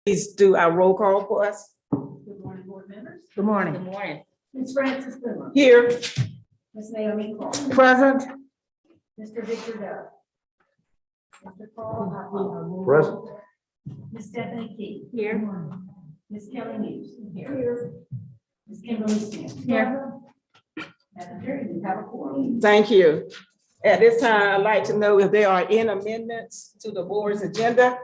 Please do our roll call for us. Good morning, board members. Good morning. Good morning. Ms. Frances Goodman. Here. Ms. Naomi Clark. Present. Mr. Victor Dove. Mr. Paul Hopper. Present. Ms. Stephanie Key. Here. Ms. Kelly News. Here. Ms. Kimberly Smith. Here. Madam Chair, you have a quorum. Thank you. At this time, I'd like to know if there are any amendments to the board's agenda.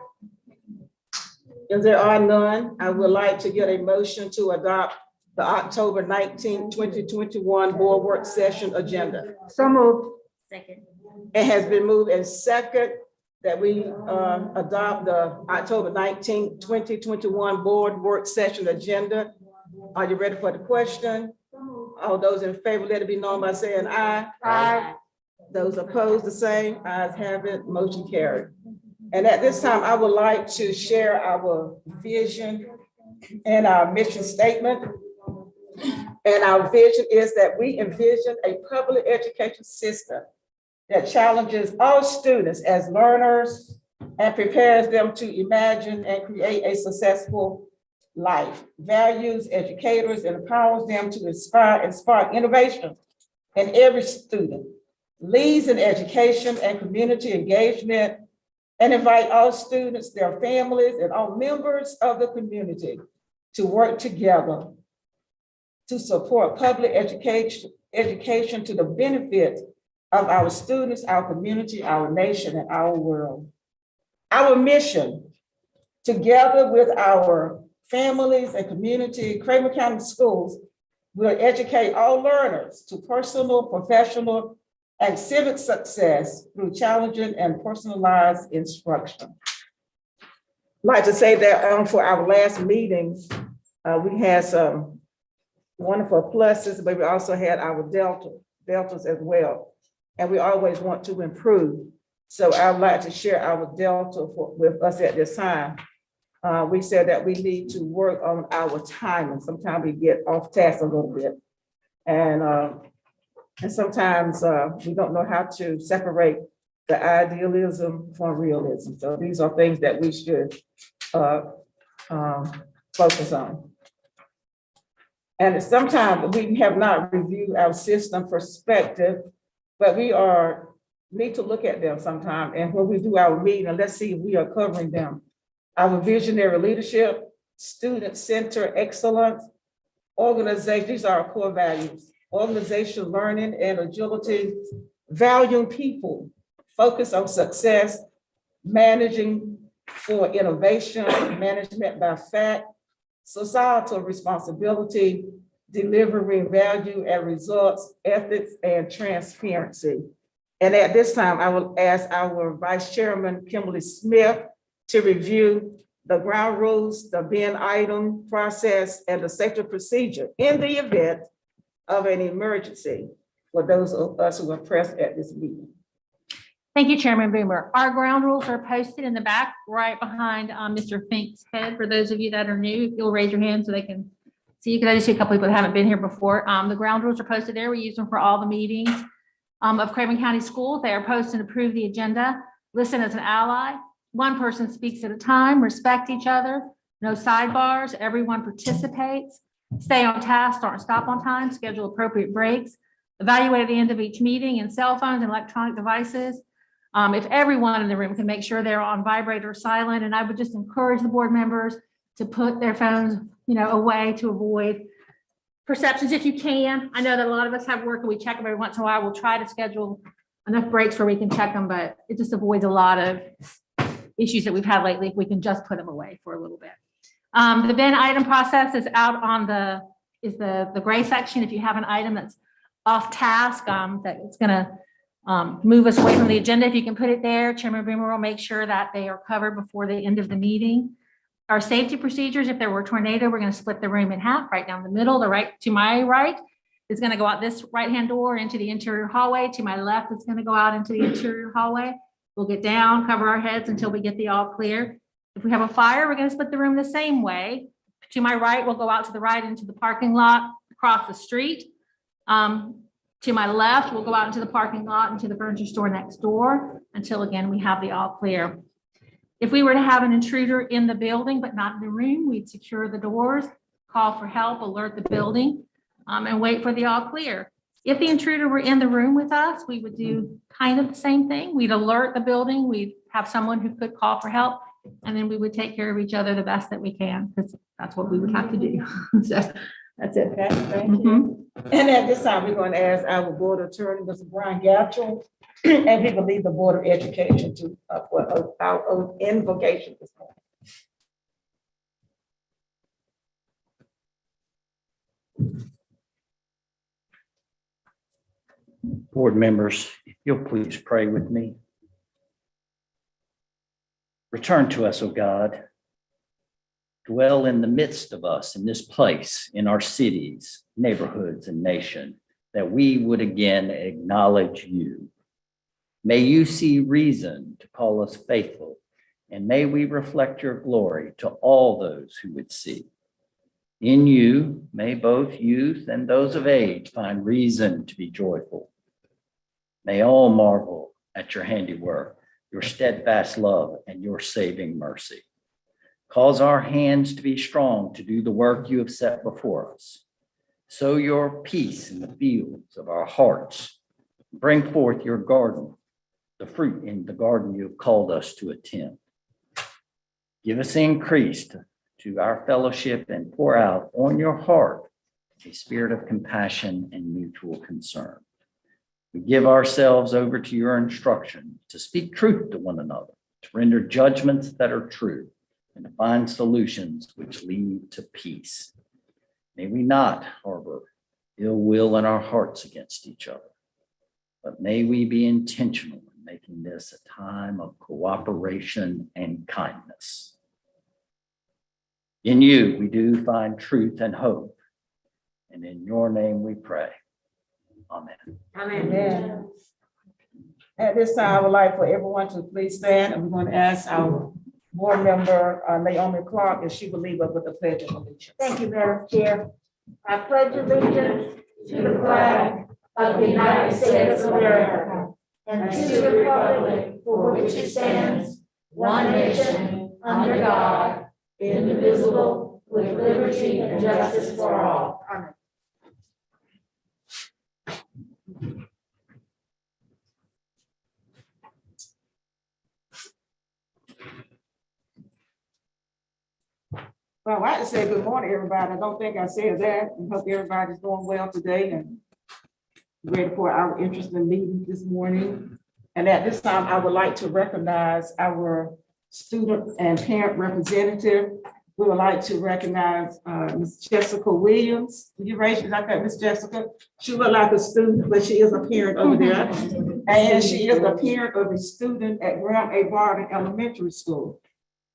If there are none, I would like to get a motion to adopt the October 19, 2021 board work session agenda. So moved. Second. It has been moved and second that we adopt the October 19, 2021 board work session agenda. Are you ready for the question? All those in favor, let it be known by saying aye. Aye. Those opposed, the same. Ayes have it, motion carried. And at this time, I would like to share our vision and our mission statement. And our vision is that we envision a public education system that challenges all students as learners and prepares them to imagine and create a successful life, values educators and empowers them to inspire innovation in every student, leads in education and community engagement, and invite all students, their families, and all members of the community to work together to support public education to the benefit of our students, our community, our nation, and our world. Our mission, together with our families and community, Craven County Schools will educate all learners to personal, professional, and civic success through challenging and personalized instruction. I'd like to say that for our last meeting, we had some wonderful pluses, but we also had our deltas as well. And we always want to improve. So I would like to share our delta with us at this time. We said that we need to work on our timing. Sometimes we get off task a little bit. And sometimes we don't know how to separate the idealism from realism. So these are things that we should focus on. And sometimes we have not reviewed our system perspective, but we need to look at them sometime. And when we do our meeting, let's see if we are covering them. Our visionary leadership, student-centered excellence, organization, these are our core values. Organization, learning, and agility, valuing people, focus on success, managing for innovation, management by fact, societal responsibility, delivering value and results, ethics, and transparency. And at this time, I will ask our Vice Chairman, Kimberly Smith, to review the ground rules, the bin item process, and the safety procedure in the event of an emergency for those of us who are present at this meeting. Thank you, Chairman Boomer. Our ground rules are posted in the back, right behind Mr. Fink's head. For those of you that are new, if you'll raise your hand so they can see you, because I just see a couple people that haven't been here before. The ground rules are posted there. We use them for all the meetings of Craven County Schools. They are posted and approve the agenda. Listen as an ally. One person speaks at a time. Respect each other. No sidebars. Everyone participates. Stay on task, start and stop on time, schedule appropriate breaks, evaluate at the end of each meeting, and cell phones and electronic devices. If everyone in the room can make sure they're on vibrate or silent, and I would just encourage the board members to put their phones, away to avoid perceptions if you can. I know that a lot of us have work and we check them every once in a while. We'll try to schedule enough breaks where we can check them, but it just avoids a lot of issues that we've had lately if we can just put them away for a little bit. The bin item process is out on the gray section. If you have an item that's off task, that it's gonna move us away from the agenda, if you can put it there, Chairman Boomer will make sure that they are covered before the end of the meeting. Our safety procedures, if there were a tornado, we're gonna split the room in half, right down the middle. The right to my right is gonna go out this right-hand door into the interior hallway. To my left, it's gonna go out into the interior hallway. We'll get down, cover our heads until we get the all clear. If we have a fire, we're going to split the room the same way. To my right, we'll go out to the right into the parking lot, across the street. To my left, we'll go out into the parking lot, into the furniture store next door, until again, we have the all clear. If we were to have an intruder in the building but not in the room, we'd secure the doors, call for help, alert the building, and wait for the all clear. If the intruder were in the room with us, we would do kind of the same thing. We'd alert the building, we'd have someone who could call for help, and then we would take care of each other the best that we can, because that's what we would have to do. So that's it. Okay, thank you. And at this time, we're going to ask our board attorney, Mr. Brian Gatchell, and he will lead the Board of Education to, for our oath invocation this morning. Board members, if you'll please pray with me. Return to us, O God. Dwell in the midst of us in this place, in our cities, neighborhoods, and nation, that we would again acknowledge you. May you see reason to call us faithful, and may we reflect your glory to all those who would see. In you, may both youth and those of age find reason to be joyful. May all marvel at your handiwork, your steadfast love, and your saving mercy. Cause our hands to be strong to do the work you have set before us. Sow your peace in the fields of our hearts. Bring forth your garden, the fruit in the garden you have called us to attend. Give us increase to our fellowship and pour out on your heart a spirit of compassion and mutual concern. We give ourselves over to your instruction to speak truth to one another, to render judgments that are true, and to find solutions which lead to peace. May we not harbor ill will in our hearts against each other, but may we be intentional in making this a time of cooperation and kindness. In you, we do find truth and hope, and in your name we pray. Amen. Amen. At this time, I would like for everyone to please stand, and we're going to ask our board member, Naomi Clark, if she will lead us with the pledge of allegiance. Thank you, Madam Chair. I pledge allegiance to the flag of the United States of America and to the republic for which it stands, one nation, under God, indivisible, with liberty and justice for all. Amen. Well, I have to say good morning, everybody. I don't think I said that. I hope everybody's doing well today and ready for our interesting meeting this morning. And at this time, I would like to recognize our student and parent representative. We would like to recognize Ms. Jessica Williams. You raise your hand, Ms. Jessica. She look like a student, but she is a parent over there. And she is a parent of a student at Graham A. Barton Elementary School.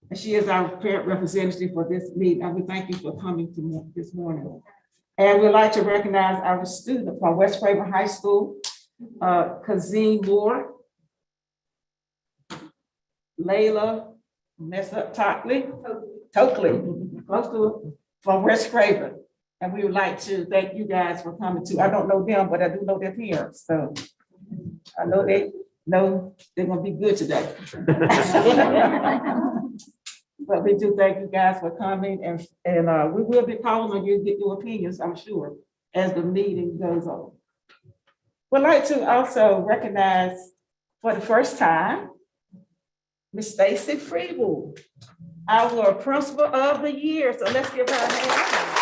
And she is our parent representative for this meeting. And we thank you for coming to this morning. And we'd like to recognize our student from West Craven High School, Kazeen Moore, Layla Tockley, close to, from West Craven. And we would like to thank you guys for coming too. I don't know them, but I do know their parents. So I know they know they're gonna be good today. But we do thank you guys for coming, and we will be calling on you to get your opinions, I'm sure, as the meeting goes on. We'd like to also recognize for the first time, Ms. Stacy Freewood, our principal of the year. So let's give her a hand.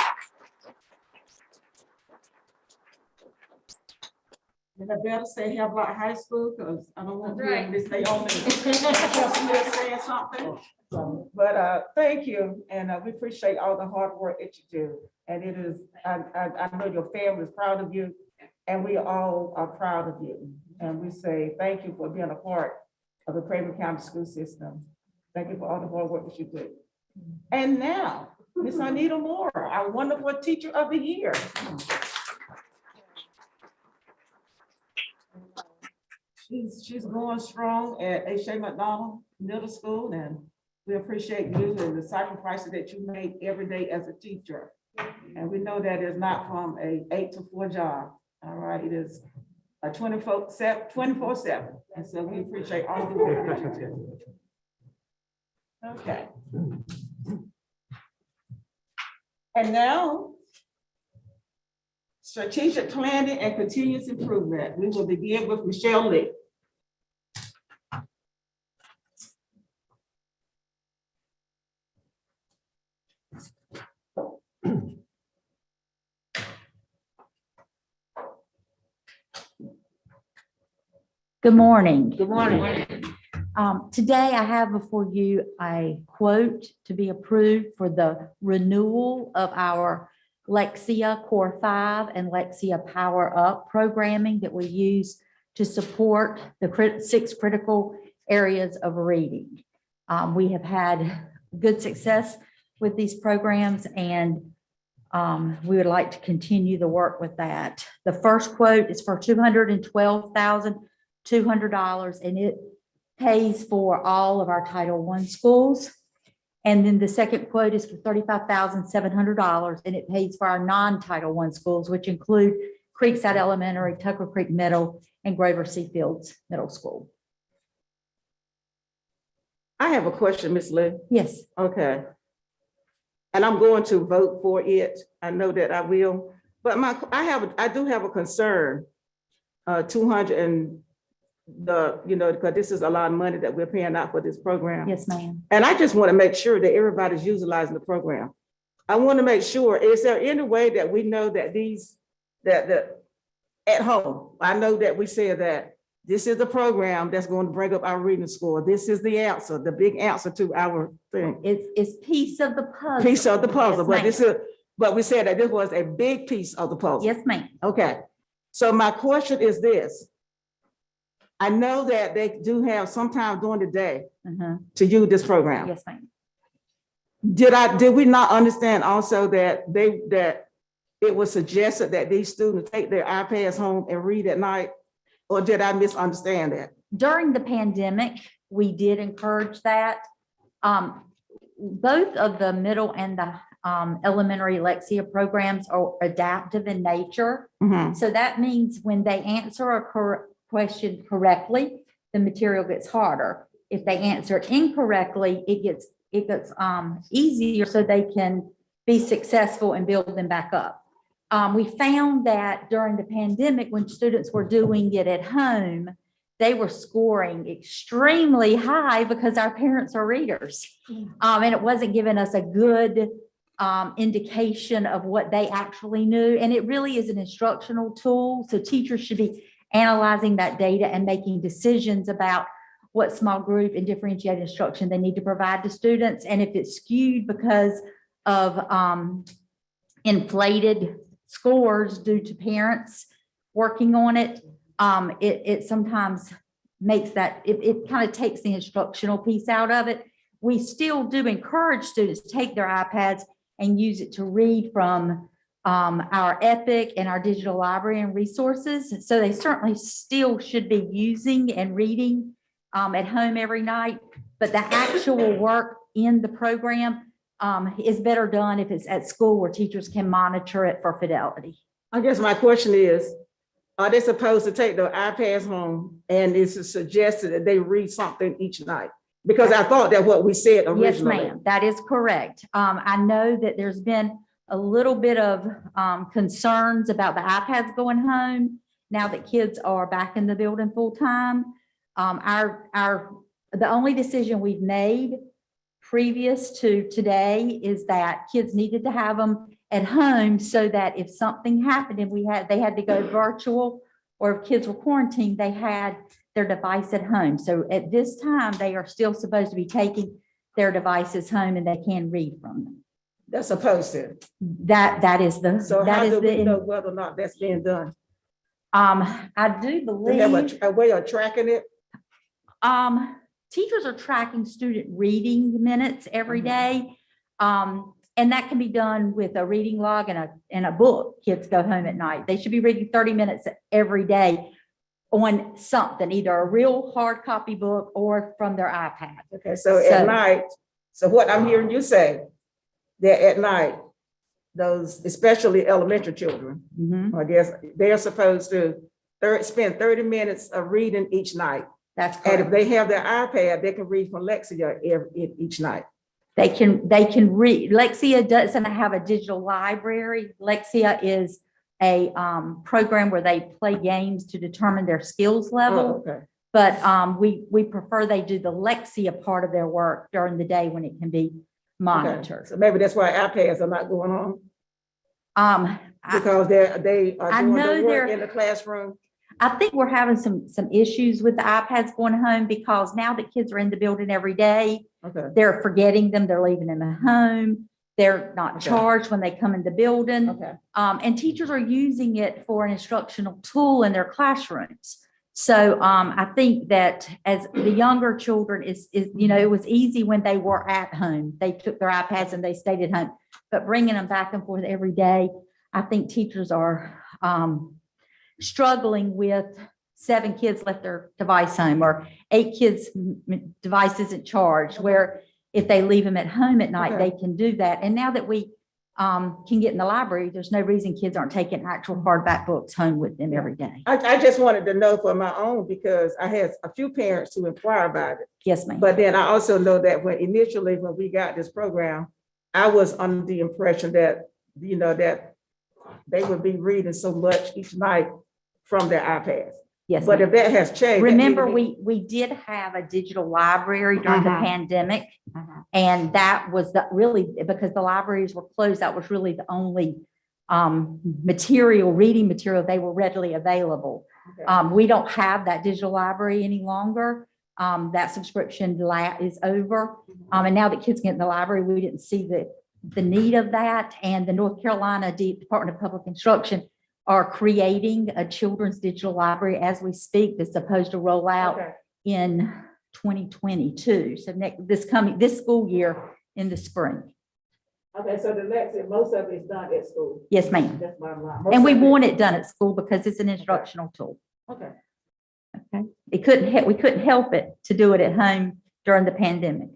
And I better say Havelock High School, because I don't want them to stay on me. Saying something. But thank you, and we appreciate all the hard work that you do. And it is, I know your family is proud of you, and we all are proud of you. And we say thank you for being a part of the Craven County school system. Thank you for all the hard work that you do. And now, Miss Anita Moore, our wonderful teacher of the year. She's going strong at A. McDonald Middle School, and we appreciate you and the sacrifices that you make every day as a teacher. And we know that it's not from a 8 to 4 job. All right, it is a 24/7. And so we appreciate all the work that you do. Okay. And now, strategic planning and continuous improvement. We will begin with Michelle Lee. Good morning. Good morning. Today I have before you a quote to be approved for the renewal of our Lexia Core 5 and Lexia Power Up programming that we use to support the 6 critical areas of reading. We have had good success with these programs, and we would like to continue the work with that. The first quote is for $212,200, and it pays for all of our Title I schools. And then the second quote is for $35,700, and it pays for our non-Title I schools, which include Creekside Elementary, Tucker Creek Middle, and Grover C. Fields Middle School. I have a question, Ms. Lee. Yes, Okay. And I'm going to vote for it. I know that I will, but I do have a concern. 200 and because this is a lot of money that we're paying out for this program. yes, ma'am. And I just want to make sure that everybody's utilizing the program. I want to make sure, is there any way that we know that at home, I know that we said that this is the program that's going to bring up our reading score. This is the answer, the big answer to our thing. It's piece of the puzzle. Piece of the puzzle, Yes, but we said that this was a big piece of the puzzle. Yes, ma'am. Okay, so my question is this. I know that they do have sometime during the day to use this program. Yes, ma'am. Did we not understand also that it was suggested that these students take their iPads home and read at night? Or did I misunderstand that? During the pandemic, we did encourage that. Both of the middle and the elementary Lexia programs are adaptive in nature. Mhm. So that means when they answer a question correctly, the material gets harder. If they answer it incorrectly, it gets easier so they can be successful and build them back up. We found that during the pandemic, when students were doing it at home, they were scoring extremely high because our parents are readers. And it wasn't giving us a good indication of what they actually knew. And it really is an instructional tool. So teachers should be analyzing that data and making decisions about what small group and differentiated instruction they need to provide to students. And if it's skewed because of inflated scores due to parents working on it, it sometimes makes that, it kind of takes the instructional piece out of it. We still do encourage students to take their iPads and use it to read from our Epic and our digital library and resources. So they certainly still should be using and reading at home every night, but the actual work in the program is better done if it's at school where teachers can monitor it for fidelity. I guess my question is, are they supposed to take their iPads home and is it suggested that they read something each night? Because I thought that what we said originally. Yes, ma'am, that is correct. I know that there's been a little bit of concerns about the iPads going home now that kids are back in the building full time. The only decision we've made previous to today is that kids needed to have them at home so that if something happened and they had to go virtual, or if kids were quarantined, they had their device at home. So at this time, they are still supposed to be taking their devices home and they can read from them. They're supposed to. That is the. So that how is do we the- know whether or not that's being done? I do Do believe. we have a way of tracking it? Teachers are tracking student reading minutes every day. And that can be done with a reading log and a book. Kids go home at night. They should be reading 30 minutes every day on something, either a real hard copy book or from their iPad. Okay, so So- at night, so what I'm hearing you say, that at night, those, especially elementary children, Mhm. I guess, they're supposed to spend 30 minutes of reading each night. That's And if correct. they have their iPad, they can read from Lexia each night. They can read. Lexia doesn't have a digital library. Lexia is a program where they play games to determine their skills level. Oh, okay. But we prefer they do the Lexia part of their work during the day when it can be Okay. monitored. So maybe that's why iPads are not going on, I because they I are doing know the work they're- in the classroom. I think we're having some issues with the iPads going home because now that kids are in the building every day, Okay, they're forgetting them, they're leaving them at home. They're not Okay. charged when they come in the building. okay. And teachers are using it for an instructional tool in their classrooms. So I think that as the younger children it was easy when they were at home. They took their iPads and they stayed at home. But bringing them back and forth every day, I think teachers are struggling with 7 kids left their device home or 8 kids' device isn't charged, where if they leave them at home at night, Okay. they can do that. And now that we can get in the library, there's no reason kids aren't taking actual hardback books home with them every day. I just wanted to know for my own, because I had a few parents who inquire about it. Yes, ma'am. But then I also know that when we got this program, I was under the impression that, that they would be reading so much each night from their iPads. Yes. But ma'am. if that has changed. that Remember, need to be- we did have a digital library during the Mhm. pandemic. And that was really, because the libraries were closed, that was really the only reading material, they were readily available. Okay. We don't have that digital library any longer. That subscription is over. And now that kids get in the library, we didn't see the need of that. And the North Carolina Department of Public Instruction are creating a children's digital library as we speak that's supposed to roll out Okay. in 2022. So this school year in the spring. Okay, so the Lexia, most of it is done at school. Yes, ma'am. That's my line. And we Most of want it done at school because it's an instructional tool. Okay. Okay. We couldn't help it to do it at home during the pandemic.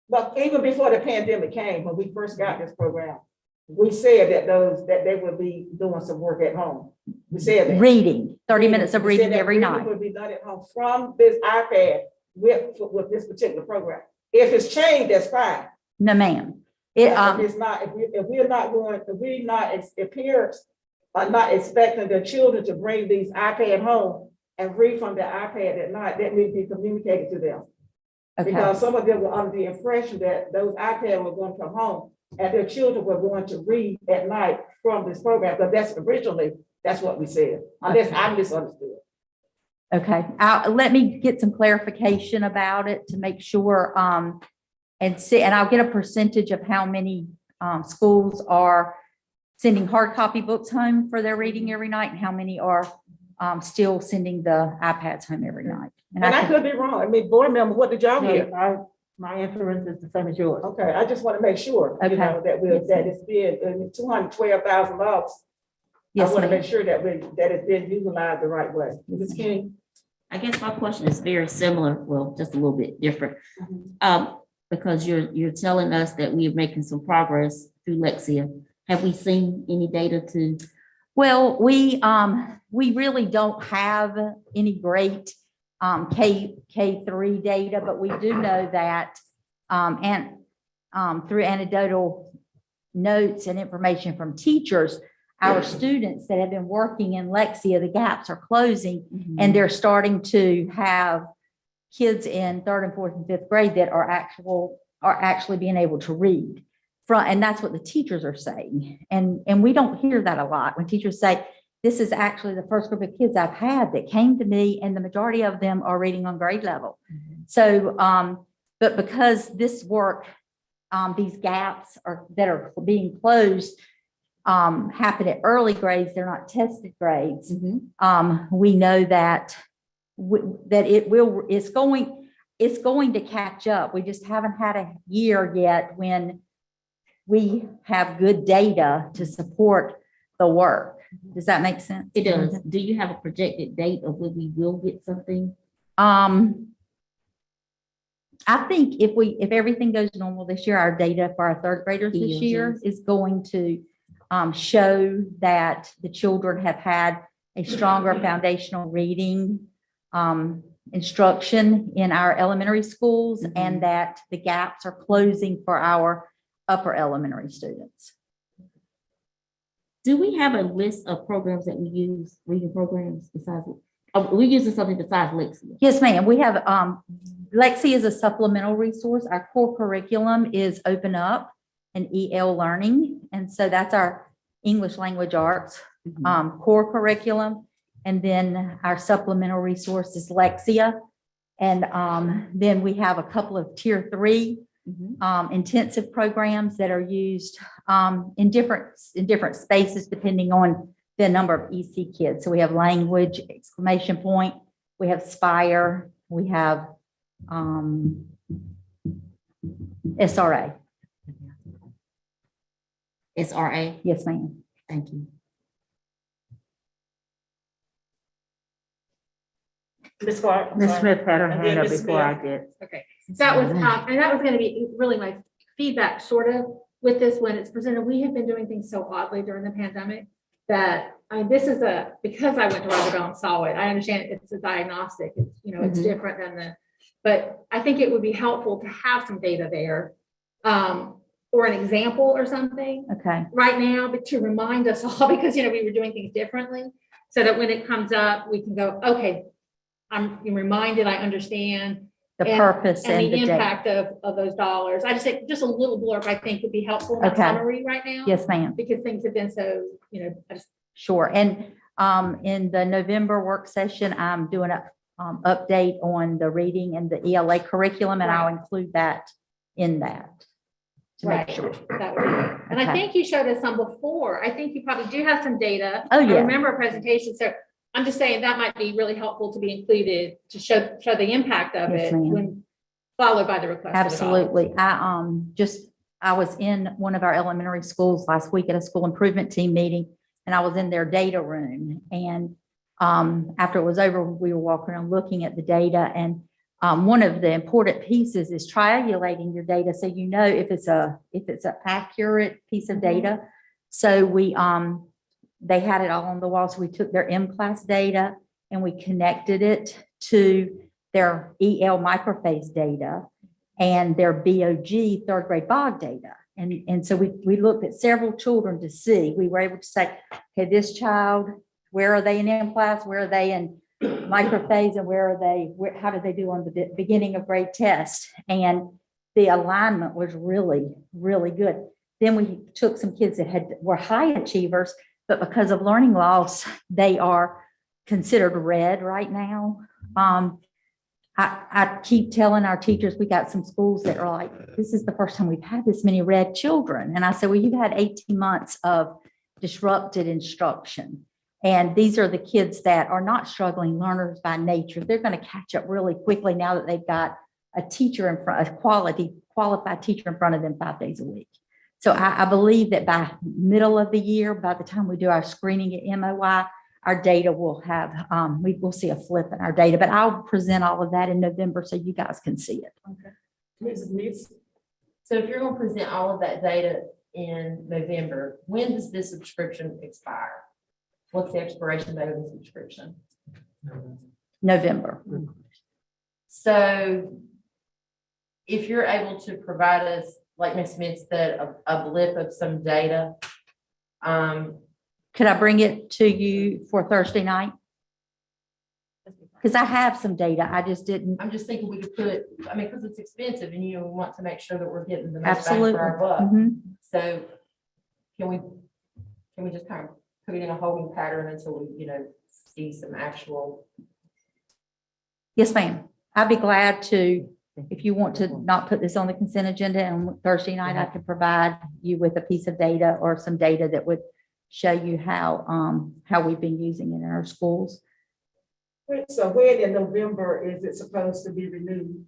But even before the pandemic came, when we first got this program, we said that they would be doing some work at home. We said that. Reading, 30 minutes of We said reading that every reading night. Would be done at home from this iPad with this particular program. If it's changed, that's fine. No, ma'am. If it's not, if we're not, parents are not expecting their children to bring these iPad home and read from their iPad at night, that needs to be communicated to them. Okay. Because some of them were under the impression that those iPads were going to come home and their children were going to read at night from this program. But that's what we said, unless I misunderstood. Okay, let me get some clarification about it to make sure, and I'll get a percentage of how many schools are sending hard copy books home for their reading every night and how many are still sending the iPads home every night. And I could be wrong. I mean, board member, what did y'all hear? My inference is the same as yours. Okay, I just want to make sure, Okay. that Yes, that it's been $212,000. I Yes, want to ma'am. make sure that it's been utilized the right way. Ms. King? I guess my question is very similar, well, just a little bit different. Because you're telling us that we are making some progress through Lexia. Have we seen any data to? Well, we really don't have any great K3 data, but we do know that through anecdotal notes and information from teachers, our students that have been working in Lexia, the gaps are closing and they're starting to have kids in 3rd and 4th and 5th grade that are actually being able to read. And that's what the teachers are saying. And we don't hear that a lot when teachers say, this is actually the first group of kids I've had that came to me and the majority of them are reading on grade level. So, but because this work, these gaps that are being closed happen at early grades, they're not tested grades. We know that it's going to catch up. We just haven't had a year yet when we have good data to support the work. Does that make sense? It does. Do you have a projected date of when we will get something? I think if everything goes normal this year, our data for our 3rd graders this year is going to show that the children have had a stronger foundational reading instruction in our elementary schools and that the gaps are closing for our upper elementary students. Do we have a list of programs that we use, reading programs besides, we using something besides Lexia? Yes, ma'am. We have, Lexi is a supplemental resource. Our core curriculum is Open Up and EL Learning. And so that's our English language arts core curriculum. And then our supplemental resource is Lexia. And then we have a couple of tier 3 intensive programs that are used in different spaces depending on the number of EC kids. So we have language, exclamation point, we have Spire, we have SRA. SRA, Yes, ma'am. thank you. Ms. Clark? I'm Ms. sorry. Smith had her And hand then up Ms. before I Smith. did. Okay, that was, and that was gonna be really my feedback sort of with this when it's presented. We have been doing things so oddly during the pandemic that, I mean, this is because I went to Roger Bell and saw it, I understand it's a diagnostic, it's, you know, it's different than but I think it would be helpful to have some data there, or an example or something Okay. right now, but to remind us all, because, you know, we were doing things differently, so that when it comes up, we can go, okay, I'm reminded, I understand. The purpose And and the the date. impact of those dollars. I just think just a little blurb, I think, would be helpful in the Okay. summary right now. Yes, ma'am. Because things have been so, you know, I just, Sure. And in the November work session, I'm doing a update on the reading and the ELA curriculum, and I'll include that in that. To make right, sure. that would be good. And I Okay. think you showed us some before. I think you probably do have some data. Oh, yeah. I remember a presentation, so I'm just saying that might be really helpful to be included to show the impact of Yes, it ma'am. when followed by the request. for the dollars. Absolutely. I was in one of our elementary schools last week at a school improvement team meeting, and I was in their data room. And after it was over, we were walking around looking at the data. And one of the important pieces is triangulating your data so you know if it's an accurate piece of data. So they had it all on the wall. So we took their M-Class data and we connected it to their EL microphase data and their BOG third grade BOG data. And so we looked at several children to see, we were able to say, okay, this child, where are they in M-Class? Where are they in microphase? And how did they do on the beginning of grade test? And the alignment was really, really good. Then we took some kids that were high achievers, but because of learning loss, they are considered red right now. I keep telling our teachers, we got some schools that are like, this is the first time we've had this many red children. And I said, well, you've had 18 months of disrupted instruction. And these are the kids that are not struggling learners by nature. They're going to catch up really quickly now that they've got a teacher in front, a qualified teacher in front of them 5 days a week. So I believe that by middle of the year, by the time we do our screening at MOI, our data will have, we will see a flip in our data, but I'll present all of that in November so you guys can see it. Mrs. Meeks? So if you're gonna present all of that data in November, when does this subscription expire? What's the expiration date of the subscription? November. So if you're able to provide us, like Ms. Smith said, a blip of some data, Could I bring it to you for Thursday night? Because I have some data. I just didn't. I'm just thinking we could put, I mean, because it's expensive and you want to make sure that we're getting the most bang Absolutely. for our buck. Mhm. So can we just kind of put it in a holding pattern until we, see some actual? Yes, ma'am. I'd be glad to, if you want to not put this on the consent agenda and Thursday night, I could provide you with a piece of data or some data that would show you how we've been using it in our schools. So when in November is it supposed to be renewed?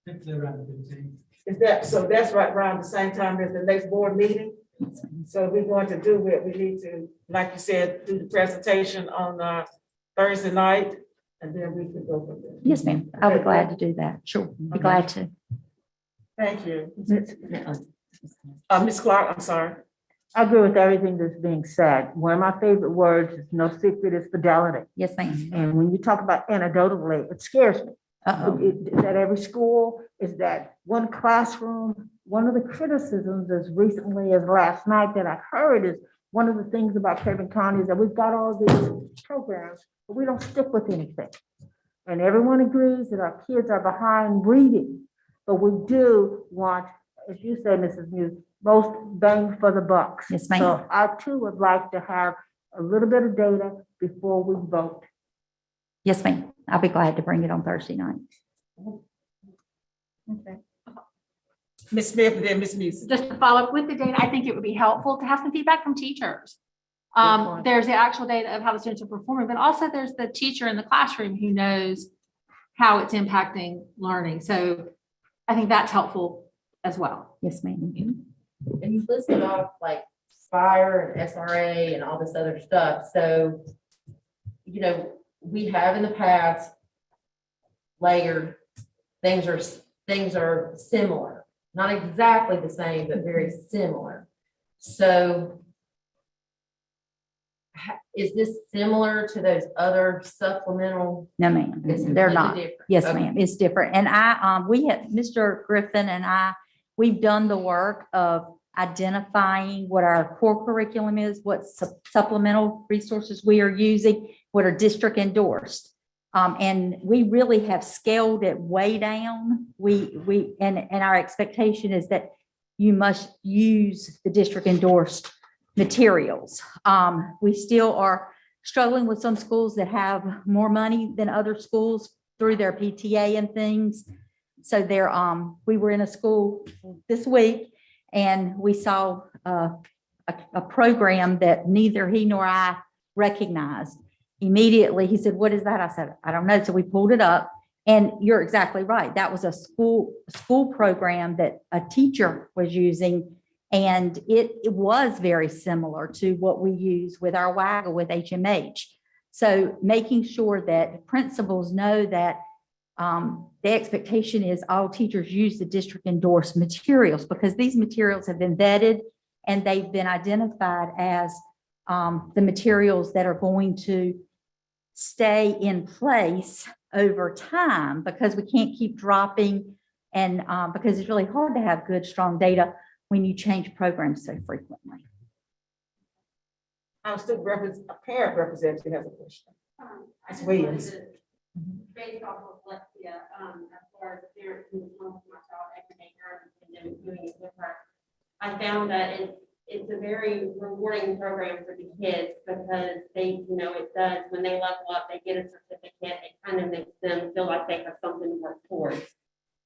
Is that, so that's right around the same time as the next board meeting? So if we're going to do it, we need to, like you said, do the presentation on Thursday night, and then we can go from there. Yes, ma'am. I'll be glad to do that. Sure. Be glad to. Thank you. Ms. Clark, I'm sorry. I agree with everything that's being said. One of my favorite words is no secret is fidelity. Yes, ma'am. And when you talk about anecdotally, it scares me. Uh-oh. Is that every school, is that one classroom? One of the criticisms as recently as last night that I heard is one of the things about Craven County is that we've got all these programs, but we don't stick with anything. And everyone agrees that our kids are behind reading, but we do want, as you say, Mrs. Muse, most bang for the bucks. Yes, ma'am. So I too would like to have a little bit of data before we vote. Yes, ma'am. I'll be glad to bring it on Thursday night. Ms. Smith and then Ms. Muse. Just to follow up with the data, I think it would be helpful to have some feedback from teachers. point. There's the actual data of how the students are performing, but also there's the teacher in the classroom who knows how it's impacting learning. So I think that's helpful as well. Yes, ma'am. And you listed off like Spire and SRA and all this other stuff. So, you know, we have in the past layered, things are similar, not exactly the same, but very similar. So is this similar to those other supplemental? No, ma'am. It's They're completely not. different. Yes, Okay. ma'am. It's different. And we had, Mr. Griffin and we've done the work of identifying what our core curriculum is, what supplemental resources we are using, what are district endorsed. And we really have scaled it way down. And our expectation is that you must use the district endorsed materials. We still are struggling with some schools that have more money than other schools through their PTA and things. So we were in a school this week and we saw a program that neither he nor I recognized. Immediately, he said, "What is that?" I said, "I don't know." So we pulled it up and you're exactly right. That was a school program that a teacher was using. And it was very similar to what we use with our WAGA with HMH. So making sure that principals know that the expectation is all teachers use the district endorsed materials because these materials have been vetted and they've been identified as the materials that are going to stay in place over time because we can't keep dropping and because it's really hard to have good, strong data when you change programs so frequently. Our student a parent representative has a question. Ms. Williams. Based off of Lexia, as far as the parents who come to my child every day and then doing it with her, I found that it's a very rewarding program for the kids because they, you know, it does, when they level up, they get a certificate, it kind of makes them feel like they have something to work towards.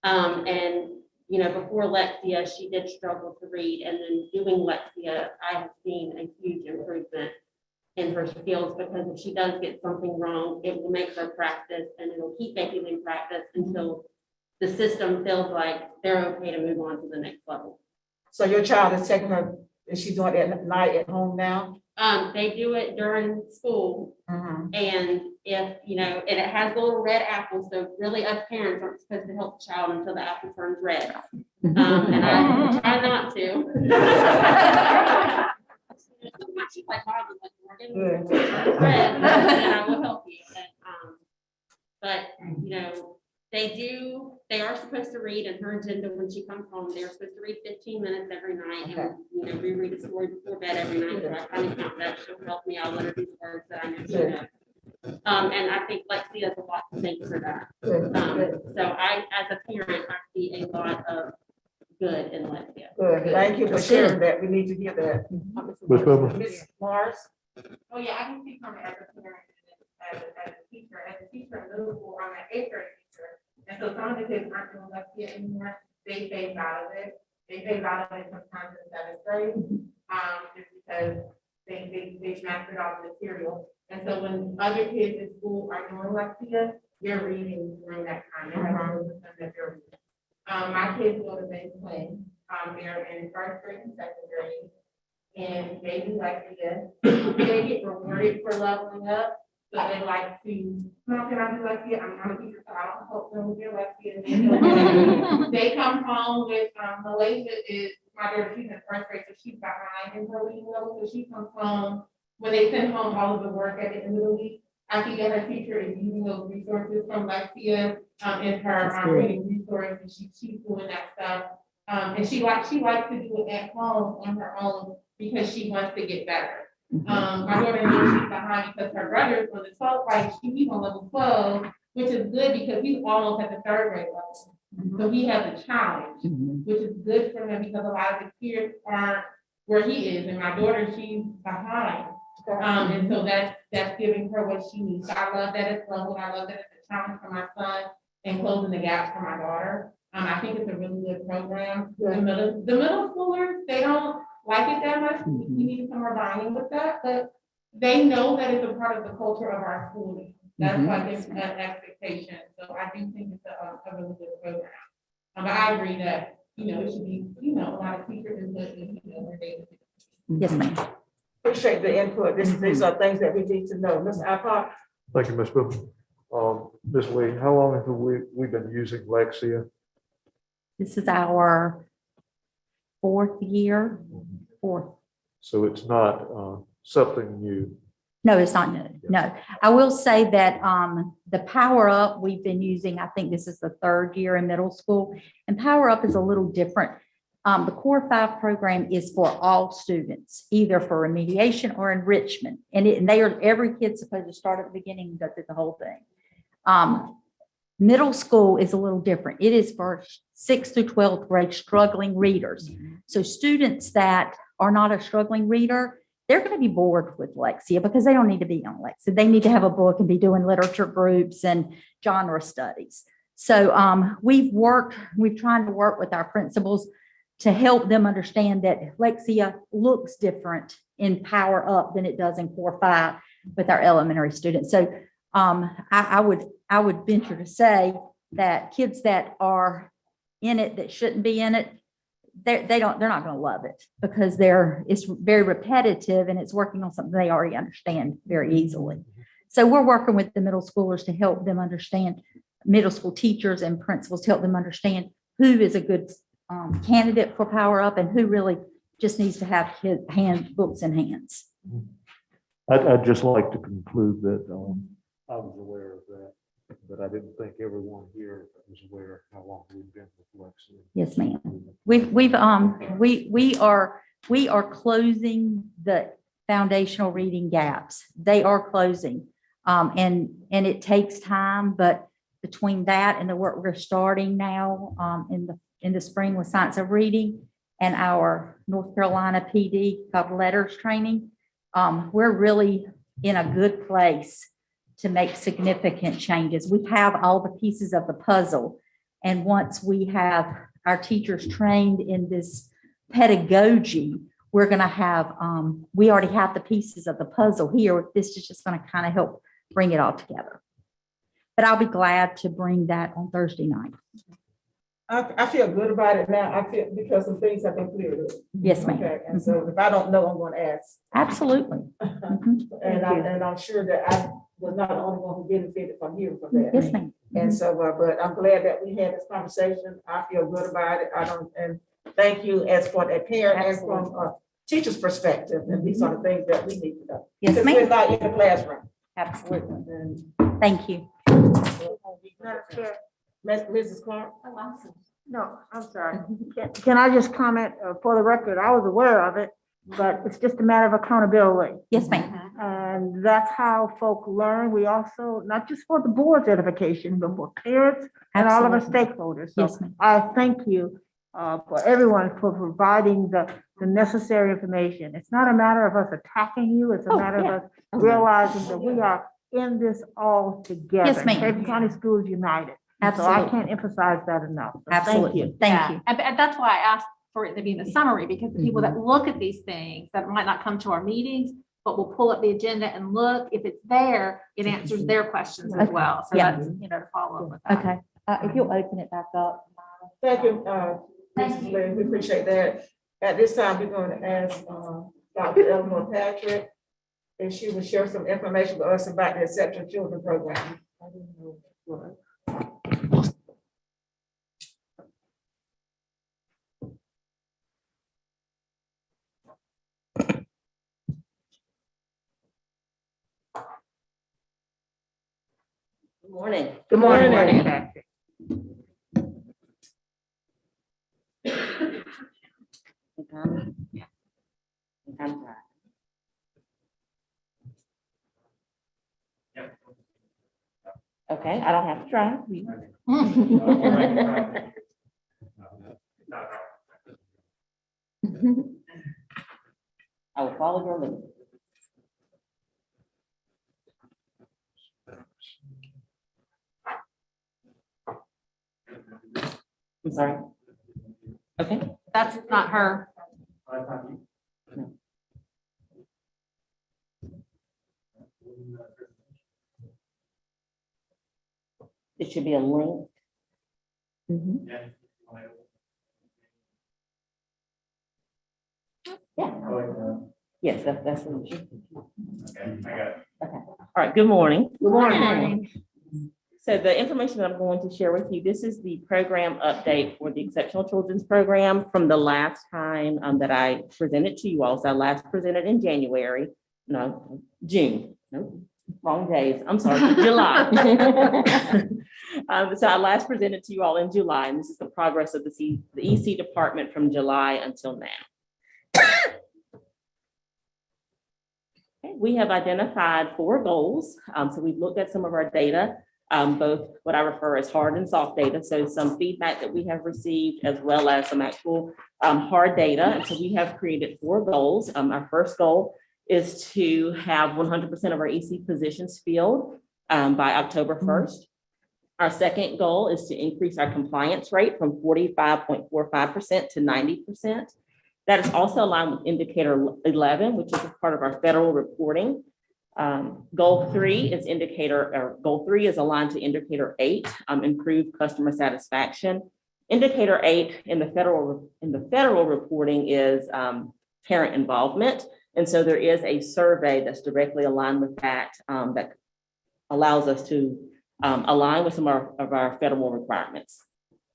And, you know, before Lexia, she did struggle to read, and then doing Lexia, I have seen a huge improvement in her skills because if she does get something wrong, it will make her practice and it'll keep making them practice until the system feels like they're okay to move on to the next level. So your child is taking her, is she doing it at night at home now? They do it during school, Mhm. and if, you know, and it has the little red apple, so really us parents aren't supposed to help the child until the apple turns red. And I try not to. She's like, "Mom, like, Morgan, red," and I will help you. But, you know, they are supposed to read, and her agenda when she comes home, they're supposed to read 15 minutes every night. Okay. And, you know, we read a story before bed every night, so I kind of count that. She'll help me. I'll let her do the words that I know she Good. knows. And I think Lexi does a lot to thank for that. Good, good, So I, as a parent, I see a lot of good in Lexia. good. Thank you for sharing that. We need to hear that. Ms. Pepper. Ms. Morris? Oh, yeah, I can speak from it as a parent, and as a teacher in middle school, I'm an 8th grade teacher. And so some of the kids aren't doing Lexia anymore, they phase out of it. They phase out of it sometimes in 7th grade, just because they've mastered all the material. And so when other kids in school are doing Lexia, you're reading during that time. They have a system that they're reading. My kids go to Base Plain, they're in 1st grade and 2nd grade. And they do Lexia, they get rewarded for leveling up, So they like to, no, can I do Lexia? I'm not a teacher, so I don't help them with their Lexia. They come home with, Malaysia is, my daughter, she's in first grade, so she's behind in her reading level, so she comes home. When they send home all of the work at the end of the week, I see that her teacher is using those resources from Lexia, in her, reading resources, and she's doing that stuff. And she likes to do it at home on her own because she wants to get better. My daughter knows she's behind because her brother's on the 12th grade, he's on level 12, which is good because he's almost at the third grade level. So he has a challenge, which is good for him because a lot of the kids aren't where he is. And my daughter, she's behind. And so that's giving her what she needs. So I love that it's level. I love that it's a challenge for my son and closing the gaps for my daughter. I think it's a really good program. The middle schoolers, they don't like it that much. We need some more buy-in with that, but they know that it's a part of the culture of our schooling. That's why there's an expectation. So I do think it's a really good program. But I agree that, it should be, a lot of teacher input in, their data. Yes, ma'am. Appreciate the input. These are things that we need to know. Ms. Alcott? Thank you, Ms. Booker. Ms. Lee, how long have we been using Lexia? This is our fourth year. Fourth. So it's not something new. No, it's not new. No, I will say that the Power Up we've been using, I think this is the third year in middle school, and Power Up is a little different. The Core 5 program is for all students, either for remediation or enrichment, and every kid's supposed to start at the beginning and go through the whole thing. Middle school is a little different. It is for 6th through 12th grade struggling readers. So students that are not a struggling reader, they're going to be bored with Lexia because they don't need to be on Lexia. They need to have a book and be doing literature groups and genre studies. So we've tried to work with our principals to help them understand that Lexia looks different in Power Up than it does in Core 5 with our elementary students. So I would venture to say that kids that are in it that shouldn't be in it, they're not going to love it because it's very repetitive and it's working on something they already understand very easily. So we're working with the middle schoolers to help them understand, middle school teachers and principals to help them understand who is a good candidate for Power Up and who really just needs to have books in hands. I'd just like to conclude that I was aware of that, but I didn't think everyone here was aware how long we've been with Lexia. Yes, ma'am. We are closing the foundational reading gaps. They are closing. And it takes time, but between that and the work we're starting now in the spring with Science of Reading and our North Carolina PD called Letters Training, we're really in a good place to make significant changes. We have all the pieces of the puzzle. And once we have our teachers trained in this pedagogy, we're going to have, we already have the pieces of the puzzle here. This is just going to kind of help bring it all together. But I'll be glad to bring that on Thursday night. I feel good about it now. I feel because some things have been cleared up. Yes, ma'am. Okay, and so if I don't know, I'm going to ask. Absolutely. Mhm. And I'm sure that I was not the only one who benefited from hearing from that. Yes, ma'am. And so, but I'm glad that we had this conversation. I feel good about it. And thank you as for a parent and from a teacher's perspective. And these are the things that we need to know. Yes, Because we're ma'am. not in the classroom. Absolutely. And Thank you. Madam Chair, Mrs. Clark? no, I'm sorry. Can I just comment for the record? I was aware of it, but it's just a matter of accountability. Yes, ma'am. And that's how folk learn. We also, not just for the board's edification, but for parents and all of our stakeholders. So Yes, ma'am. I thank you for everyone for providing the necessary information. It's not a matter of us attacking you. It's a matter of us realizing that we are in this all together. Yes, ma'am. Craven County Schools United. So I Absolutely. can't emphasize that enough. So thank Absolutely. you. Thank you. And that's why I asked for it to be in the summary, because the people that look at these things that might not come to our meetings, but will pull up the agenda and look, if it's there, it answers their questions as Okay. well. So Yeah. that's, to follow up with that. Okay. If you'll open it back up. Thank you, Mrs. Lynn. We appreciate that. At this time, we're going to ask Dr. Eleanor Patrick and she will share some information with us about the Exceptional Children Program. I didn't know what. Good morning. Good morning. Okay, I don't have to try. I will follow your lead. I'm sorry. Okay. That's not her. It should be a link. Yeah. Yes, that's what it should be. Okay. All right, good morning. Good morning. So the information that I'm going to share with you, this is the program update for the Exceptional Children's Program from the last time that I presented to you all. So I last presented in June. No, wrong days. I'm sorry, July. So I last presented to you all in July, and this is the progress of the EC department from July until now. Okay, we have identified 4 goals. So we've looked at some of our data, both what I refer as hard and soft data. So some feedback that we have received, as well as some actual hard data. And so we have created 4 goals. Our first goal is to have 100% of our EC positions filled by October 1st. Our second goal is to increase our compliance rate from 45.45% to 90%. That is also aligned with indicator 11, which is a part of our federal reporting. Goal 3 is aligned to indicator 8, improved customer satisfaction. Indicator 8 in the federal reporting is parent involvement. And so there is a survey that's directly aligned with that, that allows us to align with some of our federal requirements.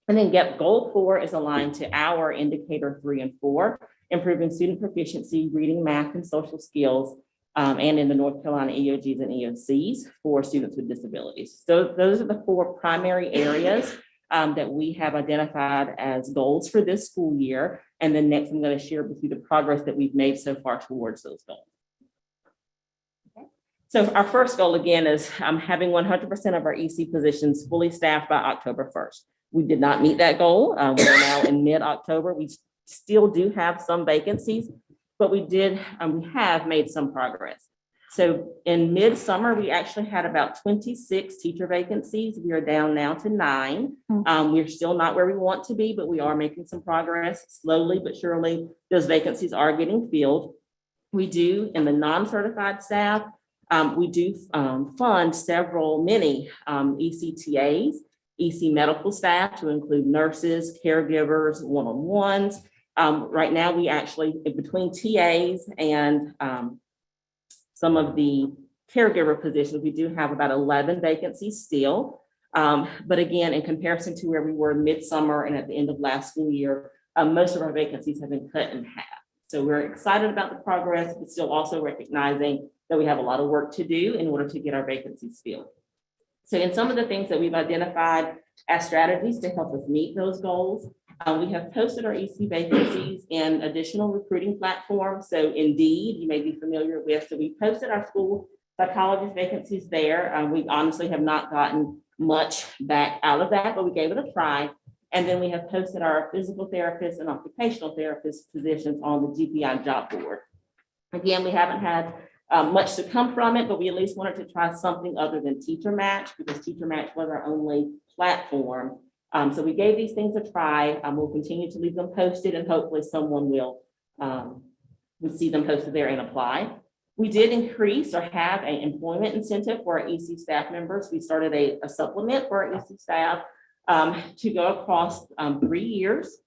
And then goal 4 is aligned to our indicator 3 and 4, improving student proficiency, reading, math, and social skills, and in the North Carolina EOGs and EOCs for students with disabilities. So those are the 4 primary areas that we have identified as goals for this school year. And then next, I'm going to share with you the progress that we've made so far towards those goals. So our first goal, again, is having 100% of our EC positions fully staffed by October 1st. We did not meet that goal. We're now in mid-October. We still do have some vacancies, but we have made some progress. So in midsummer, we actually had about 26 teacher vacancies. We are down now to 9. We're still not where we want to be, but we are making some progress slowly, but surely those vacancies are getting filled. We do, in the non-certified staff, we do fund many ECTAs, EC medical staff to include nurses, caregivers, one-on-ones. Right now, we actually, between TAs and some of the caregiver positions, we do have about 11 vacancies still. But again, in comparison to where we were midsummer and at the end of last school year, most of our vacancies have been cut in half. So we're excited about the progress, but still also recognizing that we have a lot of work to do in order to get our vacancies filled. So in some of the things that we've identified as strategies to help us meet those goals, we have posted our EC vacancies in additional recruiting platforms. So Indeed, you may be familiar with. So we posted our school psychologist vacancies there. We honestly have not gotten much back out of that, but we gave it a try. And then we have posted our physical therapist and occupational therapist positions on the GPI job board. Again, we haven't had much to come from it, but we at least wanted to try something other than Teacher Match, because Teacher Match was our only platform. So we gave these things a try. We'll continue to leave them posted, and hopefully someone will see them posted there and apply. We did increase or have an employment incentive for our EC staff members. We started a supplement for our EC staff to go across 3 years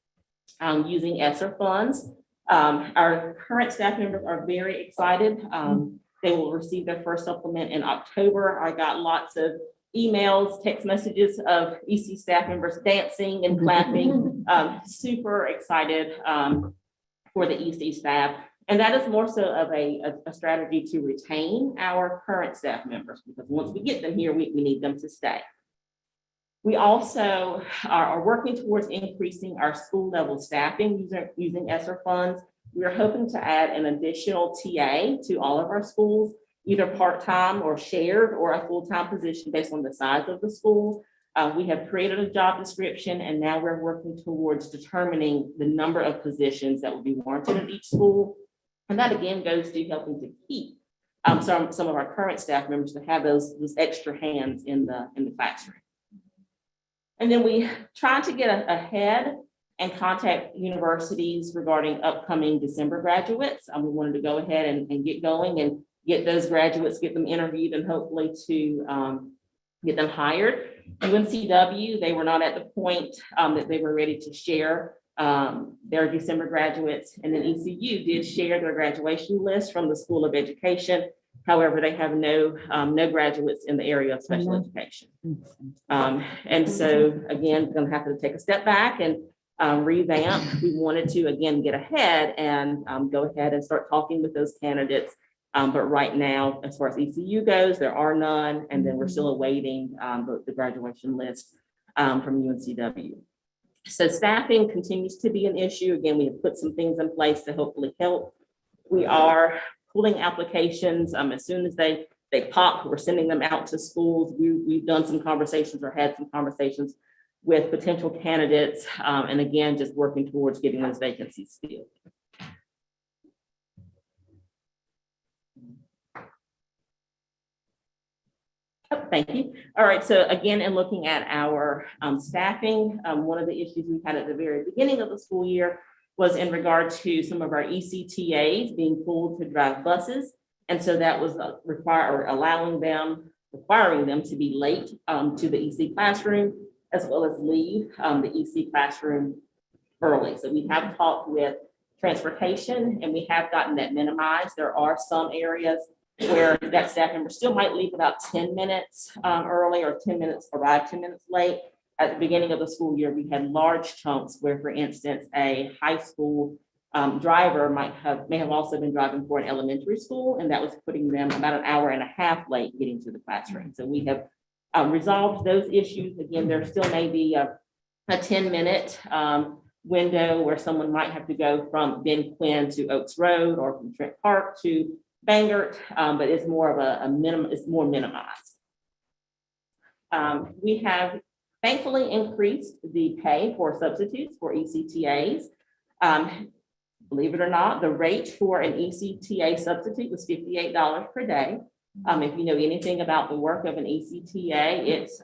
using ESSER funds. Our current staff members are very excited. They will receive their first supplement in October. I got lots of emails, text messages of EC staff members dancing and clapping. Super excited for the EC staff. And that is more so of a strategy to retain our current staff members, because once we get them here, we need them to stay. We also are working towards increasing our school level staffing using ESSER funds. We are hoping to add an additional TA to all of our schools, either part-time or shared or a full-time position based on the size of the school. We have created a job description, and now we're working towards determining the number of positions that will be warranted at each school. And that again goes to helping to keep some of our current staff members to have those extra hands in the classroom. And then we try to get ahead and contact universities regarding upcoming December graduates. We wanted to go ahead and get going and get those graduates, get them interviewed, and hopefully to get them hired. UNCW, they were not at the point that they were ready to share their December graduates. And then ECU did share their graduation list from the School of Education. However, they have no graduates in the area of special education. And so again, going to have to take a step back and revamp. We wanted to, again, get ahead and go ahead and start talking with those candidates. But right now, as far as ECU goes, there are none. And then we're still awaiting the graduation list from UNCW. So staffing continues to be an issue. Again, we have put some things in place to hopefully help. We are pulling applications as soon as they pop. We're sending them out to schools. We've done some conversations or had some conversations with potential candidates. And again, just working towards getting those vacancies filled. Oh, thank you. All right, so again, in looking at our staffing, one of the issues we had at the very beginning of the school year was in regard to some of our ECTAs being pulled to drive buses. And so that was requiring them to be late to the EC classroom, as well as leave the EC classroom early. So we have talked with transportation and we have gotten that minimized. There are some areas where that staff member still might leave about 10 minutes early or 10 minutes, arrive 10 minutes late. At the beginning of the school year, we had large chunks where, for instance, a high school driver may have also been driving for an elementary school, and that was putting them about an hour and a half late getting to the classroom. So we have resolved those issues. Again, there still may be a 10-minute window where someone might have to go from Ben Quinn to Oaks Road or from Trent Park to Bangert, but it's more of a minimum, it's more minimized. We have thankfully increased the pay for substitutes for ECTAs. Believe it or not, the rate for an ECTA substitute was $58 per day. If you know anything about the work of an ECTA, it's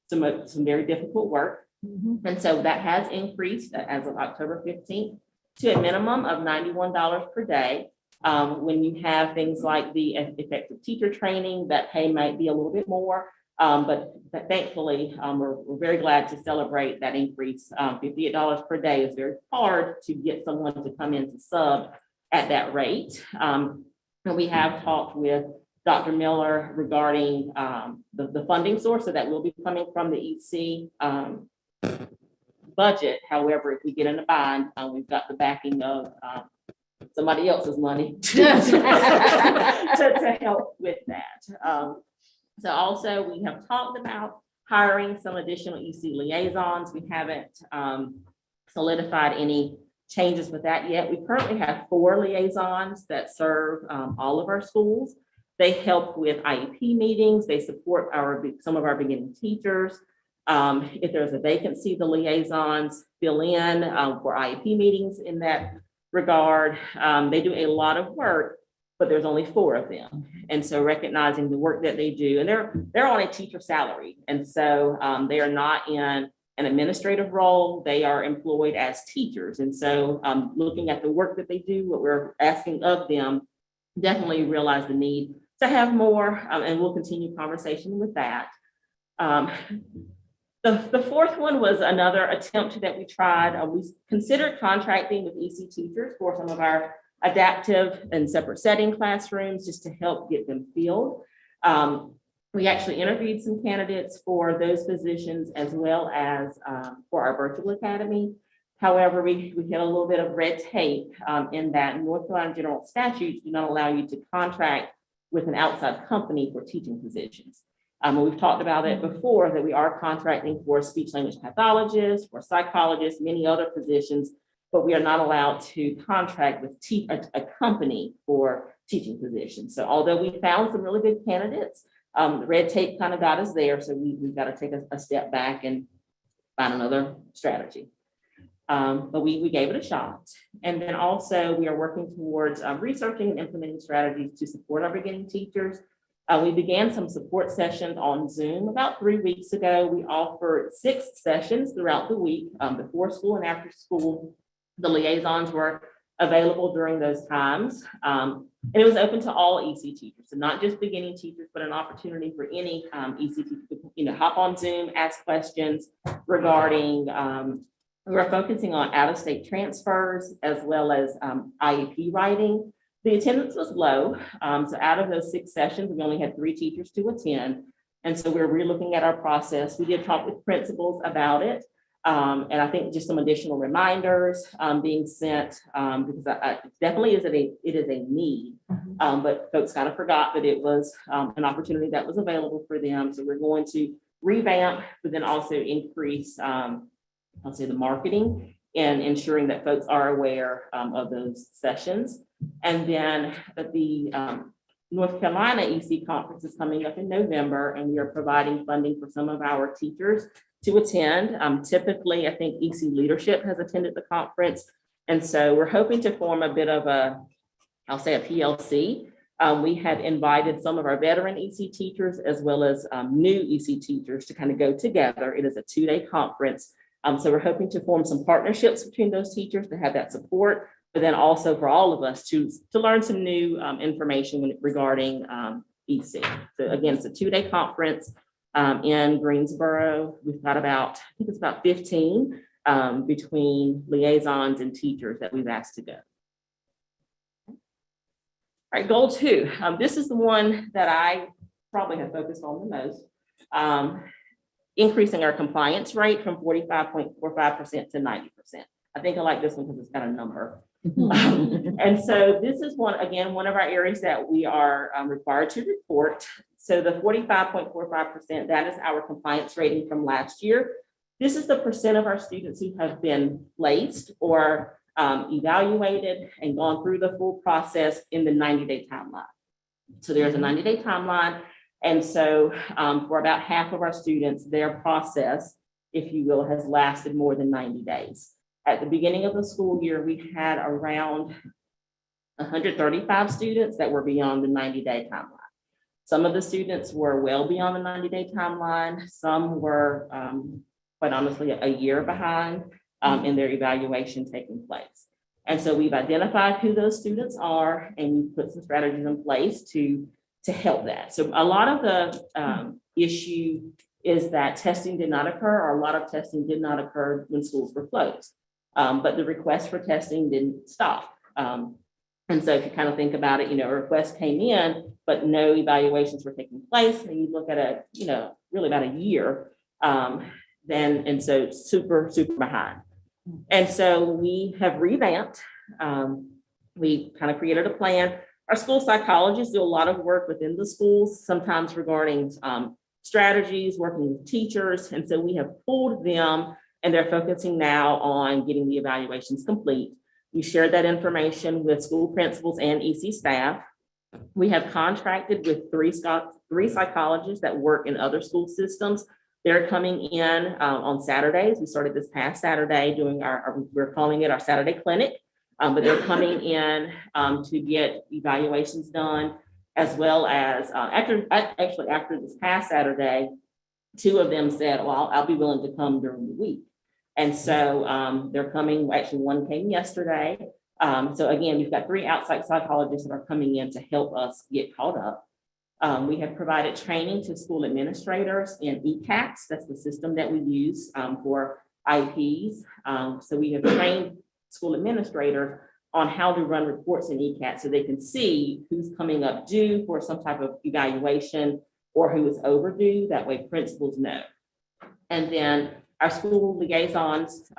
some very difficult work. And so that has increased as of October 15th to a minimum of $91 per day. When you have things like the effective teacher training, that pay might be a little bit more. But thankfully, we're very glad to celebrate that increase. $58 per day is very hard to get someone to come in to sub at that rate. And we have talked with Dr. Miller regarding the funding source, so that will be coming from the EC budget. However, if we get in a bind, we've got the backing of somebody else's money to help with that. So also we have talked about hiring some additional EC liaisons. We haven't solidified any changes with that yet. We currently have 4 liaisons that serve all of our schools. They help with IEP meetings. They support some of our beginning teachers. If there's a vacancy, the liaisons fill in for IEP meetings in that regard. They do a lot of work, but there's only 4 of them. And so recognizing the work that they do, and they're on a teacher salary. And so they are not in an administrative role, they are employed as teachers. And so looking at the work that they do, what we're asking of them, definitely realize the need to have more, and we'll continue conversation with that. The fourth one was another attempt that we tried. We considered contracting with EC teachers for some of our adaptive and separate setting classrooms just to help get them filled. We actually interviewed some candidates for those positions as well as for our virtual academy. However, we hit a little bit of red tape in that North Carolina general statutes do not allow you to contract with an outside company for teaching positions. We've talked about it before that we are contracting for speech language pathologists, for psychologists, many other positions, but we are not allowed to contract with a company for teaching positions. So although we found some really good candidates, the red tape kind of got us there. So we've got to take a step back and find another strategy. But we gave it a shot. And then also we are working towards researching and implementing strategies to support our beginning teachers. We began some support sessions on Zoom about 3 weeks ago. We offered 6 sessions throughout the week, before school and after school. The liaisons were available during those times. And it was open to all EC teachers, so not just beginning teachers, but an opportunity for any EC teacher to, hop on Zoom, ask questions regarding, we were focusing on out-of-state transfers as well as IEP writing. The attendance was low. So out of those 6 sessions, we only had 3 teachers to attend. And so we're relooking at our process. We did talk with principals about it. And I think just some additional reminders being sent because it definitely is a need, but folks kind of forgot that it was an opportunity that was available for them. So we're going to revamp, but then also increase, I'll say the marketing and ensuring that folks are aware of those sessions. And then the North Carolina EC conference is coming up in November, and we are providing funding for some of our teachers to attend. Typically, I think EC leadership has attended the conference. And so we're hoping to form a bit of I'll say a PLC. We had invited some of our veteran EC teachers as well as new EC teachers to kind of go together. It is a 2-day conference. So we're hoping to form some partnerships between those teachers to have that support, but then also for all of us to learn some new information regarding EC. So again, it's a 2-day conference. In Greensboro, we've got about 15 between liaisons and teachers that we've asked to go. All right, goal 2. This is the one that I probably have focused on the most. Increasing our compliance rate from 45.45% to 90%. I think I like this one because it's got a number. And so this is one of our areas that we are required to report. So the 45.45%, that is our compliance rating from last year. This is the percent of our students who have been placed or evaluated and gone through the full process in the 90-day timeline. So there's a 90-day timeline. And so for about half of our students, their process, if you will, has lasted more than 90 days. At the beginning of the school year, we had around 135 students that were beyond the 90-day timeline. Some of the students were well beyond the 90-day timeline. Some were, quite honestly, a year behind in their evaluation taking place. And so we've identified who those students are, and we've put some strategies in place to help that. So a lot of the issue is that testing did not occur, or a lot of testing did not occur when schools were closed. But the request for testing didn't stop. And so if you kind of think about it, a request came in, but no evaluations were taking place, and you look at really about a year, and so super behind. And so we have revamped. We kind of created a plan. Our school psychologists do a lot of work within the schools, sometimes regarding strategies, working with teachers. And so we have pulled them, and they're focusing now on getting the evaluations complete. We shared that information with school principals and EC staff. We have contracted with three psychologists that work in other school systems. They're coming in on Saturdays. We started this past Saturday doing we're calling it our Saturday clinic, but they're coming in to get evaluations done, as well as after this past Saturday, 2 of them said, well, I'll be willing to come during the week. And so they're coming, actually 1 came yesterday. So again, we've got 3 outside psychologists that are coming in to help us get caught up. We have provided training to school administrators in ECATS. That's the system that we use for IEPs. So we have trained school administrators on how to run reports in ECAT so they can see who's coming up due for some type of evaluation or who is overdue. That way principals know. And then our school liaisons,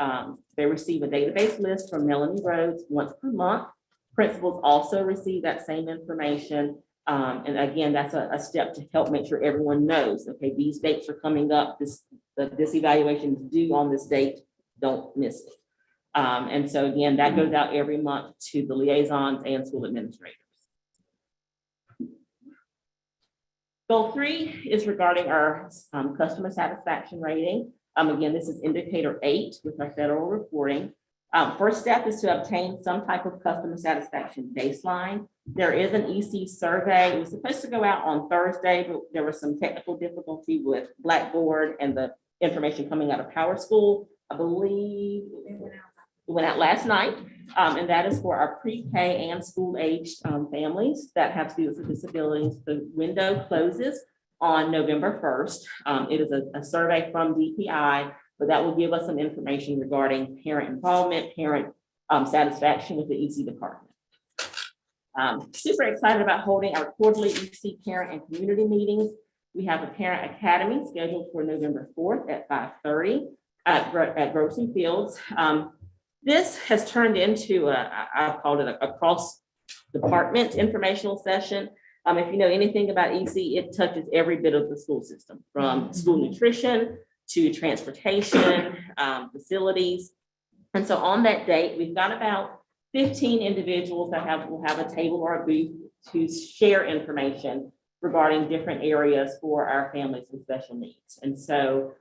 they receive a database list from Melanie Rhodes once per month. Principals also receive that same information. And again, that's a step to help make sure everyone knows, okay, these dates are coming up, this evaluation is due on this date, don't miss it. And so again, that goes out every month to the liaisons and school administrators. Goal 3 is regarding our customer satisfaction rating. Again, this is indicator 8 with our federal reporting. First step is to obtain some type of customer satisfaction baseline. There is an EC survey. It was supposed to go out on Thursday, but there was some technical difficulty with Blackboard and the information coming out of Power School. I believe it went out last night, and that is for our pre-K and school-aged families that have students with disabilities. The window closes on November 1st. It is a survey from DPI, but that will give us some information regarding parent involvement, parent satisfaction with the EC department. Super excited about holding our quarterly EC parent and community meetings. We have a parent academy scheduled for November 4th at 5:30 at Grocery Fields. This has turned into I've called it a cross-department informational session. If you know anything about EC, it touches every bit of the school system, from school nutrition to transportation, facilities. And so on that date, we've got about 15 individuals that will have a table or a booth to share information regarding different areas for our families with special needs. And so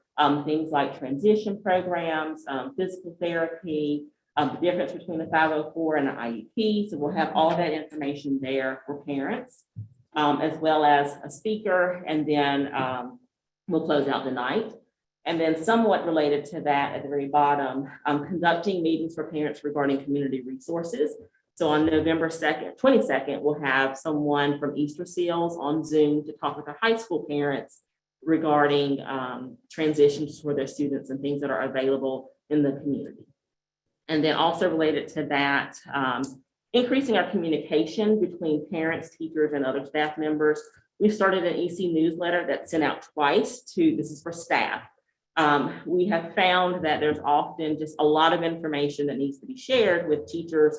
things like transition programs, physical therapy, the difference between a 504 and an IEP. So we'll have all that information there for parents, as well as a speaker, and then we'll close out the night. And then somewhat related to that at the very bottom, conducting meetings for parents regarding community resources. So on November 22nd, we'll have someone from Easter Seals on Zoom to talk with our high school parents regarding transitions for their students and things that are available in the community. And then also related to that, increasing our communication between parents, teachers, and other staff members. We started an EC newsletter that's sent out twice this is for staff. We have found that there's often just a lot of information that needs to be shared with teachers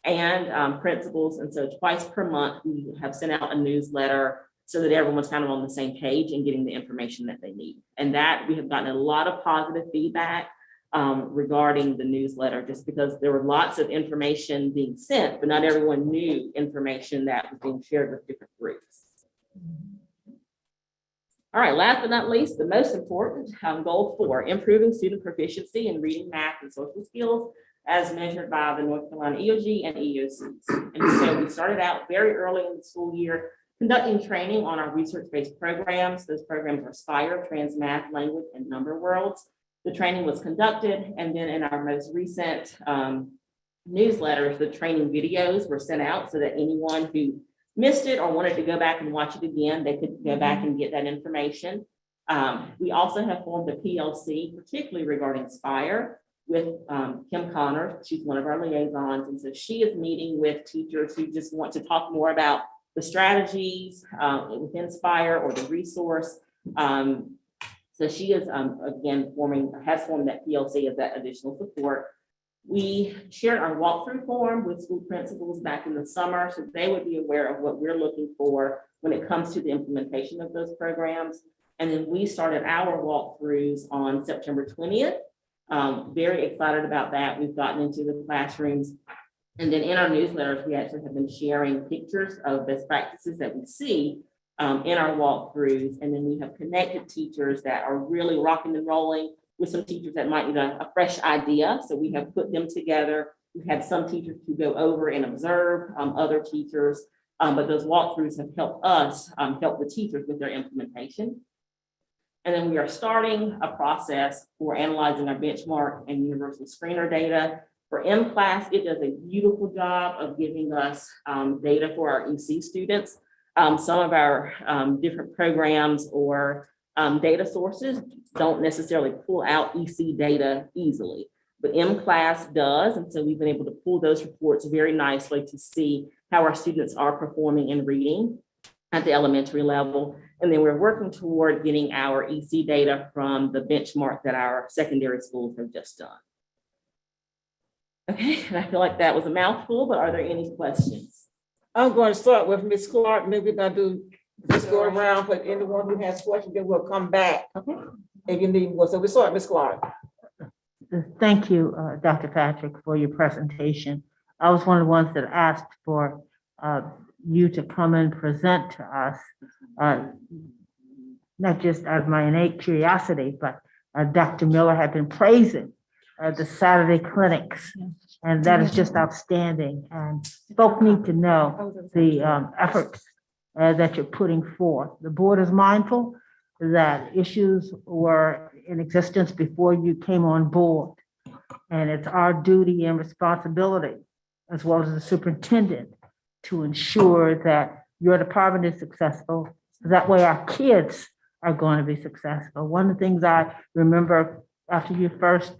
and principals. And so twice per month, we have sent out a newsletter so that everyone's kind of on the same page and getting the information that they need. And that we have gotten a lot of positive feedback regarding the newsletter, just because there were lots of information being sent, but not everyone knew information that was being shared with different groups. All right, last but not least, the most important, goal 4, improving student proficiency in reading, math, and social skills as measured by the North Carolina EOG and EOCs. And so we started out very early in the school year conducting training on our research-based programs. Those programs are SPIRE, Trans Math, Language, and Number Worlds. The training was conducted, and then in our most recent newsletters, the training videos were sent out so that anyone who missed it or wanted to go back and watch it again, they could go back and get that information. We also have formed a PLC, particularly regarding SPIRE, with Kim Connor. She's one of our liaisons, and so she is meeting with teachers who just want to talk more about the strategies within SPIRE or the resource. So she is, again, has formed that PLC as that additional support. We shared our walkthrough form with school principals back in the summer, so they would be aware of what we're looking for when it comes to the implementation of those programs. And then we started our walkthroughs on September 20th. Very excited about that. We've gotten into the classrooms. And then in our newsletters, we actually have been sharing pictures of best practices that we see in our walkthroughs. And then we have connected teachers that are really rocking and rolling with some teachers that might need a fresh idea. So we have put them together. We've had some teachers who go over and observe other teachers, but those walkthroughs have helped us help the teachers with their implementation. And then we are starting a process for analyzing our benchmark and universal screener data. For M-Class, it does a beautiful job of giving us data for our EC students. Some of our different programs or data sources don't necessarily pull out EC data easily. but M-Class does. And so we've been able to pull those reports very nicely to see how our students are performing in reading at the elementary level. And then we're working toward getting our EC data from the benchmark that our secondary schools have just done. Okay, and I feel like that was a mouthful, but are there any questions? I'm going to start with Ms. Clark. Maybe we're gonna do, just go around, but anyone who has questions, then we'll come back Okay. if you need more. So we start, Ms. Clark. Thank you, Dr. Patrick, for your presentation. I was one of the ones that asked for you to come and present to us, not just out of my innate curiosity, but Dr. Miller had been praising the Saturday clinics, and that is just outstanding. And folk need to know the efforts that you're putting forth. The board is mindful that issues were in existence before you came on board. And it's our duty and responsibility, as well as the superintendent, to ensure that your department is successful. That way our kids are going to be successful. One of the things I remember after you first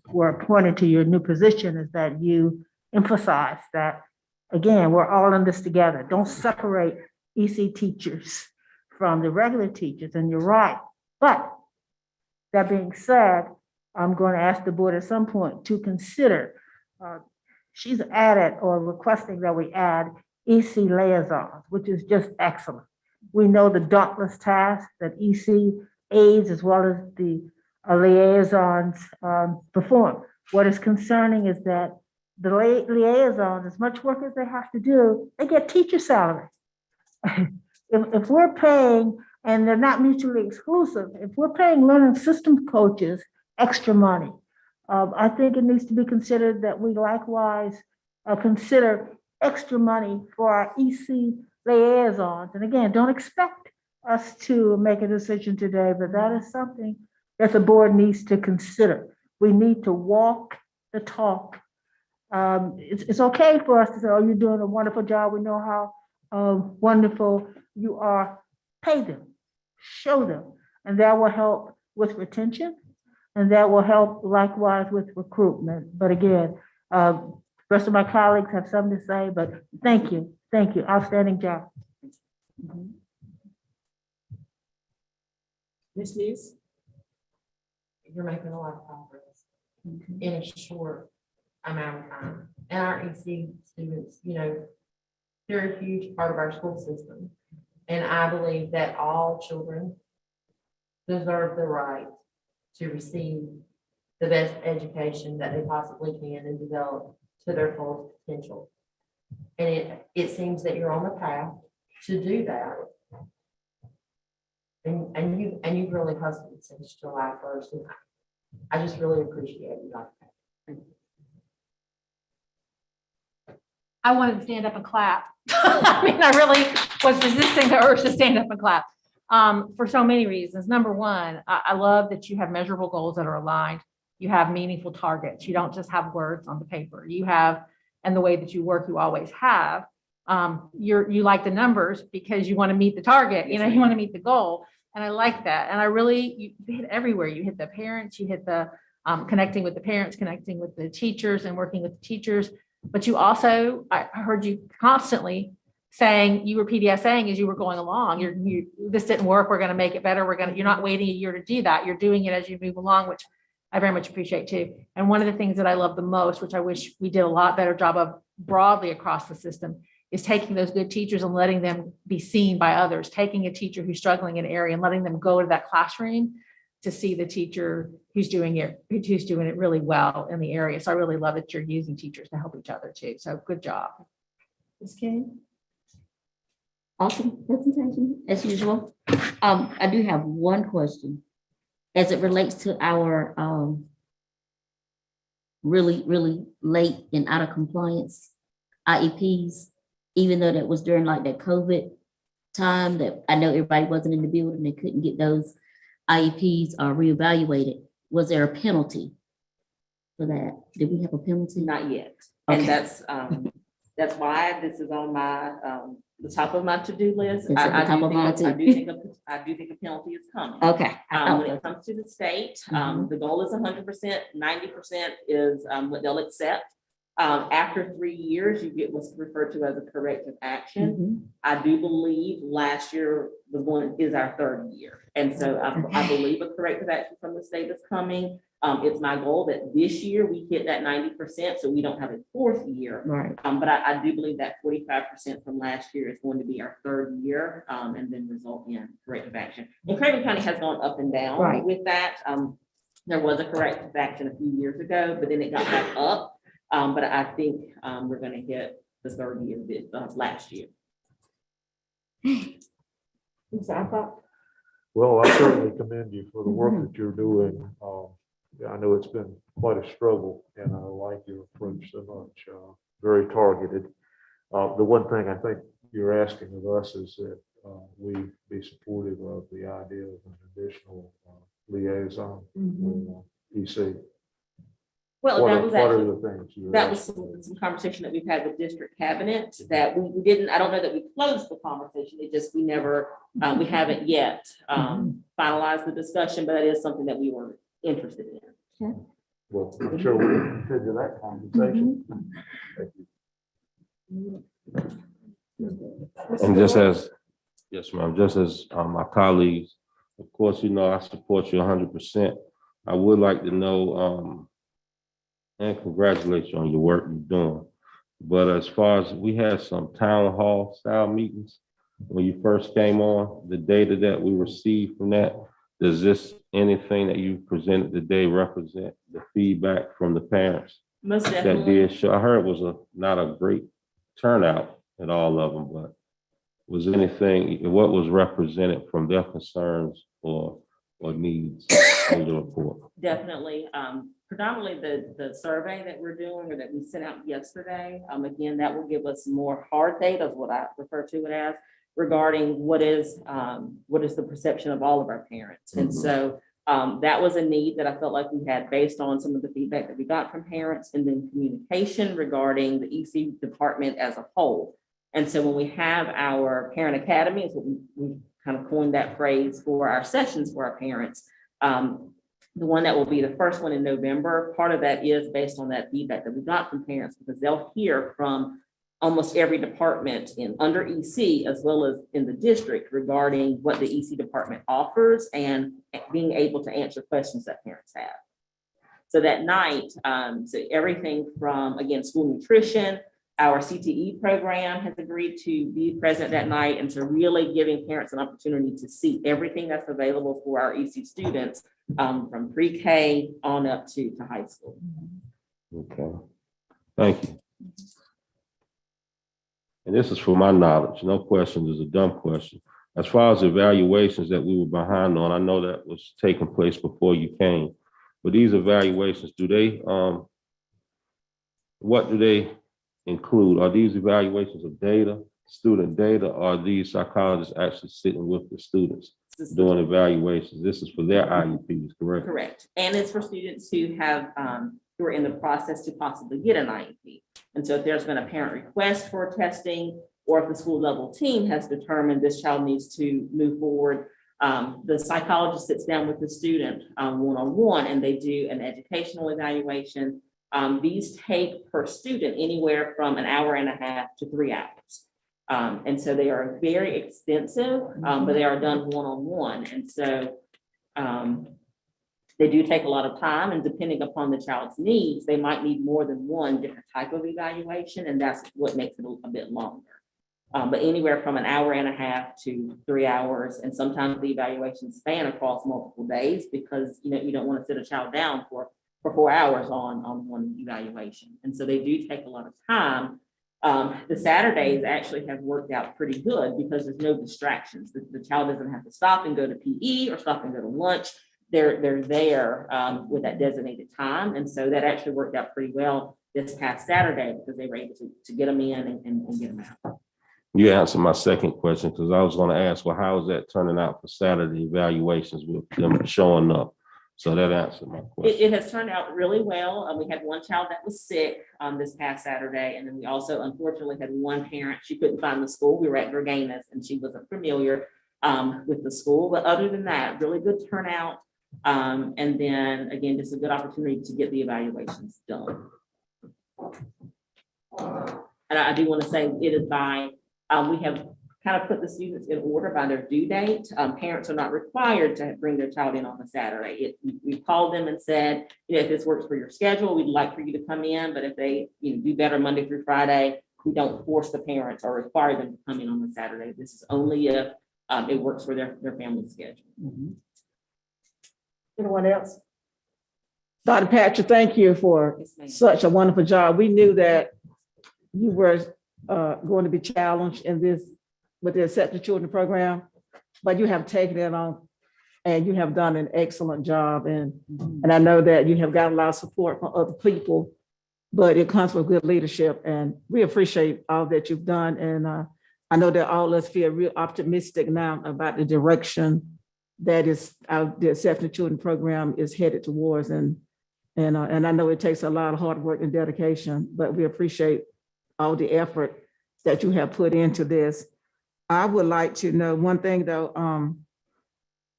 were appointed to your new position is that you emphasized that, again, we're all in this together. Don't separate EC teachers from the regular teachers, and you're right. But that being said, I'm going to ask the board at some point to consider, she's added or requesting that we add EC liaisons, which is just excellent. We know the dauntless task that EC aides as well as the liaisons perform. What is concerning is that the liaisons, as much work as they have to do, they get teacher salary. If we're paying, and they're not mutually exclusive, if we're paying learning system coaches extra money, I think it needs to be considered that we likewise consider extra money for our EC liaisons. And again, don't expect us to make a decision today, but that is something that the board needs to consider. We need to walk the talk. It's okay for us to say, oh, you're doing a wonderful job. We know how wonderful you are. Pay them, show them, and that will help with retention, and that will help likewise with recruitment. But again, the rest of my colleagues have something to say, but thank you, outstanding job. Ms. News? You're making a lot of progress in a short amount of time. And our EC students, you know, they're a huge part of our school system. And I believe that all children deserve the right to receive the best education that they possibly can and develop to their full potential. And it seems that you're on the path to do that. And you've really hustled since July 1st. And I just really appreciate you, Dr. Patrick. I wanted to stand up and clap. I mean, I really was resisting the urge to stand up and clap for so many reasons. Number one, I love that you have measurable goals that are aligned. You have meaningful targets. You don't just have words on the paper. You have, and the way that you work, you always have. You like the numbers because you want to meet the target. You know, you want to meet the goal. And I like that. And I really, you hit everywhere. You hit the parents, you hit the connecting with the parents, connecting with the teachers and working with the teachers. But you also, I heard you constantly saying, you were PDSing as you were going along, this didn't work, we're going to make it better. You're not waiting a year to do that. You're doing it as you move along, which I very much appreciate too. And one of the things that I love the most, which I wish we did a lot better job of broadly across the system, is taking those good teachers and letting them be seen by others, taking a teacher who's struggling in an area and letting them go to that classroom to see the teacher who's doing it really well in the area. So I really love that you're using teachers to help each other too. So good job. Ms. King? Awesome presentation, as usual. I do have one question. As it relates to our really late and out of compliance IEPs, even though that was during like that COVID time that I know everybody wasn't in the building, they couldn't get those IEPs reevaluated. Was there a penalty for that? Did we have a penalty? Not yet. And Okay. that's why this is on my the top of my to-do list. It's at the I top do of think mine, I too. do think I do think a penalty is coming. Okay. I When thought it comes to the state, the goal is 100%, 90% is what they'll accept. After 3 years, you get what's referred to as a corrective action. I do believe last year is our 3rd year. And so I believe a corrective action from the state is coming. It's my goal that this year we hit that 90%, so we don't have a 4th year. Right. But I do believe that 45% from last year is going to be our 3rd year, and then result in corrective action. And Craven County has gone up and down Right. with that. There was a corrective action a few years ago, but then it got back up. But I think we're gonna hit the 3rd year last year. Well, I certainly commend you for the work that you're doing. Yeah, I know it's been quite a struggle, and I like your approach so much, very targeted. The one thing I think you're asking of us is that we be supportive of the idea of an additional liaison for EC. Well, What that are was what are actually, the things you're that was asking? some conversation that we've had with district cabinet that we didn't, I don't know that we closed the conversation. It just, we never, we haven't yet finalized the discussion, but it is something that we were interested in. Well, I'm sure we can continue that conversation. Thank you. And just as, yes, ma'am, just as my colleagues, of course, you know, I support you 100%. I would like to know, and congratulate you on your work you're doing. But as far as we had some town hall style meetings, when you first came on, the data that we received from that, does this, anything that you presented today represent the feedback from the parents Most that definitely. did show? I heard it was not a great turnout at all of them, but was anything, what was represented from their concerns or needs in the report? Definitely. Predominantly the survey that we're doing or that we sent out yesterday, again, that will give us more hard data, what I refer to it as, regarding what is the perception of all of our parents. And so that was a need that I felt like we had based on some of the feedback that we got from parents, and then communication regarding the EC department as a whole. And so when we have our parent academy, is what we kind of coined that phrase for our sessions for our parents. The one that will be the first one in November, part of that is based on that feedback that we got from parents, because they'll hear from almost every department under EC as well as in the district regarding what the EC department offers and being able to answer questions that parents have. So that night, so everything from, again, school nutrition, our CTE program has agreed to be present that night, and so really giving parents an opportunity to see everything that's available for our EC students from pre-K on up to high school. Okay, thank you. And this is for my knowledge, no question is a dumb question. As far as evaluations that we were behind on, I know that was taking place before you came, but these evaluations, do they, what do they include? Are these evaluations of data, student data, or are these psychologists actually sitting with the students doing evaluations? This is for their IEPs, correct? Correct. And it's for students who have, who are in the process to possibly get an IEP. And so if there's been a parent request for testing, or if the school level team has determined this child needs to move forward, the psychologist sits down with the student one-on-one, and they do an educational evaluation. These take per student anywhere from an hour and a half to 3 hours. And so they are very extensive, but they are done one-on-one. And so they do take a lot of time, and depending upon the child's needs, they might need more than one different type of evaluation, and that's what makes it a bit longer. But anywhere from an hour and a half to 3 hours, and sometimes the evaluations span across multiple days, because you don't want to sit a child down for 4 hours on one evaluation. And so they do take a lot of time. The Saturdays actually have worked out pretty good because there's no distractions. The child doesn't have to stop and go to PE or stop and go to lunch. They're there with that designated time. And so that actually worked out pretty well this past Saturday, because they were able to get them in and get them out. You answered my second question, because I was going to ask, well, how is that turning out for Saturday evaluations with them showing up? So that answered my It, question. it has turned out really well. We had one child that was sick this past Saturday, and then we also unfortunately had one parent, she couldn't find the school. We were at Verganis and she wasn't familiar with the school, but other than that, really good turnout. And then again, just a good opportunity to get the evaluations done. And I do want to say it is by, we have kind of put the students in order by their due date. Parents are not required to bring their child in on a Saturday. We called them and said, you know, if this works for your schedule, we'd like for you to come in, but if they, you know, do better Monday through Friday, we don't force the parents or require them to come in on a Saturday. This is only if it works for their family schedule. Anyone else? Dr. Patrick, thank you for Yes, ma'am. such a wonderful job. We knew that you were going to be challenged in this with the Accepted Children Program, but you have taken it on and you have done an excellent job. And I know that you have got a lot of support from other people, but it comes with good leadership. And we appreciate all that you've done. And I know that all of us feel real optimistic now about the direction that is the Accepted Children Program is headed towards. And I know it takes a lot of hard work and dedication, but we appreciate all the effort that you have put into this. I would like to know one thing though,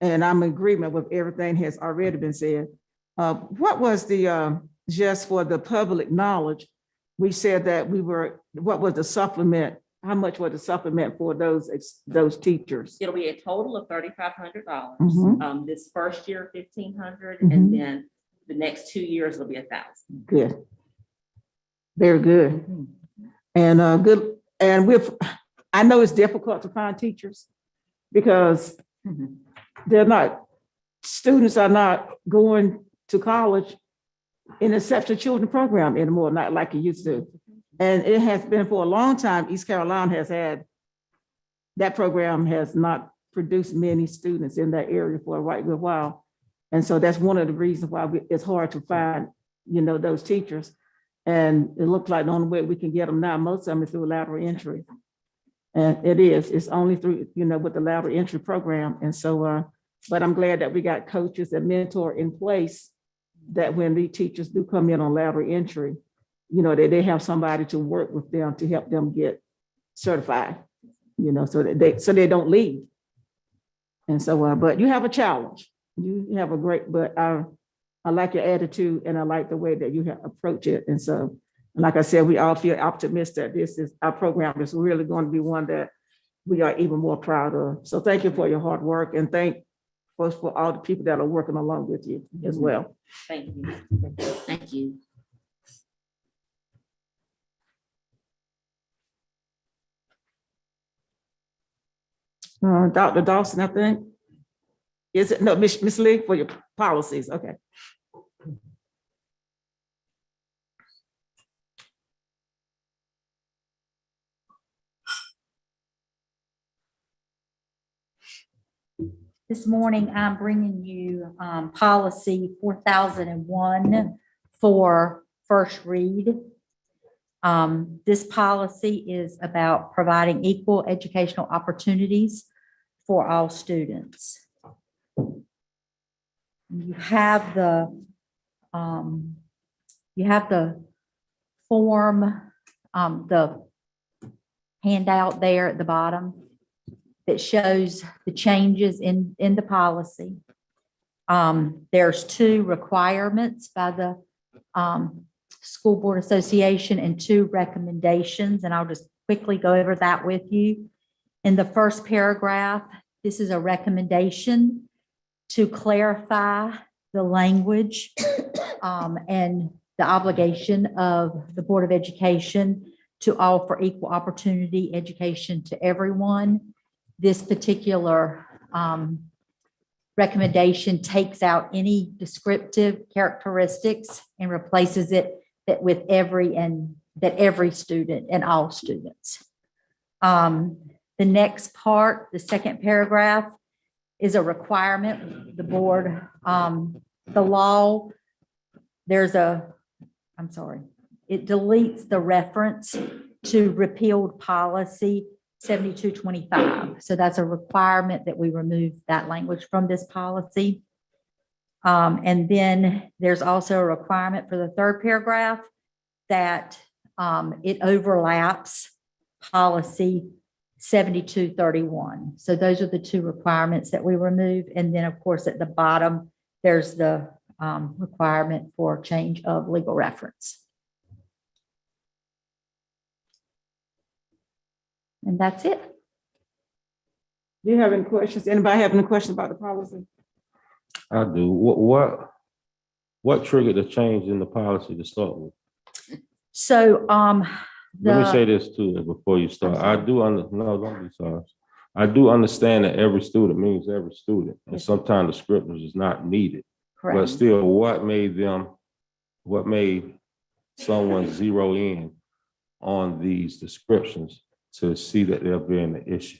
and I'm in agreement with everything has already been said. What was the, just for the public knowledge, we said that what was the supplement? How much was the supplement for those teachers? It'll be a total of $3,500. Mhm. This first year, $1,500, Mhm. and then the next 2 years will be $1,000. Good. Very good. And good, and I know it's difficult to find teachers because students are not going to college in the Accepted Children Program anymore, not like it used to. And it has been for a long time, East Carolina has had, that program has not produced many students in that area for a right good while. And so that's one of the reasons why it's hard to find, you know, those teachers. And it looks like the only way we can get them now, most of them is through lateral entry. And it's only through, you know, with the lateral entry program. And so, but I'm glad that we got coaches and mentor in place that when the teachers do come in on lateral entry, you know, they have somebody to work with them to help them get certified, you know, so they don't leave. And so, but you have a challenge. You have a great, but I like your attitude and I like the way that you have approached it. And so, like I said, we all feel optimistic that our program is really going to be one that we are even more proud of. So thank you for your hard work and thank for all the people that are working along with you as well. Thank you. Thank you. Dr. Dawson, I think. Is it, no, Ms. Lee, for your policies, okay. This morning, I'm bringing you policy 4001 for first read. This policy is about providing equal educational opportunities for all students. You have the form, the handout there at the bottom that shows the changes in the policy. There's 2 requirements by the School Board Association and 2 recommendations, and I'll just quickly go over that with you. In the first paragraph, this is a recommendation to clarify the language and the obligation of the Board of Education to offer equal opportunity education to everyone. This particular recommendation takes out any descriptive characteristics and replaces it with every student and all students. The next part, the second paragraph, is a requirement. The board, the law, it deletes the reference to repealed policy 7225. So that's a requirement that we remove that language from this policy. And then there's also a requirement for the third paragraph that it overlaps policy 7231. So those are the two requirements that we remove. And then, of course, at the bottom, there's the requirement for change of legal reference. And that's it. Do you have any questions? Anybody have any questions about the policy? I do. What triggered the change in the policy to start with? So Let me say this too before you start. No, don't be sorry. I do understand that every student means every student, and sometimes the scriptures is not needed. But correct. still, what made someone zero in on these descriptions to see that there being an issue?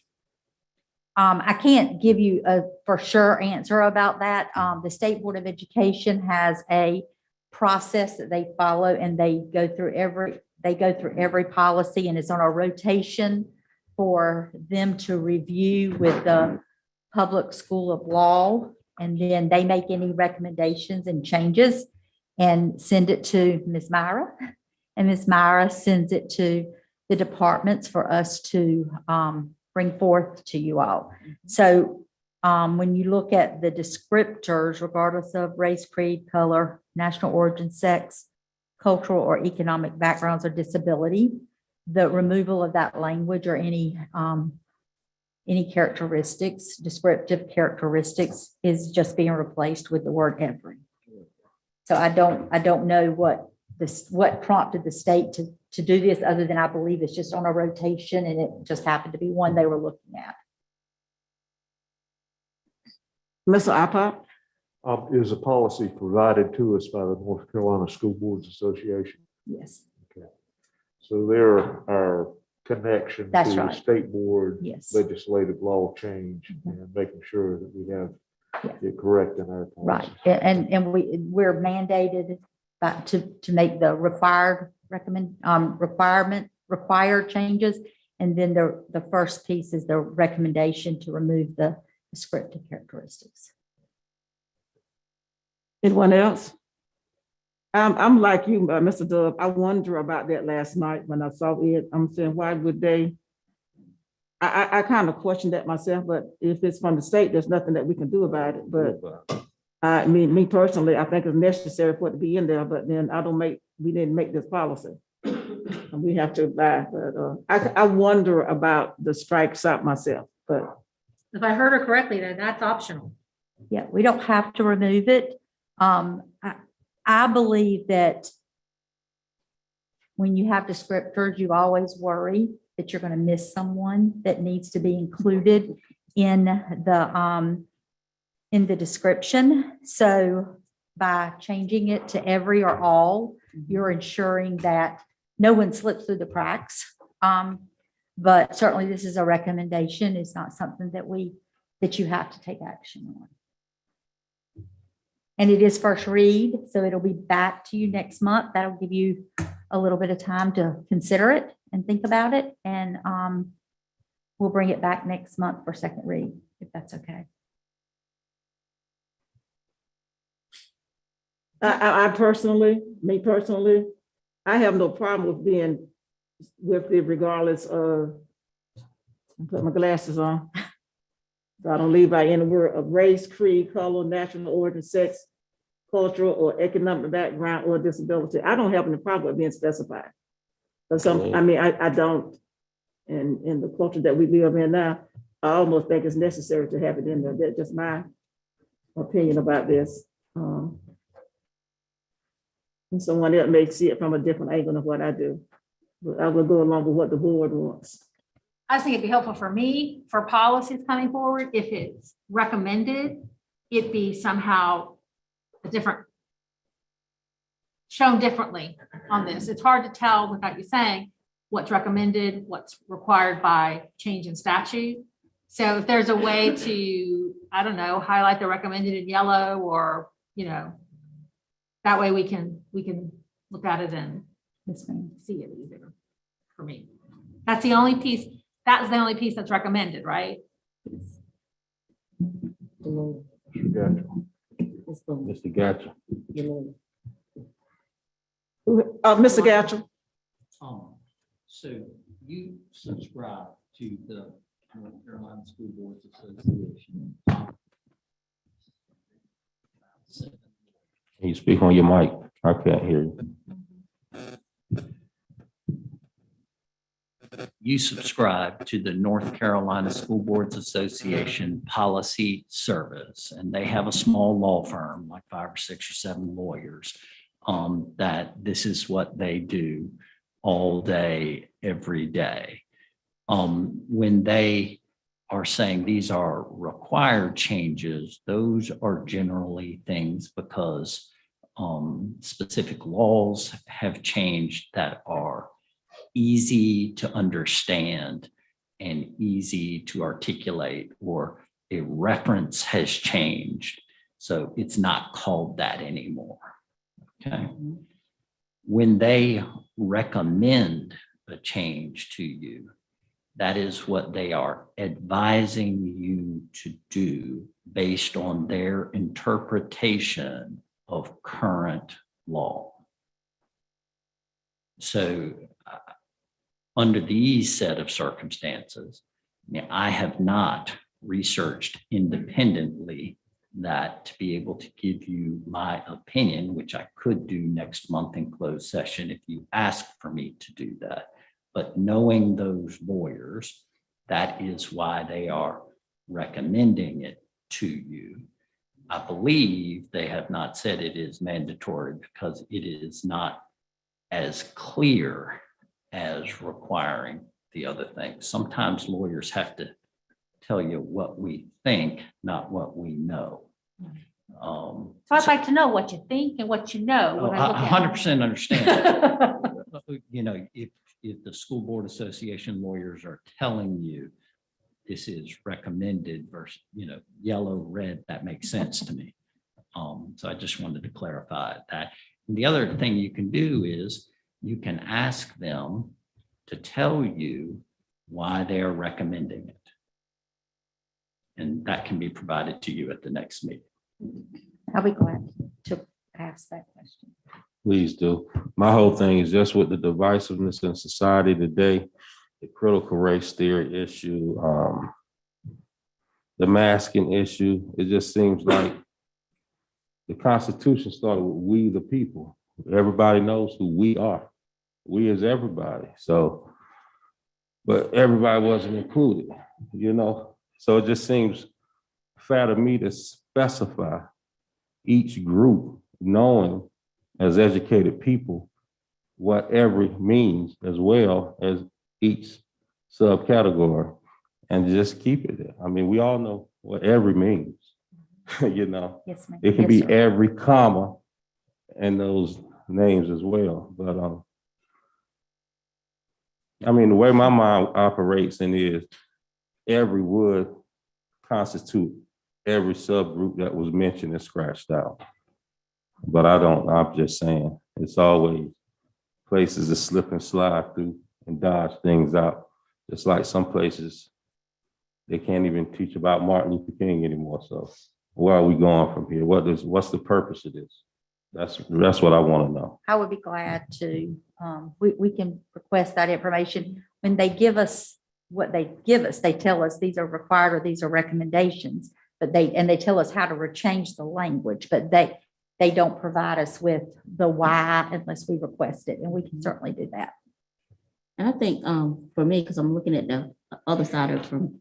I can't give you a for sure answer about that. The State Board of Education has a process that they follow, and they go through every policy, and it's on a rotation for them to review with the Public School of Law. And then they make any recommendations and changes and send it to Ms. Myra. And Ms. Myra sends it to the departments for us to bring forth to you all. So when you look at the descriptors, regardless of race, creed, color, national origin, sex, cultural or economic backgrounds or disability, the removal of that language or any characteristics, descriptive characteristics, is just being replaced with the word every. So I don't know what prompted the state to do this, other than I believe it's just on a rotation, and it just happened to be one they were looking at. Mr. Ipock? Is a policy provided to us by the North Carolina School Boards Association. Yes, So they're our connection That's to the right. state board yes, legislative law change and making sure that we have Yeah. it correct in our right. policy. And we're mandated to make the required changes. And then the first piece is the recommendation to remove the descriptive characteristics. Anyone else? I'm like you, Mr. Dove. I wonder about that last night when I saw it. I'm saying, why would they? I kind of questioned that myself, but if it's from the state, there's nothing that we can do about it. But me personally, I think it's necessary for it to be in there, but then we didn't make this policy. And we have to abide, but I wonder about the strikes out myself, but If I heard her correctly, then that's optional. Yeah, we don't have to remove it. I believe that when you have descriptors, you always worry that you're going to miss someone that needs to be included in the description. So by changing it to every or all, you're ensuring that no one slips through the cracks. But certainly this is a recommendation. It's not something that you have to take action on. And it is first read, so it'll be back to you next month. That'll give you a little bit of time to consider it and think about it. And we'll bring it back next month for second read, if that's okay. Me personally, I have no problem with being with it regardless of, I put my glasses on. So I don't leave out any word of race, creed, color, national origin, sex, cultural or economic background or disability. I don't have any problem with being specified. But I don't, in the culture that we live in now, I almost think it's necessary to have it in there. That's just my opinion about this. And someone else may see it from a different angle than what I do. But I will go along with what the board wants. I just think it'd be helpful for me, for policies coming forward, if it's recommended, it be somehow a different, shown differently on this. It's hard to tell without you saying what's recommended, what's required by change in statute. So if there's a way to, I don't know, highlight the recommended in yellow, or, that way we can look at it and see it easier for me. That's the only piece. That's the only piece that's recommended, right? Gotcha. It's for Mr. Gatcha. your lawyer. Mr. Gatchell? So you subscribe to the North Carolina School Boards Association. Can you speak on your mic? I can't hear you. You subscribe to the North Carolina School Boards Association Policy Service, and they have a small law firm, like 5 or 6 or 7 lawyers, that this is what they do all day, every day. When they are saying these are required changes, those are generally things because specific laws have changed that are easy to understand and easy to articulate, or a reference has changed. So it's not called that anymore. Okay. When they recommend a change to you, that is what they are advising you to do based on their interpretation of current law. So under these set of circumstances, I have not researched independently that to be able to give you my opinion, which I could do next month in closed session if you ask for me to do that. But knowing those lawyers, that is why they are recommending it to you. I believe they have not said it is mandatory because it is not as clear as requiring the other things. Sometimes lawyers have to tell you what we think, not what we know. So I'd like to know what you think and what you know. when I look I at it. 100% understand that. You know, if the school board association lawyers are telling you this is recommended versus, yellow, red, that makes sense to me. So I just wanted to clarify that. And the other thing you can do is you can ask them to tell you why they're recommending it. And that can be provided to you at the next meeting. I'll be glad to ask that question. Please do. My whole thing is just with the divisiveness in society today, the critical race theory issue, the masking issue. It just seems like the Constitution started with we the people. Everybody knows who we are. We is everybody. So, but everybody wasn't included, So it just seems fair to me to specify each group, knowing as educated people what every means as well as each subcategory, and just keep it there. I mean, we all know what every means, Yes, ma'am. It can Yes, be sir. every comma in those names as well. But I mean, the way my mind operates and is every would constitute every subgroup that was mentioned and scratched out. But I'm just saying, it's always places to slip and slide through and dodge things out. Just like some places, they can't even teach about Martin Luther King anymore. So where are we going from here? What's the purpose of this? That's what I want to know. I would be glad to, we can request that information. When they give us what they give us, they tell us these are required or these are recommendations, but they tell us how to change the language, but they don't provide us with the why unless we request it, and we can certainly do that. And I think for me, because I'm looking at the other side of from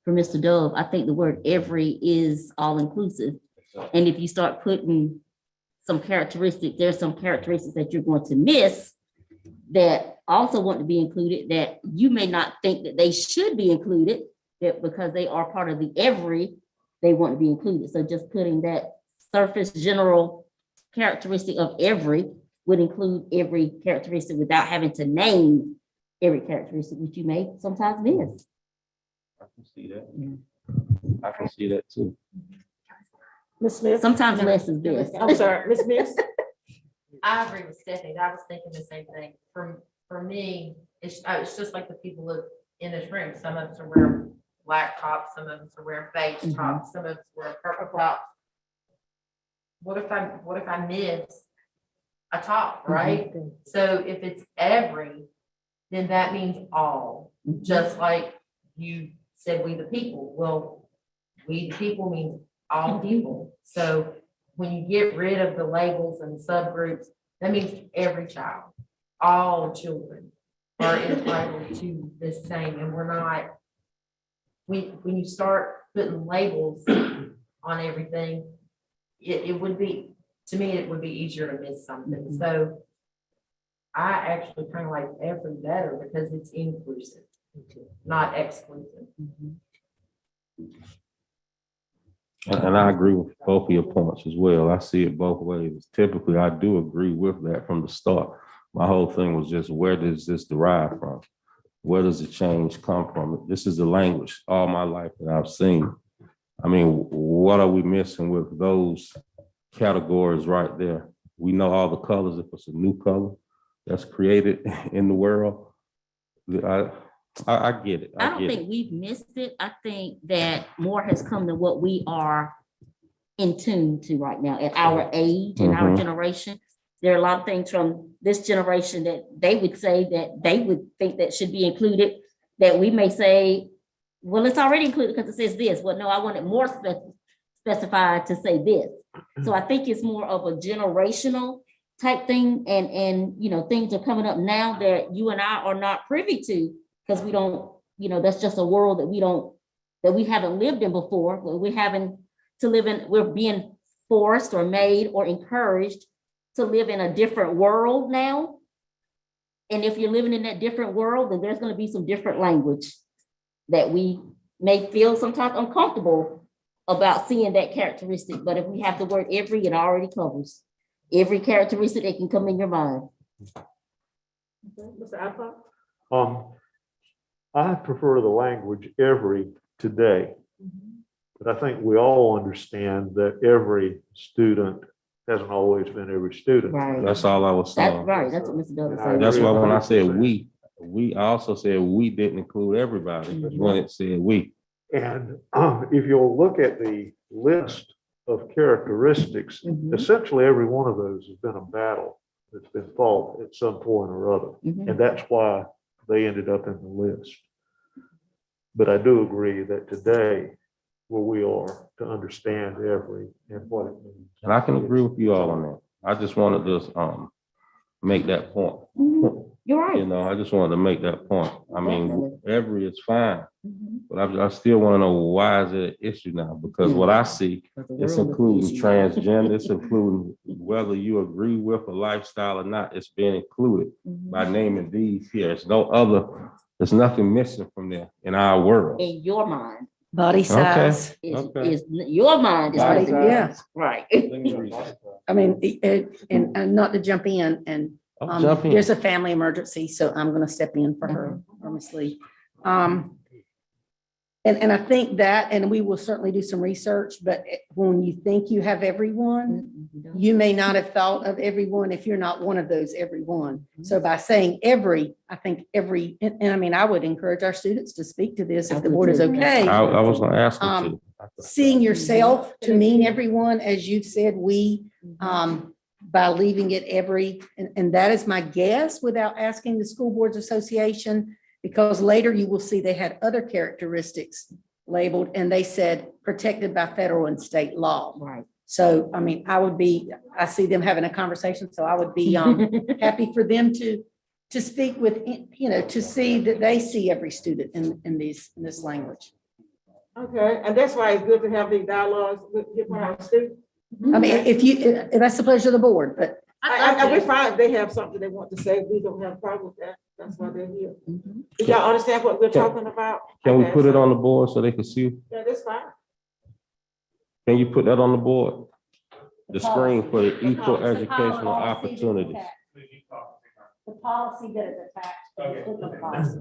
Mr. Dove, I think the word every is all inclusive. And if you start putting some characteristics, there's some characteristics that you're going to miss that also want to be included that you may not think that they should be included, that because they are part of the every, they want to be included. So just putting that surface general characteristic of every would include every characteristic without having to name every characteristic, which you may sometimes miss. I can see that. I can see that too. Ms. Smith? Sometimes less is best. I'm sorry, Ms. Smith? I agree with Stephanie. I was thinking the same thing. For me, it's just like the people in this room. Some of us are wearing black tops, some of us are wearing beige tops, some of us wear purple tops. what if I miss a top, right? So if it's every, then that means all, just like you said, we the people. Well, we the people means all people. So when you get rid of the labels and subgroups, that means every child, all children are entitled to the same, and we're not, when you start putting labels on everything, it would be, to me, it would be easier to miss something. So I actually kind of like every better because it's inclusive, not exclusive. And I agree with both of your points as well. I see it both ways. Typically, I do agree with that from the start. My whole thing was just, where does this derive from? Where does the change come from? This is the language all my life that I've seen. I mean, what are we missing with those categories right there? We know all the colors. If it's a new color that's created in the world, I get it. I don't think we've missed it. I think that more has come than what we are in tune to right now at our age and our generation. There are a lot of things from this generation that they would say that they would think that should be included, that we may say, well, it's already included because it says this. Well, no, I want it more specified to say this. So I think it's more of a generational type thing. And you know, things are coming up now that you and I are not privy to, because we don't, you know, that's just a world that we haven't lived in before. We're having to live in, we're being forced or made or encouraged to live in a different world now. And if you're living in that different world, then there's going to be some different language that we may feel sometimes uncomfortable about seeing that characteristic. But if we have the word every, it already covers every characteristic that can come in your mind. Mr. Alpert? I prefer the language every today, but I think we all understand that every student hasn't always been every student. Right. That's all I was That's saying. right. That's what Mr. Douglas said. That's why when I said we also said we didn't include everybody when it said we. And if you'll look at the list of characteristics, essentially every one of those has been a battle that's been fought at some point or other. And that's why they ended up in the list. But I do agree that today, where we are, to understand every and what it means. And I can agree with you all on that. I just wanted to make that point. You're right. You know, I just wanted to make that point. I mean, Definitely. every is fine, but I still want to know, why is it an issue now? Because what I see, it's including transgender, it's including whether you agree with a lifestyle or not, it's being included by naming these here. There's nothing missing from there in our world. In your mind. Body size. Is your mind is Body, right. yeah. Right. I mean, and not to jump in and Jump in. there's a family emergency, so I'm gonna step in for her, or Ms. Lee. And I think that, and we will certainly do some research, but when you think you have everyone, you may not have thought of everyone if you're not one of those everyone. So by saying every, I think every, and I mean, I would encourage our students to speak to this if the board is okay. I was gonna ask you to. Seeing yourself to mean everyone, as you've said, we, by leaving it every, and that is my guess without asking the School Boards Association, because later you will see they had other characteristics labeled and they said protected by federal and state law. Right. So, I mean, I see them having a conversation, so I would be happy for them to speak with, you know, to see that they see every student in this language. Okay, and that's why it's good to have these dialogues with our students. I mean, if that's the pleasure of the board, but We find if they have something they want to say, we don't have a problem with that. That's why they're here. Do y'all understand what we're talking about? Can we Okay, put it so- on the board so they can see? Yeah, that's fine. Can you put that on the board? The screen for the equal policy. educational opportunities. the policy that is attached. to the policy.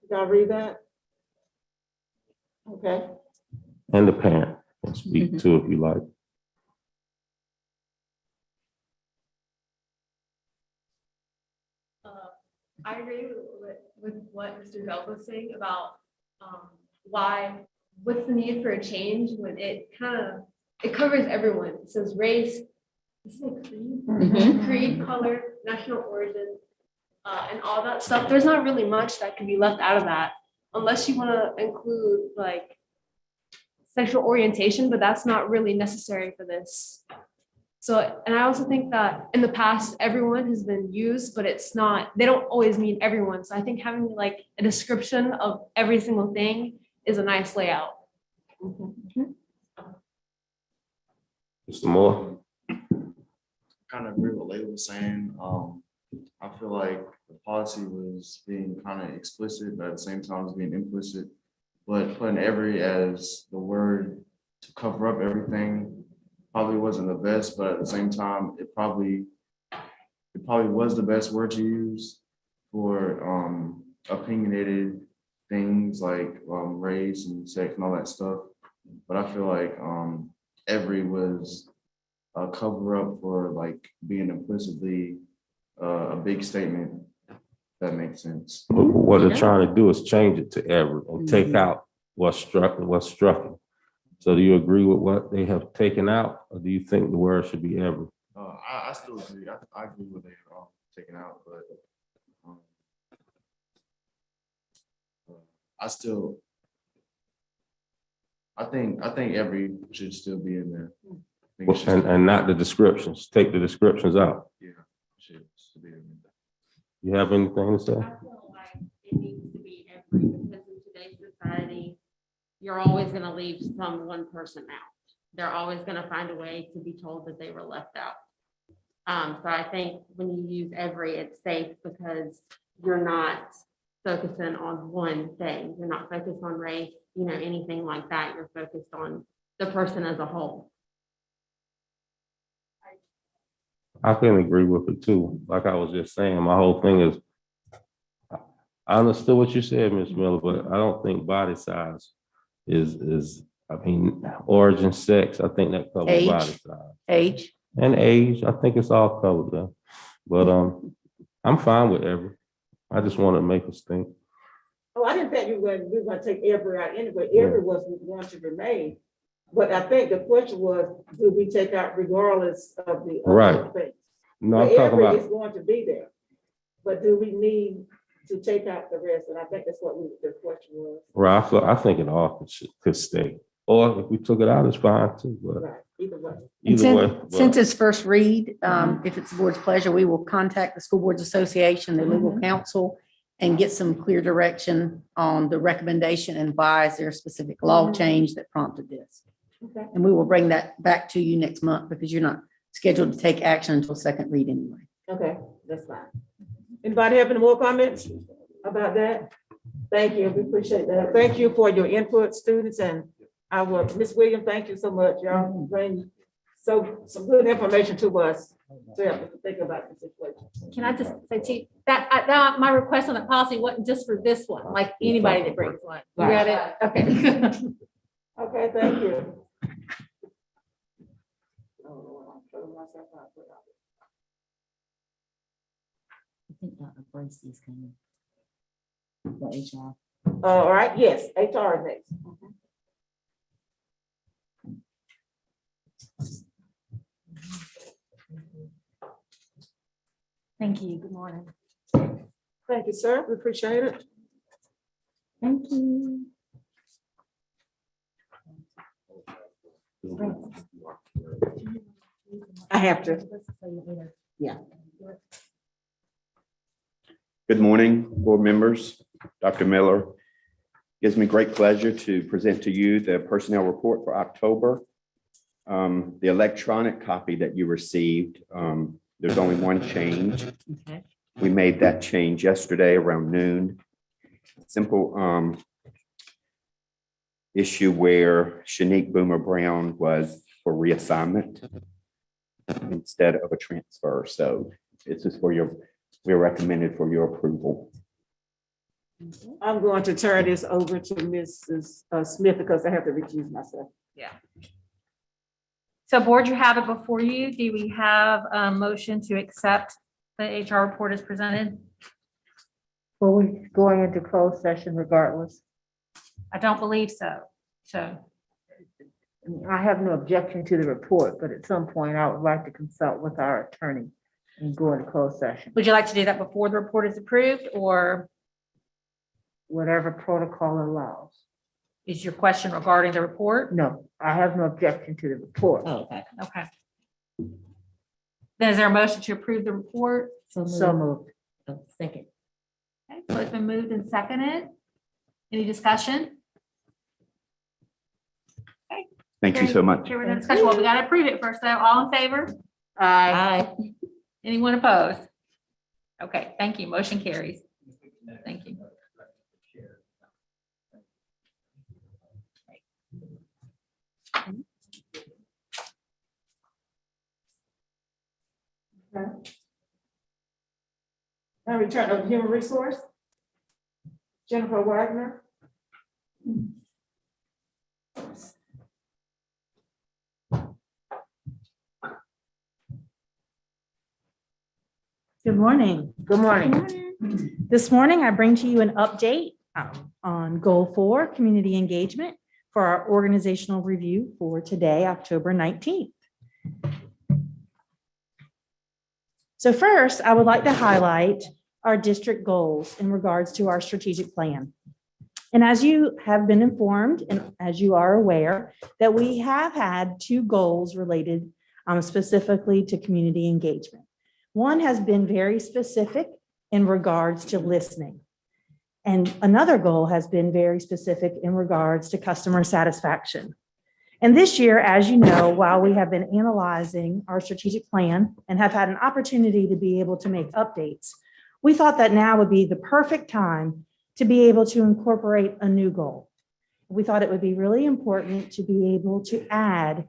Y'all read that? Okay. And the parent can speak too if you like. I agree with what with what Mr. Bell was saying about what's the need for a change when it covers everyone. It says race, is it creed? Mhm. Creed, color, national origin, and all that stuff. There's not really much that can be left out of that unless you want to include like sexual orientation, but that's not really necessary for this. So, and I also think that in the past, everyone has been used, but it's not, they don't always mean everyone. So I think having like a description of every single thing is a nice layout. Mr. Moore? Kind of agree with what Layla was saying. I feel like the policy was being kind of explicit, but at the same time was being implicit. But putting every as the word to cover up everything probably wasn't the best, but at the same time, it probably was the best word to use for opinionated things like race and sex and all that stuff. But I feel like every was a cover up for like being implicitly a big statement. That makes sense. What they're trying to do is change it to every and take out what's struck. So do you agree with what they have taken out, or do you think the word should be every? I still agree. I agree with it taken out, but I think every should still be in there. I think it should still And not the descriptions. Take the descriptions out. Yeah, should be in there. You have anything to say? I feel like it needs to be every, because in today's society, you're always gonna leave one person out. They're always gonna find a way to be told that they were left out. So I think when you use every, it's safe because you're not focusing on one thing. You're not focused on race, anything like that. You're focused on the person as a whole. I can agree with it too. Like I was just saying, my whole thing is, I understood what you said, Ms. Miller, but I don't think body size is, origin, sex, I think that covers Age. body size. Age. And age, I think it's all covered there. But I'm fine with every. I just want to make us think. Oh, I didn't think we were gonna take every out anyway. Every was going to remain. But I think the question was, do we take out regardless of the Right. other things? No, But I'm talking every is about, going to be there. But do we need to take out the rest? And I think that's what the question was. right, I think it all could stay. Or if we took it out, it's fine too, but Right, either way. And either way. since it's first read, if it's the board's pleasure, we will contact the School Boards Association, the legal counsel, and get some clear direction on the recommendation and why is there a specific law change that prompted this. Okay. And we will bring that back to you next month because you're not scheduled to take action until second read anyway. Okay, that's fine. Anybody have any more comments about that? Thank you, we appreciate that. Thank you for your input, students, and Ms. Williams, thank you so much. Y'all bring some good information to us to help us think about the situation. Can I just say to you, that my request on the policy wasn't just for this one, like anybody that brings one. You got it? Okay. Okay, thank you. I think Dr. Bracy is coming. The HR. All right, yes, HR is next. Thank you. Good morning. Thank you, sir. We appreciate it. Thank you. I have to. Good morning, board members, Dr. Miller. Gives me great pleasure to present to you the personnel report for October. The electronic copy that you received, there's only one change. Okay. We made that change yesterday around noon. Simple issue where Shanique Boomer Brown was for reassignment instead of a transfer. So it's just we're recommended for your approval. I'm going to turn this over to Mrs. Smith because I have to recuse myself. Yeah. So board, you have it before you. Do we have a motion to accept the HR report as presented? Were we going into closed session regardless? I don't believe so. So, I have no objection to the report, but at some point I would like to consult with our attorney and go into closed session, would you like to do that before the report is approved, or whatever protocol allows. is your question regarding the report? No, I have no objection to the report. Oh, okay. Okay. Then is there a motion to approve the report? So moved. Oh, second. Okay, so it's been moved and seconded. Any discussion? Thank you so much. Here we go, discussion. Well, we gotta approve it first, though. All in favor? Aye. Anyone opposed? Okay, thank you. Motion carries. Thank you. Now return of human resource. Jennifer Wagner. Good morning. Good morning. This morning, I bring to you an update on Goal 4, Community Engagement, for our organizational review for today, October 19th. So first, I would like to highlight our district goals in regards to our strategic plan. And as you have been informed, and as you are aware, that we have had 2 goals related specifically to community engagement. One has been very specific in regards to listening. And another goal has been very specific in regards to customer satisfaction. And this year, as you know, while we have been analyzing our strategic plan and have had an opportunity to be able to make updates, we thought that now would be the perfect time to be able to incorporate a new goal. We thought it would be really important to be able to add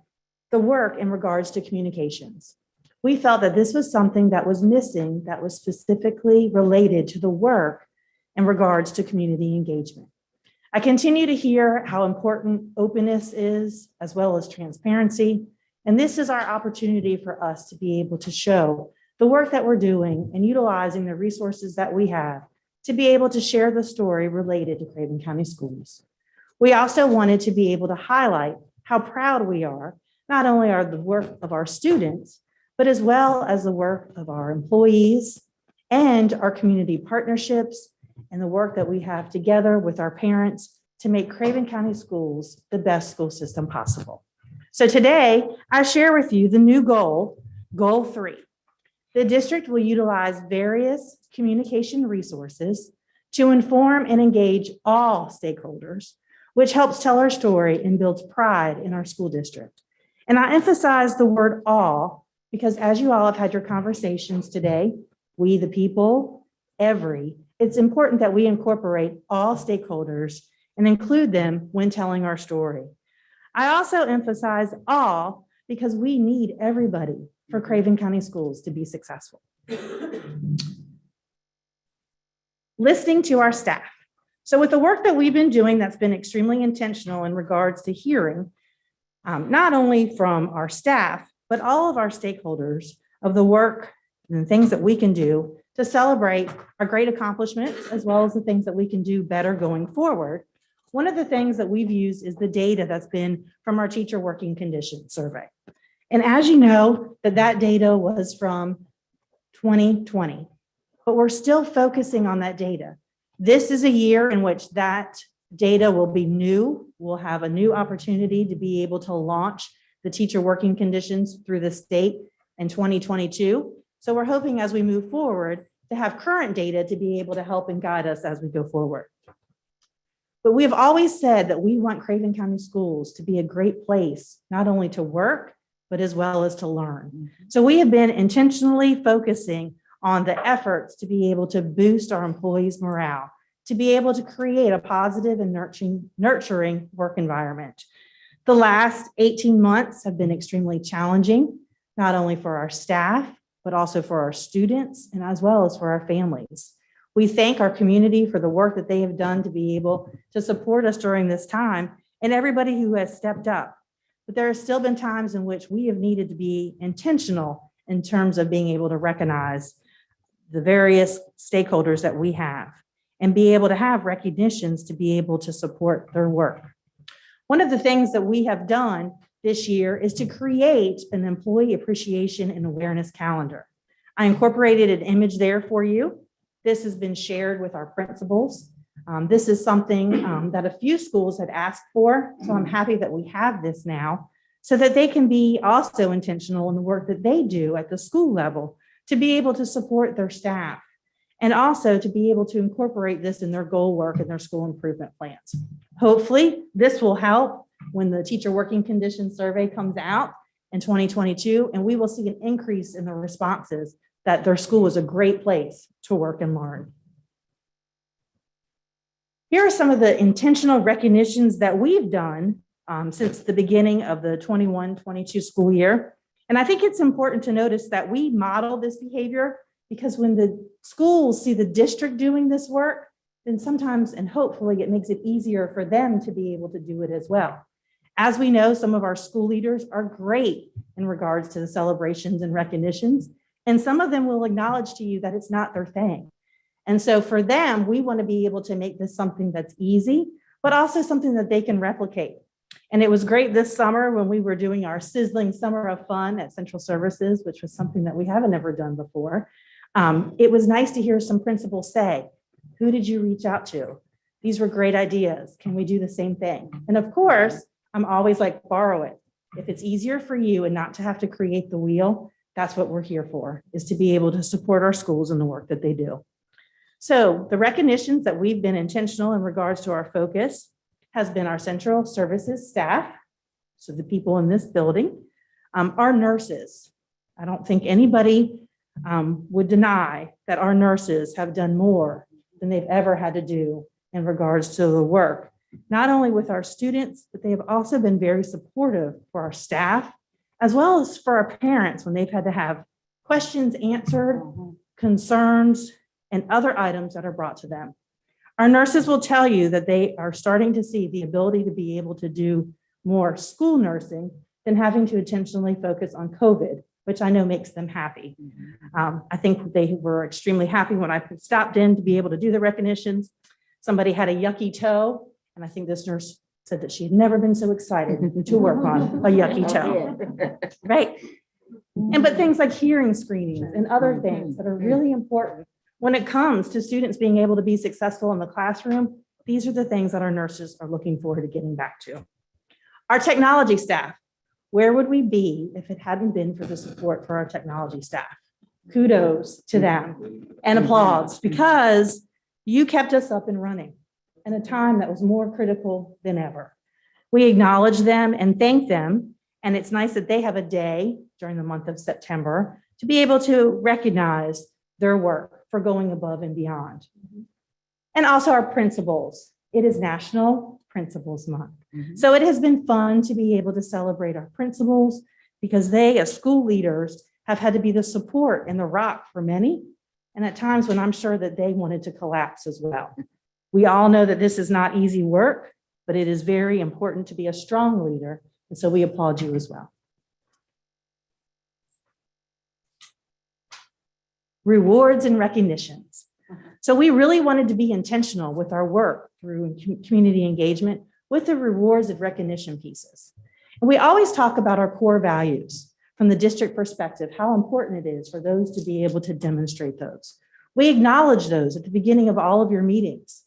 the work in regards to communications. We felt that this was something that was missing, that was specifically related to the work in regards to community engagement. I continue to hear how important openness is, as well as transparency. And this is our opportunity for us to be able to show the work that we're doing and utilizing the resources that we have to be able to share the story related to Craven County Schools. We also wanted to be able to highlight how proud we are, not only are the work of our students, but as well as the work of our employees and our community partnerships and the work that we have together with our parents to make Craven County Schools the best school system possible. So today, I share with you the new goal, Goal 3. The district will utilize various communication resources to inform and engage all stakeholders, which helps tell our story and builds pride in our school district. And I emphasize the word all because as you all have had your conversations today, we the people, it's important that we incorporate all stakeholders and include them when telling our story. I also emphasize all because we need everybody for Craven County Schools to be successful. Listening to our staff. So with the work that we've been doing that's been extremely intentional in regards to hearing, not only from our staff, but all of our stakeholders of the work and the things that we can do to celebrate our great accomplishments, as well as the things that we can do better going forward. One of the things that we've used is the data that's been from our teacher working conditions survey. And as you know, that data was from 2020, but we're still focusing on that data. This is a year in which that data will be new. We'll have a new opportunity to be able to launch the teacher working conditions through the state in 2022. So we're hoping as we move forward to have current data to be able to help and guide us as we go forward. But we have always said that we want Craven County Schools to be a great place, not only to work, but as well as to learn. So we have been intentionally focusing on the efforts to be able to boost our employees' morale, to be able to create a positive and nurturing work environment. The last 18 months have been extremely challenging, not only for our staff, but also for our students and as well as for our families. We thank our community for the work that they have done to be able to support us during this time and everybody who has stepped up. But there have still been times in which we have needed to be intentional in terms of being able to recognize the various stakeholders that we have. and be able to have recognitions to be able to support their work. One of the things that we have done this year is to create an employee appreciation and awareness calendar. I incorporated an image there for you. This has been shared with our principals. This is something that a few schools had asked for, so I'm happy that we have this now so that they can be also intentional in the work that they do at the school level to be able to support their staff and also to be able to incorporate this in their goal work and their school improvement plans. Hopefully, this will help when the teacher working conditions survey comes out in 2022, and we will see an increase in the responses that their school is a great place to work and learn. Here are some of the intentional recognitions that we've done since the beginning of the 21-22 school year. And I think it's important to notice that we model this behavior because when the schools see the district doing this work, then sometimes and hopefully it makes it easier for them to be able to do it as well. As we know, some of our school leaders are great in regards to the celebrations and recognitions, and some of them will acknowledge to you that it's not their thing. And so for them, we want to be able to make this something that's easy, but also something that they can replicate. And it was great this summer when we were doing our sizzling summer of fun at Central Services, which was something that we haven't ever done before. It was nice to hear some principals say, who did you reach out to? These were great ideas. Can we do the same thing? And of course, I'm always like, borrow it. If it's easier for you and not to have to create the wheel, that's what we're here for, is to be able to support our schools and the work that they do. So the recognitions that we've been intentional in regards to our focus has been our Central Services staff, so the people in this building, our nurses. I don't think anybody would deny that our nurses have done more than they've ever had to do in regards to the work, not only with our students, but they have also been very supportive for our staff, as well as for our parents when they've had to have questions answered, concerns, and other items that are brought to them. Our nurses will tell you that they are starting to see the ability to be able to do more school nursing than having to intentionally focus on COVID, which I know makes them happy. I think they were extremely happy when I stopped in to be able to do the recognitions. Somebody had a yucky toe, and I think this nurse said that she had never been so excited to work on a yucky toe, right? But things like hearing screenings and other things that are really important when it comes to students being able to be successful in the classroom, these are the things that our nurses are looking forward to getting back to. Our technology staff, where would we be if it hadn't been for the support for our technology staff? Kudos to them and applause, because you kept us up and running in a time that was more critical than ever. We acknowledge them and thank them, and it's nice that they have a day during the month of September to be able to recognize their work for going above and beyond. And also our principals. It is National Principals Month. So it has been fun to be able to celebrate our principals because they, as school leaders, have had to be the support and the rock for many. And at times when I'm sure that they wanted to collapse as well. We all know that this is not easy work, but it is very important to be a strong leader. And so we applaud you as well. Rewards and recognitions. So we really wanted to be intentional with our work through community engagement with the rewards and recognition pieces. And we always talk about our core values from the district perspective, how important it is for those to be able to demonstrate those. We acknowledge those at the beginning of all of your meetings.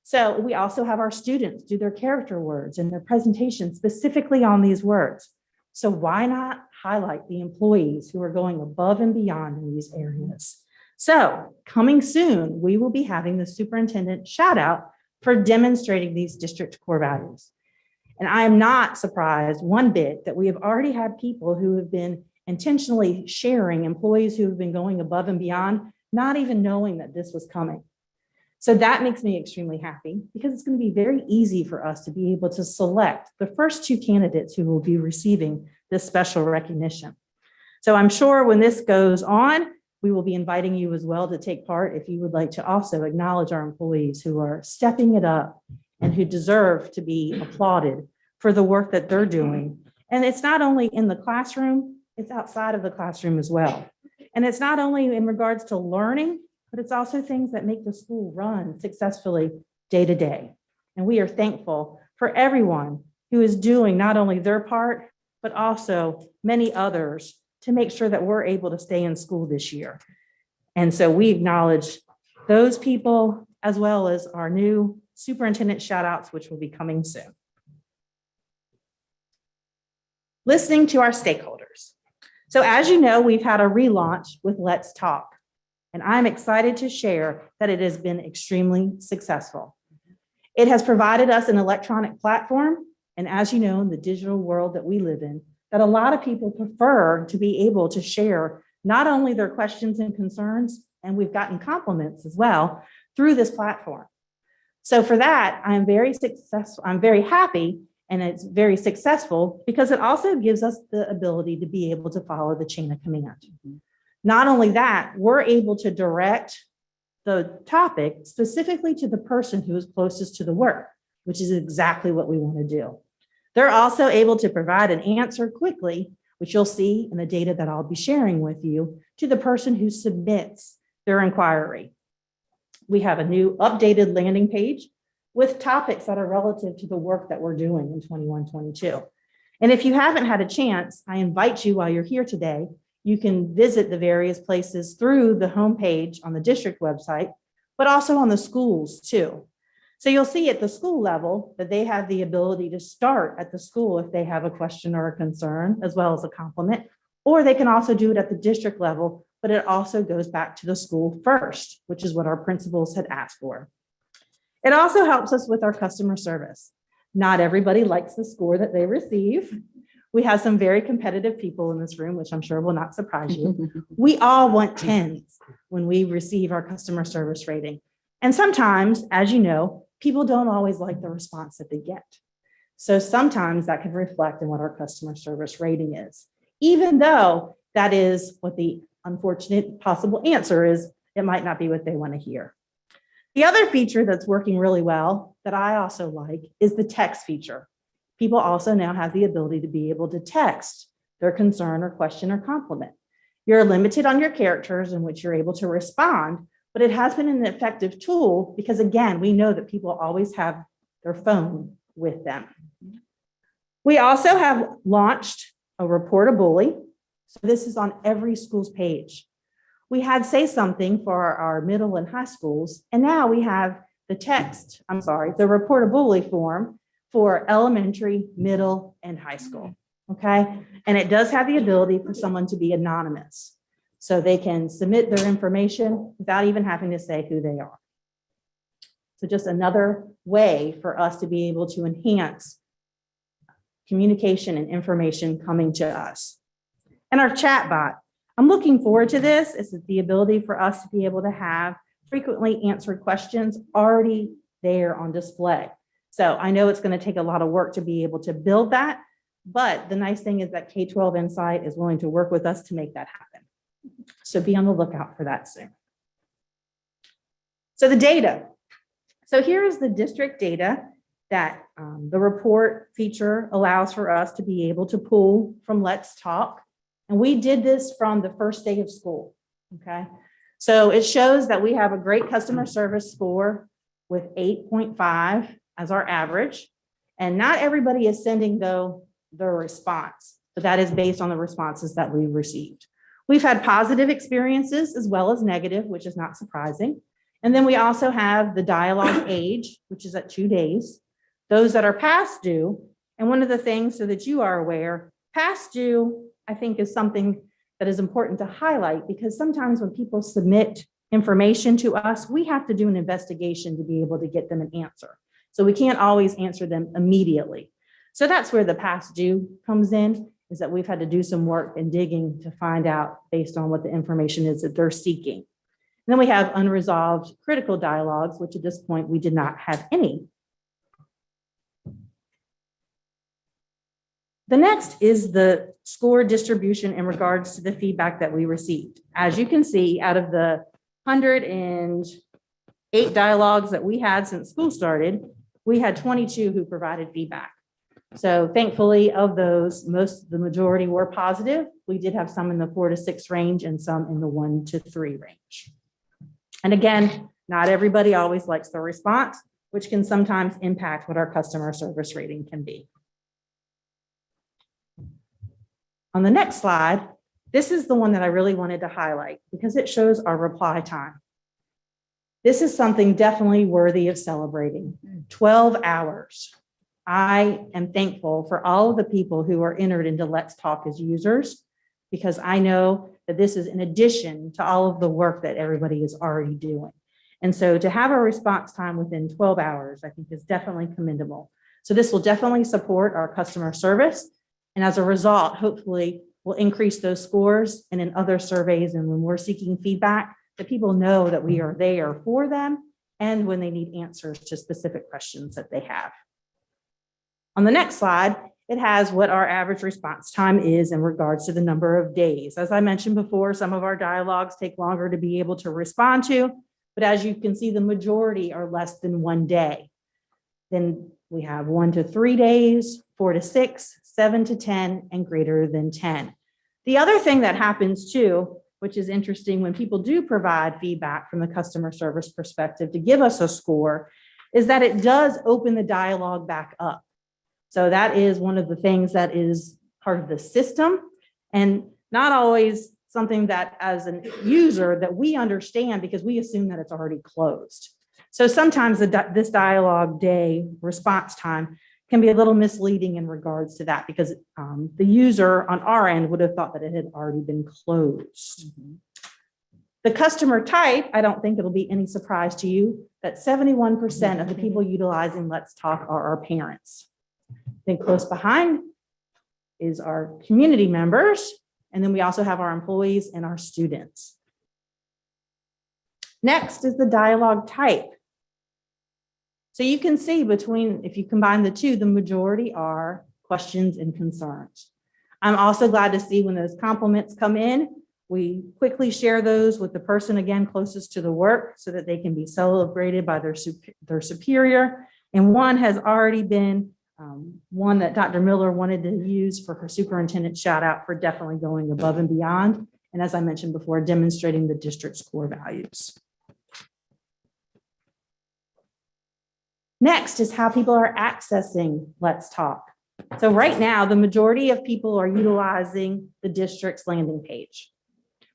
So we also have our students do their character words and their presentation specifically on these words. So why not highlight the employees who are going above and beyond in these areas? So coming soon, we will be having the superintendent shout out for demonstrating these district core values. And I am not surprised one bit that we have already had people who have been intentionally sharing employees who have been going above and beyond, not even knowing that this was coming. So that makes me extremely happy because it's going to be very easy for us to be able to select the first two candidates who will be receiving this special recognition. So I'm sure when this goes on, we will be inviting you as well to take part if you would like to also acknowledge our employees who are stepping it up and who deserve to be applauded for the work that they're doing. And it's not only in the classroom, it's outside of the classroom as well. And it's not only in regards to learning, but it's also things that make the school run successfully day to day. And we are thankful for everyone who is doing not only their part, but also many others to make sure that we're able to stay in school this year. And so we acknowledge those people as well as our new superintendent shout outs, which will be coming soon. Listening to our stakeholders. So as you know, we've had a relaunch with Let's Talk, and I'm excited to share that it has been extremely successful. It has provided us an electronic platform, and as you know, in the digital world that we live in, that a lot of people prefer to be able to share not only their questions and concerns, and we've gotten compliments as well through this platform. So for that, I'm very successful. I'm very happy, and it's very successful because it also gives us the ability to be able to follow the chain of command. Not only that, we're able to direct the topic specifically to the person who is closest to the work, which is exactly what we want to do. They're also able to provide an answer quickly, which you'll see in the data that I'll be sharing with you, to the person who submits their inquiry. We have a new updated landing page with topics that are relative to the work that we're doing in 21-22. And if you haven't had a chance, I invite you while you're here today, you can visit the various places through the homepage on the district website, but also on the schools too. So you'll see at the school level that they have the ability to start at the school if they have a question or a concern, as well as a compliment, or they can also do it at the district level, but it also goes back to the school first, which is what our principals had asked for. It also helps us with our customer service. Not everybody likes the score that they receive. We have some very competitive people in this room, which I'm sure will not surprise you. We all want 10s when we receive our customer service rating. And sometimes, as you know, people don't always like the response that they get. So sometimes that can reflect in what our customer service rating is, even though that is what the unfortunate possible answer is, it might not be what they want to hear. The other feature that's working really well that I also like is the text feature. People also now have the ability to be able to text their concern or question or compliment. You're limited on your characters in which you're able to respond, but it has been an effective tool because, again, we know that people always have their phone with them. We also have launched a report a bully. So this is on every school's page. We had Say Something for our middle and high schools, and now we have the report a bully form for elementary, middle, and high school, okay? And it does have the ability for someone to be anonymous. So they can submit their information without even having to say who they are. So just another way for us to be able to enhance communication and information coming to us. And our chat bot, I'm looking forward to this. It's the ability for us to be able to have frequently answered questions already there on display. So I know it's going to take a lot of work to be able to build that, but the nice thing is that K-12 Insight is willing to work with us to make that happen. So be on the lookout for that soon. So the data. So here is the district data that the report feature allows for us to be able to pull from Let's Talk. And we did this from the first day of school, okay? So it shows that we have a great customer service score with 8.5 as our average. And not everybody is sending, though, their response, but that is based on the responses that we received. We've had positive experiences as well as negative, which is not surprising. And then we also have the dialogue age, which is at 2 days, those that are past due. And one of the things, so that you are aware, past due, I think, is something that is important to highlight, because sometimes when people submit information to us, we have to do an investigation to be able to get them an answer. So we can't always answer them immediately. So that's where the past due comes in, is that we've had to do some work and digging to find out based on what the information is that they're seeking. And then we have unresolved critical dialogues, which at this point we did not have any. The next is the score distribution in regards to the feedback that we received. As you can see, out of the 108 dialogues that we had since school started, we had 22 who provided feedback. So thankfully, of those, the majority were positive. We did have some in the 4 to 6 range and some in the 1 to 3 range. And again, not everybody always likes the response, which can sometimes impact what our customer service rating can be. On the next slide, this is the one that I really wanted to highlight because it shows our reply time. This is something definitely worthy of celebrating. 12 hours. I am thankful for all of the people who are entered into Let's Talk as users, because I know that this is in addition to all of the work that everybody is already doing. And so to have a response time within 12 hours, I think is definitely commendable. So this will definitely support our customer service. And as a result, hopefully we'll increase those scores, and in other surveys and when we're seeking feedback, that people know that we are there for them and when they need answers to specific questions that they have. On the next slide, it has what our average response time is in regards to the number of days. As I mentioned before, some of our dialogues take longer to be able to respond to, but as you can see, the majority are less than 1 day. Then we have 1 to 3 days, 4 to 6, 7 to 10, and greater than 10. The other thing that happens too, which is interesting when people do provide feedback from the customer service perspective to give us a score, is that it does open the dialogue back up. So that is one of the things that is part of the system, and not always something that as a user that we understand because we assume that it's already closed. So sometimes this dialogue day response time can be a little misleading in regards to that because the user on our end would have thought that it had already been closed. The customer type, I don't think it'll be any surprise to you that 71% of the people utilizing Let's Talk are our parents. Then close behind is our community members, and then we also have our employees and our students. Next is the dialogue type. So you can see between, if you combine the two, the majority are questions and concerns. I'm also glad to see when those compliments come in, we quickly share those with the person again closest to the work so that they can be celebrated by their superior. And one has already been one that Dr. Miller wanted to use for her superintendent shout out for definitely going above and beyond. And as I mentioned before, demonstrating the district's core values. Next is how people are accessing Let's Talk. So right now, the majority of people are utilizing the district's landing page,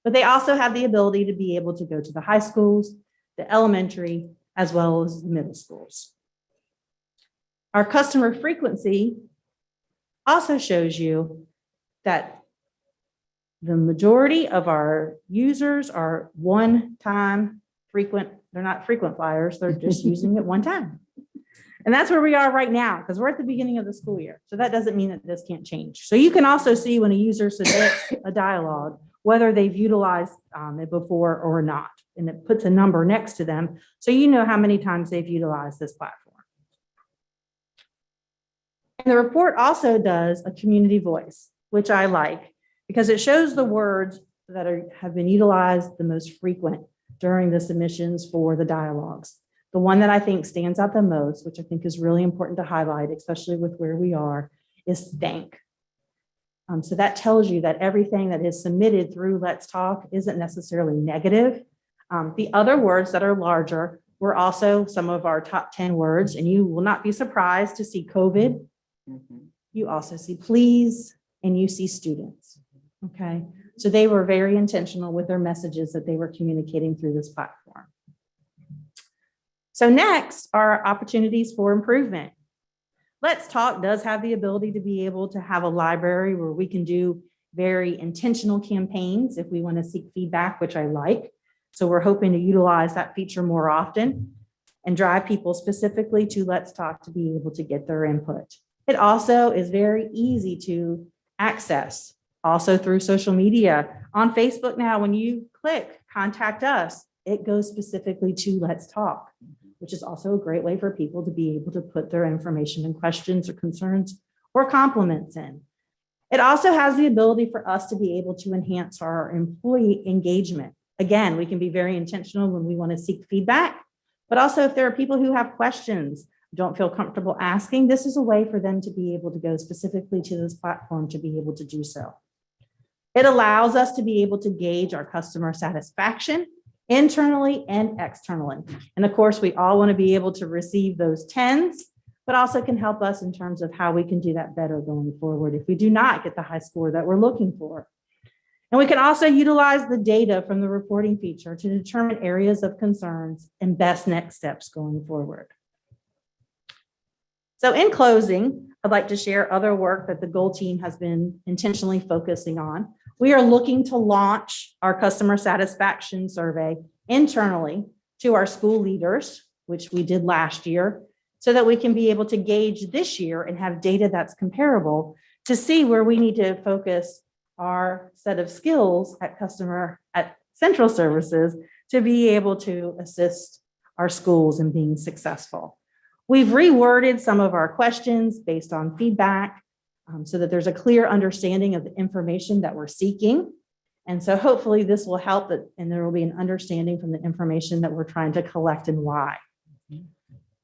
but they also have the ability to be able to go to the high schools, the elementary, as well as the middle schools. Our customer frequency also shows you that the majority of our users are one-time frequent. They're not frequent flyers, they're just using it one time. And that's where we are right now, because we're at the beginning of the school year. So that doesn't mean that this can't change. So you can also see when a user submits a dialogue, whether they've utilized it before or not. And it puts a number next to them, so you know how many times they've utilized this platform. And the report also does a community voice, which I like, because it shows the words that have been utilized the most frequent during the submissions for the dialogues. The one that I think stands out the most, which I think is really important to highlight, especially with where we are, is thank. So that tells you that everything that is submitted through Let's Talk isn't necessarily negative. The other words that are larger were also some of our top 10 words, and you will not be surprised to see COVID. You also see please, and you see students, okay? So they were very intentional with their messages that they were communicating through this platform. So next are opportunities for improvement. Let's Talk does have the ability to be able to have a library where we can do very intentional campaigns if we want to seek feedback, which I like. So we're hoping to utilize that feature more often and drive people specifically to Let's Talk to be able to get their input. It also is very easy to access, also through social media. On Facebook now, when you click contact us, it goes specifically to Let's Talk, which is also a great way for people to be able to put their information and questions or concerns or compliments in. It also has the ability for us to be able to enhance our employee engagement. Again, we can be very intentional when we want to seek feedback, but also if there are people who have questions, don't feel comfortable asking, this is a way for them to be able to go specifically to this platform to be able to do so. It allows us to be able to gauge our customer satisfaction internally and externally. And of course, we all want to be able to receive those 10s, but also can help us in terms of how we can do that better going forward if we do not get the high score that we're looking for. And we can also utilize the data from the reporting feature to determine areas of concerns and best next steps going forward. So in closing, I'd like to share other work that the goal team has been intentionally focusing on. We are looking to launch our customer satisfaction survey internally to our school leaders, which we did last year, so that we can be able to gauge this year and have data that's comparable to see where we need to focus our set of skills at central services to be able to assist our schools in being successful. We've reworded some of our questions based on feedback so that there's a clear understanding of the information that we're seeking. And so hopefully this will help and there will be an understanding from the information that we're trying to collect and why.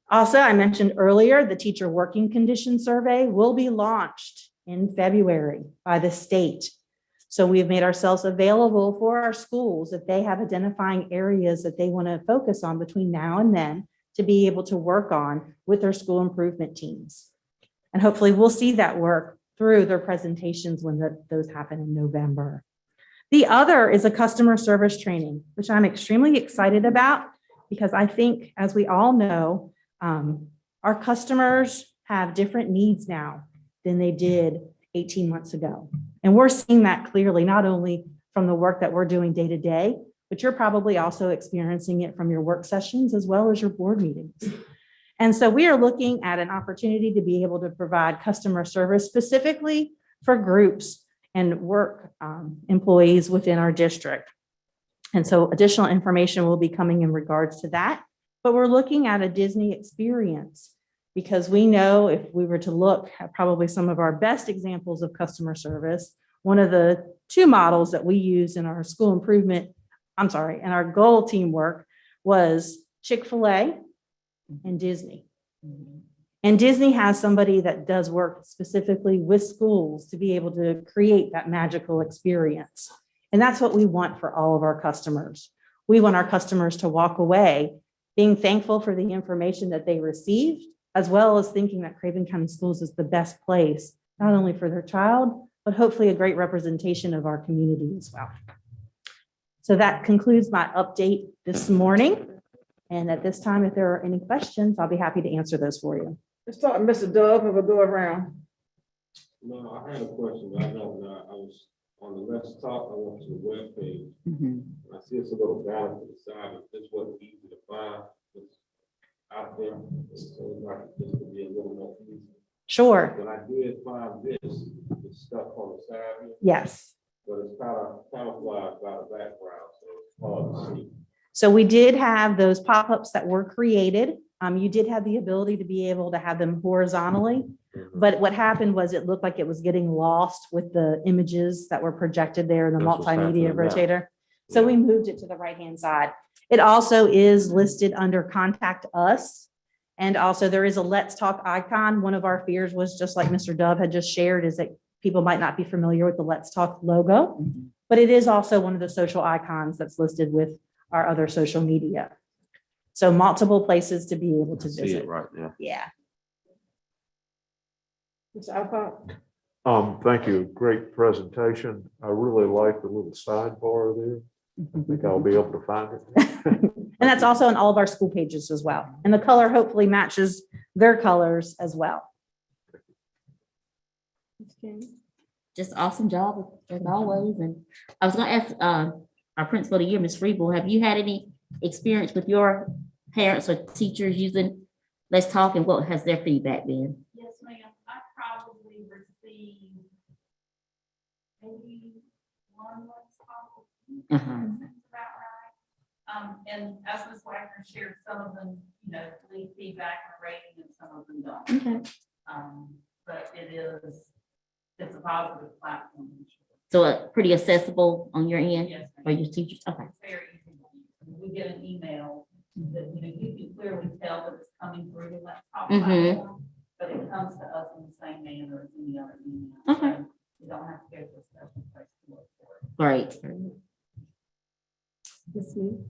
Also, I mentioned earlier, the teacher working condition survey will be launched in February by the state. So we've made ourselves available for our schools if they have identifying areas that they want to focus on between now and then to be able to work on with their school improvement teams. And hopefully we'll see that work through their presentations when those happen in November. The other is a customer service training, which I'm extremely excited about because I think, as we all know, our customers have different needs now than they did 18 months ago. And we're seeing that clearly, not only from the work that we're doing day to day, but you're probably also experiencing it from your work sessions as well as your board meetings. And so we are looking at an opportunity to be able to provide customer service specifically for groups and work employees within our district. And so additional information will be coming in regards to that. But we're looking at a Disney experience because we know if we were to look at probably some of our best examples of customer service, one of the two models that we use in our school improvement, and our goal teamwork was Chick-fil-A and Disney. And Disney has somebody that does work specifically with schools to be able to create that magical experience. And that's what we want for all of our customers. We want our customers to walk away being thankful for the information that they received, as well as thinking that Craven County Schools is the best place, not only for their child, but hopefully a great representation of our community as well. So that concludes my update this morning. And at this time, if there are any questions, I'll be happy to answer those for you. Let's start with Mr. Dove, and we'll go around. No, I had a question, but I know, I was on the Let's Talk, I went to the webpage. I see it's a little banner to the side, but this wasn't easy to find. It's out there, so it's like this would be a little more easy. Sure. When I did find this, it's stuck on the side here, Yes. but it's kind of camouflaged by the background, so it's hard to see. So we did have those pop-ups that were created. You did have the ability to be able to have them horizontally, but what happened was it looked like it was getting lost with the images that were projected there in the That's what's multimedia happening now. rotator. So we moved it to the right-hand side. It also is listed under Contact Us. And also there is a Let's Talk icon. One of our fears was, just like Mr. Dove had just shared, is that people might not be familiar with the Let's Talk logo, but it is also one of the social icons that's listed with our other social media. So multiple places to be able to See visit. it right there. Yeah. Mr. Alcott? Thank you. Great presentation. I really like the little sidebar there. I think I'll be able to find it. And that's also on all of our school pages as well. And the color hopefully matches their colors as well. Just awesome job as always. And I was gonna ask our principal of the year, Ms. Freeble, have you had any experience with your parents or teachers using Let's Talk, and what has their feedback been? Yes, ma'am. I probably received maybe one Let's Talk. That's about right. And as Ms. Wagner shared, some of them, leave feedback or rating, and some of them don't. Okay. But it's a positive platform. So pretty accessible on your end Yes, ma'am. for your teachers? Okay. It's very easy. We get an email that, you can clearly tell that it's coming through the Let's Talk platform, but it comes to us in the same manner as any other email. Okay. So you don't have to go to a special place to look for it. Great. Yes, ma'am.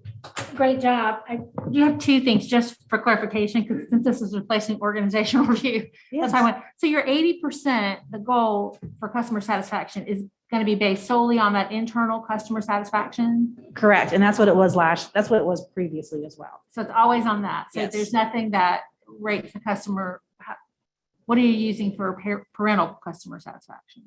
great job. I do have two things just for clarification, because since this is replacing organizational review, that's why I went. So your 80%, the goal for customer satisfaction is going to be based solely on that internal customer satisfaction. Correct. And that's what it was that's what it was previously as well. So it's always on that. So Yes. there's nothing that rates the customer. What are you using for parental customer satisfaction?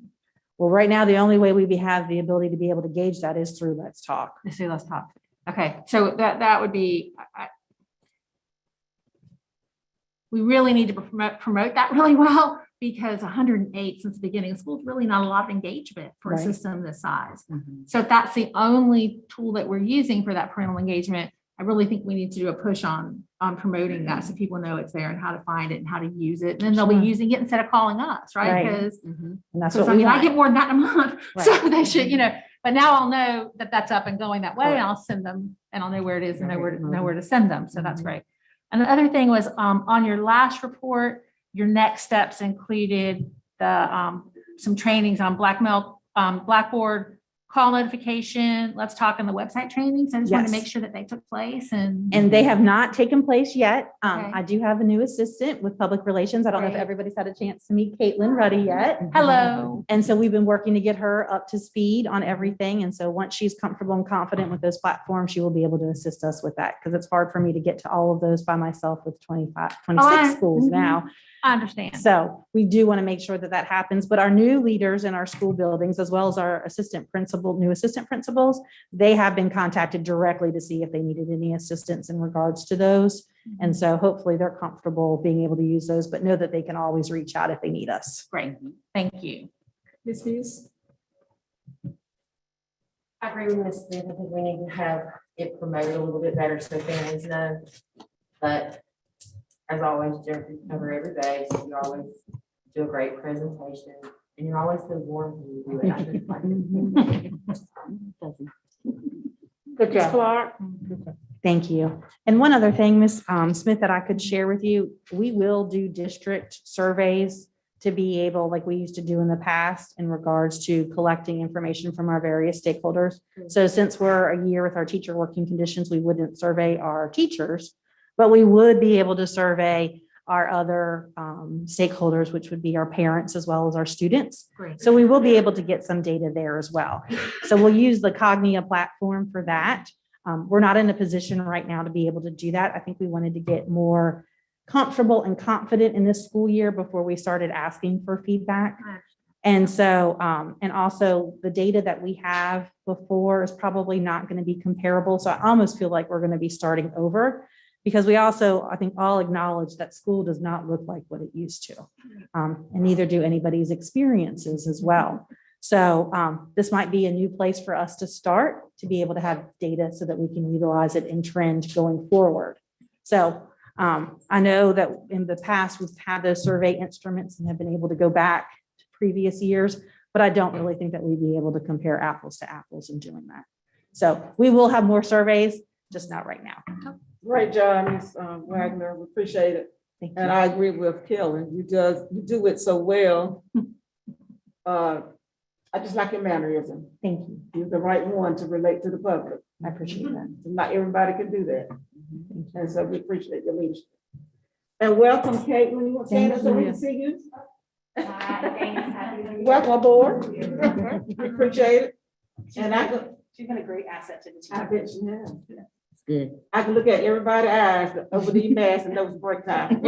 Well, right now, the only way we have the ability to be able to gauge that is through Let's Talk. Let's see, let's talk. Okay, so that would be, we really need to promote that really well, because 108 since the beginning of school is really not a lot of engagement for a Right. system this size. Mhm. So if that's the only tool that we're using for that parental engagement, I really think we need to do a push on promoting that so people know it's there and how to find it and how to use it. And then they'll Sure. be using it instead of calling us, right? Right. Because And that's because what I we mean, I get want. more than that in a month, so Right. they should, but now I'll know that that's up and going that way, and Correct. I'll send them, and I'll know where it is and know Right. where to send them, so that's Mhm. great. And the other thing was, on your last report, your next steps included the, some trainings on Blackboard, call notification, Let's Talk, on the website trainings. I just wanted to Yes. make sure that they took place and. And they have not taken place yet. Okay. I do have a new assistant with public relations. I don't know if Great. everybody's had a chance to meet Caitlin Ruddy yet. Hello. And so we've been working to get her up to speed on everything. And so once she's comfortable and confident with those platforms, she will be able to assist us with that, because it's hard for me to get to all of those by myself with 25, 26 schools mhm. now. I understand. So we do want to make sure that that happens, but our new leaders in our school buildings, as well as our new assistant principals, they have been contacted directly to see if they needed any assistance in regards to those. And so hopefully they're comfortable being able to use those, but know that they can always reach out if they need us. Great, thank you. Ms. Hughes? I agree with Ms. Smith. I think we need to have it promoted a little bit better so families know. But as always, Jennifer, you cover every base. You always do a great presentation, and you're always so warm when you do it. I just like it. Good Ms. job. Clark? Thank you. And one other thing, Ms. Smith, that I could share with you, we will do district surveys to be able, like we used to do in the past, in regards to collecting information from our various stakeholders. So since we're a year with our teacher working conditions, we wouldn't survey our teachers, but we would be able to survey our other stakeholders, which would be our parents as well as our students. Great. So we will be able to get some data there as well. So we'll use the Cognia platform for that. We're not in a position right now to be able to do that. I think we wanted to get more comfortable and confident in this school year before we started asking for feedback. And so, and also the data that we have before is probably not going to be comparable. So I almost feel like we're going to be starting over, because we also, I think, all acknowledge that school does not look like what it used to. And neither do anybody's experiences as well. So this might be a new place for us to start, to be able to have data so that we can utilize it in trend going forward. So I know that in the past, we've had those survey instruments and have been able to go back to previous years, but I don't really think that we'd be able to compare apples to apples in doing that. So we will have more surveys, just not right now. Great job, Ms. Wagner. We appreciate it. Thank And you. I agree with Kelly. You do it so well. I just like your mannerism. Thank you. You're the right one to relate to the public. I appreciate that. Not everybody can do that. And so we appreciate your leadership. And welcome, Caitlin. You want to stand up so we can see you? Welcome aboard. We appreciate it. And She's been a great asset to the team. I bet you have. Good. I can look at everybody's eyes over these masks and those break time.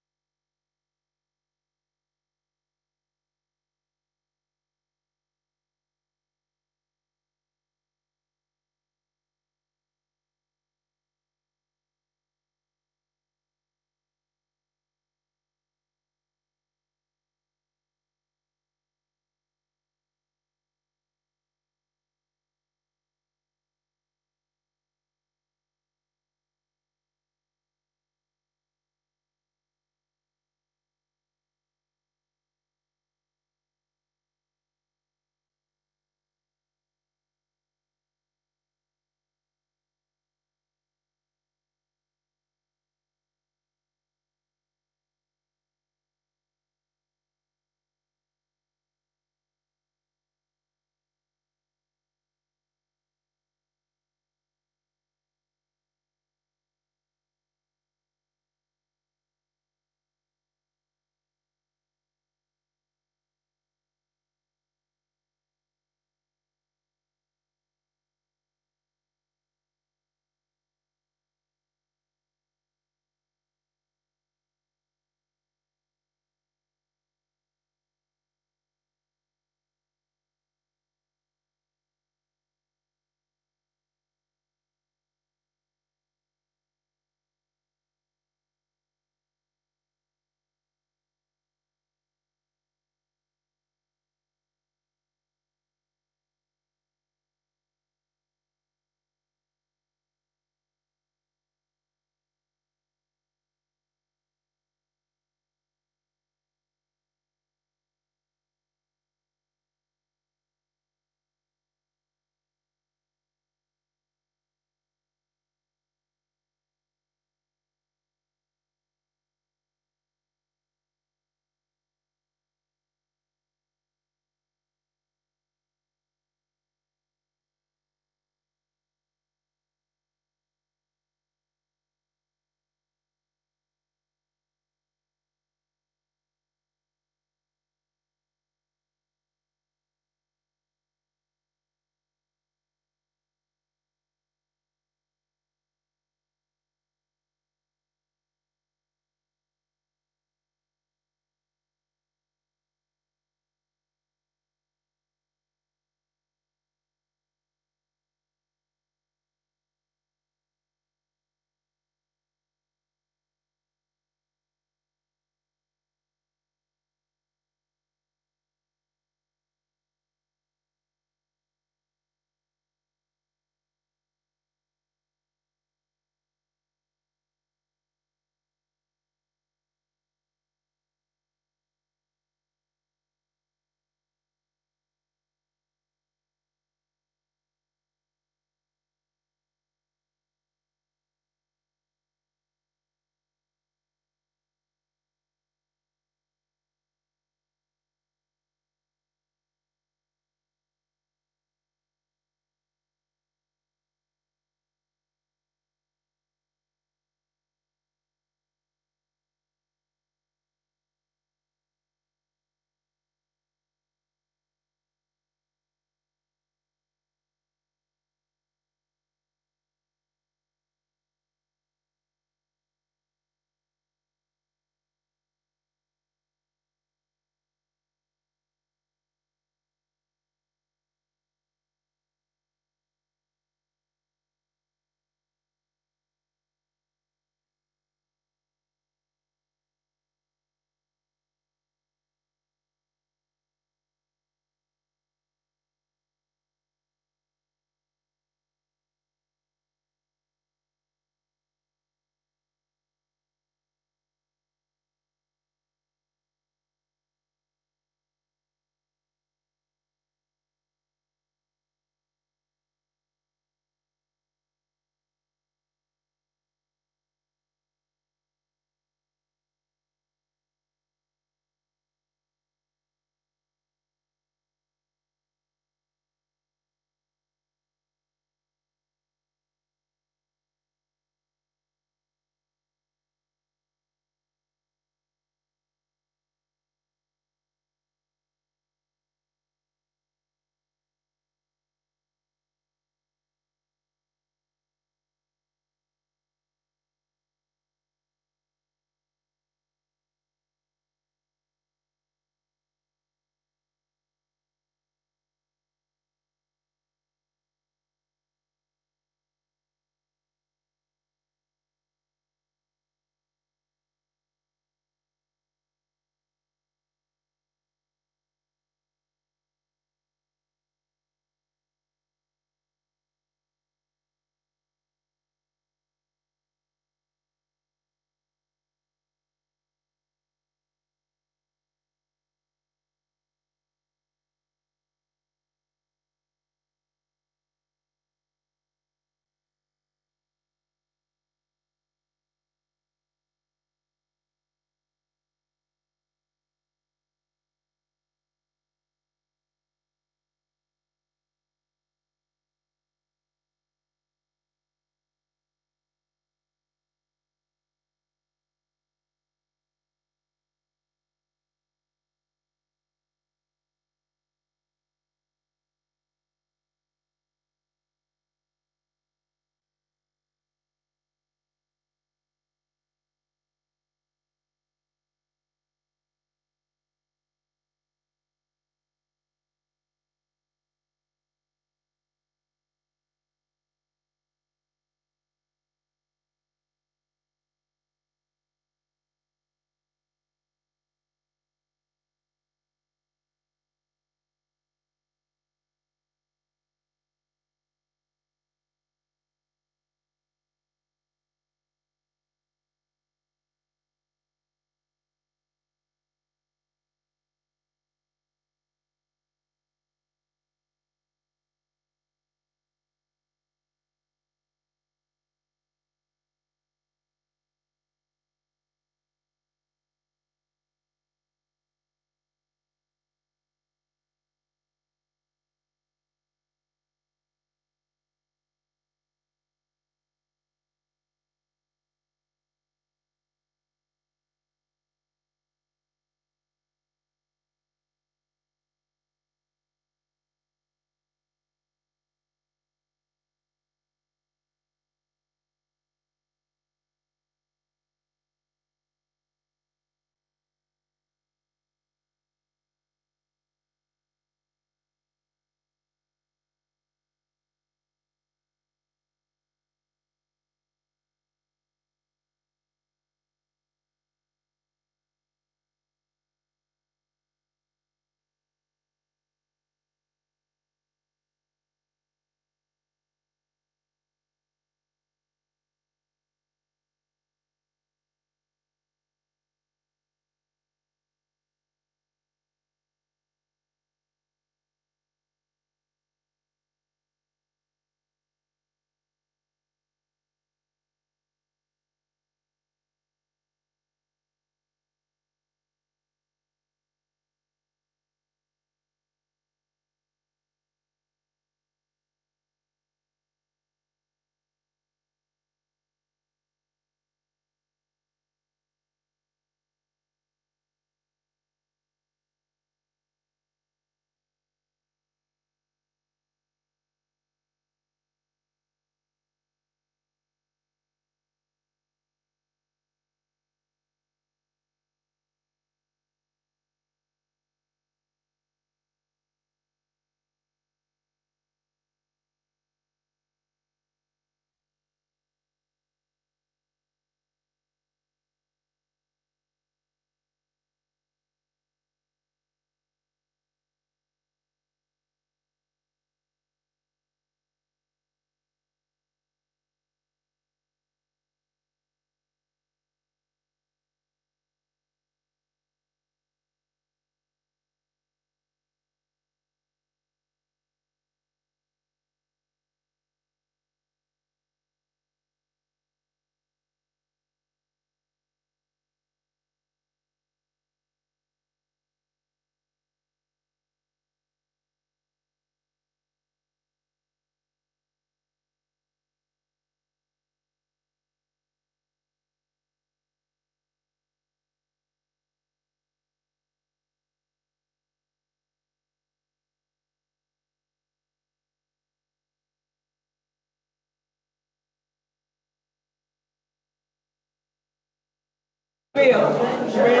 Bill, you ready?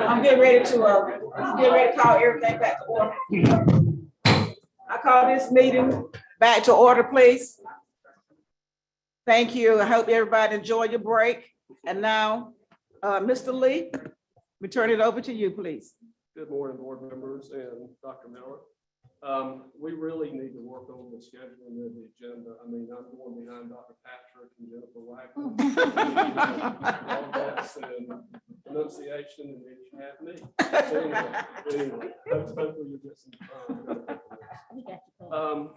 I'm getting ready to call everything back to order. I call this meeting back to order, please. Thank you. I hope everybody enjoyed your break. And now, Mr. Lee, we turn it over to you, please. Good morning, board members and Dr. Miller. We really need to work on the scheduling of the agenda. I mean, I'm going behind Dr. Patrick and Jennifer Wagner. All that's and pronunciation, and then you have me. So anyway, hopefully you'll get some.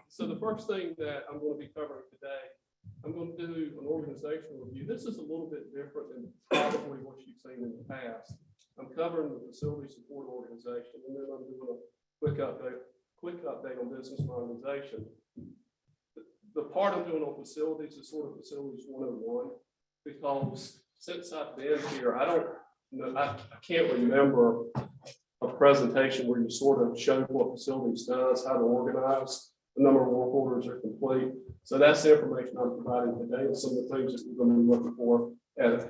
So the first thing that I'm going to be covering today, I'm going to do an organizational review. This is a little bit different than probably what you've seen in the past. I'm covering the facility support organization, and then I'm doing a quick update on business modernization. The part I'm doing on facilities is sort of facilities 101, because since I've been here, I don't know, I can't remember a presentation where you sort of showed what facilities does, how to organize, the number of work orders are complete. So that's the information I'm providing today, and some of the things that we're going to be looking for at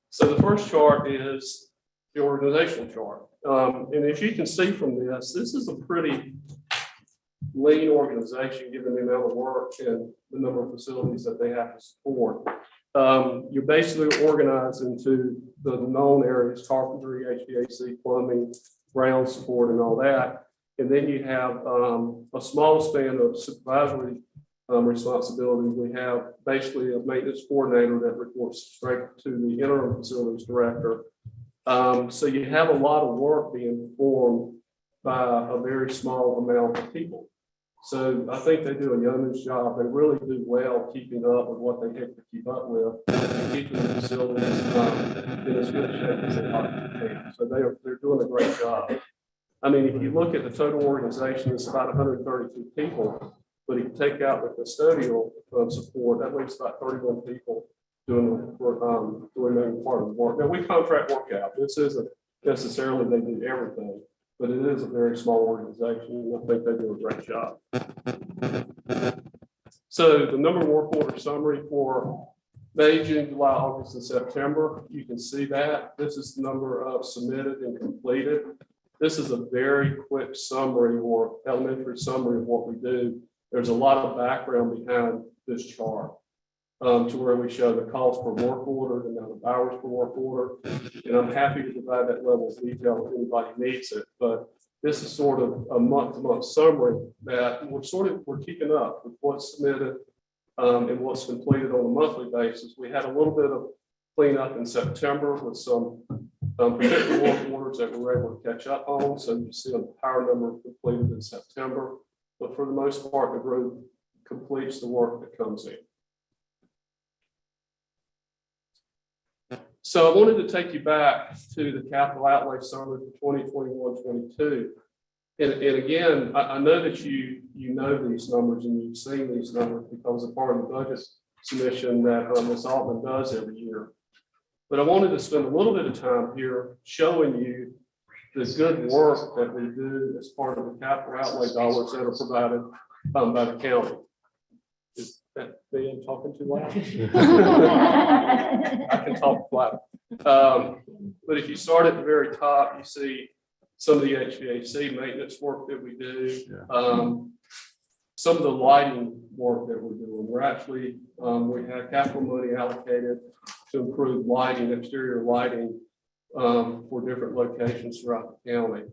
So the first chart is the organizational chart. And as you can see from this is a pretty lean organization, given the amount of work and the number of facilities that they have to support. You're basically organized into the known areas: carpentry, HVAC, plumbing, ground support, and all that. And then you have a small span of supervisory responsibility. We have basically a maintenance coordinator that reports straight to the interim facilities director. So you have a lot of work being performed by a very small amount of people. So I think they do a yeoman's job. They really do well keeping up with what they have to keep up with and keeping the facilities in as good shape as they possibly can. So they're doing a great job. I mean, if you look at the total organization, it's about 132 people. But if you take out the custodial support, that leaves about 31 people doing the remaining part of the work. Now, we contract work out. This isn't necessarily they do everything, but it is a very small organization, and I think they do a great job. So the number of work order summary for May, June, July, August, and September, you can see that. This is the number of submitted and completed. This is a very quick summary or elementary summary of what we do. There's a lot of background behind this chart to where we show the cost per work order, the amount of hours per work order. And I'm happy to provide that level of detail if anybody needs it. But this is sort of a month-to-month summary that we're keeping up with what's submitted and what's completed on a monthly basis. We had a little bit of cleanup in September with some particular work orders that we were able to catch up on. So you see a higher number completed in September. But for the most part, the group completes the work that comes in. So I wanted to take you back to the capital outlay summary for 2021-22. And again, I know that you know these numbers and you've seen these numbers because they're part of the budget submission that Ms. Altman does every year. But I wanted to spend a little bit of time here showing you the good work that we do as part of the capital outlay dollars that are provided by the county. Is that me talking too loud? I can talk loud. But if you start at the very top, you see some of the HVAC maintenance work that we do. Some of the lighting work that we're doing. We're actually, we have capital money allocated to improve lighting, exterior lighting for different locations throughout the county.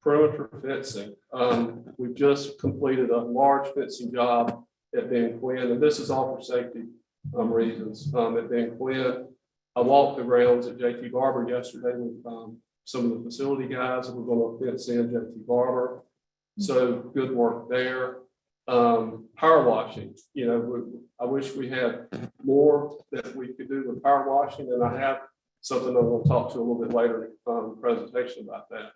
Perimeter fencing. We've just completed a large fencing job at Ben Quinn, and this is all for safety reasons. At Ben Quinn, I walked the grounds at JT Barber yesterday with some of the facility guys, and we're going to fence in JT Barber. So good work there. Power washing, you know, I wish we had more that we could do with power washing, and I have something I'm going to talk to a little bit later in the presentation about that.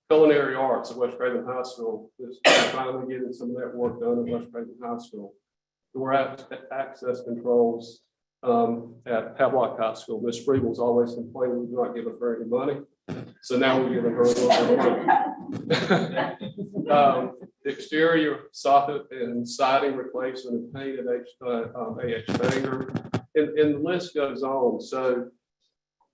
Culinary arts at West Craven High School is finally getting some of that work done at West Craven High School. We're at access controls at Havelock High School. Ms. Friebel's always complaining we do not give us very any money. So now we're giving her a little bit. Exterior soffit and siding replacement and paint at AH Banger, and the list goes on. So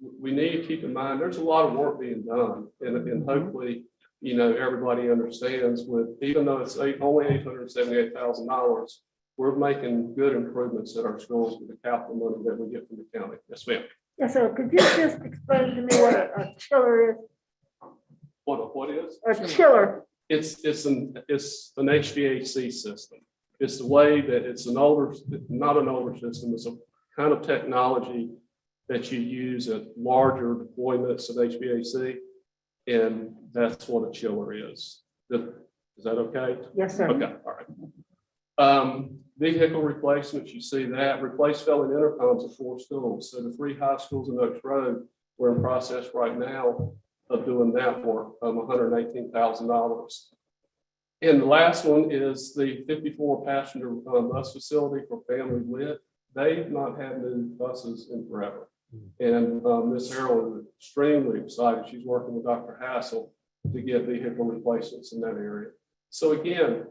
we need to keep in mind, there's a lot of work being done, and hopefully, everybody understands with, even though it's only $878,000, we're making good improvements at our schools with the capital money that we get from the county. Yes, ma'am. Yes, sir. Could you just explain to me what a chiller is? What is? A chiller. It's an HVAC system. It's the way that it's not an older system. It's a kind of technology that you use at larger deployments of HVAC. And that's what a chiller is. Is that okay? Yes, sir. Okay, all right. Vehicle replacements, you see that. Replace failing intercoms at 4 schools. So the 3 high schools in Oaks Road, we're in process right now of doing that work, $118,000. And the last one is the 54 passenger bus facility for Family Lit. They've not had new buses in forever. And Ms. Harrell is extremely excited. She's working with Dr. Hassel to get vehicle replacements in that area. So again,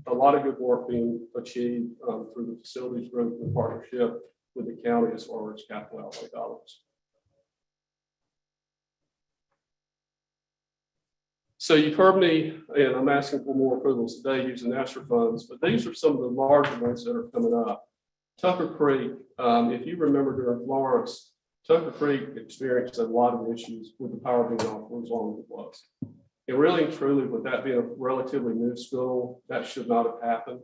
a lot of good work being achieved through the facilities group in partnership with the county as far as capital outlay dollars. So you've heard me, and I'm asking for more approvals today using ESSER funds, but these are some of the larger ones that are coming up. Tucker Creek, if you remember during Florence, Tucker Creek experienced a lot of issues with the power being off for as long as it was. And really and truly, with that being a relatively new school, that should not have happened.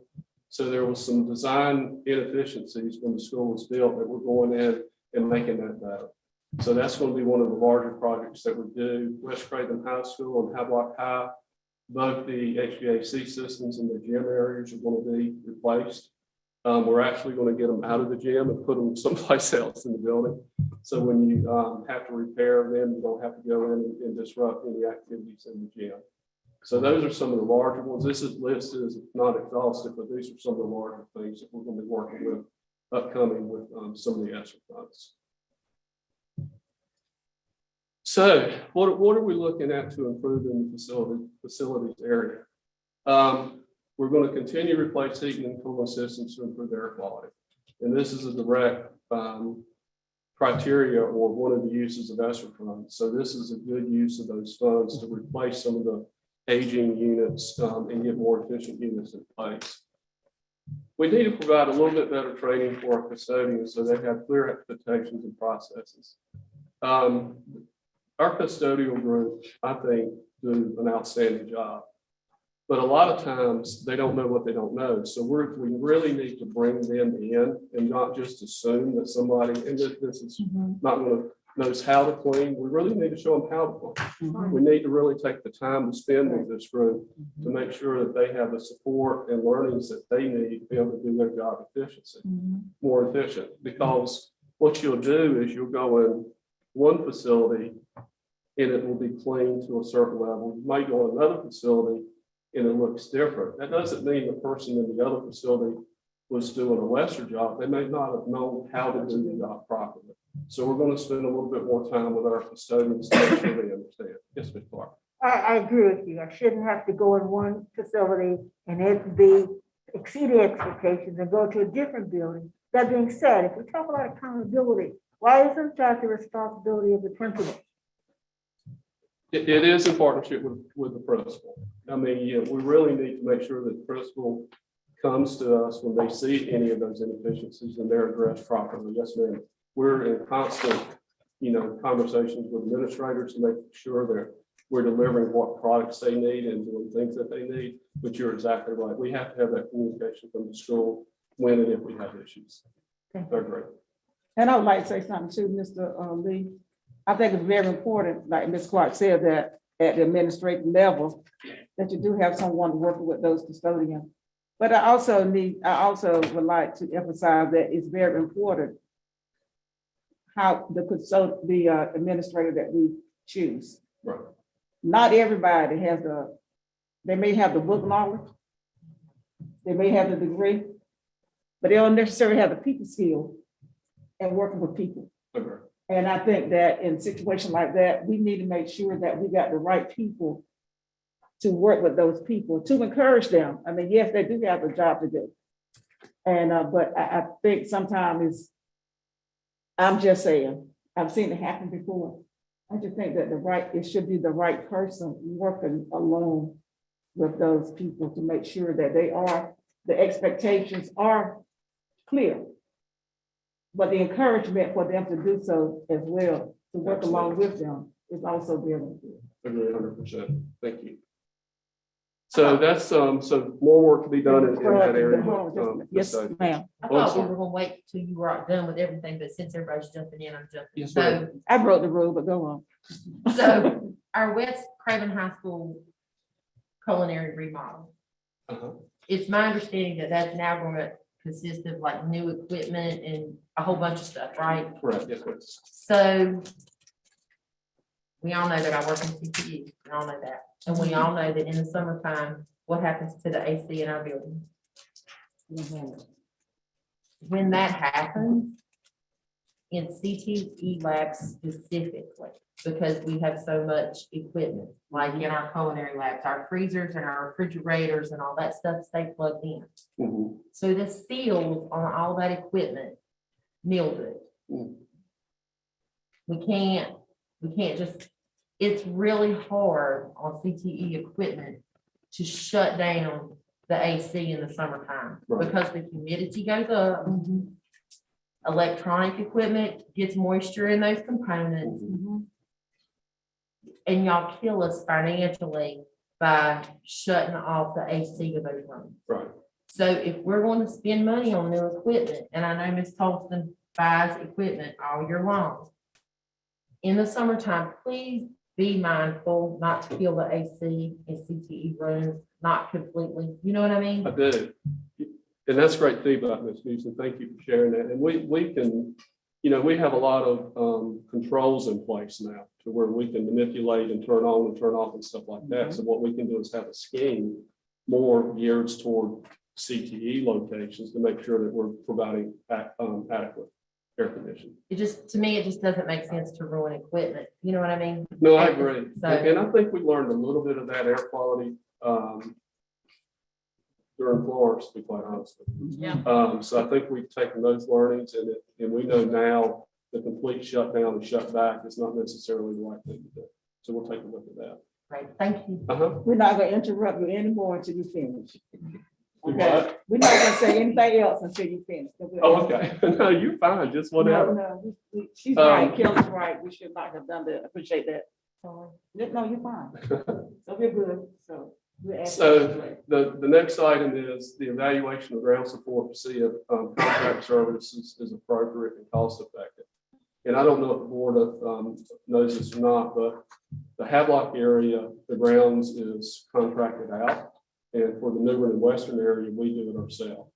So there was some design inefficiencies when the school was built that we're going in and making that better. So that's going to be one of the larger projects that we do. West Craven High School and Havelock High, both the HVAC systems in the gym areas are going to be replaced. We're actually going to get them out of the gym and put them someplace else in the building. So when you have to repair them, you don't have to go in and disrupt any activities in the gym. So those are some of the larger ones. This list is not exhaustive, but these are some of the larger things that we're going to be working with upcoming with some of the ESSER funds. So what are we looking at to improve in the facilities area? We're going to continue to replace heating and cooling systems to improve air quality. And this is a direct criteria or one of the uses of ESSER funds. So this is a good use of those funds to replace some of the aging units and get more efficient units in place. We need to provide a little bit better training for our custodians so they have clear expectations and processes. Our custodial group, I think, do an outstanding job. But a lot of times they don't know what they don't know. So we really need to bring them in and not just assume that somebody, and this is not going to knows how to clean. We really need to show them how to clean. We need to really take the time to spend with this group to make sure that they have the support and learnings that they need to be able to do their job more efficient. Because what you'll do is you'll go in one facility and it will be clean to a certain level. You might go in another facility and it looks different. That doesn't mean the person in the other facility was doing a lesser job. They may not have known how to do the job properly. So we're going to spend a little bit more time with our custodians to make sure they understand. Yes, Ms. Clark. I agree with you. I shouldn't have to go in one facility and it be exceeded expectations and go to a different building. That being said, if we talk about accountability, why isn't that the responsibility of the principal? It is in partnership with the principal. I mean, yeah, we really need to make sure that the principal comes to us when they see any of those inefficiencies and they're addressed properly. Yes, ma'am. We're in constant, conversations with administrators to make sure that we're delivering what products they need and doing things that they need. But you're exactly right. We have to have that communication from the school when and if we have issues. They're great. And I would like to say something too, Mr. Lee. I think it's very important, like Ms. Clark said, that at the administrative level, that you do have someone working with those custodians. But I also would like to emphasize that it's very important how the administrator that we choose. Right. Not everybody has they may have the book knowledge, they may have the degree, but they don't necessarily have the people skill and working with people. Okay. And I think that in situations like that, we need to make sure that we got the right people to work with those people, to encourage them. I mean, yes, they do have a job to do. And, but I think sometimes I'm just saying, I've seen it happen before. I just think that it should be the right person working alone with those people to make sure that the expectations are clear. But the encouragement for them to do so as well, to work along with them, is also very important. Agree 100%. Thank you. So that's, so more work to be done in that area. Yes, ma'am. I thought we were gonna wait till you were done with everything, but since everybody's jumping in, I'm jumping. Yes, So, ma'am. I broke the rule, but go on. so our West Craven High School culinary remodel. Uh-huh. It's my understanding that that's now going to consist of like new equipment and a whole bunch of stuff, right? Correct, yes, ma'am. So we all know that I work in CTE, we all know that. And we all know that in the summertime, what happens to the AC in our building? When that happens, in CTE labs specifically, because we have so much equipment, like in our culinary labs, our freezers and our refrigerators and all that stuff stay plugged in. Mhm. So the seals on all that equipment mildew. We can't just, it's really hard on CTE equipment to shut down the AC in the summertime Right. because the humidity goes up. Electronic equipment gets moisture in those components. And y'all kill us financially by shutting off the AC to those rooms. Right. So if we're going to spend money on new equipment, and I know Ms. Tolston buys equipment all year long. In the summertime, please be mindful not to kill the AC in CTE rooms, not completely, you know what I mean? I do. And that's great feedback, Ms. Newsom. Thank you for sharing that. And we can, you know, we have a lot of controls in place now to where we can manipulate and turn on and turn off and stuff like that. So what we can do is have a scheme more geared toward CTE locations to make sure that we're providing adequate air conditioning. It just, to me, it just doesn't make sense to ruin equipment. You know what I mean? No, I agree. So- And I think we learned a little bit of that air quality during Florence, to be quite honest with you. Yeah. So I think we've taken those learnings and we know now the complete shutdown and shut back is not necessarily the right thing to do. So we'll take a look at that. Great, thank you. Uh-huh. We're not gonna interrupt you anymore until you finish. We Okay, what? we're not gonna say anything else until you finish. Oh, okay. No, you're fine, just No, whatever. no, she's right, Um, Kelly's right, we should not have done that, appreciate that. No, you're fine, so we're good, so. we're asking- So the next item is the evaluation of ground support to see if contract services is appropriate and cost effective. And I don't know if the board knows this or not, but the Havelock area, the grounds is contracted out. And for the Newbern and Western area, we do it ourselves.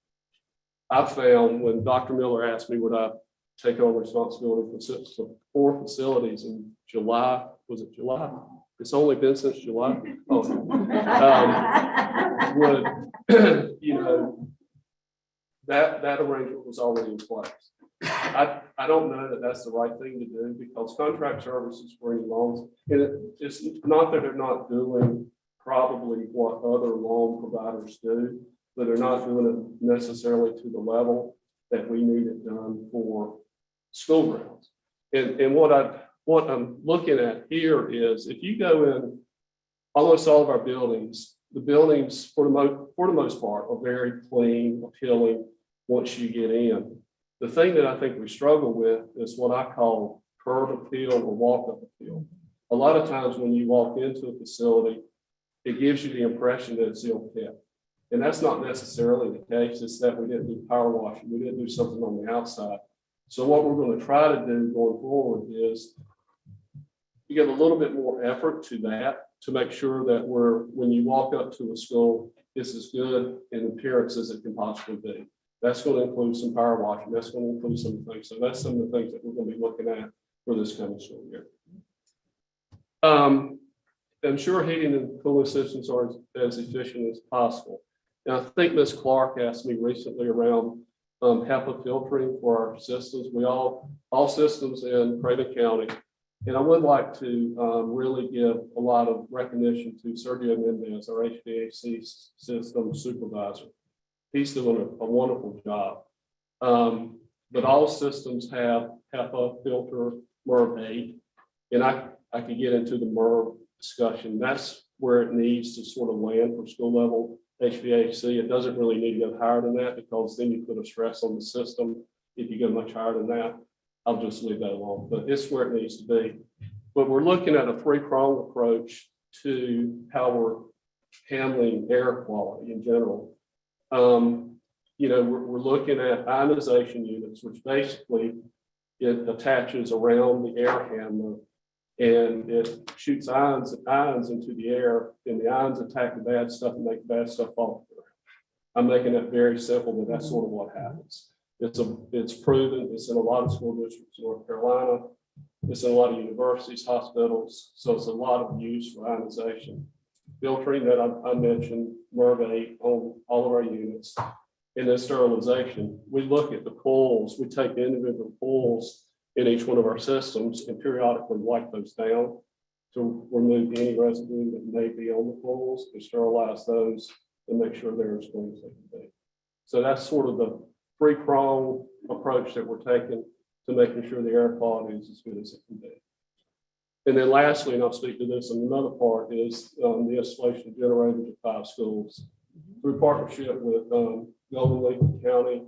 I found when Dr. Miller asked me would I take on responsibility for facilities in July, was it July? It's only been since July. Oh, would, you know, that arrangement was already in place. I don't know that that's the right thing to do because contract services for any loans, and it's not that they're not doing probably what other loan providers do, but they're not doing it necessarily to the level that we need it done for school grounds. And what I'm looking at here is if you go in almost all of our buildings, the buildings for the most part are very clean, appealing once you get in. The thing that I think we struggle with is what I call curb appeal or walk-up appeal. A lot of times when you walk into a facility, it gives you the impression that it's ill-kept. And that's not necessarily the case. It's that we didn't do power washing. We didn't do something on the outside. So what we're going to try to do going forward is you give a little bit more effort to that to make sure that when you walk up to a school, it's as good in appearance as it can possibly be. That's going to include some power washing. That's going to include some things. So that's some of the things that we're going to be looking at for this coming school year. Ensure heating and cooling systems are as efficient as possible. And I think Ms. Clark asked me recently around HEPA filtering for our systems. All systems in Craven County. And I would like to really give a lot of recognition to Sergio Mendez, our HVAC system supervisor. He's doing a wonderful job. But all systems have HEPA filter MERV 8. And I could get into the MERV discussion. That's where it needs to sort of land for school level HVAC. It doesn't really need to go higher than that because then you put a stress on the system. If you go much higher than that, I'll just leave that alone, but it's where it needs to be. But we're looking at a three-pronged approach to how we're handling air quality in general. We're looking at ionization units, which basically it attaches around the air handler and it shoots ions into the air, and the ions attack the bad stuff and make bad stuff fall. I'm making it very simple, but that's sort of what happens. It's proven. It's in a lot of school districts in North Carolina. It's in a lot of universities, hospitals. So it's a lot of use for ionization. Filtering that I mentioned, MERV 8 on all of our units. And then sterilization. We look at the pulls. We take the individual pulls in each one of our systems and periodically wipe those down to remove any residue that may be on the pulls and sterilize those and make sure they're as clean as they can be. So that's sort of the three-pronged approach that we're taking to making sure the air quality is as good as it can be. And then lastly, and I'll speak to this in another part, is the installation of generators at 5 schools. Through partnership with Golden Lincoln County,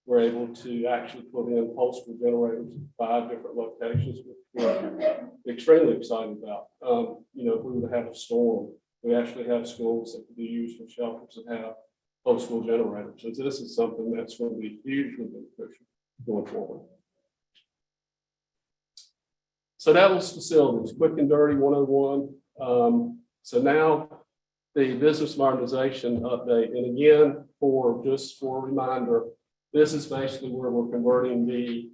we're able to actually put in pulsable generators at 5 different locations, which we're extremely excited about. If we were to have a storm, we actually have schools that could be used for shelters that have post-school generators. So this is something that's going to be hugely beneficial going forward. So that was facilities, quick and dirty 101. So now the business modernization update. And again, for a reminder, this is basically where we're converting the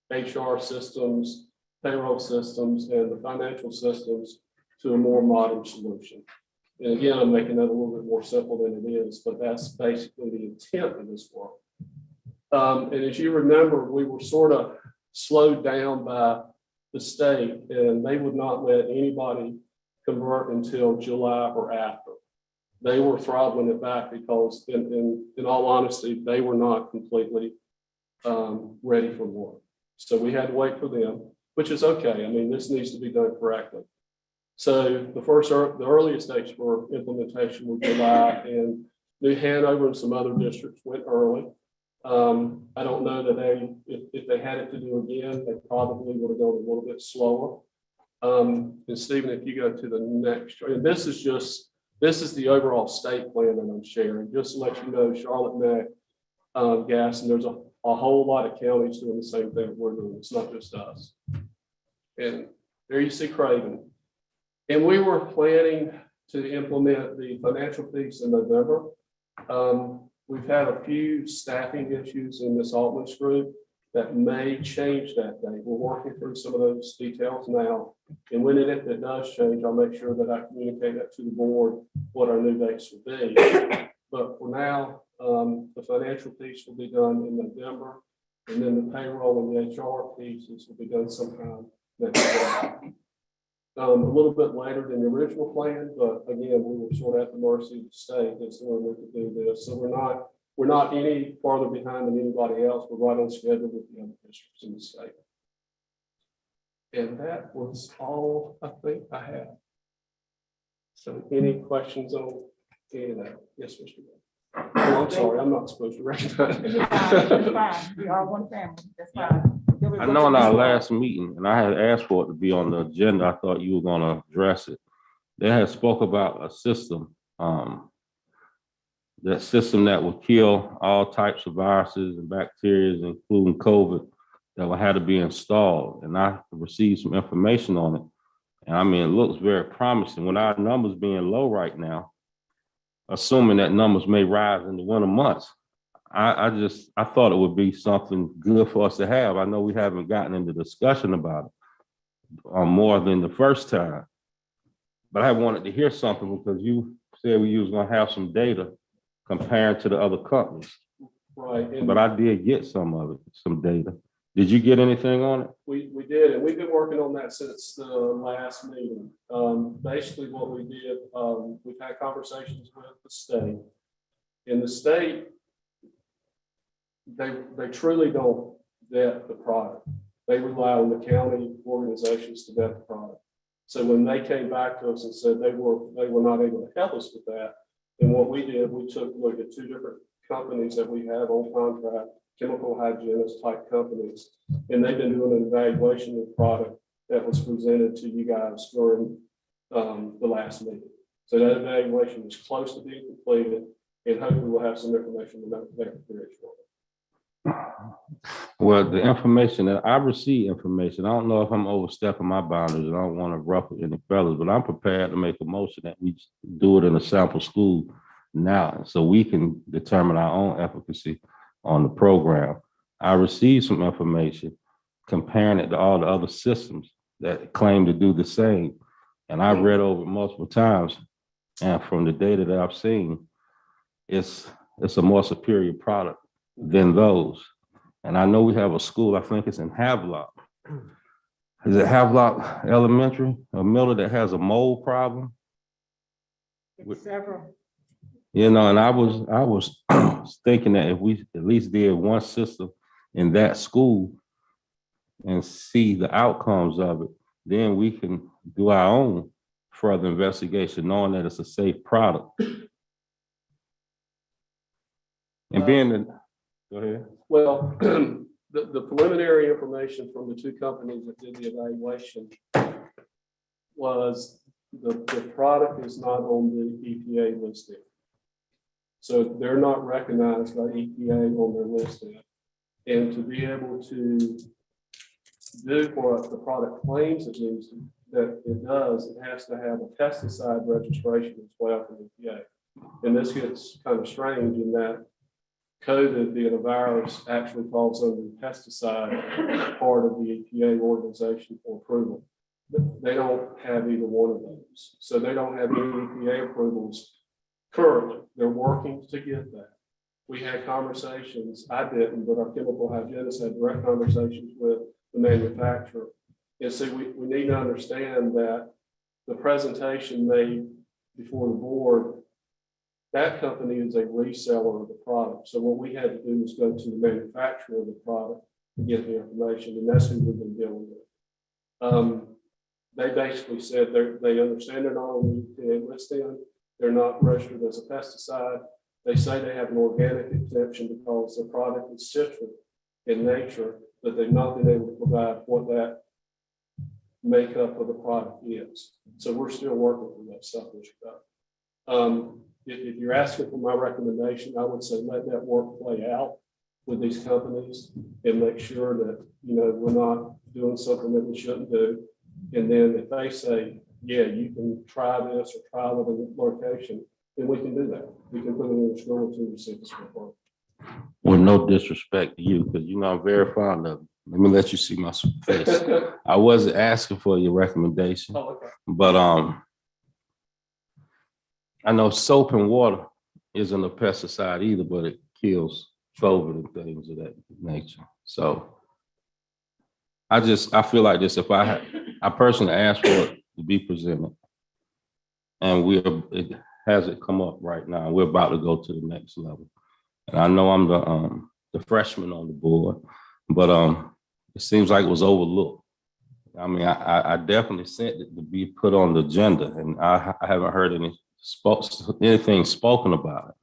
HR systems, payroll systems, and the financial systems to a more modern solution. And again, I'm making that a little bit more simple than it is, but that's basically the intent of this work. And as you remember, we were sort of slowed down by the state, and they would not let anybody convert until July or after. They were throttling it back because, in all honesty, they were not completely ready for work. So we had to wait for them, which is okay. I mean, this needs to be done correctly. So the earliest dates for implementation were July, and New Hanover and some other districts went early. I don't know that if they had it to do again, they probably would have gone a little bit slower. And Stephen, if you go to the next, and this is the overall state plan that I'm sharing. Just to let you know, Charlotte Mac, Gas, and there's a whole lot of counties doing the same thing we're doing. It's not just us. And there you see Craven. And we were planning to implement the financial piece in November. We've had a few staffing issues in this Altman's group that may change that date. We're working through some of those details now. And when it does change, I'll make sure that I communicate that to the board, what our new dates will be. But for now, the financial piece will be done in November, and then the payroll and the HR pieces will be done sometime next year. A little bit later than the original plan, but again, we were sort of at the mercy of the state as to when we could do this. So we're not any farther behind than anybody else. We're right on schedule with the other districts in the state. And that was all I think I had. So any questions on any of that? Yes, Mr. Oh, I'm sorry, I'm not supposed to recognize. That's fine. We are one family. That's fine. I know in our last meeting, and I had asked for it to be on the agenda, I thought you were gonna address it. They had spoke about a system, that system that would kill all types of viruses and bacteria, including COVID, that would have to be installed. And I received some information on it. And I mean, it looks very promising. With our numbers being low right now, assuming that numbers may rise in the winter months, I thought it would be something good for us to have. I know we haven't gotten into discussion about it more than the first time, but I wanted to hear something because you said we was gonna have some data comparing to the other companies. Right, and but I did get some of it, some data. Did you get anything on it? we did, and we've been working on that since the last meeting. Basically what we did, we've had conversations with the state. In the state, they truly don't vet the product. They rely on the county organizations to vet the product. So when they came back to us and said they were not able to help us with that, then what we did, we took a look at two different companies that we have on contract, chemical hygienist type companies, and they've been doing an evaluation of the product that was presented to you guys during the last meeting. So that evaluation is close to being completed, and hopefully we'll have some information about that very shortly. Well, the information that I received information, I don't know if I'm overstepping my boundaries, and I don't want to ruffle any feathers, but I'm prepared to make a motion that we do it in a sample school now, so we can determine our own efficacy on the program. I received some information comparing it to all the other systems that claim to do the same. And I read over it multiple times, and from the data that I've seen, it's a more superior product than those. And I know we have a school, I think it's in Havelock. Is it Havelock Elementary, or Miller, that has a mold problem? Several. You know, and I was thinking that if we at least did one system in that school and see the outcomes of it, then we can do our own further investigation, knowing that it's a safe product. And being the, go ahead. Well, the preliminary information from the two companies that did the evaluation was the product is not on the EPA listing. So they're not recognized by EPA on their listing. And to be able to do what the product claims it needs to, that it does, it has to have a pesticide registration as well from EPA. And this gets kind of strange in that COVID, being a virus, actually falls under the pesticide part of the EPA organization for approval. But they don't have either one of those. So they don't have any EPA approvals currently. They're working to get that. We had conversations, I didn't, but our chemical hygienists had direct conversations with the manufacturer. And so we need to understand that the presentation made before the board, that company is a reseller of the product. So what we had to do was go to the manufacturer of the product to get the information, and that's who we've been dealing with. They basically said they understand they're not on the EPA listing, they're not registered as a pesticide. They say they have an organic exemption because the product is citric in nature, but they've not been able to provide what that makeup of the product is. So we're still working on that stuff as you go. If you're asking for my recommendation, I would say let that work play out with these companies and make sure that, you know, we're not doing something that we shouldn't do. And then if they say, yeah, you can try this or try another location, then we can do that. We can put it in the school to see if it's going to work. With no disrespect to you, because you know I'm very fond of you. Let me let you see my face. I wasn't asking for your recommendation, but I know soap and water isn't a pesticide either, but it kills COVID and things of that nature. So I feel like this, if I personally asked for it to be presented, and it hasn't come up right now. We're about to go to the next level. And I know I'm the freshman on the board, but it seems like it was overlooked. I mean, I definitely sent it to be put on the agenda, and I haven't heard anything spoken about it.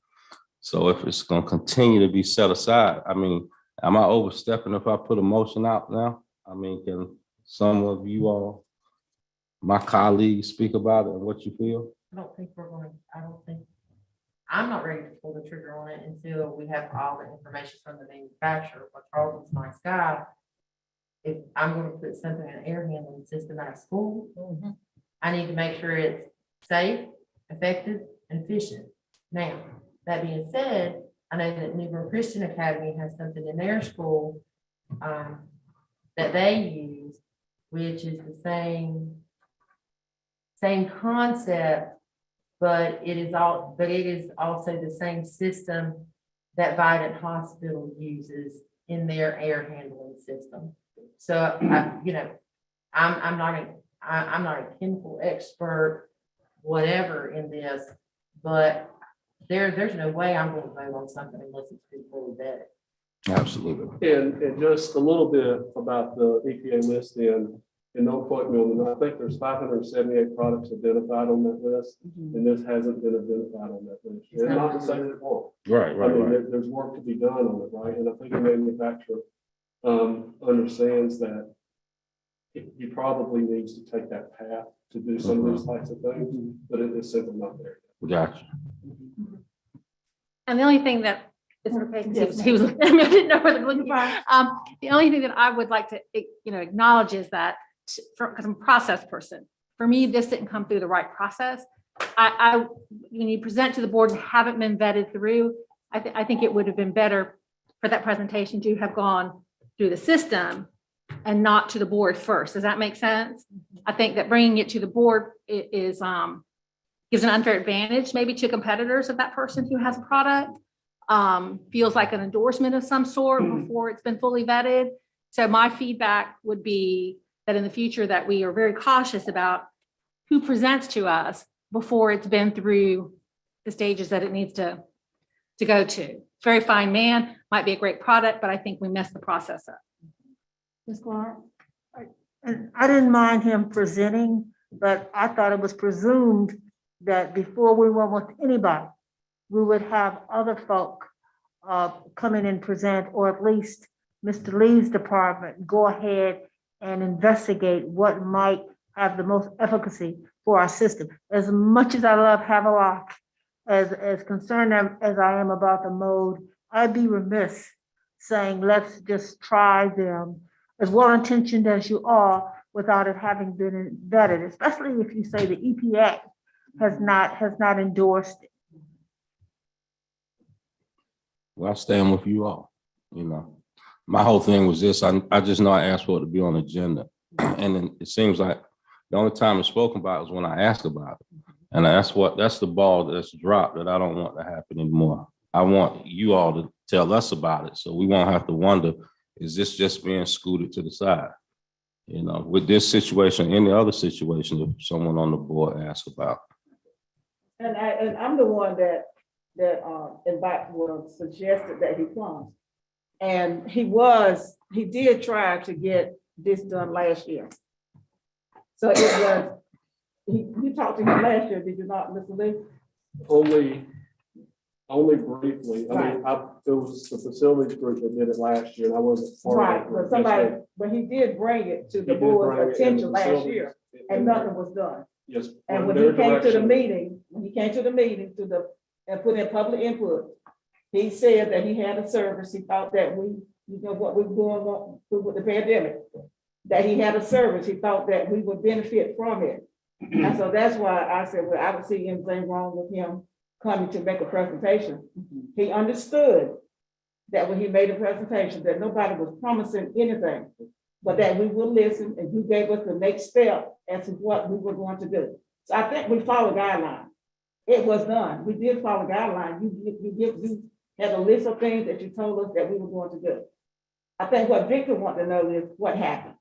So if it's going to continue to be set aside, I mean, am I overstepping if I put a motion out now? I mean, can some of you all, my colleagues, speak about it and what you feel? I'm not ready to pull the trigger on it until we have all the information from the manufacturer. But Charles is my guy. If I'm going to put something in an air handling system at a school, I need to make sure it's safe, effective, and efficient. Now, that being said, I know that New Bern Christian Academy has something in their school that they use, which is the same concept, but it is also the same system that Vidant Hospital uses in their air handling system. So, I'm not a chemical expert, whatever in this, but there's no way I'm going to vote on something unless it's been fully vetted. Absolutely. And just a little bit about the EPA list and don't quote me on it, I think there's 578 products identified on that list, and this hasn't been identified on that list. And not to say that it won't. Right, I mean, there's work to be done on it, right? And I think the manufacturer understands that he probably needs to take that path to do some of these types of things, but it is simply not there. Gotcha. And the only thing that is, he was, I didn't know where to look. The only thing that I would like to, acknowledge is that, because I'm a process person, for me, this didn't come through the right process. When you present to the board and haven't been vetted through, I think it would have been better for that presentation to have gone through the system and not to the board first. Does that make sense? I think that bringing it to the board is, gives an unfair advantage maybe to competitors of that person who has a product. Feels like an endorsement of some sort before it's been fully vetted. So my feedback would be that in the future that we are very cautious about who presents to us before it's been through the stages that it needs to go to. Very fine man, might be a great product, but I think we messed the process up. Ms. Clark? And I didn't mind him presenting, but I thought it was presumed that before we went with anybody, we would have other folk come in and present, or at least Mr. Lee's department go ahead and investigate what might have the most efficacy for our system. As much as I love Havelock, as concerned as I am about the mode, I'd be remiss saying, let's just try them, as well-intentioned as you are, without it having been vetted, especially if you say the EPA has not endorsed it. Well, I stand with you all, My whole thing was this, I just know I asked for it to be on the agenda. And then it seems like the only time it's spoken about is when I ask about it. And that's the ball that's dropped that I don't want to happen anymore. I want you all to tell us about it, so we won't have to wonder, is this just being scooted to the side? With this situation, any other situation, if someone on the board asks about. And I'm the one that in fact was suggested that he comes. And he did try to get this done last year. So it was, you talked to him last year, did you not, Mr. Lee? Only briefly. I mean, it was the facilities group that did it last year, and I wasn't part of it. But he did bring it to the board's attention last year, and nothing was done. Yes. And when he came to the meeting, and put in public input, he said that he had a service. He thought that what we were going through with the pandemic, that he had a service. He thought that we would benefit from it. And so that's why I said, well, I don't see anything wrong with him coming to make a presentation. He understood that when he made a presentation, that nobody was promising anything, but that we would listen, and he gave us the next step as to what we were going to do. So I think we followed guidelines. It was done. We did follow guidelines. You had a list of things that you told us that we were going to do. I think what Victor wants to know is what happened.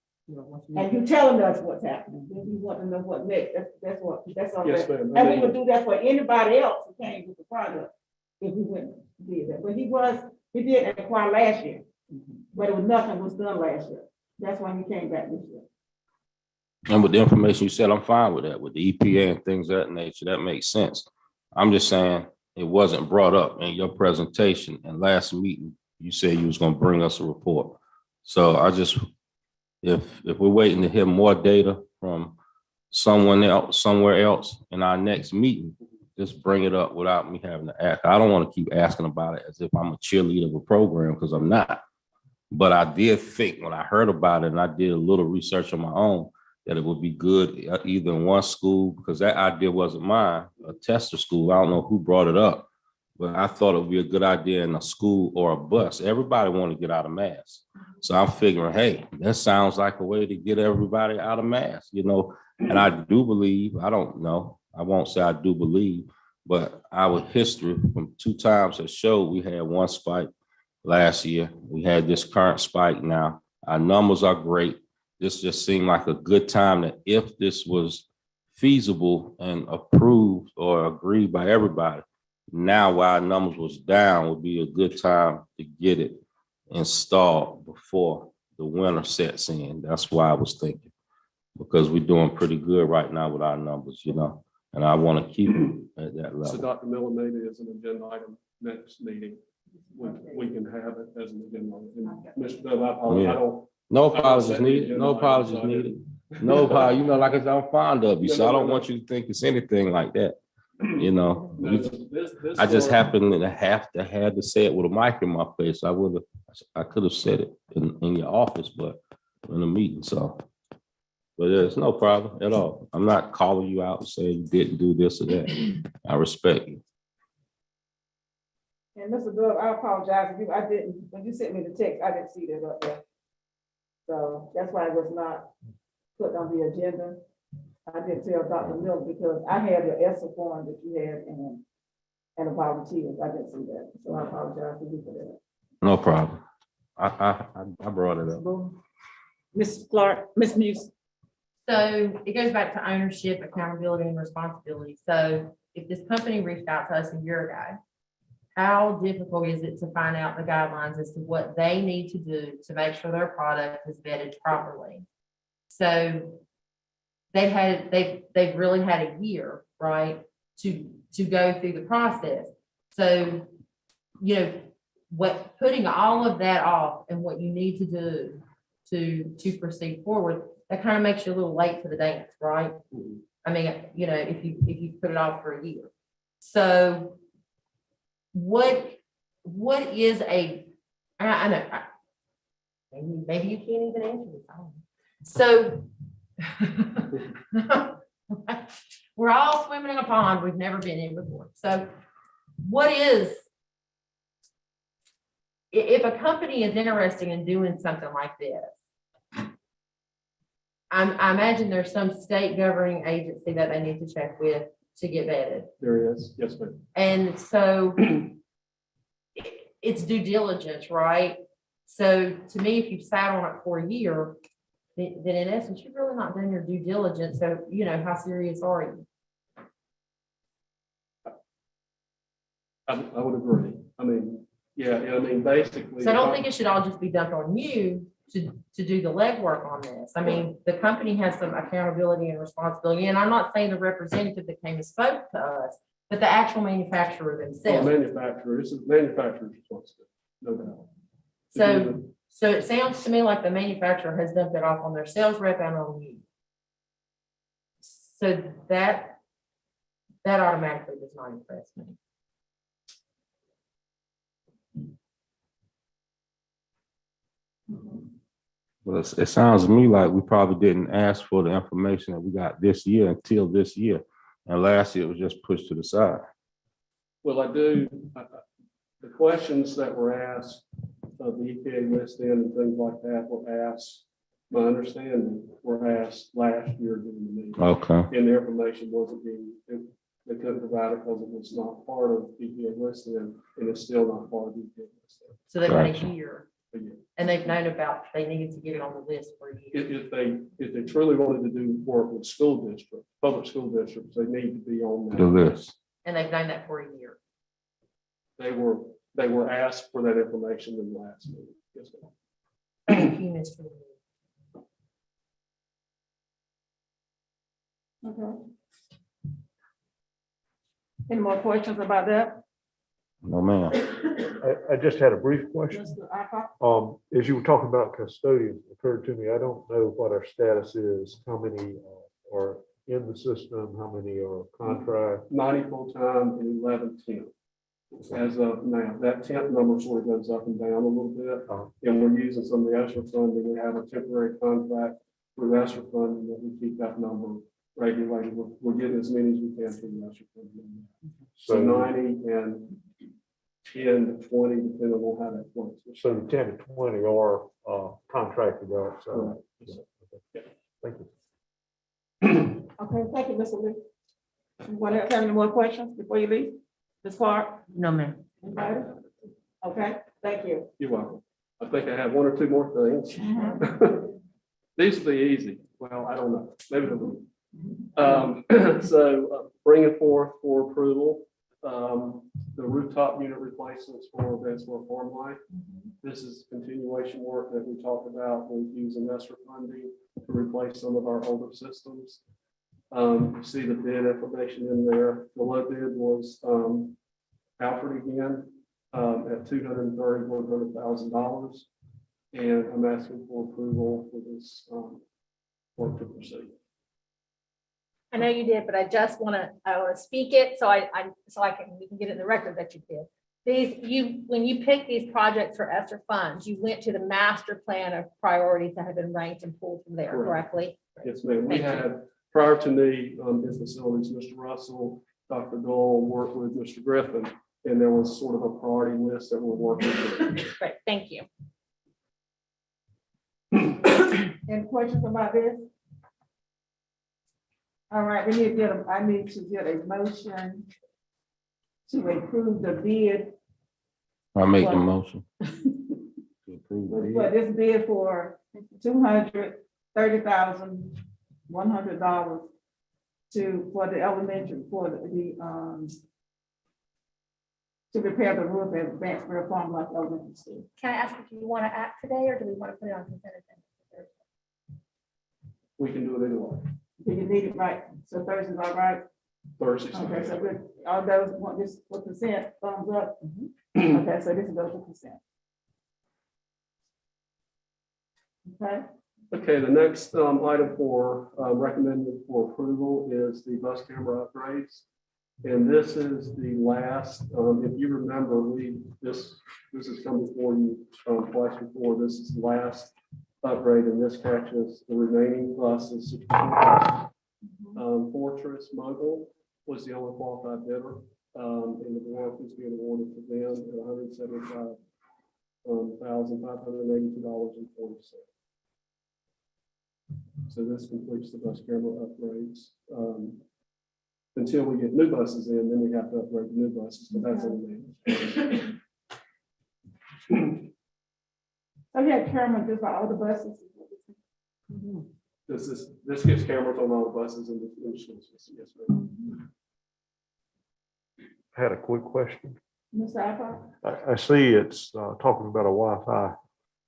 And you telling us what's happening. Then you want to know what next. That's all. Yes, ma'am. And we would do that for anybody else who came with the product if we went and did that. But he did inquire last year, but nothing was done last year. That's why he came back this year. And with the information you said, I'm fine with that, with the EPA and things of that nature, that makes sense. I'm just saying it wasn't brought up in your presentation, and last meeting, you said you was gonna bring us a report. So I just, if we're waiting to hear more data from someone else, somewhere else in our next meeting, just bring it up without me having to ask. I don't want to keep asking about it as if I'm a cheerleader of a program, because I'm not. But I did think when I heard about it and I did a little research on my own, that it would be good either in one school, because that idea wasn't mine, a tester school. I don't know who brought it up, but I thought it would be a good idea in a school or a bus. Everybody want to get out of mass. So I'm figuring, hey, that sounds like a way to get everybody out of mass, and I do believe, I don't know, I won't say I do believe, But our history from 2 times has showed we had 1 spike last year. We had this current spike now. Our numbers are great. This just seemed like a good time that if this was feasible and approved or agreed by everybody, now while our numbers was down would be a good time to get it installed before the winter sets in. That's why I was thinking, because we're doing pretty good right now with our numbers, and I want to keep it at that So level. Dr. Miller, maybe as an agenda item next meeting, we can have it as an agenda. item. And Mr. Dove, I apologize. Yeah. I don't. No I don't apologies set the needed. agenda No items, apologies so I didn't- needed. No apology. Like I said, I'm fond of you, No, so I no, don't no, want no. you to think it's anything like that. No, We- this I just work- happened to have to say it with a mic in my face. I could have said it in your office, but in a meeting, so. But there's no problem at all. I'm not calling you out and saying you didn't do this or that. I respect you. And Mr. Dove, I apologize if you, I didn't, when you sent me the text, I didn't see that up there. So that's why it was not put on the agenda. I didn't tell Dr. Miller because I had your ESSA form that you had and the volunteers. I didn't see that. So I apologize to you for that. No problem. I brought it up. Ms. Clark, Ms. Muse. So it goes back to ownership, accountability, and responsibility. So if this company reached out to us a year ago, how difficult is it to find out the guidelines as to what they need to do to make sure their product is vetted properly? So they've really had a year, right, to go through the process. So, putting all of that off and what you need to do to proceed forward, that kind of makes you a little late to the dance, right? I mean, if you put it off for a year. So what is I know, maybe you can't even answer this. I don't know. So we're all swimming in a pond we've never been in before. So if a company is interested in doing something like this, I imagine there's some state governing agency that they need to check with to get vetted. There is, yes, ma'am. And so it's due diligence, right? So to me, if you've sat on it for a year, then in essence, you've really not done your due diligence. So, how serious are you? I would agree. I mean, basically. So I don't think it should all just be dumped on you to do the legwork on this. I mean, the company has some accountability and responsibility, and I'm not saying the representative that came and spoke to us, but the actual manufacturer themselves. Manufacturer, this is manufacturer's responsibility, no doubt. So it sounds to me like the manufacturer has dumped it off on their sales rep and on you. So that automatically does not impress me. Well, it sounds to me like we probably didn't ask for the information that we got this year until this year. And last year it was just pushed to the side. Well, the questions that were asked of the EPA listing and things like that were asked, my understanding, were asked last year during the meeting. Okay. And the information wasn't they couldn't provide it because it was not part of EPA listing and it's still not part of EPA listing. So they've had Gotcha. a year, But yeah, and they've known about, they needed to get it on the list for a year. if they truly wanted to do work with school districts, public school districts, they need to be on The that. list. And they've known that for a year. They were asked for that information in the last meeting. Yes, ma'am. Thank you, Mr. Lee. Okay. Any more questions about that? No, ma'am. I just had a brief question. Mr. Alcott? As you were talking about custodians, it occurred to me, I don't know what our status is, how many are in the system, how many are contract. 90 full-time and 11 temp. As of now, that temp number sort of goes up and down a little bit. And we're using some of the ESSER funding. We have a temporary contract with ESSER funding that we keep that number regulated. We're getting as many as we can through the ESSER funding. So 90 and 10 to 20, depending on how that works. So the 10 to 20 are contracted out, so. Correct. Thank you. Okay, thank you, Mr. Lee. Want to have any more questions before you leave? Ms. Clark? No, ma'am. Anybody? Okay, thank you. You're welcome. I think I have one or two more things. These will be easy. Well, I don't know. Maybe they'll be. Bringing forth for approval, the rooftop unit replacements for Vanceboro Farm Life. This is continuation work that we talked about with using ESSER funding to replace some of our older systems. You see the bid information in there. The low bid was Alfred again at $230,000. And I'm asking for approval for this work to proceed. I know you did, but I want to speak it so we can get it in the record that you did. When you picked these projects for ESSER funds, you went to the master plan of priorities that have been ranked and pulled from there, correctly? Yes, ma'am. We Thank you. had, prior to me, in facilities, Mr. Russell, Dr. Dole worked with Mr. Griffin, and there was sort of a priority list that we're working through. Great, thank you. Any questions about this? All right, I need to get a motion to approve the bid I make the motion. To approve the for bid. this bid for $230,100 for the elementary, to repair the roof at Vanceboro Farm Life Elementary School. Can I ask if you want to act today, or do we want to put it on consent agenda? We can do it either way. Do you need it right? So Thursday's all right? Thursday. Okay, so all those want this for consent, thumbs up? Okay, so this goes for consent. Okay, Okay, the next item for recommended for approval is the bus camera upgrades. And this is the last, if you remember, this has come before you twice before. This is the last upgrade, and this catches the remaining buses. Fortress Mobile was the only qualified bidder, and the work is being awarded to them at $175,582.40. So this completes the bus camera upgrades. Until we get new buses in, then we have to upgrade the new buses, but that's in the so you had cameras just for all the buses? This gets cameras on all the buses in the school system. Yes, ma'am. I had a quick question. Mr. Alpert? I see it's talking about a Wi-Fi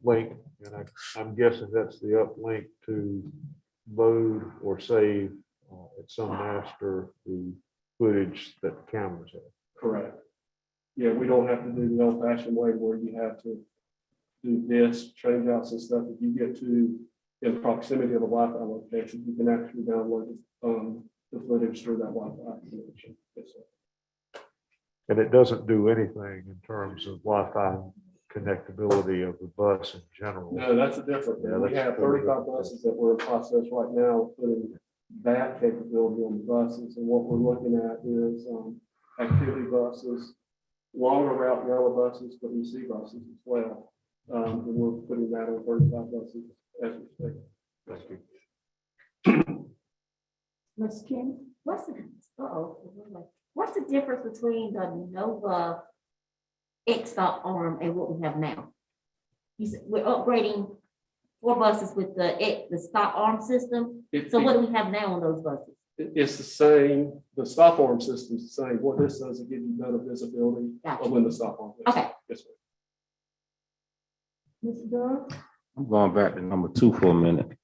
link, and I'm guessing that's the uplink to load or save at some master the footage that the cameras have. Correct. Yeah, we don't have to do the old fashioned way where you have to do this, change outs and stuff. If you get to in proximity of a Wi-Fi location, you can actually download the footage through that Wi-Fi connection. Yes, sir. And it doesn't do anything in terms of Wi-Fi connectability of the bus in general. No, that's a different thing. We have 35 buses that we're in process right now of putting that capability on the buses. And what we're looking at is activity buses, longer route yellow buses, but EC buses as well. And we're putting that on 35 buses as we speak. Thank you. Ms. King, what's the difference between the Nova X-Stop arm and what we have now? You said we're upgrading 4 buses with the stop arm system. So what do we have now on those buses? It's the same, the stop arm system is the same. What this does, it gives you better visibility of when the stop arm is. Okay. Yes, ma'am. Mr. Durham? I'm going back to number 2 for a minute.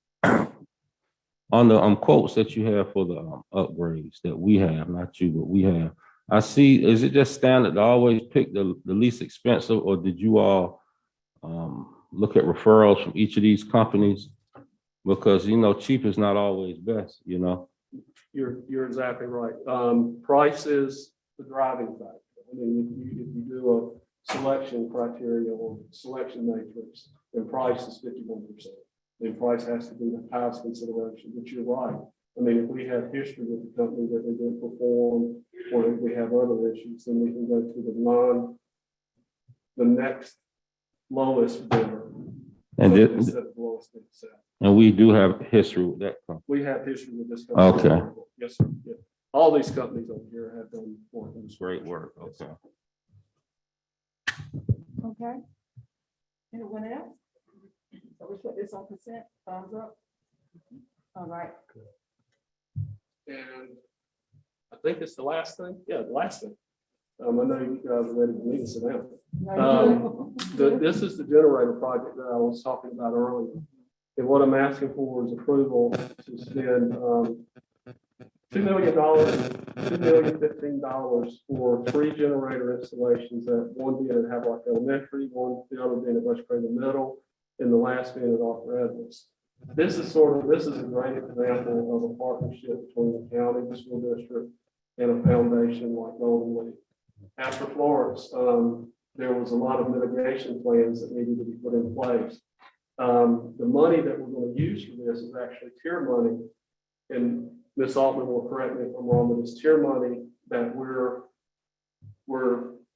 On the quotes that you have for the upgrades that we have, not you, but we have, I see, is it just standard to always pick the least expensive, or did you all look at referrals from each of these companies? Because, cheap is not always best, You're exactly right. Price is the driving factor. I mean, if you do a selection criteria or selection matrix, then price is 51%. Then price has to be the highest consideration, but you're right. I mean, if we have history with the company that they didn't perform, or if we have other issues, then we can go to the next lowest bidder. And Instead of lowest bid set. and we do have history with that company. We have history with this company. Okay. Yes, sir. Yeah. all these companies over here have done work in this. Great work, okay. Okay. Anyone else? So we put this on consent, thumbs up. All right. And I think it's the last thing. Yeah, the last thing. I know you guys are ready for me to sit down. This is the generator project that I was talking about earlier. And what I'm asking for is approval to spend $2 million, $2,015,000 for 3 generator installations, that one being at Havelock Elementary, the other being at West Craven Middle, and the last being at Arthur Edwards. This is a great example of a partnership between the county, the school district, and a foundation like Golden Leaf. After Florence, there was a lot of mitigation plans that needed to be put in place. The money that we're going to use for this is actually tier money. And Ms. Altman will correct me if I'm wrong, but it's tier money that we're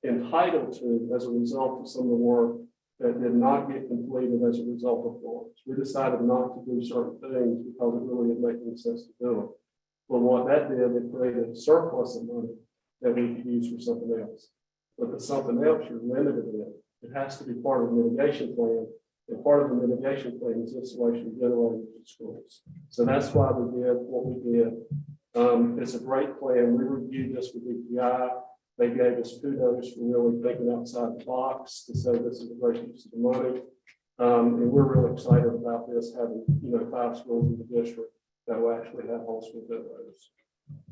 entitled to as a result of some of the work that did not get completed as a result of Florence. We decided not to do certain things because it really didn't make any sense to do it. But what that did, it created a surplus of money that we could use for something else. But the something else, you're limited in. It has to be part of the mitigation plan. And part of the mitigation plan is installation of generators in schools. So that's why we did what we did. It's a great plan. We reviewed this with DPI. They gave us kudos for really thinking outside the box to say this is a great use of the money. And we're really excited about this, having 5 schools in the district that will actually have whole school generators.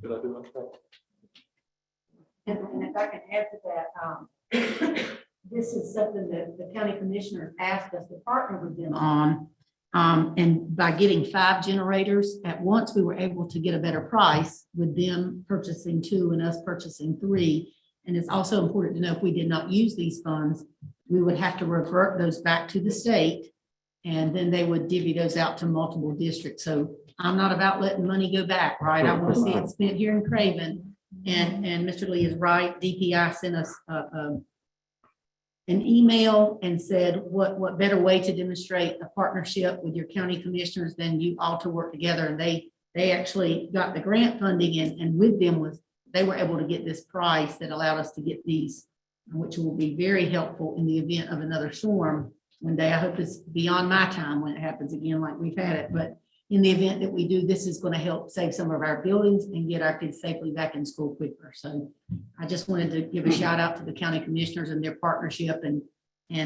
Did I do my job? And if I can add to that, this is something that the county commissioner asked us to partner with them on. And by getting 5 generators at once, we were able to get a better price with them purchasing 2 and us purchasing 3. And it's also important to know if we did not use these funds, we would have to revert those back to the state. And then they would divvy those out to multiple districts. So I'm not about letting money go back, right? I want to see it spent here in Craven. And Mr. Lee is right. DPI sent us an email and said, what better way to demonstrate a partnership with your county commissioners than you all to work together. And they actually got the grant funding and with them they were able to get this price that allowed us to get these, which will be very helpful in the event of another storm one day. I hope it's beyond my time when it happens again, like we've had it, but in the event that we do, this is going to help save some of our buildings and get our kids safely back in school quicker. So I just wanted to give a shout out to the county commissioners and their partnership. And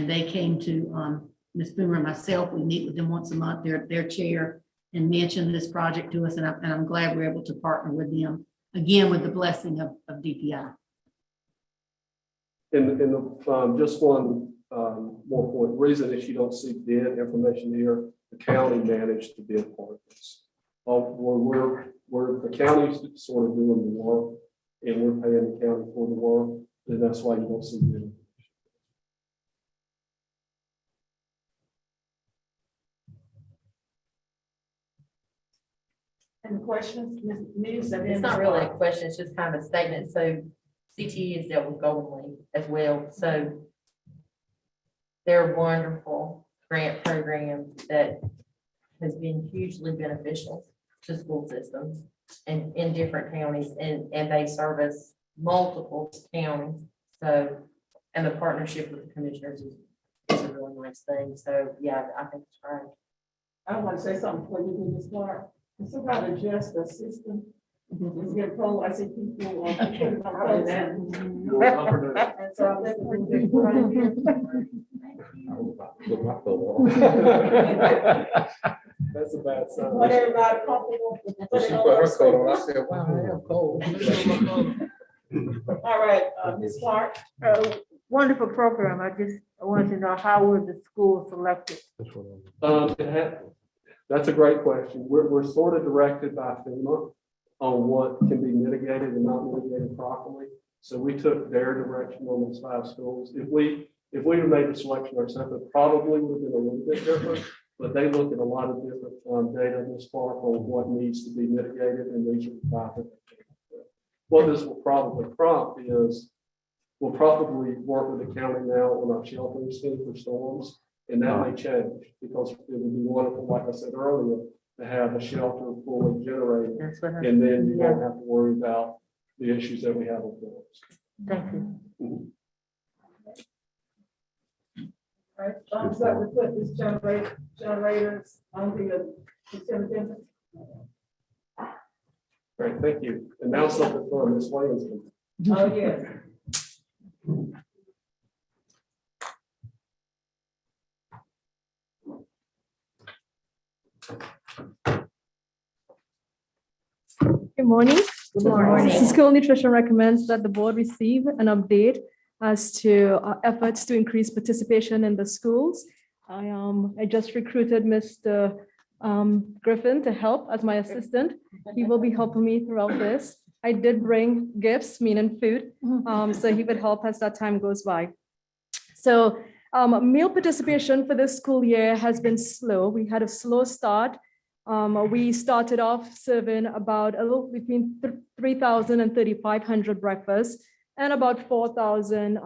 they came to Ms. Boomer and myself. We meet with them once a month, their chair, and mention this project to us. And I'm glad we're able to partner with them, again, with the blessing of DPI. Just one more point. The reason is you don't see bid information here. The county managed to bid part of this. We're the county's sort of doing the work, and we're paying the county for the work, and that's why you don't see bid. Any questions, Ms. News? It's not really a question, it's just kind of a statement. So CTE has dealt with Golden Leaf as well. So they're wonderful grant program that has been hugely beneficial to school systems and in different counties, and they service multiple counties. So, and the partnership with the commissioners is a really nice thing. So yeah, I think it's right. I want to say something before you do this part. Can somebody adjust the system? It's getting cold. I see people. And so I'm letting right here. That's a bad sign. Want everybody comfortable? She put her coat on. I said, wow, I am cold. All right, Ms. Clark. Wonderful program. I wanted to know, how were the schools selected? That's a great question. We're sort of directed by FEMA on what can be mitigated and not mitigated properly. So we took their direction on those 5 schools. If we had made the selection ourselves, it probably would have been a little bit different, but they look at a lot of different data this far on what needs to be mitigated, and these are the 5 that they came up with. What this will probably prompt is, we'll probably work with the county now on our sheltering scheme for storms, and that may change, because it would be wonderful, like I said earlier, to have a shelter fully generated. That's what I- And then you Yeah. don't have to worry about the issues that we have with bills. Thank you. Right, I'm sorry, we put this generators on the consent agenda. Great, thank you. And now something for Ms. Williams. Oh, yes. Good morning. Good morning. School Nutrition recommends that the board receive an update as to efforts to increase participation in the schools. I just recruited Mr. Griffin to help as my assistant. He will be helping me throughout this. I did bring gifts, meaning food, so he would help as that time goes by. So meal participation for this school year has been slow. We had a slow start. We started off serving about a little between 3,000 and 3,500 breakfasts and about 4,000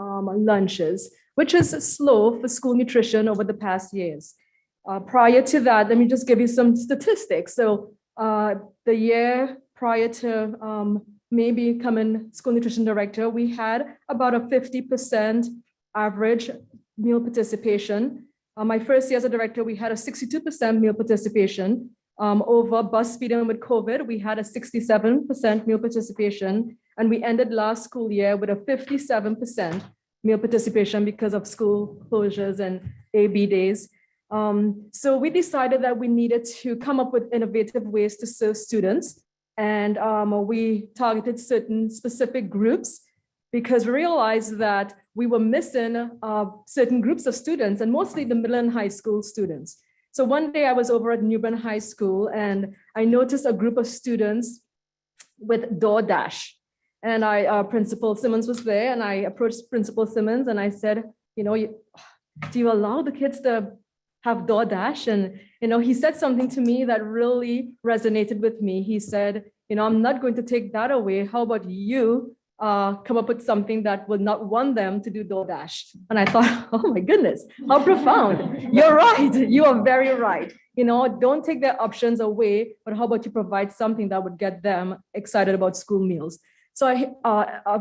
lunches, which is slow for school nutrition over the past years. Prior to that, let me just give you some statistics. So the year prior to me becoming school nutrition director, we had about a 50% average meal participation. My first year as a director, we had a 62% meal participation. Over bus feeding with COVID, we had a 67% meal participation, and we ended last school year with a 57% meal participation because of school closures and AB days. So we decided that we needed to come up with innovative ways to serve students, and we targeted certain specific groups because we realized that we were missing certain groups of students, and mostly the middle and high school students. So one day I was over at New Bern High School and I noticed a group of students with DoorDash. And Principal Simmons was there, and I approached Principal Simmons and I said, do you allow the kids to have DoorDash? And, he said something to me that really resonated with me. He said, I'm not going to take that away. How about you come up with something that will not want them to do DoorDash? And I thought, oh my goodness, how profound. You're right. You are very right. Don't take their options away, but how about you provide something that would get them excited about school meals? So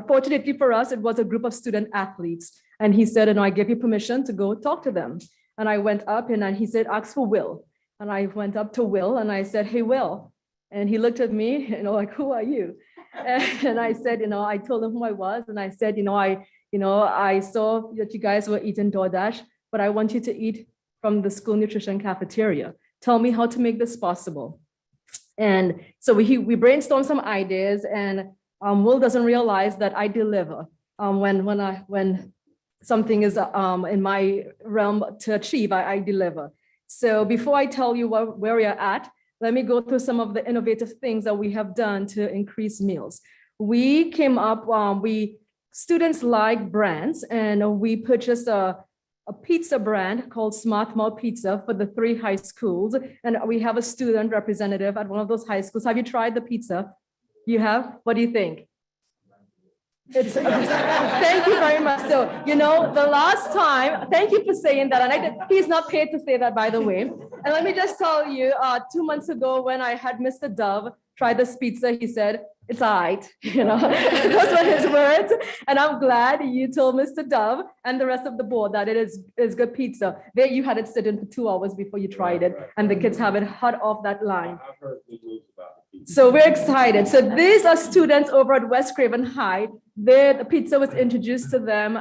fortunately for us, it was a group of student athletes. And he said, I give you permission to go talk to them. And I went up and he said, ask for Will. And I went up to Will and I said, hey, Will. And he looked at me, like, who are you? And I said, I told him who I was. And I said, I saw that you guys were eating DoorDash, but I want you to eat from the school nutrition cafeteria. Tell me how to make this possible. And so we brainstormed some ideas, and Will doesn't realize that I deliver when something is in my realm to achieve, I deliver. So before I tell you where we are at, let me go through some of the innovative things that we have done to increase meals. We came up, students like brands, and we purchased a pizza brand called Smart Mouth Pizza for the 3 high schools. And we have a student representative at one of those high schools. Have you tried the pizza? You have? What do you think? Thank you very much. So, the last time, thank you for saying that. And he's not paid to say that, by the way. And let me just tell you, 2 months ago, when I had Mr. Dove try this pizza, he said, it's all right. Those were his words. And I'm glad you told Mr. Dove and the rest of the board that it is good pizza. There you had it sitting for 2 hours before you tried it. And the kids have it hot off that line. I've heard good news about the pizza. So we're excited. So these are students over at West Craven High. The pizza was introduced to them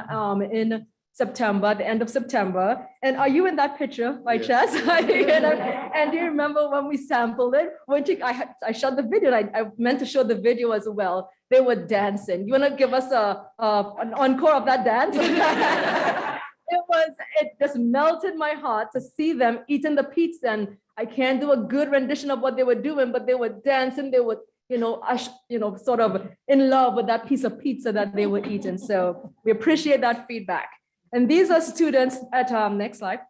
in September, the end of September. And are you in that picture by chance? And do you remember when we sampled it? I shot the video. I meant to show the video as well. They were dancing. You want to give us an encore of that dance? It just melted my heart to see them eating the pizza. And I can't do a good rendition of what they were doing, but they were dancing. They were, sort of in love with that piece of pizza that they were eating. So we appreciate that feedback. And these are students at, next slide,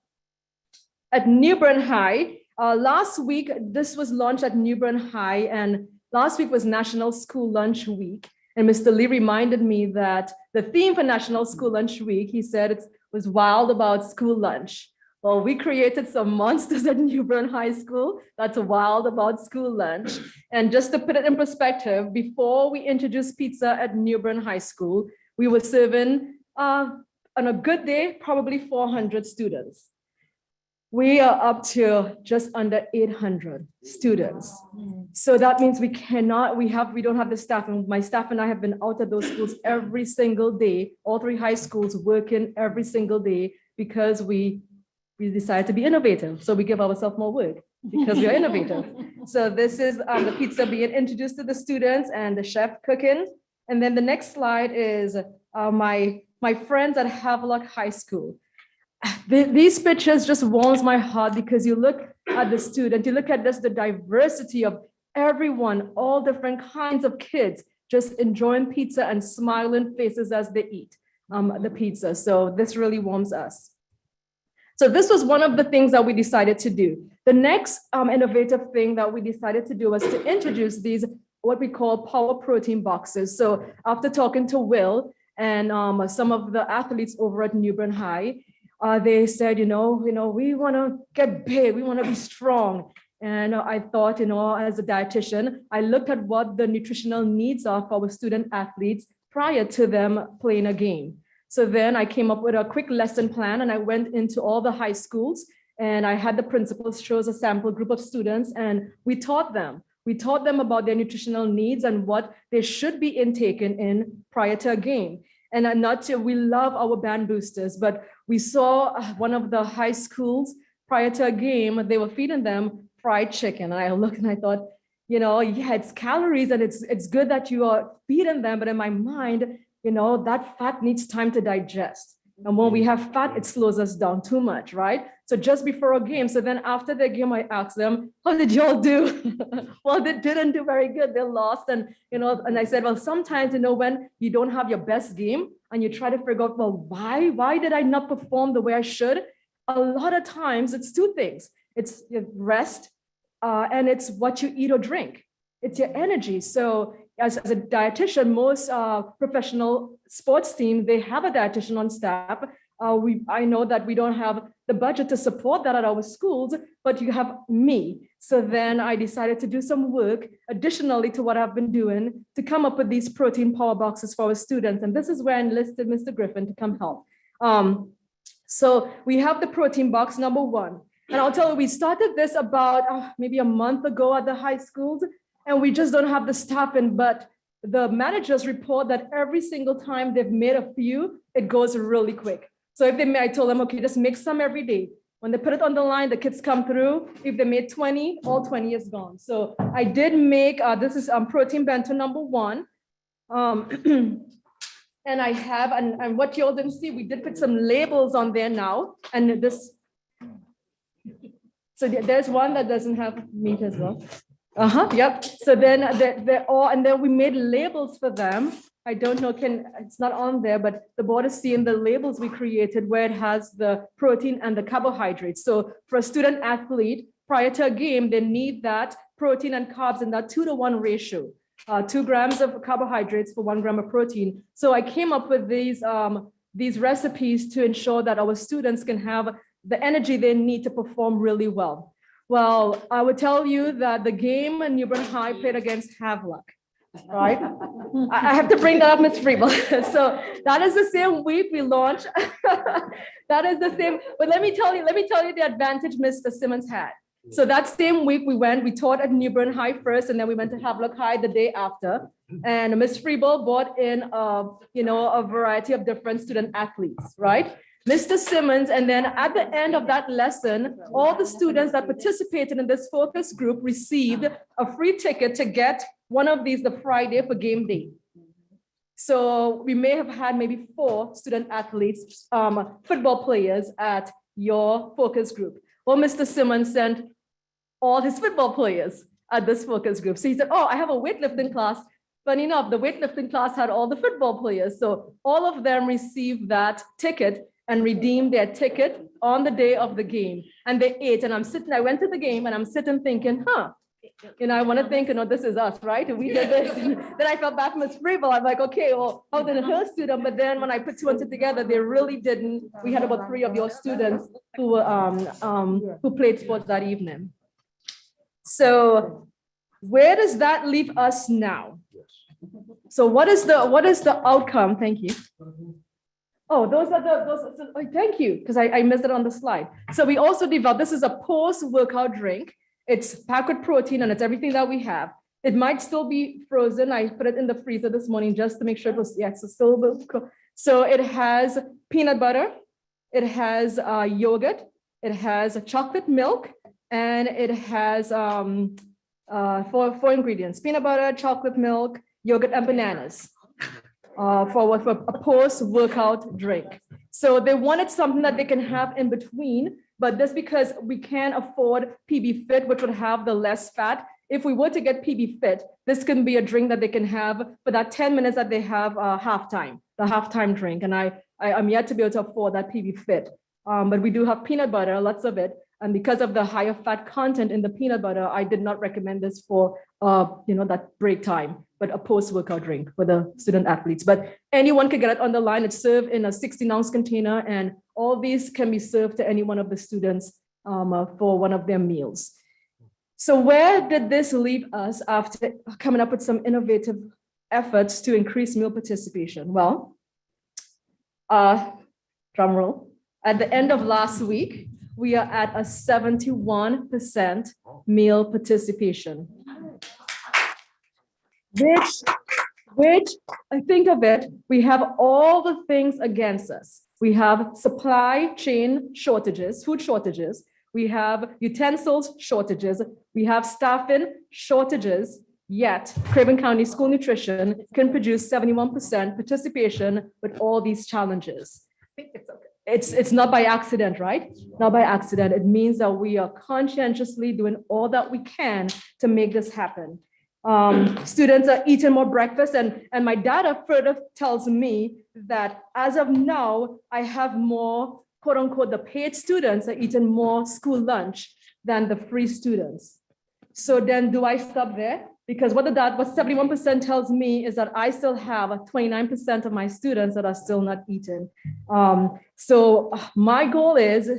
at New Bern High. Last week, this was launched at New Bern High, and last week was National School Lunch Week. And Mr. Lee reminded me that the theme for National School Lunch Week, he said it was wild about school lunch. Well, we created some monsters at New Bern High School. That's wild about school lunch. And just to put it in perspective, before we introduced pizza at New Bern High School, we were serving, on a good day, probably 400 students. We are up to just under 800 students. So that means we don't have the staff, and my staff and I have been out at those schools every single day, all 3 high schools working every single day, because we decided to be innovative. So we give ourselves more work because we are innovative. So this is the pizza being introduced to the students and the chef cooking. And then the next slide is my friends at Havelock High School. These pictures just warms my heart, because you look at the student, you look at this, the diversity of everyone, all different kinds of kids just enjoying pizza and smiling faces as they eat the pizza. So this really warms us. So this was one of the things that we decided to do. The next innovative thing that we decided to do was to introduce these, what we call power protein boxes. So after talking to Will and some of the athletes over at New Bern High, they said, we want to get big, we want to be strong. And I thought, as a dietitian, I looked at what the nutritional needs are for our student athletes prior to them playing a game. So then I came up with a quick lesson plan, and I went into all the high schools, and I had the principals chose a sample group of students, and we taught them. We taught them about their nutritional needs and what they should be intaking in prior to a game. And we love our band boosters, but we saw one of the high schools prior to a game, they were feeding them fried chicken. And I looked and I thought, yeah, it's calories and it's good that you are feeding them. But in my mind, that fat needs time to digest. And when we have fat, it slows us down too much, right? So just before a game. So then after the game, I asked them, how did y'all do? Well, they didn't do very good. They lost. And, and I said, well, sometimes, when you don't have your best game and you try to figure out, well, why did I not perform the way I should? A lot of times it's 2 things. It's your rest and it's what you eat or drink. It's your energy. So as a dietitian, most professional sports teams, they have a dietitian on staff. I know that we don't have the budget to support that at our schools, but you have me. So then I decided to do some work additionally to what I've been doing to come up with these protein power boxes for our students. And this is where I enlisted Mr. Griffin to come help. So we have the protein box number 1. And I'll tell you, we started this about maybe a month ago at the high schools, and we just don't have the staffing, but the managers report that every single time they've made a few, it goes really quick. So if I told them, okay, just make some every day. When they put it on the line, the kids come through. If they made 20, all 20 is gone. So I did make, this is protein bento number 1. And I have, and what you all didn't see, we did put some labels on there now. And this, so there's one that doesn't have meat as well. Yep. So then they're all, and then we made labels for them. I don't know, it's not on there, but the board is seeing the labels we created where it has the protein and the carbohydrates. So for a student athlete, prior to a game, they need that protein and carbs in that 2-to-1 ratio, 2 grams of carbohydrates for 1 gram of protein. So I came up with these recipes to ensure that our students can have the energy they need to perform really well. Well, I would tell you that the game in New Bern High played against Havelock, right? I have to bring that up, Ms. Friebel. So that is the same week we launched. That is the same, but let me tell you the advantage Mr. Simmons had. So that same week we taught at New Bern High first, and then we went to Havelock High the day after. And Ms. Friebel brought in, a variety of different student athletes, right? Mr. Simmons, and then at the end of that lesson, all the students that participated in this focus group received a free ticket to get one of these the Friday for game day. So we may have had maybe 4 student athletes, football players at your focus group. Well, Mr. Simmons sent all his football players at this focus group. So he said, oh, I have a weightlifting class. Funny enough, the weightlifting class had all the football players. So all of them received that ticket and redeemed their ticket on the day of the game. And they ate. And I went to the game and I'm sitting thinking, I want to think, this is us, right? We did this. Then I felt bad for Ms. Freeble. I'm like, okay, well, how did her student? But then when I put two and two together, they really didn't. We had about 3 of your students who played sports that evening. So where does that leave us now? So what is the outcome? Thank you. Oh, thank you, because I missed it on the slide. So we also developed, this is a post-workout drink. It's packed with protein and it's everything that we have. It might still be frozen. I put it in the freezer this morning just to make sure it was, yeah, it's still. So it has peanut butter, it has yogurt, it has chocolate milk, and it has four ingredients: peanut butter, chocolate milk, yogurt, and bananas. For a post-workout drink. So they wanted something that they can have in between, but this because we can't afford PB Fit, which would have the less fat. If we were to get PB Fit, this can be a drink that they can have for that 10 minutes that they have halftime, the halftime drink. And I'm yet to be able to afford that PB Fit. But we do have peanut butter, lots of it. And because of the higher fat content in the peanut butter, I did not recommend this for that break time, but a post-workout drink for the student athletes. But anyone can get it on the line. It's served in a 16-ounce container, and all these can be served to any one of the students for one of their meals. So where did this leave us after coming up with some innovative efforts to increase meal participation? Well, drum roll. At the end of last week, we are at a 71% meal participation. Which I think of it, we have all the things against us. We have supply chain shortages, food shortages. We have utensils shortages. We have staffing shortages. Yet Craven County School Nutrition can produce 71% participation with all these challenges. It's not by accident, right? Not by accident. It means that we are conscientiously doing all that we can to make this happen. Students are eating more breakfast, and my data further tells me that as of now, I have more, quote unquote, the paid students are eating more school lunch than the free students. So then do I stop there? Because what 71% tells me is that I still have 29% of my students that are still not eating. So my goal is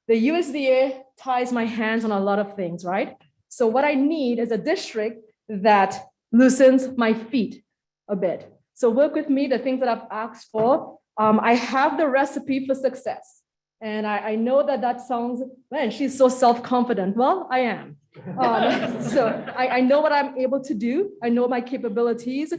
the USDA ties my hands on a lot of things, right? So what I need is a district that loosens my feet a bit. So work with me, the things that I've asked for. I have the recipe for success. And I know that sounds, man, she's so self-confident. Well, I am. So I know what I'm able to do. I know my capabilities.